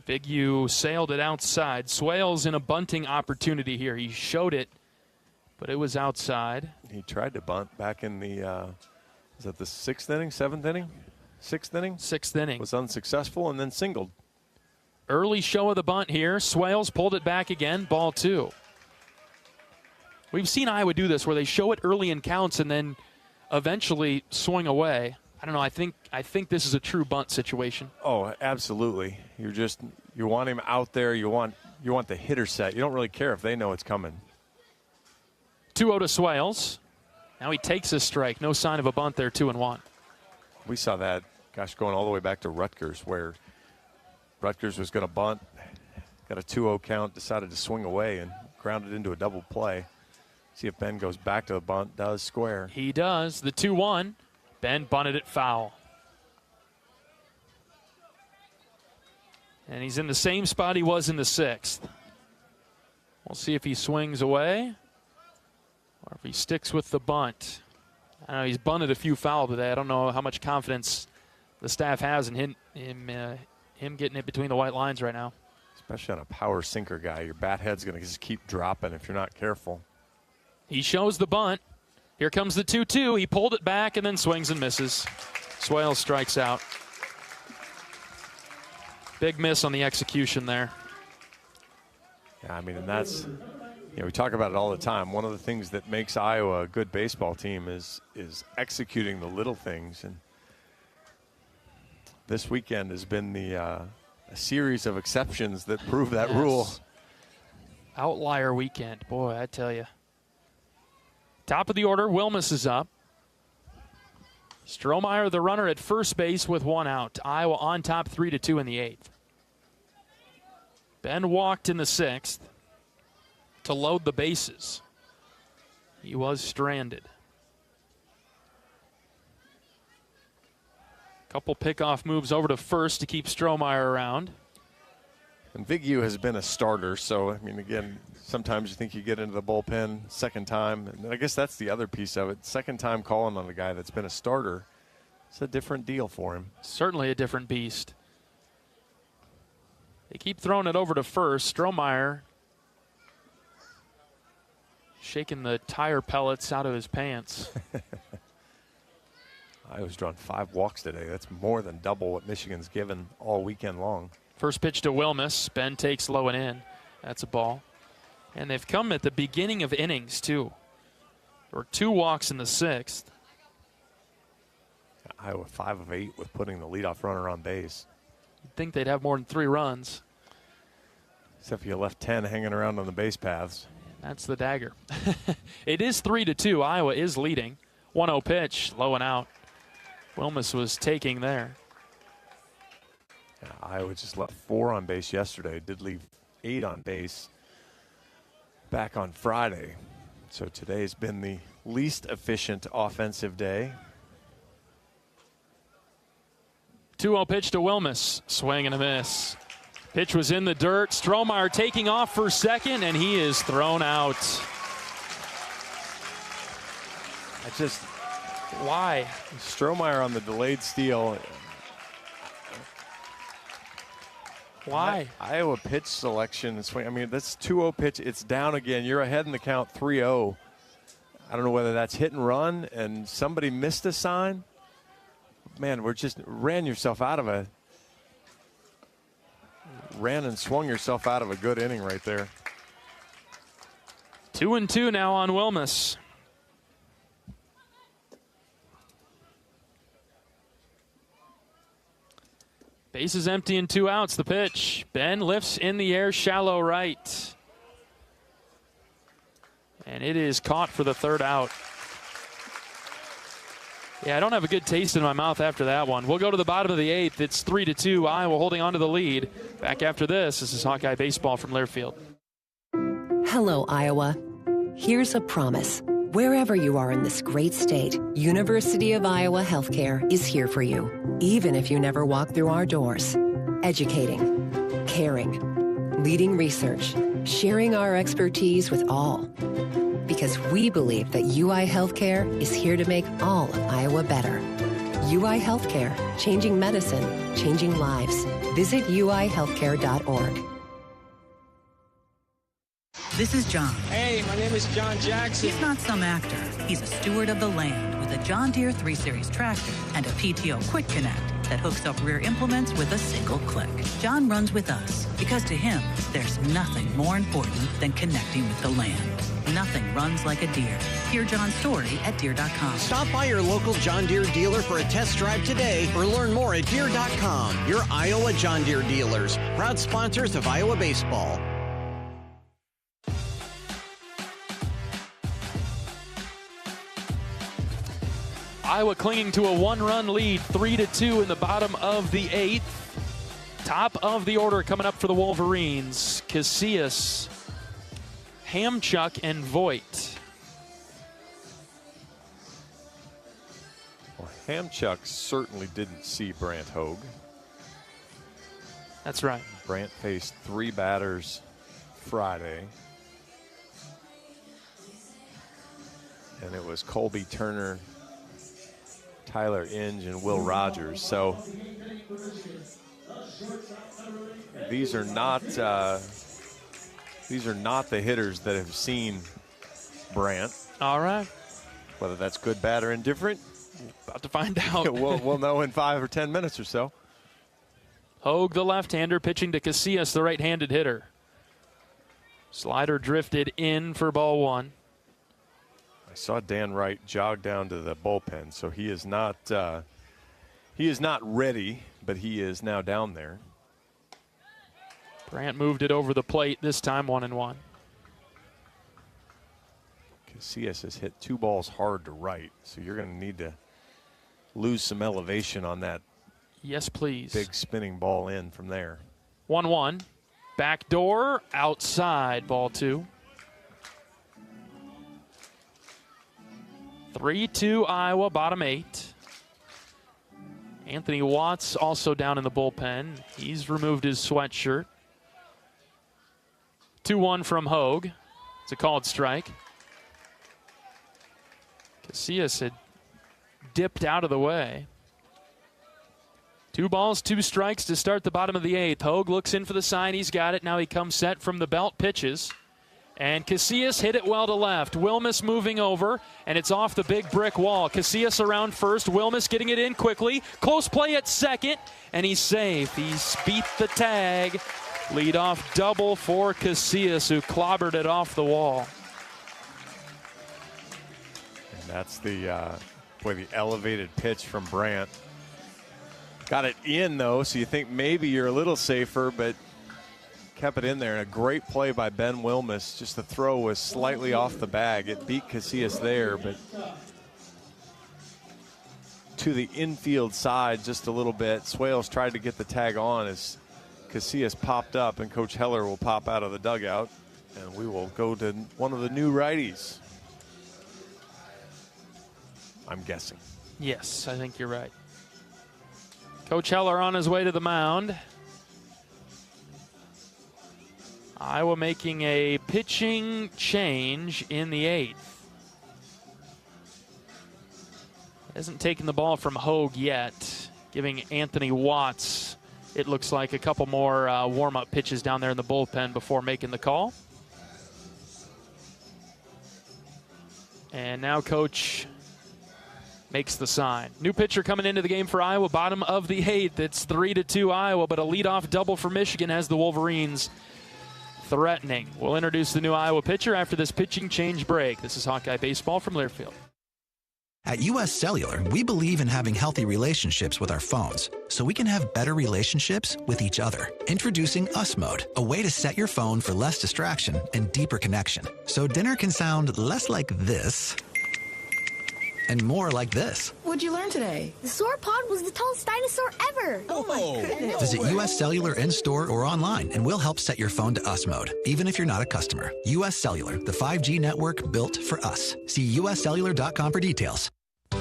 Vignew sailed it outside. Swales in a bunting opportunity here. He showed it, but it was outside. He tried to bunt back in the, is that the 6th inning, 7th inning? 6th inning? 6th inning. Was unsuccessful and then singled. Early show of the bunt here. Swales pulled it back again. Ball 2. We've seen Iowa do this where they show it early in counts and then eventually swing away. I don't know. I think this is a true bunt situation. Oh, absolutely. You want him out there. You want the hitter set. You don't really care if they know it's coming. 2-0 to Swales. Now he takes a strike. No sign of a bunt there. 2-1. We saw that, going all the way back to Rutgers, where Rutgers was going to bunt, got a 2-0 count, decided to swing away and grounded into a double play. See if Ben goes back to the bunt, does square. He does. The 2-1. Ben bunted it foul. And he's in the same spot he was in the 6th. We'll see if he swings away. or if he sticks with the bunt. I know he's bunted a few foul today. I don't know how much confidence the staff has in him getting it between the white lines right now. Especially on a power sinker guy. Your bat head's going to just keep dropping if you're not careful. He shows the bunt. Here comes the 2-2. He pulled it back and then swings and misses. Swales strikes out. Big miss on the execution there. Yeah, I mean, and that's, we talk about it all the time. One of the things that makes Iowa a good baseball team is executing the little things. And this weekend has been a series of exceptions that prove that rule. Outlier weekend. Boy, I tell you. Top of the order, Wilmus is up. Strohmeyer, the runner at first base with one out. Iowa on top 3-2 in the 8th. Ben walked in the 6th to load the bases. He was stranded. Couple pickoff moves over to first to keep Strohmeyer around. And Big U has been a starter, so, I mean, again, sometimes you think you get into the bullpen second time. And I guess that's the other piece of it. Second time calling on a guy that's been a starter, it's a different deal for him. Certainly a different beast. They keep throwing it over to first. Strohmeyer shaking the tire pellets out of his pants. Iowa's drawn 5 walks today. That's more than double what Michigan's given all weekend long. First pitch to Wilmus. Ben takes low and in. That's a ball. And they've come at the beginning of innings, too. There were 2 walks in the 6th. Iowa 5 of 8 with putting the leadoff runner on base. You'd think they'd have more than 3 runs. Except for you left 10 hanging around on the base paths. That's the dagger. It is 3-2. Iowa is leading. 1-0 pitch, low and out. Wilmus was taking there. Yeah, Iowa just left 4 on base yesterday. Did leave 8 on base back on Friday. So today's been the least efficient offensive day. 2-0 pitch to Wilmus. Swing and a miss. Pitch was in the dirt. Strohmeyer taking off for second, and he is thrown out. Why? Strohmeyer on the delayed steal. Why? Iowa pitch selection and swing. I mean, that's 2-0 pitch. It's down again. You're ahead in the count 3-0. I don't know whether that's hit and run and somebody missed a sign. Man, ran and swung yourself out of a good inning right there. 2-2 now on Wilmus. Base is empty and 2 outs. The pitch. Ben lifts in the air, shallow right. And it is caught for the 3rd out. Yeah, I don't have a good taste in my mouth after that one. We'll go to the bottom of the 8th. It's 3-2. Iowa holding on to the lead. Back after this. This is Hawkeye Baseball from Learfield. Hello, Iowa. Here's a promise. Wherever you are in this great state, University of Iowa Healthcare is here for you, even if you never walk through our doors. Educating, caring, leading research, sharing our expertise with all. Because we believe that UI Healthcare is here to make all of Iowa better. UI Healthcare, changing medicine, changing lives. Visit uihealthcare.org. This is John. Hey, my name is John Jackson. He's not some actor. He's a steward of the land with a John Deere 3 Series tractor and a PTO Quick Connect that hooks up rear implements with a single click. John runs with us because to him, there's nothing more important than connecting with the land. Nothing runs like a Deere. Hear John's story at Deere.com. Stop by your local John Deere dealer for a test drive today or learn more at Deere.com. Your Iowa John Deere dealers, proud sponsors of Iowa baseball. Iowa clinging to a 1-run lead, 3-2 in the bottom of the 8th. Top of the order coming up for the Wolverines. Casillas, Hamchuk, and Voigt. Well, Hamchuk certainly didn't see Brant Hogue. That's right. Brant faced 3 batters Friday. and it was Colby Turner, Tyler Inge, and Will Rogers. So these are not the hitters that have seen Brant. All right. Whether that's good, bad, or indifferent, about to find out. we'll know in 5 or 10 minutes or so. Hogue, the left-hander, pitching to Casillas, the right-handed hitter. Slider drifted in for ball 1. I saw Dan Wright jog down to the bullpen, so he is not ready, but he is now down there. Brant moved it over the plate, this time 1-1. Casillas has hit 2 balls hard to right, so you're going to need to lose some elevation on that. Yes, please. Big spinning ball in from there. 1-1. Back door, outside, ball 2. 3-2 Iowa, bottom 8. Anthony Watts also down in the bullpen. He's removed his sweatshirt. 2-1 from Hogue. It's a called strike. Casillas had dipped out of the way. 2 balls, 2 strikes to start the bottom of the 8th. Hogue looks in for the sign. He's got it. Now he comes set from the belt, pitches. And Casillas hit it well to left. Wilmus moving over, and it's off the big brick wall. Casillas around first. Wilmus getting it in quickly. Close play at second, and he's safe. He's beat the tag. Leadoff double for Casillas, who clobbered it off the wall. And that's the elevated pitch from Brant. Got it in, though, so you think maybe you're a little safer, but kept it in there. And a great play by Ben Wilmus. Just the throw was slightly off the bag. It beat Casillas there, but to the infield side just a little bit. Swales tried to get the tag on as Casillas popped up, and Coach Heller will pop out of the dugout, and we will go to one of the new righties. I'm guessing. Yes, I think you're right. Coach Heller on his way to the mound. Iowa making a pitching change in the 8th. Hasn't taken the ball from Hogue yet, giving Anthony Watts, it looks like, a couple more warm-up pitches down there in the bullpen before making the call. And now Coach makes the sign. New pitcher coming into the game for Iowa, bottom of the 8th. It's 3-2 Iowa, but a leadoff double for Michigan has the Wolverines threatening. We'll introduce the new Iowa pitcher after this pitching change break. This is Hawkeye Baseball from Learfield. At U.S. Cellular, we believe in having healthy relationships with our phones so we can have better relationships with each other. Introducing Us Mode, a way to set your phone for less distraction and deeper connection. So dinner can sound less like this and more like this. What'd you learn today? The sauropod was the tallest dinosaur ever. Oh my goodness. Visit U.S. Cellular in-store or online, and we'll help set your phone to Us Mode, even if you're not a customer. U.S. Cellular, the 5G network built for us. See uscellular.com for details.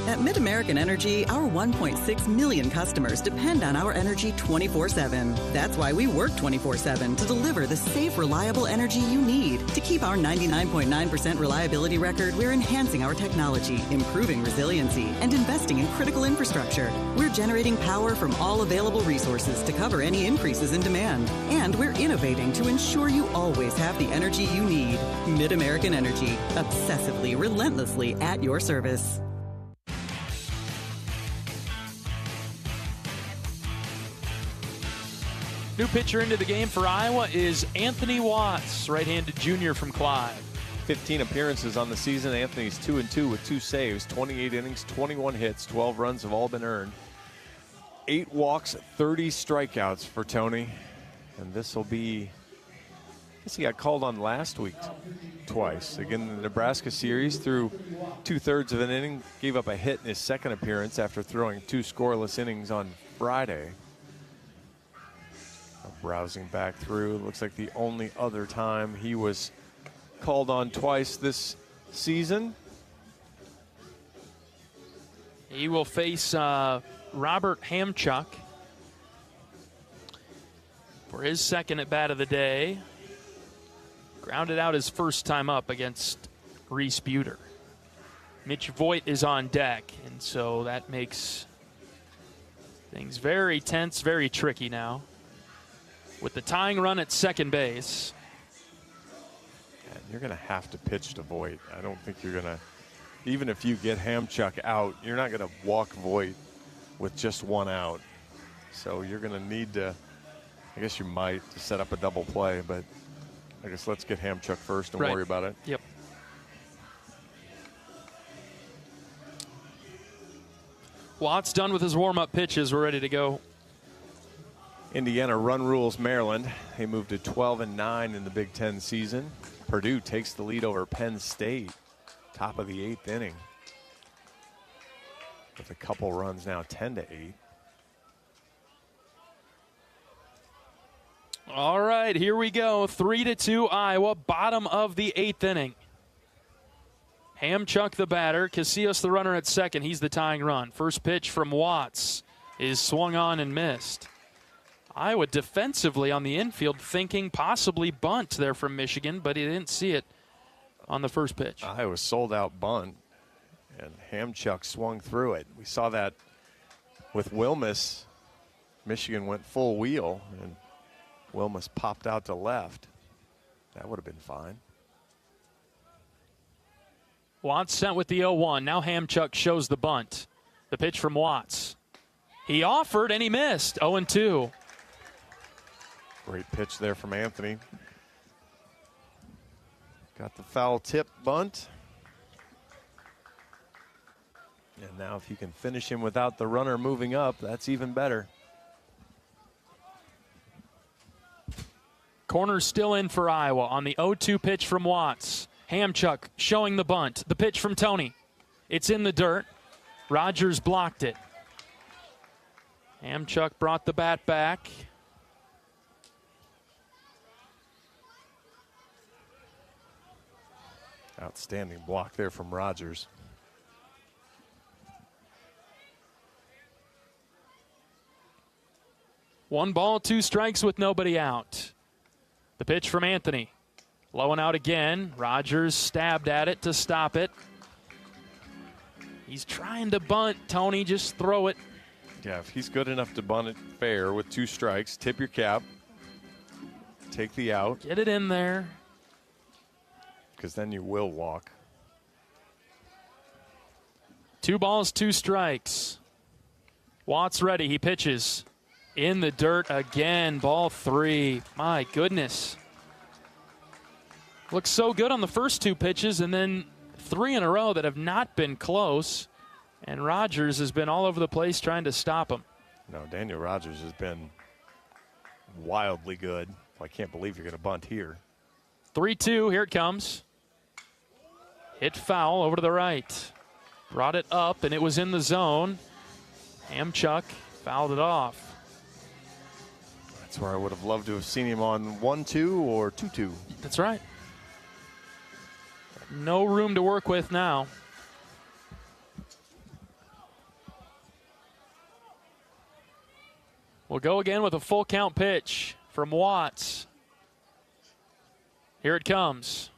At MidAmerican Energy, our 1.6 million customers depend on our energy 24/7. That's why we work 24/7 to deliver the safe, reliable energy you need. To keep our 99.9% reliability record, we're enhancing our technology, improving resiliency, and investing in critical infrastructure. We're generating power from all available resources to cover any increases in demand. And we're innovating to ensure you always have the energy you need. MidAmerican Energy, obsessively, relentlessly at your service. New pitcher into the game for Iowa is Anthony Watts, right-handed junior from Clive. 15 appearances on the season. Anthony's 2-2 with 2 saves, 28 innings, 21 hits, 12 runs have all been earned. 8 walks, 30 strikeouts for Tony. And this will be, I guess he got called on last week twice. Again, in the Nebraska series, threw 2/3 of an inning, gave up a hit in his second appearance after throwing 2 scoreless innings on Friday. Browsing back through, looks like the only other time he was called on twice this season. He will face Robert Hamchuk for his second at bat of the day. Grounded out his first time up against Reese Buter. Mitch Voigt is on deck, and so that makes things very tense, very tricky now. With the tying run at second base. And you're going to have to pitch to Voigt. I don't think you're going to, even if you get Hamchuk out, you're not going to walk Voigt with just one out. So you're going to need to, I guess you might, to set up a double play, but I guess let's get Hamchuk first and worry about it. Yep. Watts done with his warm-up pitches. We're ready to go. Indiana run rules Maryland. They moved to 12-9 in the Big Ten season. Purdue takes the lead over Penn State. Top of the 8th inning. With a couple runs now, 10-8. All right, here we go. 3-2 Iowa, bottom of the 8th inning. Hamchuk the batter, Casillas the runner at second. He's the tying run. First pitch from Watts is swung on and missed. Iowa defensively on the infield thinking possibly bunt there from Michigan, but he didn't see it on the first pitch. Iowa sold out bunt, and Hamchuk swung through it. We saw that with Wilmus. Michigan went full wheel, and Wilmus popped out to left. That would have been fine. Watts sent with the 0-1. Now Hamchuk shows the bunt. The pitch from Watts. He offered and he missed. 0-2. Great pitch there from Anthony. Got the foul tip bunt. And now if you can finish him without the runner moving up, that's even better. Corner's still in for Iowa on the 0-2 pitch from Watts. Hamchuk showing the bunt. The pitch from Tony. It's in the dirt. Rogers blocked it. Hamchuk brought the bat back. Outstanding block there from Rogers. One ball, two strikes with nobody out. The pitch from Anthony. Low and out again. Rogers stabbed at it to stop it. He's trying to bunt. Tony, just throw it. Yeah, if he's good enough to bunt it fair with 2 strikes, tip your cap. Take the out. Get it in there. Because then you will walk. 2 balls, 2 strikes. Watts ready. He pitches. In the dirt again. Ball 3. My goodness. Looks so good on the first 2 pitches, and then 3 in a row that have not been close. And Rogers has been all over the place trying to stop him. No, Daniel Rogers has been wildly good. I can't believe you're going to bunt here. 3-2. Here it comes. Hit foul over to the right. Brought it up, and it was in the zone. Hamchuk fouled it off. That's where I would have loved to have seen him on 1-2 or 2-2. That's right. No room to work with now. We'll go again with a full count pitch from Watts. Here it comes.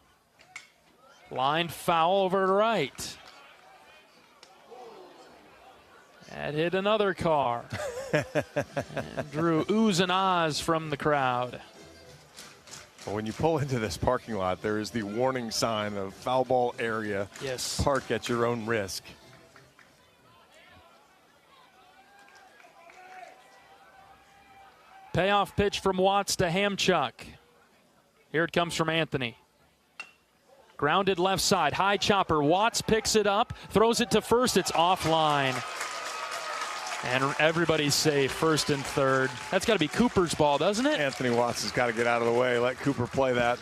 Lined foul over to right. That hit another car. And drew oohs and ahs from the crowd. Well, when you pull into this parking lot, there is the warning sign of foul ball area. Yes. Park at your own risk. Payoff pitch from Watts to Hamchuk. Here it comes from Anthony. Grounded left side, high chopper. Watts picks it up, throws it to first. It's offline. And everybody's safe, first and third. That's got to be Cooper's ball, doesn't it? Anthony Watts has got to get out of the way. Let Cooper play that.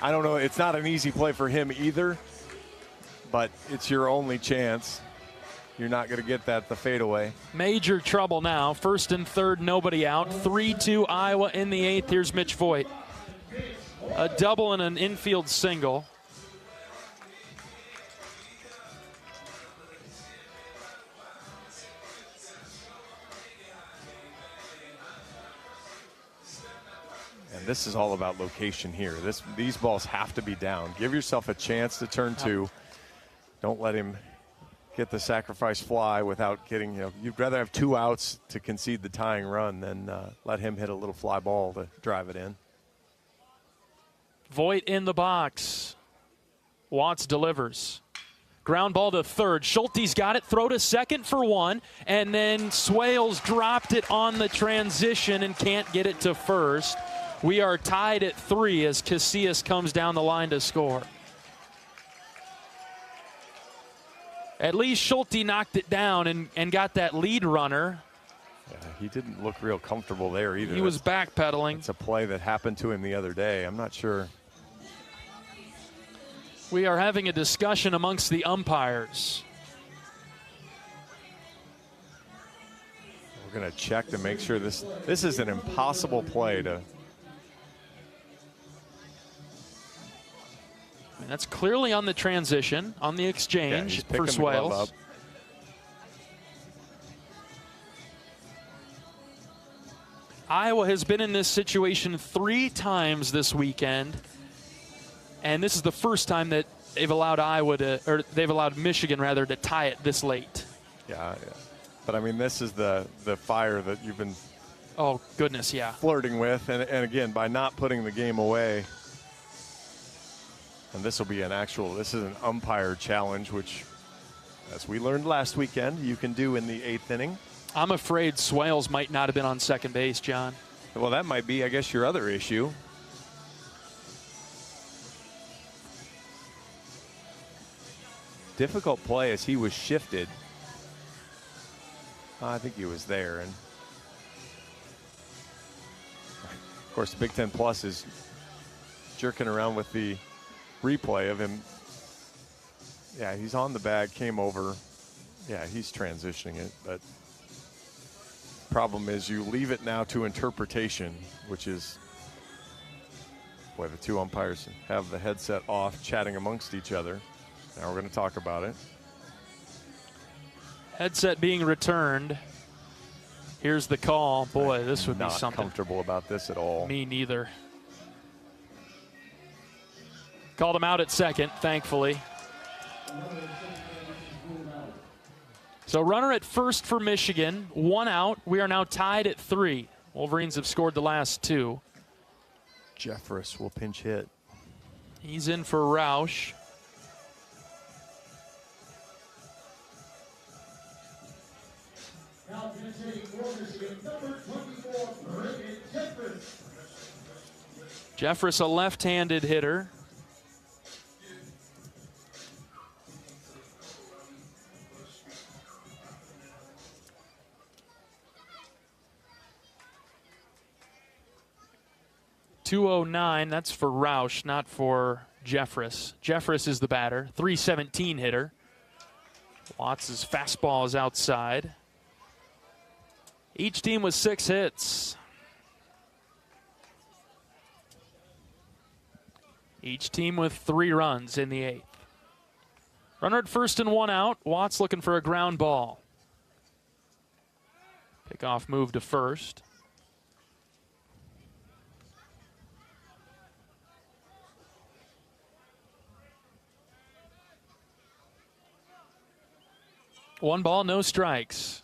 I don't know. It's not an easy play for him either, but it's your only chance. You're not going to get that, the fadeaway. Major trouble now. First and third, nobody out. 3-2 Iowa in the 8th. Here's Mitch Voigt. A double and an infield single. This is all about location here. These balls have to be down. Give yourself a chance to turn 2. Don't let him get the sacrifice fly without getting, you'd rather have 2 outs to concede the tying run than let him hit a little fly ball to drive it in. Voit in the box. Watts delivers. Ground ball to third. Schulte's got it. Throw to second for 1. And then Swales dropped it on the transition and can't get it to first. We are tied at 3 as Casillas comes down the line to score. At least Schulte knocked it down and got that lead runner. Yeah, he didn't look real comfortable there either. He was backpedaling. It's a play that happened to him the other day. I'm not sure. We are having a discussion amongst the umpires. We're going to check to make sure this is an impossible play to. And that's clearly on the transition, on the exchange for Swales. Iowa has been in this situation 3 times this weekend, and this is the first time that they've allowed Michigan to tie it this late. Yeah. But I mean, this is the fire that you've been flirting with, and again, by not putting the game away. And this is an umpire challenge, which, as we learned last weekend, you can do in the 8th inning. I'm afraid Swales might not have been on second base, John. Well, that might be, I guess, your other issue. Difficult play as he was shifted. I think he was there. And of course, the Big Ten Plus is jerking around with the replay of him. Yeah, he's on the bag, came over. Yeah, he's transitioning it. But problem is you leave it now to interpretation, which is, boy, the 2 umpires have the headset off, chatting amongst each other. Now we're going to talk about it. Headset being returned. Here's the call. Boy, this would be something. Not comfortable about this at all. Me neither. Called him out at second, thankfully. So runner at first for Michigan, 1 out. We are now tied at 3. Wolverines have scored the last 2. Jeffress will pinch hit. He's in for Roush. Jeffress, a left-handed hitter. .209, that's for Roush, not for Jeffress. Jeffress is the batter, .317 hitter. Watts' fastball is outside. Each team with 6 hits. Each team with 3 runs in the 8th. Runner at first and 1 out. Watts looking for a ground ball. Pickoff move to first. One ball, no strikes.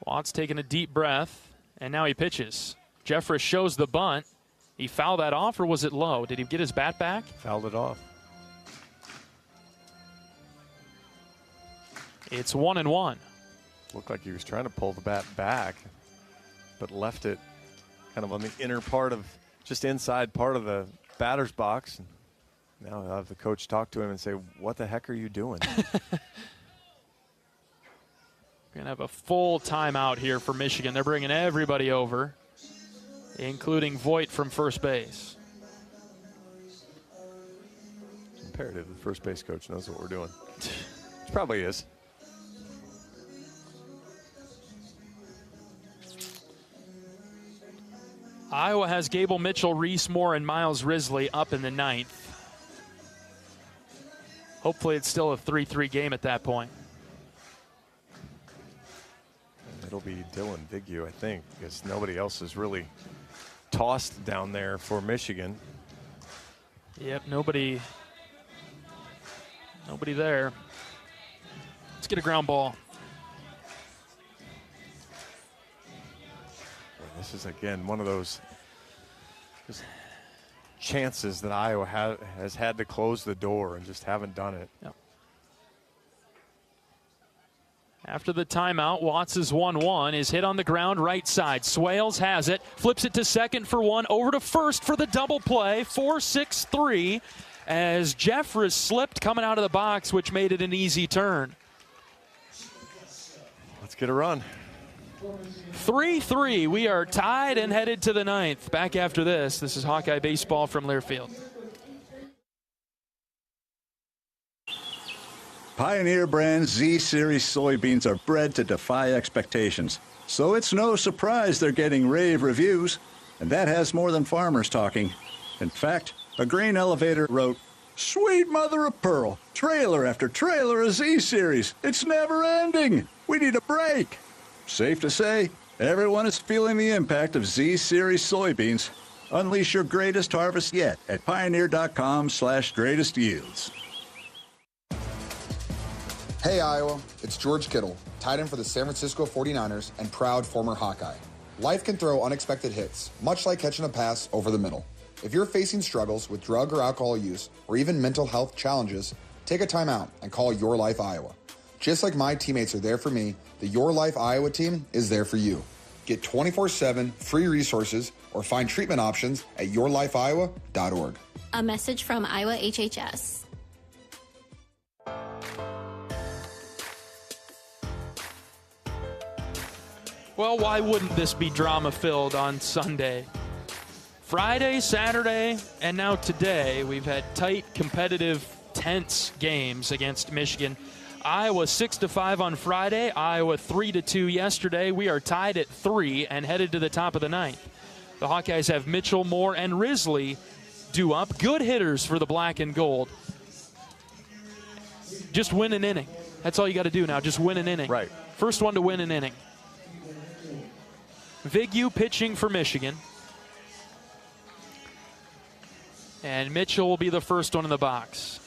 Watts taking a deep breath, and now he pitches. Jeffress shows the bunt. He fouled that off, or was it low? Did he get his bat back? Fouled it off. It's 1-1. Looked like he was trying to pull the bat back, but left it kind of on the inner part of, just inside part of the batter's box. Now I'll have the coach talk to him and say, what the heck are you doing? We're going to have a full timeout here for Michigan. They're bringing everybody over, including Voit from first base. It's imperative the first base coach knows what we're doing. Which probably is. Iowa has Gable Mitchell, Reese Moore, and Miles Risley up in the 9th. Hopefully it's still a 3-3 game at that point. It'll be Dylan Vignew, I think, because nobody else is really tossed down there for Michigan. Yep, nobody Nobody there. Let's get a ground ball. This is, again, one of those chances that Iowa has had to close the door and just haven't done it. Yep. After the timeout, Watts' 1-1 is hit on the ground right side. Swales has it, flips it to second for one, over to first for the double play, 4-6-3, as Jeffress slipped coming out of the box, which made it an easy turn. Let's get a run. 3-3, we are tied and headed to the ninth. Back after this, this is Hawkeye Baseball from Learfield. Pioneer brand Z-Series soybeans are bred to defy expectations. So it's no surprise they're getting rave reviews. And that has more than farmers talking. In fact, a grain elevator wrote, "Sweet mother of pearl, trailer after trailer of Z-Series. It's never ending. We need a break." Safe to say, everyone is feeling the impact of Z-Series soybeans. Unleash your greatest harvest yet at pioneer.com/greatest yields. Hey Iowa, it's George Kittle, tight end for the San Francisco 49ers and proud former Hawkeye. Life can throw unexpected hits, much like catching a pass over the middle. If you're facing struggles with drug or alcohol use, or even mental health challenges, take a time out and call Your Life Iowa. Just like my teammates are there for me, the Your Life Iowa team is there for you. Get 24/7 free resources or find treatment options at yourlifeiowa.org. A message from Iowa HHS. Well, why wouldn't this be drama-filled on Sunday? Friday, Saturday, and now today, we've had tight, competitive, tense games against Michigan. Iowa 6-5 on Friday, Iowa 3-2 yesterday. We are tied at 3 and headed to the top of the ninth. The Hawkeyes have Mitchell, Moore, and Risley due up. Good hitters for the black and gold. Just win an inning. That's all you got to do now, just win an inning. Right. First one to win an inning. Vigu pitching for Michigan. And Mitchell will be the first one in the box.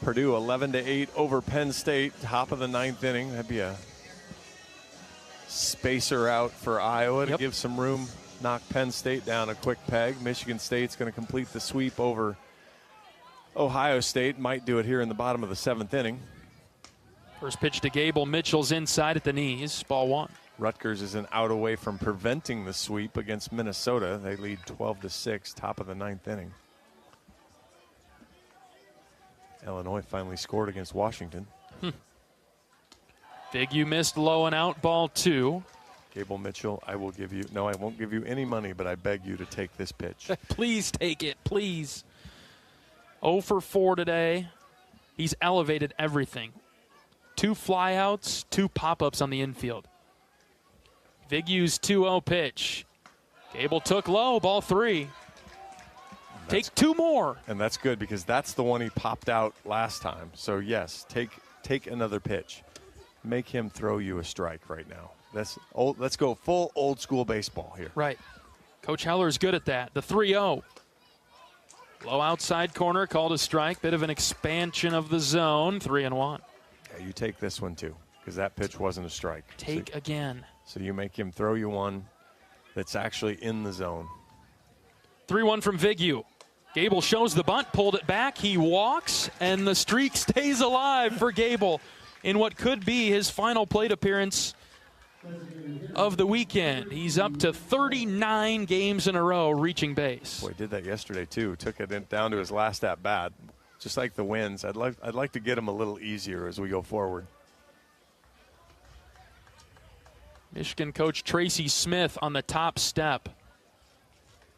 Purdue 11-8 over Penn State, top of the ninth inning. That'd be a spacer out for Iowa to give some room, knock Penn State down a quick peg. Michigan State's going to complete the sweep over Ohio State. Might do it here in the bottom of the seventh inning. First pitch to Gable. Mitchell's inside at the knees. Ball one. Rutgers is an out away from preventing the sweep against Minnesota. They lead 12-6, top of the ninth inning. Illinois finally scored against Washington. Vigu missed low and out, ball two. Gable Mitchell, I will give you, no, I won't give you any money, but I beg you to take this pitch. Please take it, please. 0 for 4 today. He's elevated everything. 2 flyouts, 2 pop-ups on the infield. Vigu's 2-0 pitch. Gable took low, ball 3. Take 2 more. And that's good because that's the one he popped out last time. So, yes, take another pitch. Make him throw you a strike right now. Let's go full old school baseball here. Right. Coach Heller is good at that. The 3-0. Low outside corner, called a strike. Bit of an expansion of the zone. 3-1. Yeah, you take this one too because that pitch wasn't a strike. Take again. So you make him throw you one that's actually in the zone. 3-1 from Vigu. Gable shows the bunt, pulled it back. He walks, and the streak stays alive for Gable in what could be his final plate appearance of the weekend. He's up to 39 games in a row reaching base. Boy, he did that yesterday too. Took it down to his last at bat. Just like the wins, I'd like to get him a little easier as we go forward. Michigan coach Tracy Smith on the top step.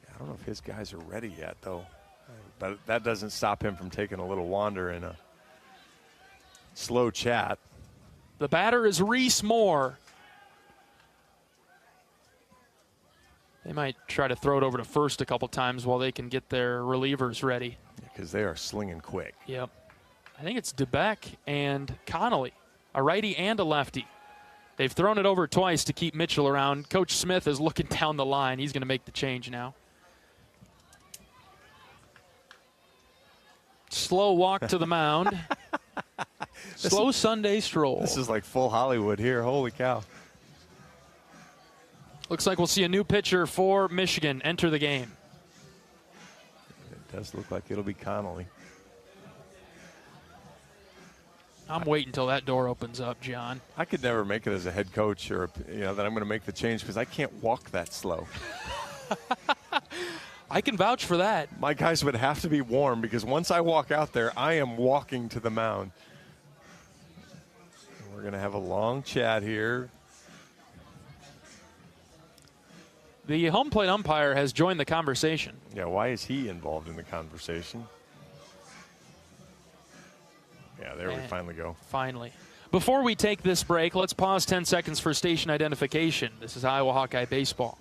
I don't know if his guys are ready yet, though. But that doesn't stop him from taking a little wander in a slow chat. The batter is Reese Moore. They might try to throw it over to first a couple times while they can get their relievers ready. Because they are slinging quick. Yep. I think it's DeBeck and Connolly, a righty and a lefty. They've thrown it over twice to keep Mitchell around. Coach Smith is looking down the line. He's going to make the change now. Slow walk to the mound. Slow Sunday stroll. This is like full Hollywood here. Holy cow. Looks like we'll see a new pitcher for Michigan enter the game. It does look like it'll be Connolly. I'm waiting until that door opens up, John. I could never make it as a head coach or, that I'm going to make the change because I can't walk that slow. I can vouch for that. My guys would have to be warm because once I walk out there, I am walking to the mound. We're going to have a long chat here. The home plate umpire has joined the conversation. Yeah, why is he involved in the conversation? Yeah, there we finally go. Finally. Before we take this break, let's pause 10 seconds for station identification. This is Iowa Hawkeye Baseball.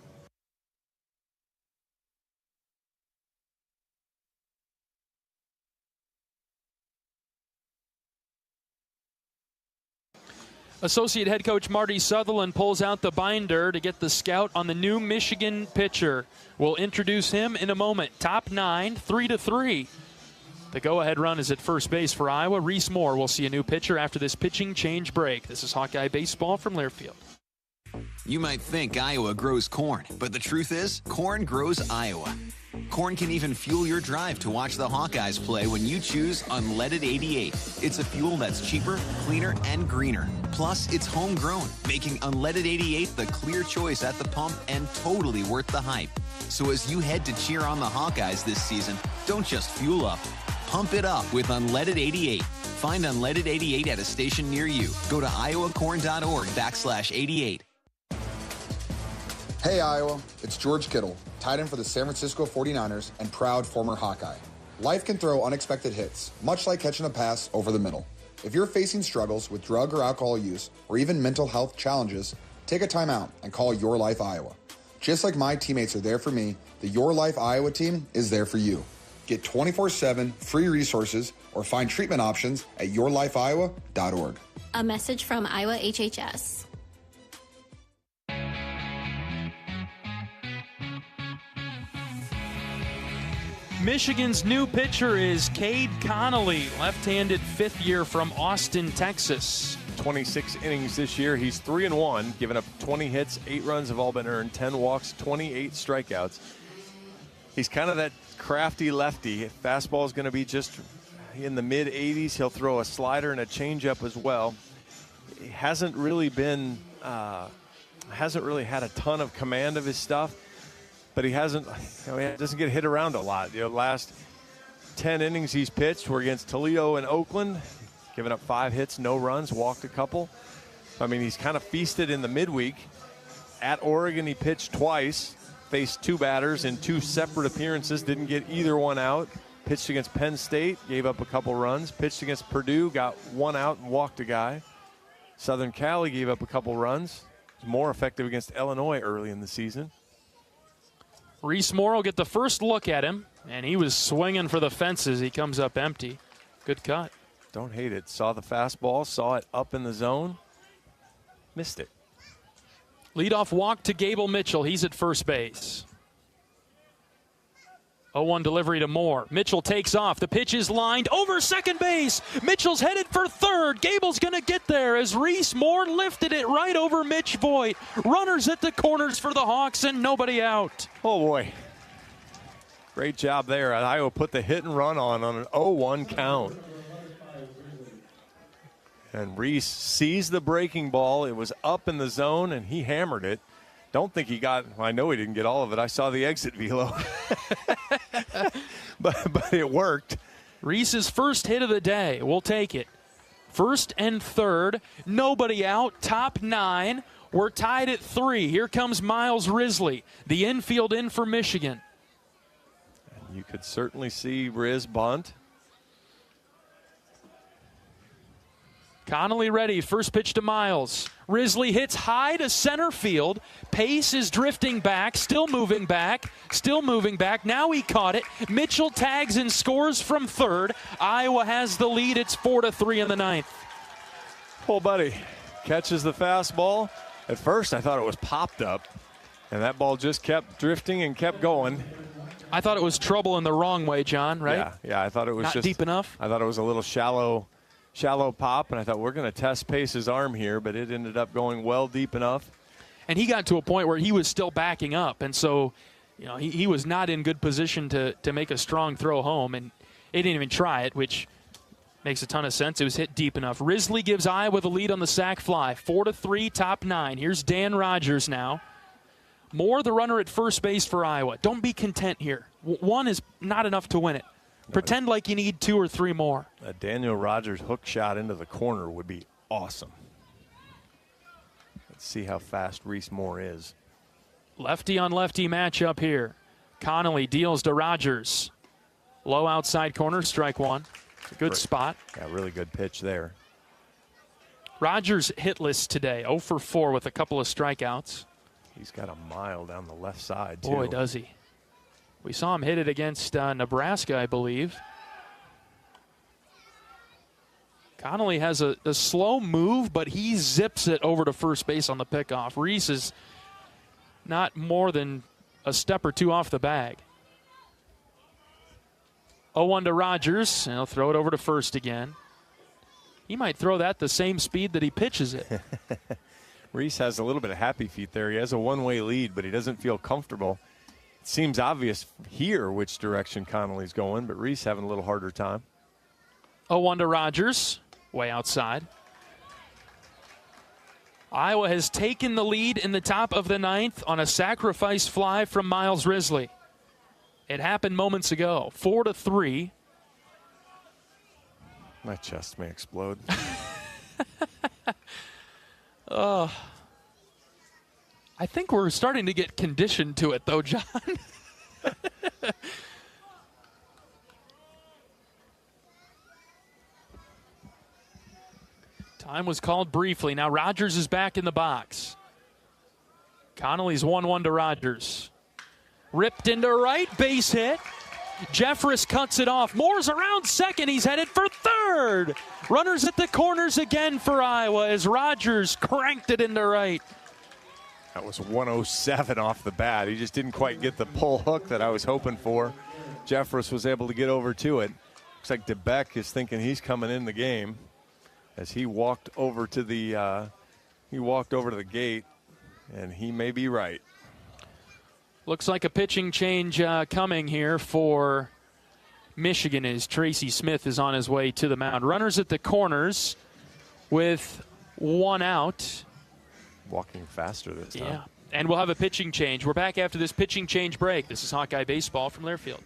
Associate head coach Marty Sutherland pulls out the binder to get the scout on the new Michigan pitcher. We'll introduce him in a moment. Top 9, 3-3. The go-ahead run is at first base for Iowa. Reese Moore will see a new pitcher after this pitching change break. This is Hawkeye Baseball from Learfield. You might think Iowa grows corn, but the truth is, corn grows Iowa. Corn can even fuel your drive to watch the Hawkeyes play when you choose Unleaded 88. It's a fuel that's cheaper, cleaner, and greener. Plus, it's homegrown, making Unleaded 88 the clear choice at the pump and totally worth the hype. So as you head to cheer on the Hawkeyes this season, don't just fuel up. Pump it up with Unleaded 88. Find Unleaded 88 at a station near you. Go to iowacorn.org/88. Hey Iowa, it's George Kittle, tight end for the San Francisco 49ers and proud former Hawkeye. Life can throw unexpected hits, much like catching a pass over the middle. If you're facing struggles with drug or alcohol use or even mental health challenges, take a time out and call Your Life Iowa. Just like my teammates are there for me, the Your Life Iowa team is there for you. Get 24/7 free resources or find treatment options at yourlifeiowa.org. A message from Iowa HHS. Michigan's new pitcher is Cade Connolly, left-handed fifth year from Austin, Texas. 26 innings this year. He's 3-1, giving up 20 hits, 8 runs have all been earned, 10 walks, 28 strikeouts. He's kind of that crafty lefty. Fastball is going to be just in the mid-80s. He'll throw a slider and a changeup as well. He hasn't really had a ton of command of his stuff. But he doesn't get hit around a lot. Last 10 innings he's pitched were against Toledo and Oakland, giving up 5 hits, no runs, walked a couple. I mean, he's kind of feasted in the midweek. At Oregon, he pitched twice, faced 2 batters in 2 separate appearances, didn't get either one out. Pitched against Penn State, gave up a couple runs. Pitched against Purdue, got 1 out and walked a guy. Southern Cali gave up a couple runs. Was more effective against Illinois early in the season. Reese Moore will get the first look at him, and he was swinging for the fences. He comes up empty. Good cut. Don't hate it. Saw the fastball, saw it up in the zone, missed it. Leadoff walk to Gable Mitchell. He's at first base. 0-1 delivery to Moore. Mitchell takes off. The pitch is lined over second base. Mitchell's headed for third. Gable's going to get there as Reese Moore lifted it right over Mitch Voigt. Runners at the corners for the Hawks and nobody out. Oh, boy. Great job there. Iowa put the hit and run on an 0-1 count. And Reese sees the breaking ball. It was up in the zone, and he hammered it. Don't think he got, I know he didn't get all of it. I saw the exit velo. but it worked. Reese's first hit of the day. We'll take it. First and third. Nobody out. Top 9. We're tied at 3. Here comes Miles Risley. The infield in for Michigan. You could certainly see Riz bunt. Connolly ready. First pitch to Miles. Risley hits high to center field. Pace is drifting back. Still moving back. Still moving back. Now he caught it. Mitchell tags and scores from third. Iowa has the lead. It's 4-3 in the 9th. Oh, buddy. Catches the fastball. At first, I thought it was popped up. And that ball just kept drifting and kept going. I thought it was trouble in the wrong way, John, right? Yeah, I thought it was not just deep enough. I thought it was a little shallow shallow pop, and I thought we're going to test Pace's arm here, but it ended up going well deep enough. And he got to a point where he was still backing up, and so he was not in good position to make a strong throw home, and he didn't even try it, which makes a ton of sense. It was hit deep enough. Wrigley gives Iowa the lead on the sack fly, 4-3, top 9. Here's Dan Rogers now. Moore, the runner at first base for Iowa. Don't be content here. One is not enough to win it. Pretend like you need 2 or 3 more. A Daniel Rogers hook shot into the corner would be awesome. Let's see how fast Reese Moore is. Lefty on lefty matchup here. Connolly deals to Rogers. Low outside corner, strike 1. It's a good spot. Yeah, really good pitch there. Rogers hitless today, 0 for 4 with a couple of strikeouts. He's got a mile down the left side, too. Boy, does he. We saw him hit it against Nebraska, I believe. Connolly has a slow move, but he zips it over to first base on the pickoff. Reese is not more than a step or 2 off the bag. 0-1 to Rogers, and he'll throw it over to first again. He might throw that the same speed that he pitches it. Reese has a little bit of happy feet there. He has a one-way lead, but he doesn't feel comfortable. It seems obvious here which direction Connolly's going, but Reese having a little harder time. 0-1 to Rogers, way outside. Iowa has taken the lead in the top of the 9th on a sacrifice fly from Miles Wrigley. It happened moments ago, 4-3. My chest may explode. I think we're starting to get conditioned to it, though, John. Time was called briefly. Now Rogers is back in the box. Connolly's 1-1 to Rogers. Ripped into right, base hit. Jeffress cuts it off. Moore's around second. He's headed for third. Runners at the corners again for Iowa as Rogers cranked it into right. That was 107 off the bat. He just didn't quite get the pull hook that I was hoping for. Jeffress was able to get over to it. Looks like DeBeck is thinking he's coming in the game as he walked over to the gate, and he may be right. Looks like a pitching change coming here for Michigan as Tracy Smith is on his way to the mound. Runners at the corners with 1 out. Walking faster this time. Yeah, and we'll have a pitching change. We're back after this pitching change break. This is Hawkeye Baseball from Learfield.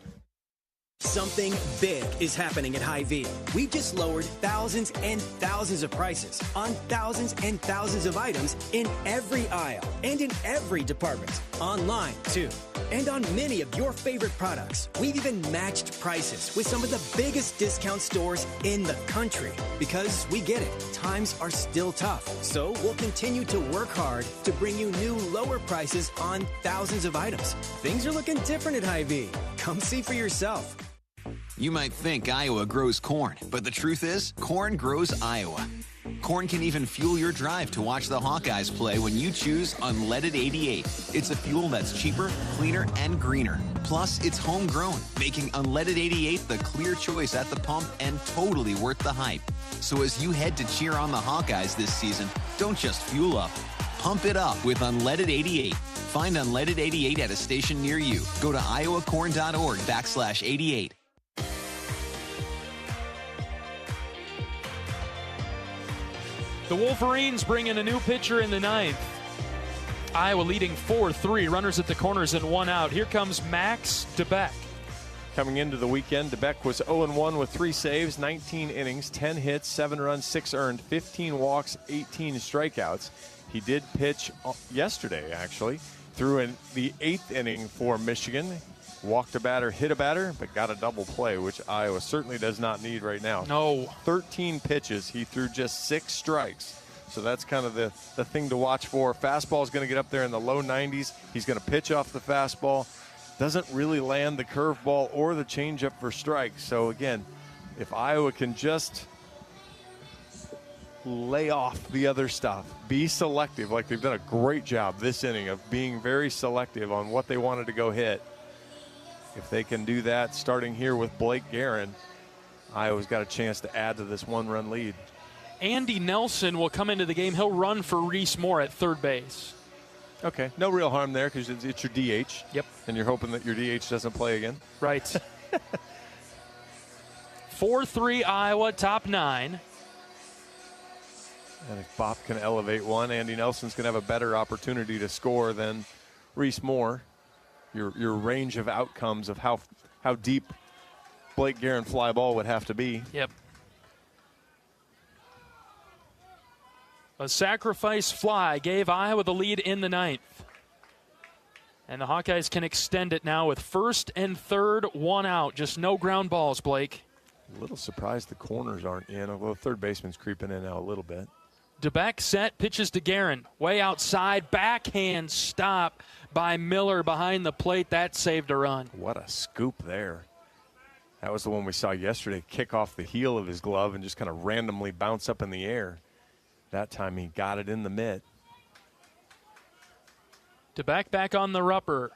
Something big is happening at Hy-Vee. We've just lowered thousands and thousands of prices on thousands and thousands of items in every aisle and in every department. Online, too. And on many of your favorite products. We've even matched prices with some of the biggest discount stores in the country. Because we get it, times are still tough. So we'll continue to work hard to bring you new lower prices on thousands of items. Things are looking different at Hy-Vee. Come see for yourself. You might think Iowa grows corn, but the truth is, corn grows Iowa. Corn can even fuel your drive to watch the Hawkeyes play when you choose Unleaded 88. It's a fuel that's cheaper, cleaner, and greener. Plus, it's homegrown, making Unleaded 88 the clear choice at the pump and totally worth the hype. So as you head to cheer on the Hawkeyes this season, don't just fuel up. Pump it up with Unleaded 88. Find Unleaded 88 at a station near you. Go to iowacorn.org/88. The Wolverines bring in a new pitcher in the 9th. Iowa leading 4-3. Runners at the corners and 1 out. Here comes Max DeBeck. Coming into the weekend, DeBeck was 0-1 with 3 saves, 19 innings, 10 hits, 7 runs, 6 earned, 15 walks, 18 strikeouts. He did pitch yesterday, actually, through in the 8th inning for Michigan. Walked a batter, hit a batter, but got a double play, which Iowa certainly does not need right now. No. 13 pitches. He threw just 6 strikes. So that's kind of the thing to watch for. Fastball is going to get up there in the low 90s. He's going to pitch off the fastball. Doesn't really land the curveball or the changeup for strikes. So, again, if Iowa can just lay off the other stuff, be selective, like they've done a great job this inning of being very selective on what they wanted to go hit. If they can do that, starting here with Blake Guerin, Iowa's got a chance to add to this one-run lead. Andy Nelson will come into the game. He'll run for Reese Moore at third base. Okay, no real harm there because it's your DH. Yep. And you're hoping that your DH doesn't play again. Right. 4-3 Iowa, top 9. And if Bop can elevate one, Andy Nelson's going to have a better opportunity to score than Reese Moore. Your range of outcomes of how deep Blake Guerin fly ball would have to be. Yep. A sacrifice fly gave Iowa the lead in the 9th. And the Hawkeyes can extend it now with first and third, one out. Just no ground balls, Blake. A little surprised the corners aren't in, although third baseman's creeping in now a little bit. DeBeck set, pitches to Guerin. Way outside, backhand stop by Miller behind the plate. That saved a run. What a scoop there. That was the one we saw yesterday, kick off the heel of his glove and just kind of randomly bounce up in the air. That time he got it in the mitt. DeBeck back on the rupper.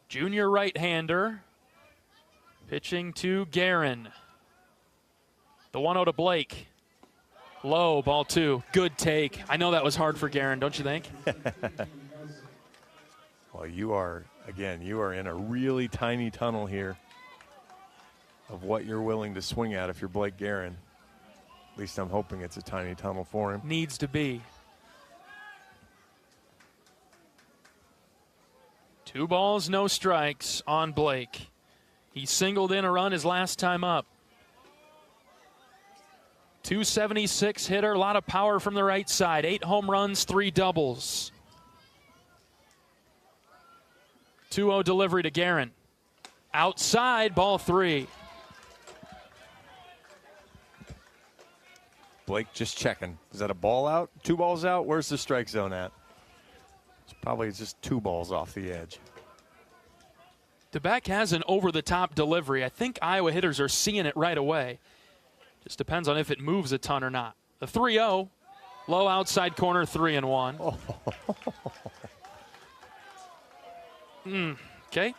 Junior right-hander. Pitching to Guerin. The 1-0 to Blake. Low, ball 2. Good take. I know that was hard for Guerin, don't you think? Well, you are in a really tiny tunnel here of what you're willing to swing at if you're Blake Guerin. At least I'm hoping it's a tiny tunnel for him. Needs to be. 2 balls, no strikes on Blake. He singled in a run his last time up. 276 hitter, a lot of power from the right side. 8 home runs, 3 doubles. 2-0 delivery to Guerin. Outside, ball 3. Blake just checking. Is that a ball out? 2 balls out? Where's the strike zone at? It's probably just 2 balls off the edge. DeBeck has an over-the-top delivery. I think Iowa hitters are seeing it right away. Just depends on if it moves a ton or not. The 3-0, low outside corner, 3-1. Okay.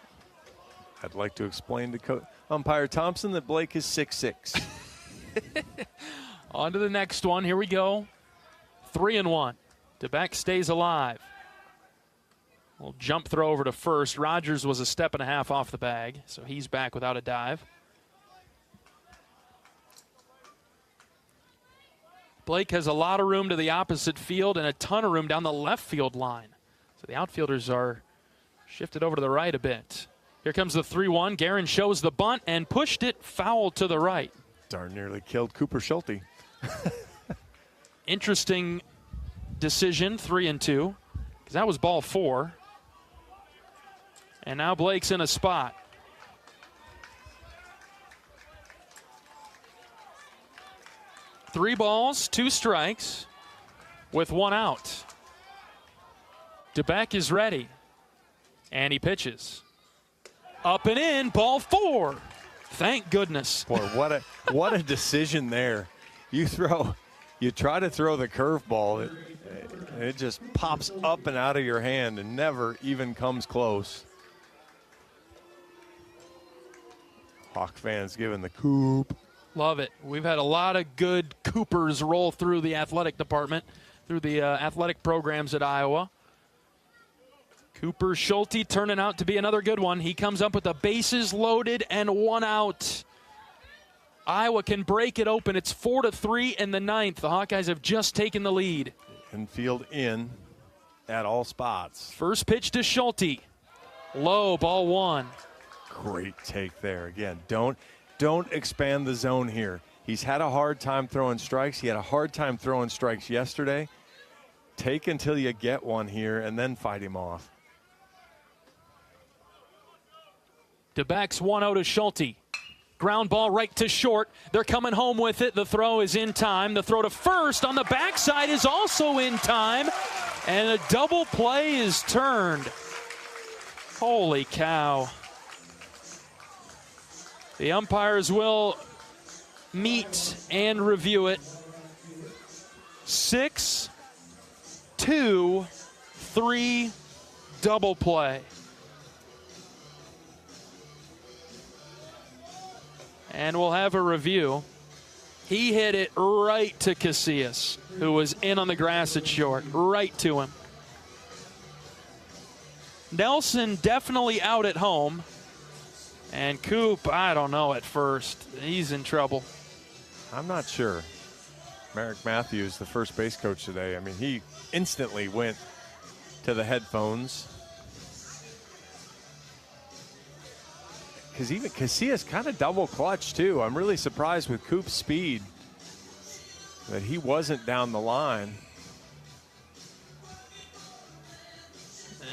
I'd like to explain to umpire Thompson that Blake is 6'6". On to the next one. Here we go. 3-1. DeBeck stays alive. Little jump throw over to first. Rogers was a step and a half off the bag, so he's back without a dive. Blake has a lot of room to the opposite field and a ton of room down the left field line. So the outfielders are shifted over to the right a bit. Here comes the 3-1. Guerin shows the bunt and pushed it foul to the right. Darn nearly killed Cooper Schulte. Interesting decision, 3-2, because that was ball 4. And now Blake's in a spot. Three balls, 2 strikes, with 1 out. DeBeck is ready, and he pitches. Up and in, ball 4. Thank goodness. Boy, what a decision there. You try to throw the curveball, it just pops up and out of your hand and never even comes close. Hawk fans giving the Coop. Love it. We've had a lot of good Coopers roll through the athletic department, through the athletic programs at Iowa. Cooper Schulte turning out to be another good one. He comes up with the bases loaded and 1 out. Iowa can break it open. It's 4-3 in the 9th. The Hawkeyes have just taken the lead. Infield in at all spots. First pitch to Schulte. Low, ball 1. Great take there. Again, don't expand the zone here. He's had a hard time throwing strikes. He had a hard time throwing strikes yesterday. Take until you get one here and then fight him off. DeBeck's 1-0 to Schulte. Ground ball right to short. They're coming home with it. The throw is in time. The throw to first on the backside is also in time. And a double play is turned. Holy cow. The umpires will meet and review it. 6-2-3 double play. And we'll have a review. He hit it right to Casillas, who was in on the grass at short. Right to him. Nelson definitely out at home. And Coop, I don't know at first. He's in trouble. I'm not sure. Merrick Matthews, the first base coach today, I mean, he instantly went to the headphones. Because even Casillas kind of double clutch, too. I'm really surprised with Coop's speed that he wasn't down the line.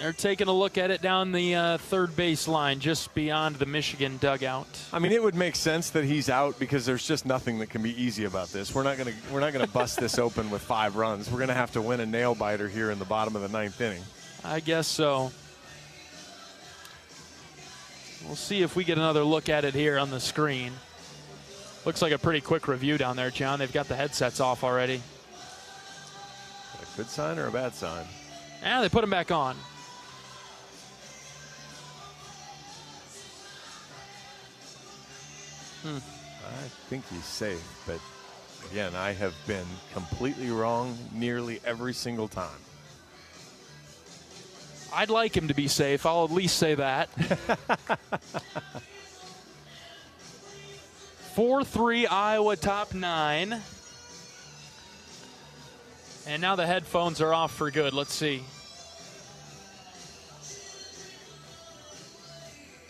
They're taking a look at it down the third base line, just beyond the Michigan dugout. I mean, it would make sense that he's out because there's just nothing that can be easy about this. We're not gonna bust this open with 5 runs. We're gonna have to win a nail biter here in the bottom of the 9th inning. I guess so. We'll see if we get another look at it here on the screen. Looks like a pretty quick review down there, John. They've got the headsets off already. A good sign or a bad sign? Yeah, they put them back on. I think he's safe, but again, I have been completely wrong nearly every single time. I'd like him to be safe. I'll at least say that. 4-3 Iowa top 9. And now the headphones are off for good. Let's see.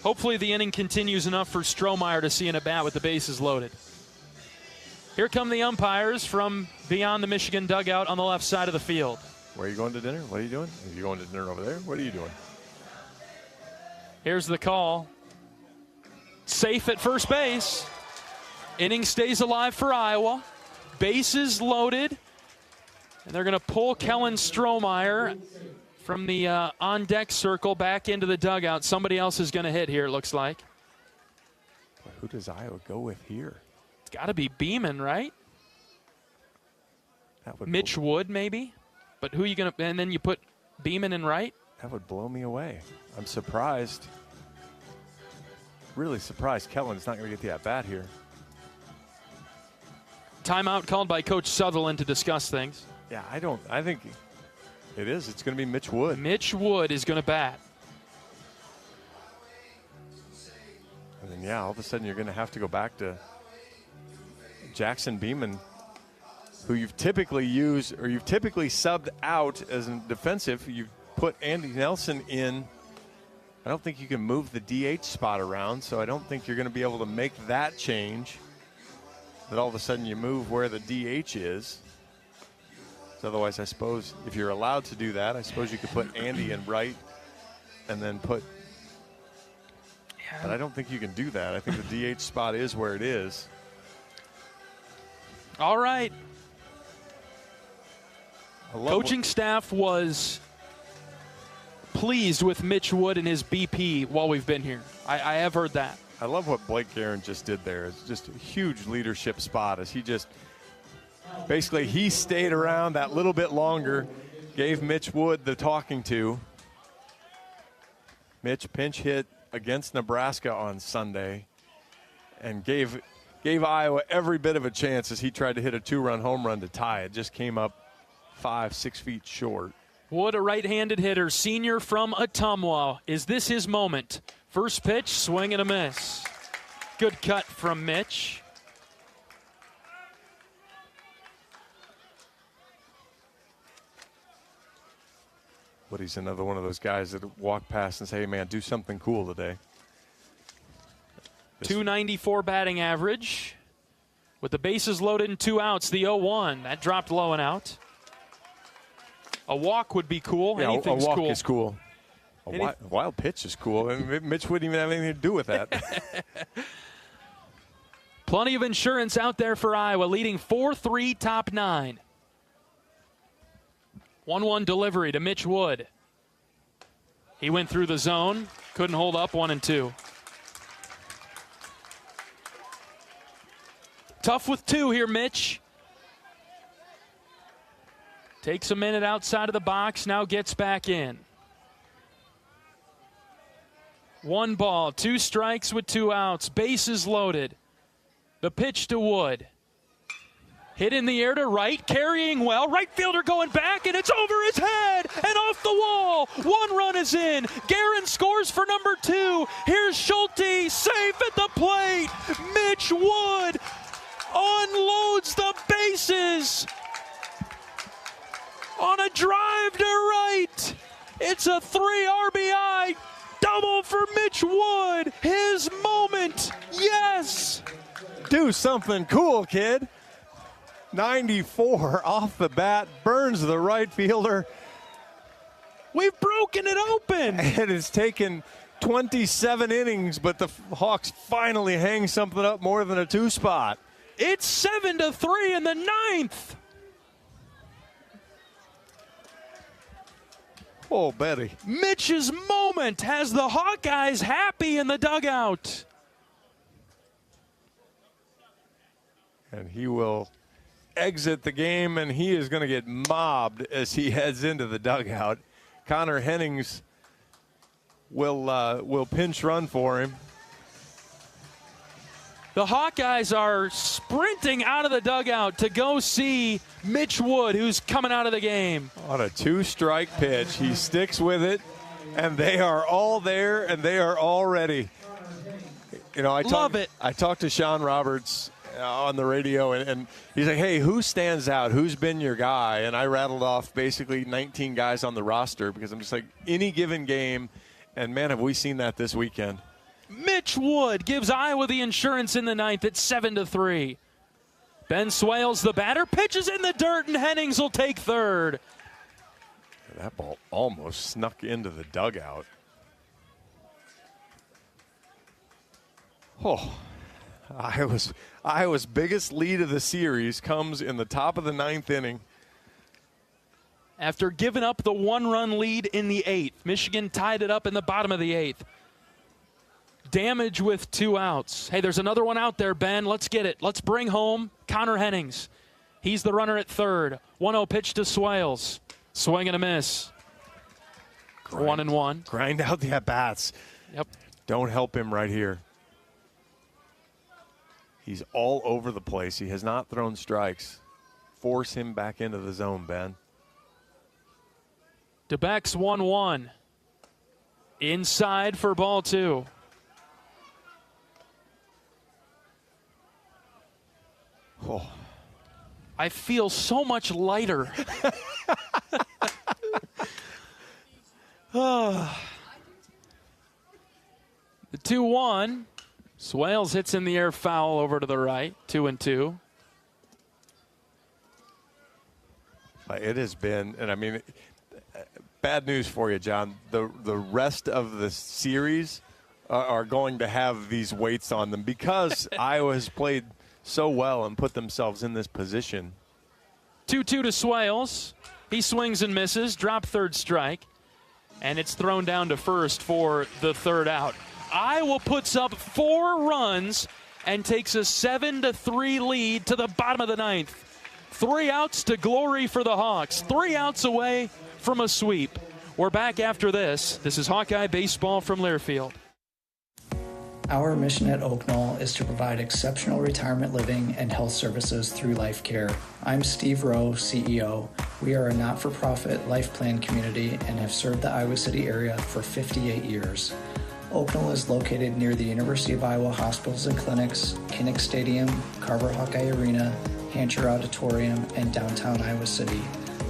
Hopefully the inning continues enough for Strohmeyer to see an at-bat with the bases loaded. Here come the umpires from beyond the Michigan dugout on the left side of the field. Where are you going to dinner? What are you doing? Are you going to dinner over there? What are you doing? Here's the call. Safe at first base. Inning stays alive for Iowa. Bases loaded. And they're going to pull Kellen Strohmeyer from the on-deck circle back into the dugout. Somebody else is going to hit here, it looks like. Who does Iowa go with here? It's got to be Beeman, right? That would Mitch Wood, maybe? But who are you going to – and then you put Beeman in right? That would blow me away. I'm surprised. Really surprised Kellen's not going to get the at-bat here. Timeout called by Coach Sutherland to discuss things. Yeah, I think it is. It's going to be Mitch Wood. Mitch Wood is going to bat. And then, yeah, all of a sudden you're going to have to go back to Jackson Beeman, who you've typically used or you've typically subbed out as a defensive. You've put Andy Nelson in. I don't think you can move the DH spot around, so I don't think you're going to be able to make that change. That all of a sudden you move where the DH is. So otherwise, I suppose if you're allowed to do that, I suppose you could put Andy in right and then put. But I don't think you can do that. I think the DH spot is where it is. All right. Coaching staff was pleased with Mitch Wood and his BP while we've been here. I have heard that. I love what Blake Guerin just did there. It's just a huge leadership spot as he just basically he stayed around that little bit longer, gave Mitch Wood the talking to. Mitch pinch hit against Nebraska on Sunday and gave Iowa every bit of a chance as he tried to hit a 2-run home run to tie. It just came up 5-6 feet short. Wood, a right-handed hitter, senior from Ottumwa. Is this his moment? First pitch, swing and a miss. Good cut from Mitch. But he's another one of those guys that walk past and say, hey, man, do something cool today. .294 batting average. With the bases loaded and 2 outs, the 0-1. That dropped low and out. A walk would be cool. Yeah, Anything's a walk cool. is cool. A wild pitch is cool. I mean, Mitch wouldn't even have anything to do with that. Plenty of insurance out there for Iowa, leading 4-3 top 9. 1-1 delivery to Mitch Wood. He went through the zone, couldn't hold up 1-2. Tough with 2 here, Mitch. Takes a minute outside of the box, now gets back in. 1 ball, 2 strikes with 2 outs, bases loaded. The pitch to Wood. Hit in the air to right, carrying well. Right fielder going back, and it's over his head and off the wall. 1 run is in. Guerin scores for number 2. Here's Schulte, safe at the plate. Mitch Wood unloads the bases on a drive to right. It's a 3 RBI double for Mitch Wood. His moment, yes. Do something cool, kid. 94 off the bat, burns the right fielder. We've broken it open. It has taken 27 innings, but the Hawks finally hang something up more than a 2 spot. It's 7-3 in the 9th. Oh, Betty. Mitch's moment has the Hawkeyes happy in the dugout. And he will exit the game, and he is going to get mobbed as he heads into the dugout. Connor Hennings will pinch run for him. The Hawkeyes are sprinting out of the dugout to go see Mitch Wood, who's coming out of the game. On a 2-strike pitch, he sticks with it, and they are all there, and they are all ready. You know, I talked to Sean Roberts on the radio, and he's like, hey, who stands out? Who's been your guy? And I rattled off basically 19 guys on the roster because I'm just like, any given game, and man, have we seen that this weekend. Mitch Wood gives Iowa the insurance in the 9th at 7-3. Ben Swales, the batter, pitches in the dirt, and Hennings will take 3rd. That ball almost snuck into the dugout. Oh, Iowa's biggest lead of the series comes in the top of the 9th inning. After giving up the 1-run lead in the 8th, Michigan tied it up in the bottom of the 8th. Damage with 2 outs. Hey, there's another one out there, Ben. Let's get it. Let's bring home Connor Hennings. He's the runner at 3rd. 1-0 pitch to Swales. Swing and a miss. 1-1. Grind out the at-bats. Yep. Don't help him right here. He's all over the place. He has not thrown strikes. Force him back into the zone, Ben. DeBeck's 1-1. Inside for ball 2. Oh. I feel so much lighter. The 2-1. Swales hits in the air foul over to the right. 2-2. It has been, and I mean, bad news for you, John. The rest of the series are going to have these weights on them because Iowa has played so well and put themselves in this position. 2-2 to Swales. He swings and misses. Drop 3rd strike. And it's thrown down to first for the 3rd out. Iowa puts up 4 runs and takes a 7-3 lead to the bottom of the 9th. 3 outs to glory for the Hawks. 3 outs away from a sweep. We're back after this. This is Hawkeye Baseball from Learfield. Our mission at Oak Knoll is to provide exceptional retirement living and health services through Life Care. I'm Steve Rowe, CEO. We are a not-for-profit life plan community and have served the Iowa City area for 58 years. Oak Knoll is located near the University of Iowa hospitals and clinics, Kinnick Stadium, Carver Hawkeye Arena, Hancher Auditorium, and downtown Iowa City.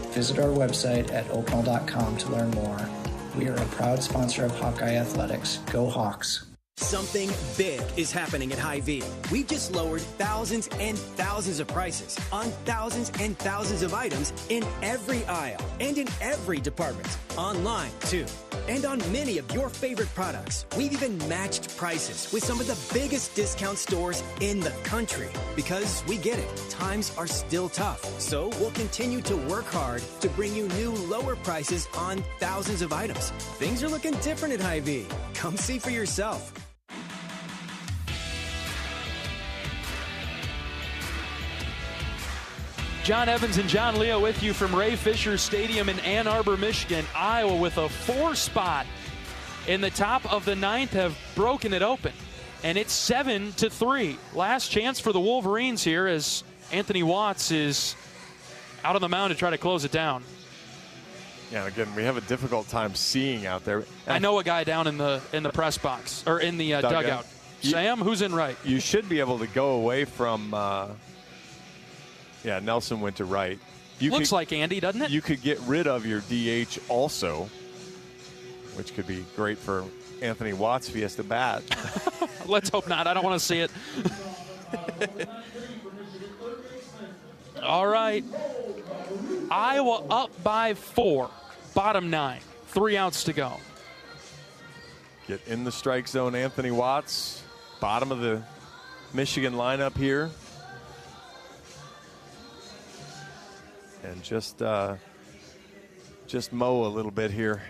Visit our website at oakknoll.com to learn more. We are a proud sponsor of Hawkeye Athletics. Go Hawks! Something big is happening at Hy-Vee. We've just lowered thousands and thousands of prices on thousands and thousands of items in every aisle and in every department. Online, too. And on many of your favorite products. We've even matched prices with some of the biggest discount stores in the country. Because we get it, times are still tough. So we'll continue to work hard to bring you new lower prices on thousands of items. Things are looking different at Hy-Vee. Come see for yourself. John Evans and John Leo with you from Ray Fisher Stadium in Ann Arbor, Michigan. Iowa with a 4 spot in the top of the 9th have broken it open. and it's 7-3. Last chance for the Wolverines here as Anthony Watts is out on the mound to try to close it down. Yeah, again, we have a difficult time seeing out there. I know a guy down in the press box, or in the dugout. Sam, who's in right? You should be able to go away from, Nelson went to right. Looks like Andy, doesn't it? You could get rid of your DH also, which could be great for Anthony Watts if he has to bat. Let's hope not. I don't want to see it. All right. Iowa up by 4. Bottom 9. 3 outs to go. Get in the strike zone, Anthony Watts. Bottom of the Michigan lineup here. And just mow a little bit here.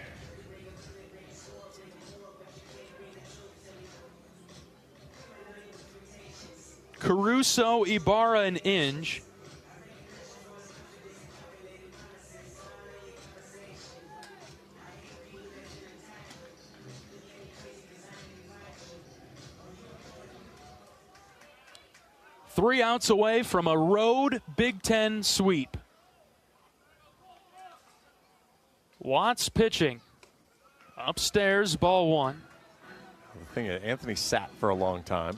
Caruso, Ibarra, and Inge. Three outs away from a road Big Ten sweep. Watts pitching. Upstairs, ball 1. The thing is, Anthony sat for a long time.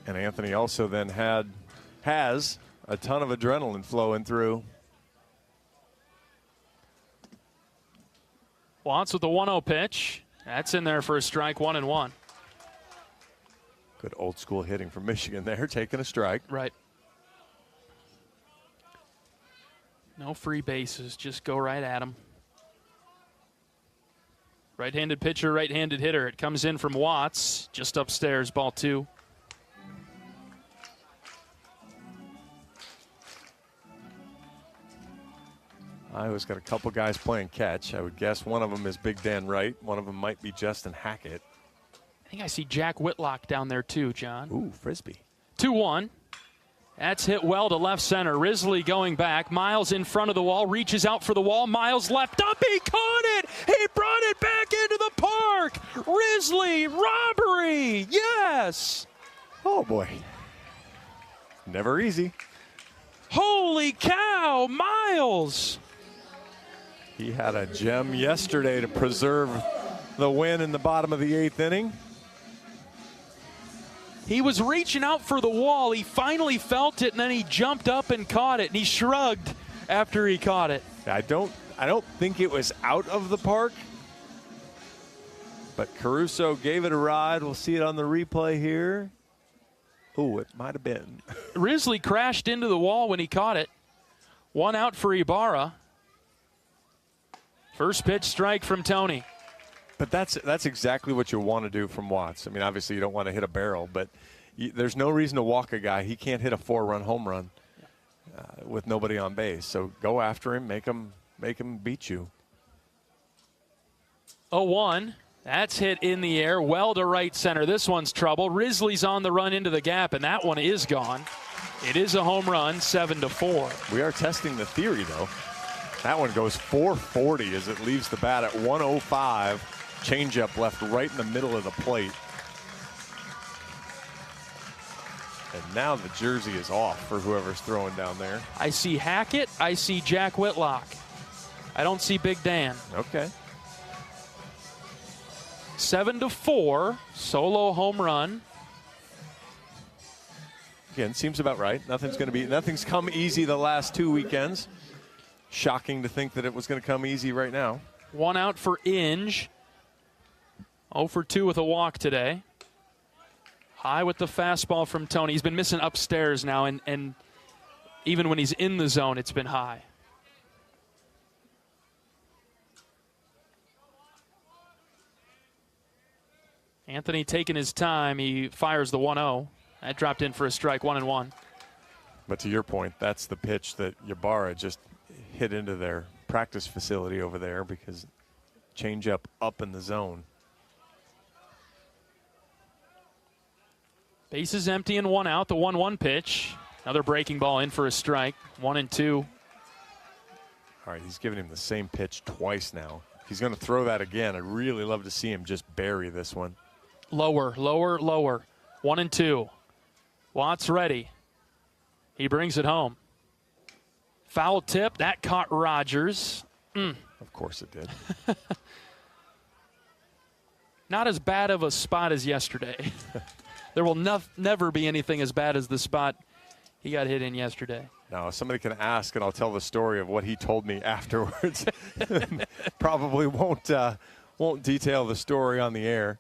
And Anthony also then has a ton of adrenaline flowing through. Watts with the 1-0 pitch. That's in there for a strike, 1-1. Good old school hitting from Michigan there, taking a strike. Right. No free bases, just go right at him. Right-handed pitcher, right-handed hitter. It comes in from Watts, just upstairs, ball 2. Iowa's got a couple guys playing catch. I would guess one of them is Big Dan Wright. One of them might be Justin Hackett. I think I see Jack Whitlock down there too, John. Ooh, Frisbee. 2-1. That's hit well to left center. Risley going back. Miles in front of the wall, reaches out for the wall. Miles left up. He caught it. He brought it back into the park. Risley, robbery. Yes. Oh, boy. Never easy. Holy cow, Miles. He had a gem yesterday to preserve the win in the bottom of the 8th inning. He was reaching out for the wall. He finally felt it, and then he jumped up and caught it, and he shrugged after he caught it. I don't think it was out of the park, but Caruso gave it a ride. We'll see it on the replay here. Ooh, it might have been. Risley crashed into the wall when he caught it. 1 out for Ibarra. First pitch strike from Tony. But that's exactly what you want to do from Watts. I mean, obviously you don't want to hit a barrel, but there's no reason to walk a guy. He can't hit a 4-run home run with nobody on base. So go after him, make him beat you. 0-1. That's hit in the air, well to right center. This one's trouble. Risley's on the run into the gap, and that one is gone. It is a home run, 7-4. We are testing the theory, though. That one goes 440 as it leaves the bat at 105. Changeup left right in the middle of the plate. And now the jersey is off for whoever's throwing down there. I see Hackett. I see Jack Whitlock. I don't see Big Dan. Okay. 7-4. Solo home run. Again, seems about right. Nothing's come easy the last 2 weekends. Shocking to think that it was going to come easy right now. 1 out for Inge. 0 for 2 with a walk today. High with the fastball from Tony. He's been missing upstairs now, and even when he's in the zone, it's been high. Anthony taking his time. He fires the 1-0. That dropped in for a strike, 1-1. But to your point, that's the pitch that Ibarra just hit into their practice facility over there because changeup up in the zone. Bases empty and 1 out. The 1-1 pitch. Another breaking ball in for a strike. 1-2. All right, he's giving him the same pitch twice now. If he's going to throw that again, I'd really love to see him just bury this one. Lower, lower, lower. 1-2. Watts ready. He brings it home. Foul tip. That caught Rogers. Of course it did. Not as bad of a spot as yesterday. There will never be anything as bad as the spot he got hit in yesterday. No, somebody can ask, and I'll tell the story of what he told me afterwards. Probably won't detail the story on the air.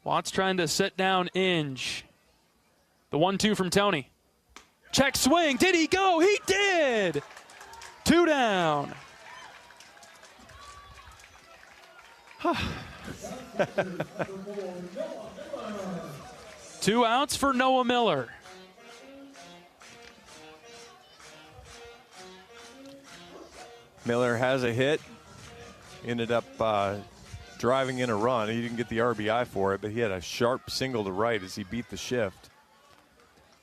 Watts trying to sit down Inge. The 1-2 from Tony. Check swing. Did he go? He did. 2 down. 2 outs for Noah Miller. Miller has a hit. Ended up driving in a run. He didn't get the RBI for it, but he had a sharp single to right as he beat the shift.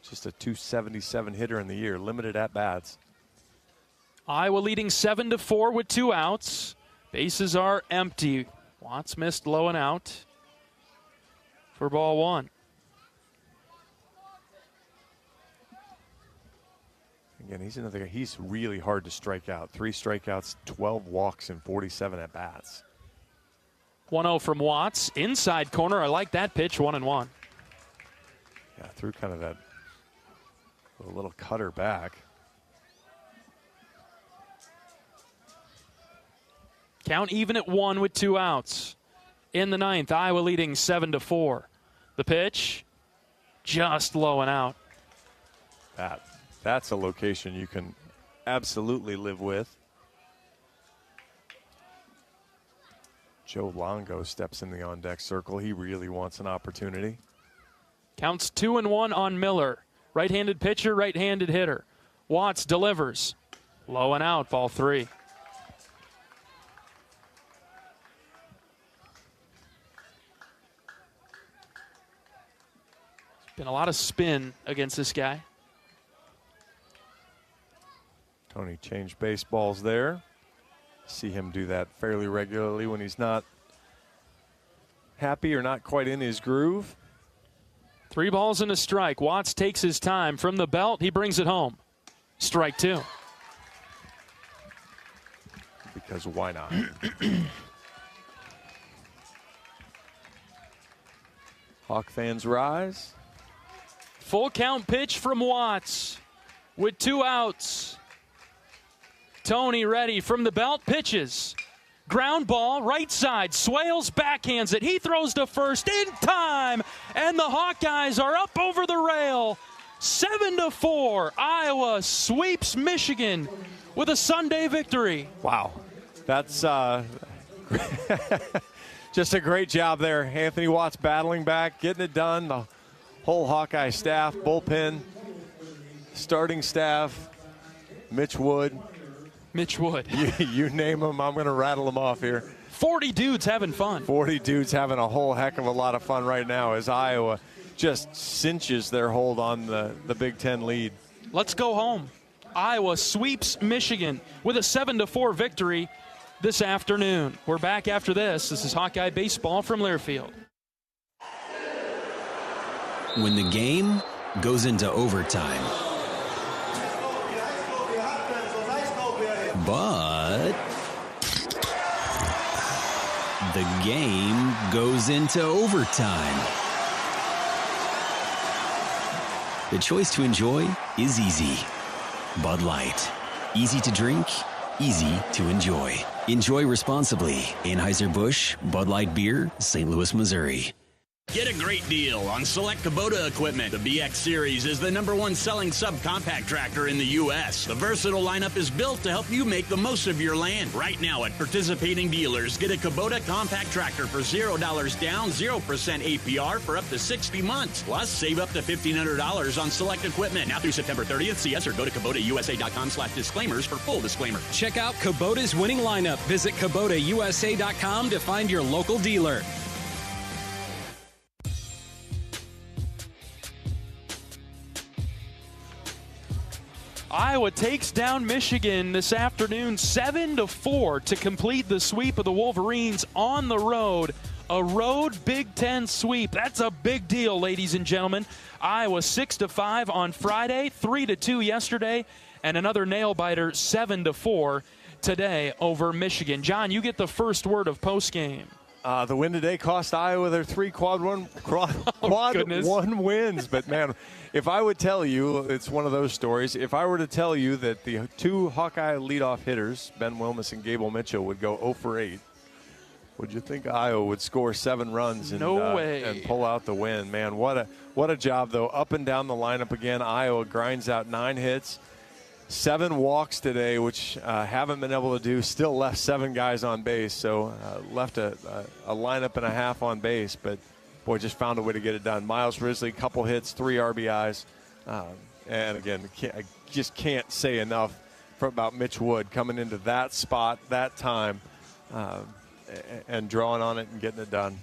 Just a .277 hitter in the year. Limited at-bats. Iowa leading 7-4 with 2 outs. Bases are empty. Watts missed low and out for ball 1. Again, he's another guy. He's really hard to strike out. 3 strikeouts, 12 walks, and 47 at-bats. 1-0 from Watts. Inside corner. I like that pitch. 1-1. Yeah, threw kind of that little cutter back. Count even at 1 with 2 outs. In the 9th, Iowa leading 7-4. The pitch, just low and out. That's a location you can absolutely live with. Joe Longo steps in the on-deck circle. He really wants an opportunity. Counts 2-1 on Miller. Right-handed pitcher, right-handed hitter. Watts delivers. Low and out, ball 3. Been a lot of spin against this guy. Tony changed baseballs there. See him do that fairly regularly when he's not happy or not quite in his groove. 3 balls and a strike. Watts takes his time. From the belt, he brings it home. Strike 2. Because why not? Hawk fans rise. Full count pitch from Watts with 2 outs. Tony ready from the belt, pitches. Ground ball, right side. Swales backhands it. He throws to first in time. And the Hawkeyes are up over the rail. 7-4. Iowa sweeps Michigan with a Sunday victory. Wow. That's just a great job there. Anthony Watts battling back, getting it done. The whole Hawkeye staff, bullpen, starting staff, Mitch Wood. You name them, I'm going to rattle them off here. 40 dudes having fun. 40 dudes having a whole heck of a lot of fun right now as Iowa just cinches their hold on the Big Ten lead. Let's go home. Iowa sweeps Michigan with a 7-4 victory this afternoon. We're back after this. This is Hawkeye Baseball from Learfield. When the game goes into overtime. But the game goes into overtime. The choice to enjoy is easy. Bud Light. Easy to drink, easy to enjoy. Enjoy responsibly. Anheuser-Busch, Bud Light Beer, St. Louis, Missouri. Get a great deal on select Kubota equipment. The BX Series is the #1 selling subcompact tractor in the U.S. The versatile lineup is built to help you make the most of your land. Right now at participating dealers, get a Kubota compact tractor for $0 down, 0% APR for up to 60 months. Plus, save up to $1,500 on select equipment. Now through September 30th, see us or go to KubotaUSA.com/disclaimers for full disclaimer. Check out Kubota's winning lineup. Visit KubotaUSA.com to find your local dealer. Iowa takes down Michigan this afternoon 7-4 to complete the sweep of the Wolverines on the road A road Big Ten sweep. That's a big deal, ladies and gentlemen. Iowa 6-5 on Friday, 3-2 yesterday, and another nail-biter 7-4 today over Michigan. John, you get the first word of postgame. The win today cost Iowa their 3 quad one wins. But, man, if I would tell you, it's one of those stories, if I were to tell you that the 2 Hawkeye leadoff hitters, Ben Wilmus and Gable Mitchell, would go 0 for 8, would you think Iowa would score 7 runs and pull out the win? Man, what a job, though. Up and down the lineup again. Iowa grinds out 9 hits, 7 walks today, which haven't been able to do. Still left 7 guys on base, so left a lineup and a half on base. But, boy, just found a way to get it done. Miles Risley, couple hits, 3 RBIs. And, again, I just can't say enough about Mitch Wood coming into that spot, that time, and drawing on it and getting it done.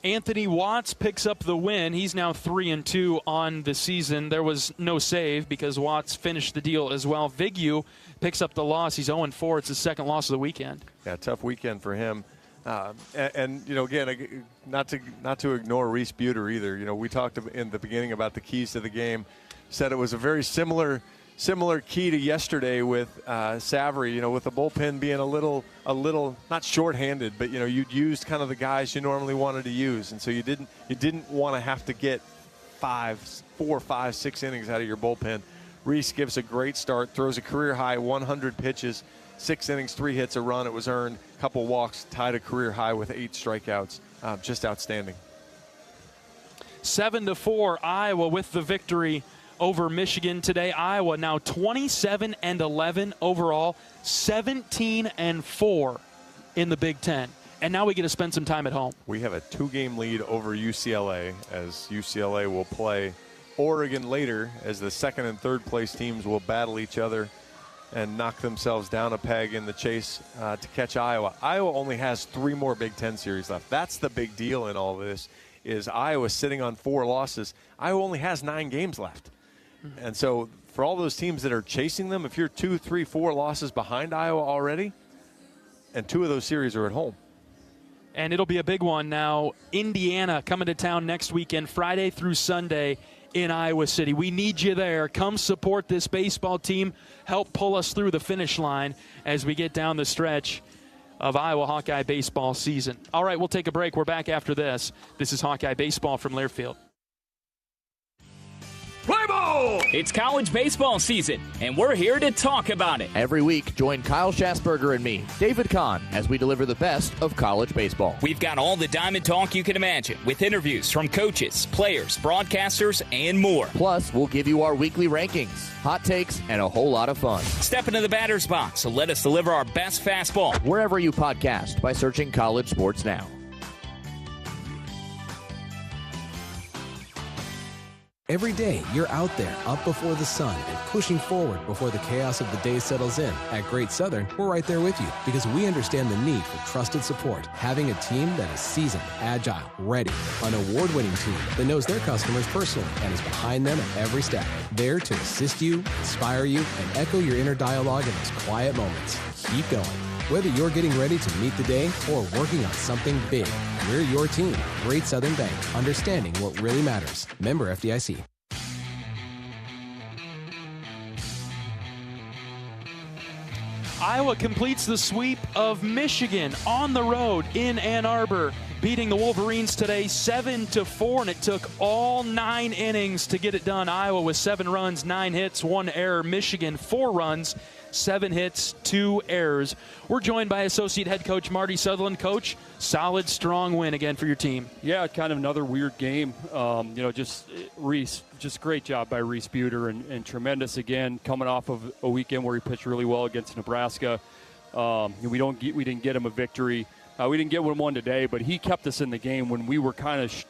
Anthony Watts picks up the win. He's now 3-2 on the season. There was no save because Watts finished the deal as well. Vignew picks up the loss. He's 0-4. It's his second loss of the weekend. Yeah, tough weekend for him. And you know, again, not to ignore Reese Buter either. You know, we talked in the beginning about the keys to the game. Said it was a very similar key to yesterday with Savary, you know, with the bullpen being a little not shorthanded, but you know, you'd used kind of the guys you normally wanted to use, and so you didn't want to have to get 4, 5, 6 innings out of your bullpen. Reese gives a great start, throws a career high 100 pitches, 6 innings, 3 hits, a run. It was earned, couple walks, tied a career high with 8 strikeouts. Just outstanding. 7-4 Iowa with the victory over Michigan today. Iowa now 27-11 overall, 17-4 in the Big Ten. And now we get to spend some time at home. We have a 2-game lead over UCLA, as UCLA will play Oregon later, as the 2nd and 3rd place teams will battle each other and knock themselves down a peg in the chase to catch Iowa. Iowa only has 3 more Big Ten series left. That's the big deal in all this, is Iowa sitting on 4 losses. Iowa only has 9 games left. And so for all those teams that are chasing them, if you're 2, 3, 4 losses behind Iowa already, and 2 of those series are at home. And it'll be a big one now. Indiana coming to town next weekend, Friday through Sunday in Iowa City. We need you there. Come support this baseball team. Help pull us through the finish line as we get down the stretch of Iowa Hawkeye baseball season. All right, we'll take a break. We're back after this. This is Hawkeye Baseball from Learfield. Play ball! It's college baseball season, and we're here to talk about it. Every week, join Kyle Schasberger and me, David Kahn, as we deliver the best of college baseball. We've got all the diamond talk you can imagine, with interviews from coaches, players, broadcasters, and more. Plus, we'll give you our weekly rankings, hot takes, and a whole lot of fun. Step into the batter's box, so let us deliver our best fastball. Wherever you podcast by searching College Sports Now. Every day, you're out there, up before the sun, and pushing forward before the chaos of the day settles in. At Great Southern, we're right there with you because we understand the need for trusted support. Having a team that is seasoned, agile, ready, an award-winning team that knows their customers personally and is behind them at every step. There to assist you, inspire you, and echo your inner dialogue in those quiet moments. Keep going. Whether you're getting ready to meet the day or working on something big, we're your team. Great Southern Bank, understanding what really matters. Member FDIC. Iowa completes the sweep of Michigan on the road in Ann Arbor, beating the Wolverines today 7-4, and it took all 9 innings to get it done. Iowa with 7 runs, 9 hits, 1 error. Michigan 4 runs, 7 hits, 2 errors. We're joined by Associate Head Coach Marty Sutherland. Coach, solid, strong win again for your team. Yeah, kind of another weird game. Just Reese, just great job by Reese Buter, and tremendous again, coming off of a weekend where he pitched really well against Nebraska. We didn't get him a victory. We didn't get one today, but he kept us in the game when we were kind of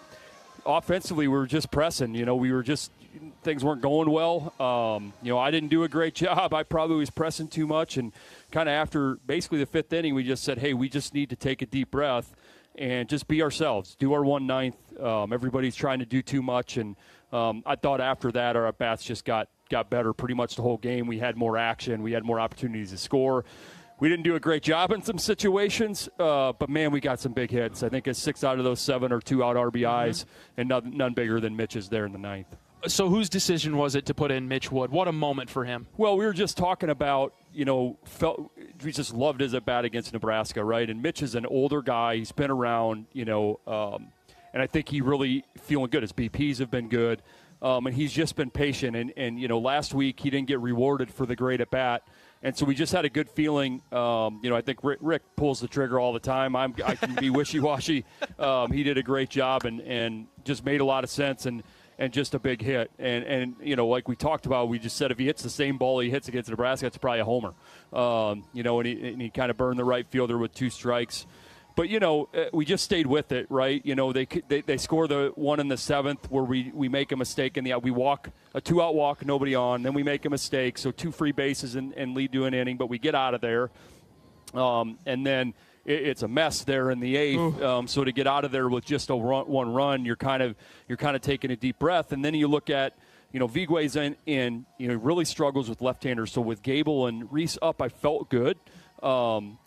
offensively. We were just pressing. Things weren't going well. I didn't do a great job. I probably was pressing too much, and kind of after basically the 5th inning, we just said, hey, we just need to take a deep breath and just be ourselves, do our 1/9. Everybody's trying to do too much, and I thought after that our at-bats just got better pretty much the whole game. We had more action. We had more opportunities to score. we didn't do a great job in some situations, but, man, we got some big hits. I think it's 6 out of those 7 are 2-out RBIs, and none bigger than Mitch's there in the 9th. So whose decision was it to put in Mitch Wood? What a moment for him. Well, we were just talking about, we just loved his at-bat against Nebraska, right? And Mitch is an older guy. He's been around, and I think he really feeling good. His BPs have been good, and he's just been patient. And last week he didn't get rewarded for the great at-bat. And so we just had a good feeling. I think Rick pulls the trigger all the time. I can be wishy-washy. He did a great job and just made a lot of sense and just a big hit. And like we talked about, we just said if he hits the same ball he hits against Nebraska, it's probably a homer. And he kind of burned the right fielder with 2 strikes. But, we just stayed with it, right? They score the one in the 7th where we make a mistake in we walk a 2-out walk, nobody on. Then we make a mistake, so 2 free bases and lead to an inning, but we get out of there. And then it's a mess there in the 8th. So to get out of there with just one run, you're kind of taking a deep breath. And then you look at, Vigwe's in really struggles with left-handers. So with Gable and Reese up, I felt good. And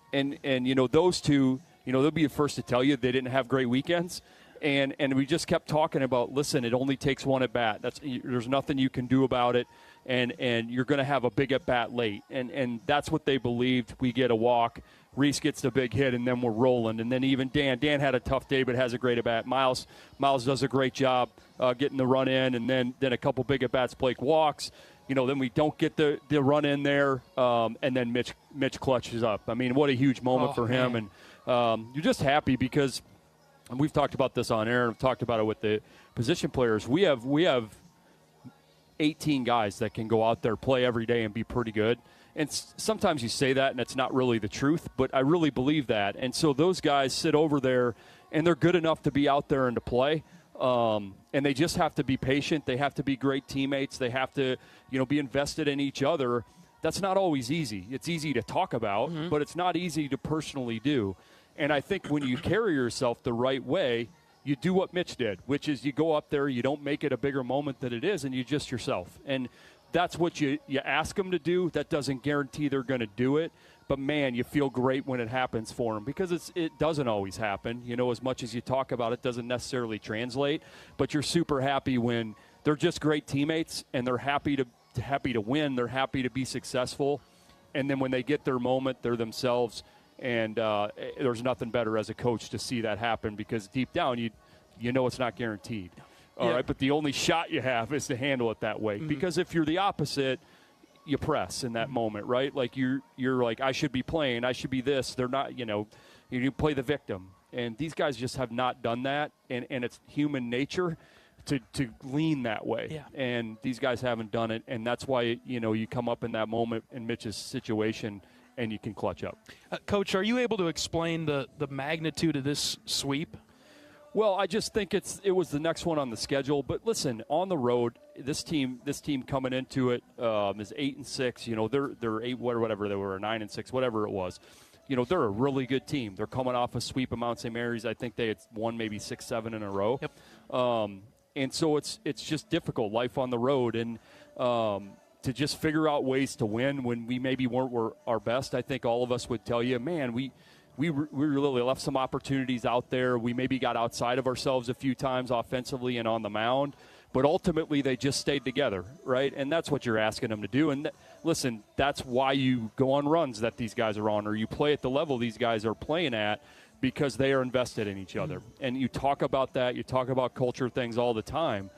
those two, they'll be the first to tell you they didn't have great weekends. And we just kept talking about, listen, it only takes one at bat. There's nothing you can do about it, and you're going to have a big at bat late. And that's what they believed. We get a walk, Reese gets the big hit, and then we're rolling. And then even Dan had a tough day, but has a great at bat. Miles does a great job getting the run in, and then a couple big at bats. Blake walks. Then we don't get the run in there, and then Mitch clutches up. I mean, what a huge moment for him. Man. And you're just happy because. And we've talked about this on air, and we've talked about it with the position players. We have 18 guys that can go out there, play every day, and be pretty good. And sometimes you say that, and it's not really the truth, but I really believe that. And so those guys sit over there, and they're good enough to be out there and to play. And they just have to be patient. They have to be great teammates. They have to, be invested in each other. That's not always easy. It's easy to talk about, but it's not easy to personally do. And I think when you carry yourself the right way, you do what Mitch did, which is you go up there, you don't make it a bigger moment than it is, and you just yourself. And that's what you ask them to do. That doesn't guarantee they're going to do it. But, man, you feel great when it happens for them because it doesn't always happen. As much as you talk about it doesn't necessarily translate. But you're super happy when they're just great teammates and they're happy to win. They're happy to be successful. And then when they get their moment, they're themselves. And there's nothing better as a coach to see that happen because deep down you know it's not guaranteed. All right, but the only shot you have is to handle it that way. Because if you're the opposite, you press in that moment, right? Like you're like, I should be playing, I should be this. They're not, you play the victim. And these guys just have not done that, and it's human nature to lean that way. Yeah. And these guys haven't done it, and that's why, you come up in that moment in Mitch's situation and you can clutch up. Coach, are you able to explain the magnitude of this sweep? Well, I just think it was the next one on the schedule. But listen, on the road, this team coming into it is 8-6. They're 8 whatever they were, 9-6, whatever it was. They're a really good team. They're coming off a sweep of Mount St. Mary's. I think they had won maybe 6-7 in a row. Yep. And so it's just difficult, life on the road, and to just figure out ways to win when we maybe weren't our best. I think all of us would tell you, man, we really left some opportunities out there. We maybe got outside of ourselves a few times offensively and on the mound, but ultimately they just stayed together, right? And that's what you're asking them to do. And listen, that's why you go on runs that these guys are on, or you play at the level these guys are playing at, because they are invested in each other. And you talk about that, you talk about culture things all the time,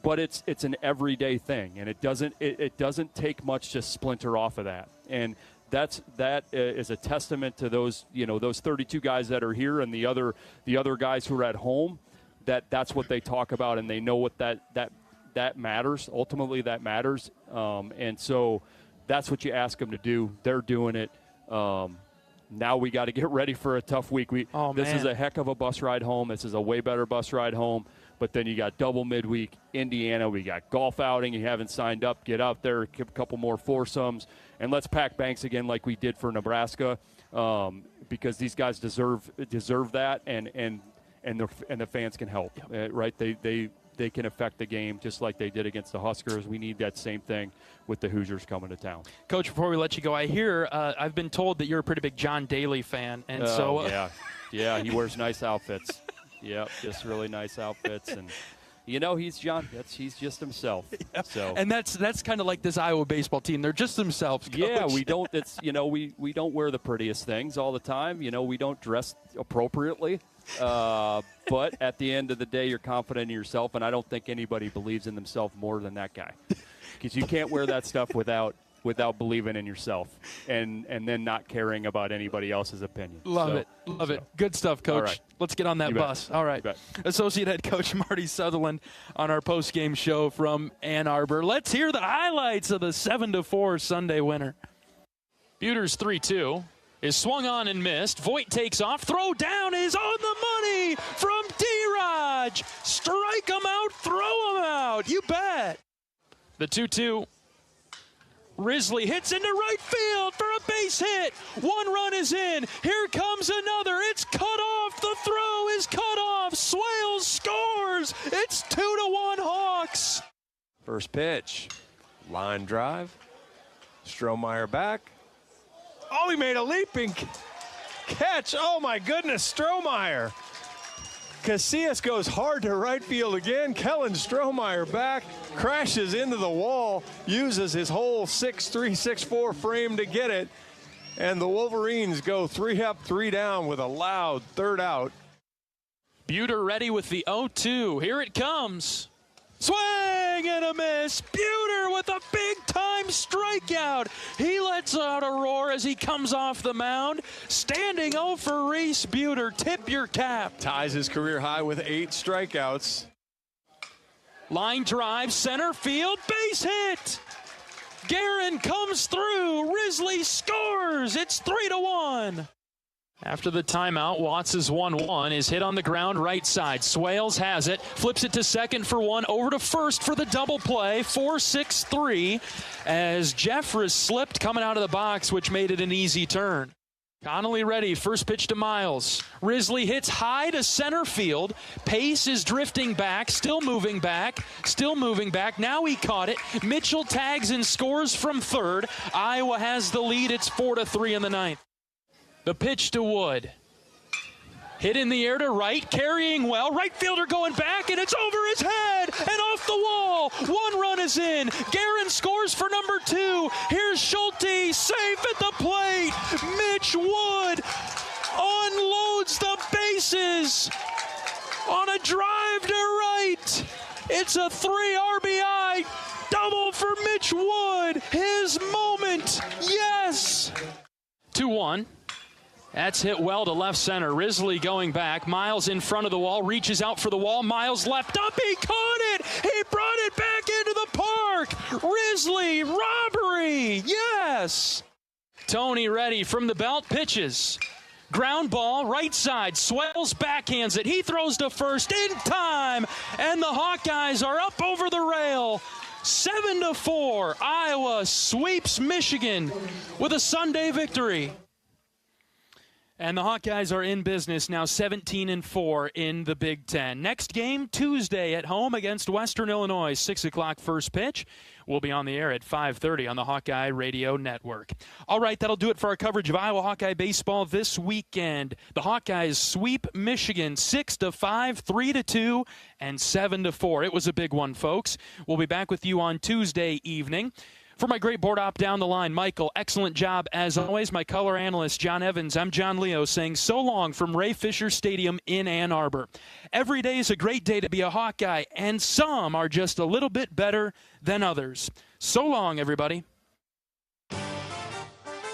but it's an everyday thing, and it doesn't take much to splinter off of that. And that is a testament to those 32 guys that are here and the other guys who are at home. That's what they talk about, and they know what that matters. Ultimately, that matters, and so that's what you ask them to do. They're doing it. Now we got to get ready for a tough week. This is a heck of a bus ride home. This is a way better bus ride home. But then you got double midweek, Indiana. We got golf outing. You haven't signed up. Get out there, a couple more foursomes. And let's pack banks again like we did for Nebraska, because these guys deserve that, and the fans can help, right? They they can affect the game just like they did against the Huskers. We need that same thing with the Hoosiers coming to town. Coach, before we let you go, I hear I've been told that you're a pretty big John Daly fan, and yeah, he wears nice outfits. Yep, just really nice outfits, and he's John. He's just himself. Yeah. So, and that's kind of like this Iowa baseball team. They're just themselves. Coach. Yeah, we don't. It's we don't wear the prettiest things all the time. We don't dress appropriately. But at the end of the day, you're confident in yourself, and I don't think anybody believes in themselves more than that guy, because you can't wear that stuff without believing in yourself and then not caring about anybody else's opinion. Love it. Good stuff, Coach. Right. Let's get on that bus. All right. Associate Head Coach Marty Sutherland on our post-game show from Ann Arbor. Let's hear the highlights of the 7-4 Sunday winner. Buter's 3-2 is swung on and missed. Voigt takes off. Throw down is on the money from D-Raj. Strike him out. Throw him out. You bet. The 2-2. Risley hits into right field for a base hit. One run is in. Here comes another. It's cut off. The throw is cut off. Swales scores. It's 2-1 Hawks. First pitch. Line drive. Strohmeyer back. Oh, he made a leaping catch. Oh, my goodness, Strohmeyer. Casillas goes hard to right field again. Kellen Strohmeyer back, crashes into the wall, uses his whole 6'3", 6'4" frame to get it. And the Wolverines go 3 up, 3 down with a loud third out. Buter ready with the 0-2. Here it comes. Swing and a miss. Buter with a big-time strikeout. He lets out a roar as he comes off the mound. Standing 0 for Reese Buter. Tip your cap. Ties his career high with 8 strikeouts. Line drive, center field, base hit. Guerin comes through. Risley scores. It's 3-1. After the timeout, Watts' 1-1 is hit on the ground right side. Swales has it, flips it to second for 1, over to first for the double play, 4-6-3, as Jeffress slipped coming out of the box, which made it an easy turn. Connolly ready, first pitch to Miles. Risley hits high to center field. Pace is drifting back, still moving back. Now he caught it. Mitchell tags and scores from third. Iowa has the lead. It's 4-3 in the ninth. The pitch to Wood. Hit in the air to right, carrying well. Right fielder going back, and it's over his head and off the wall. 1 run is in. Guerin scores for number 2. Here's Schulte, safe at the plate. Mitch Wood unloads the bases on a drive to right. It's a 3 RBI double for Mitch Wood. His moment, yes. 2-1. That's hit well to left center. Risley going back. Miles in front of the wall. Reaches out for the wall. Miles left up. He caught it. He brought it back into the park. Risley, robbery. Yes. Tony ready from the belt. Pitches. Ground ball, right side. Swales backhands it. He throws to first in time. And the Hawkeyes are up over the rail. 7-4. Iowa sweeps Michigan with a Sunday victory. And the Hawkeyes are in business now, 17-4 in the Big Ten. Next game, Tuesday at home against Western Illinois, 6 o'clock first pitch. We'll be on the air at 5:30 on the Hawkeye Radio Network. All right, that'll do it for our coverage of Iowa Hawkeye baseball this weekend. The Hawkeyes sweep Michigan 6-5, 3-2, and 7-4. It was a big one, folks. We'll be back with you on Tuesday evening. For my great board op down the line, Michael, excellent job as always. My color analyst, John Evans, I'm John Leo saying so long from Ray Fisher Stadium in Ann Arbor. Every day is a great day to be a Hawkeye, and some are just a little bit better than others. So long, everybody.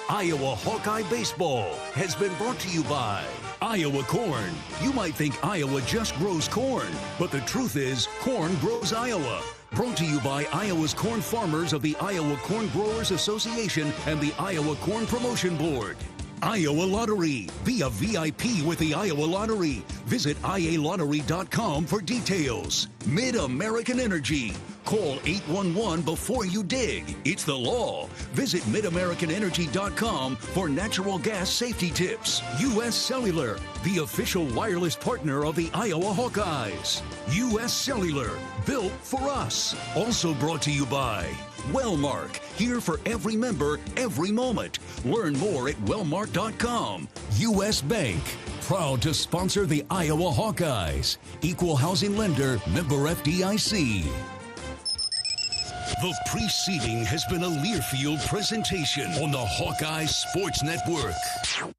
Iowa Hawkeye Baseball has been brought to you by Iowa Corn. You might think Iowa just grows corn, but the truth is corn grows Iowa. Brought to you by Iowa's corn farmers of the Iowa Corn Growers Association and the Iowa Corn Promotion Board. Iowa Lottery. Be a VIP with the Iowa Lottery. Visit ialottery.com for details. Mid-American Energy. Call 811 before you dig. It's the law. Visit midamericanenergy.com for natural gas safety tips. U.S. Cellular, the official wireless partner of the Iowa Hawkeyes. U.S. Cellular, built for us. Also brought to you by Wellmark, here for every member, every moment. Learn more at wellmark.com. U.S. Bank, proud to sponsor the Iowa Hawkeyes. Equal housing lender, member FDIC. The preceding has been a Learfield presentation on the Hawkeye Sports Network.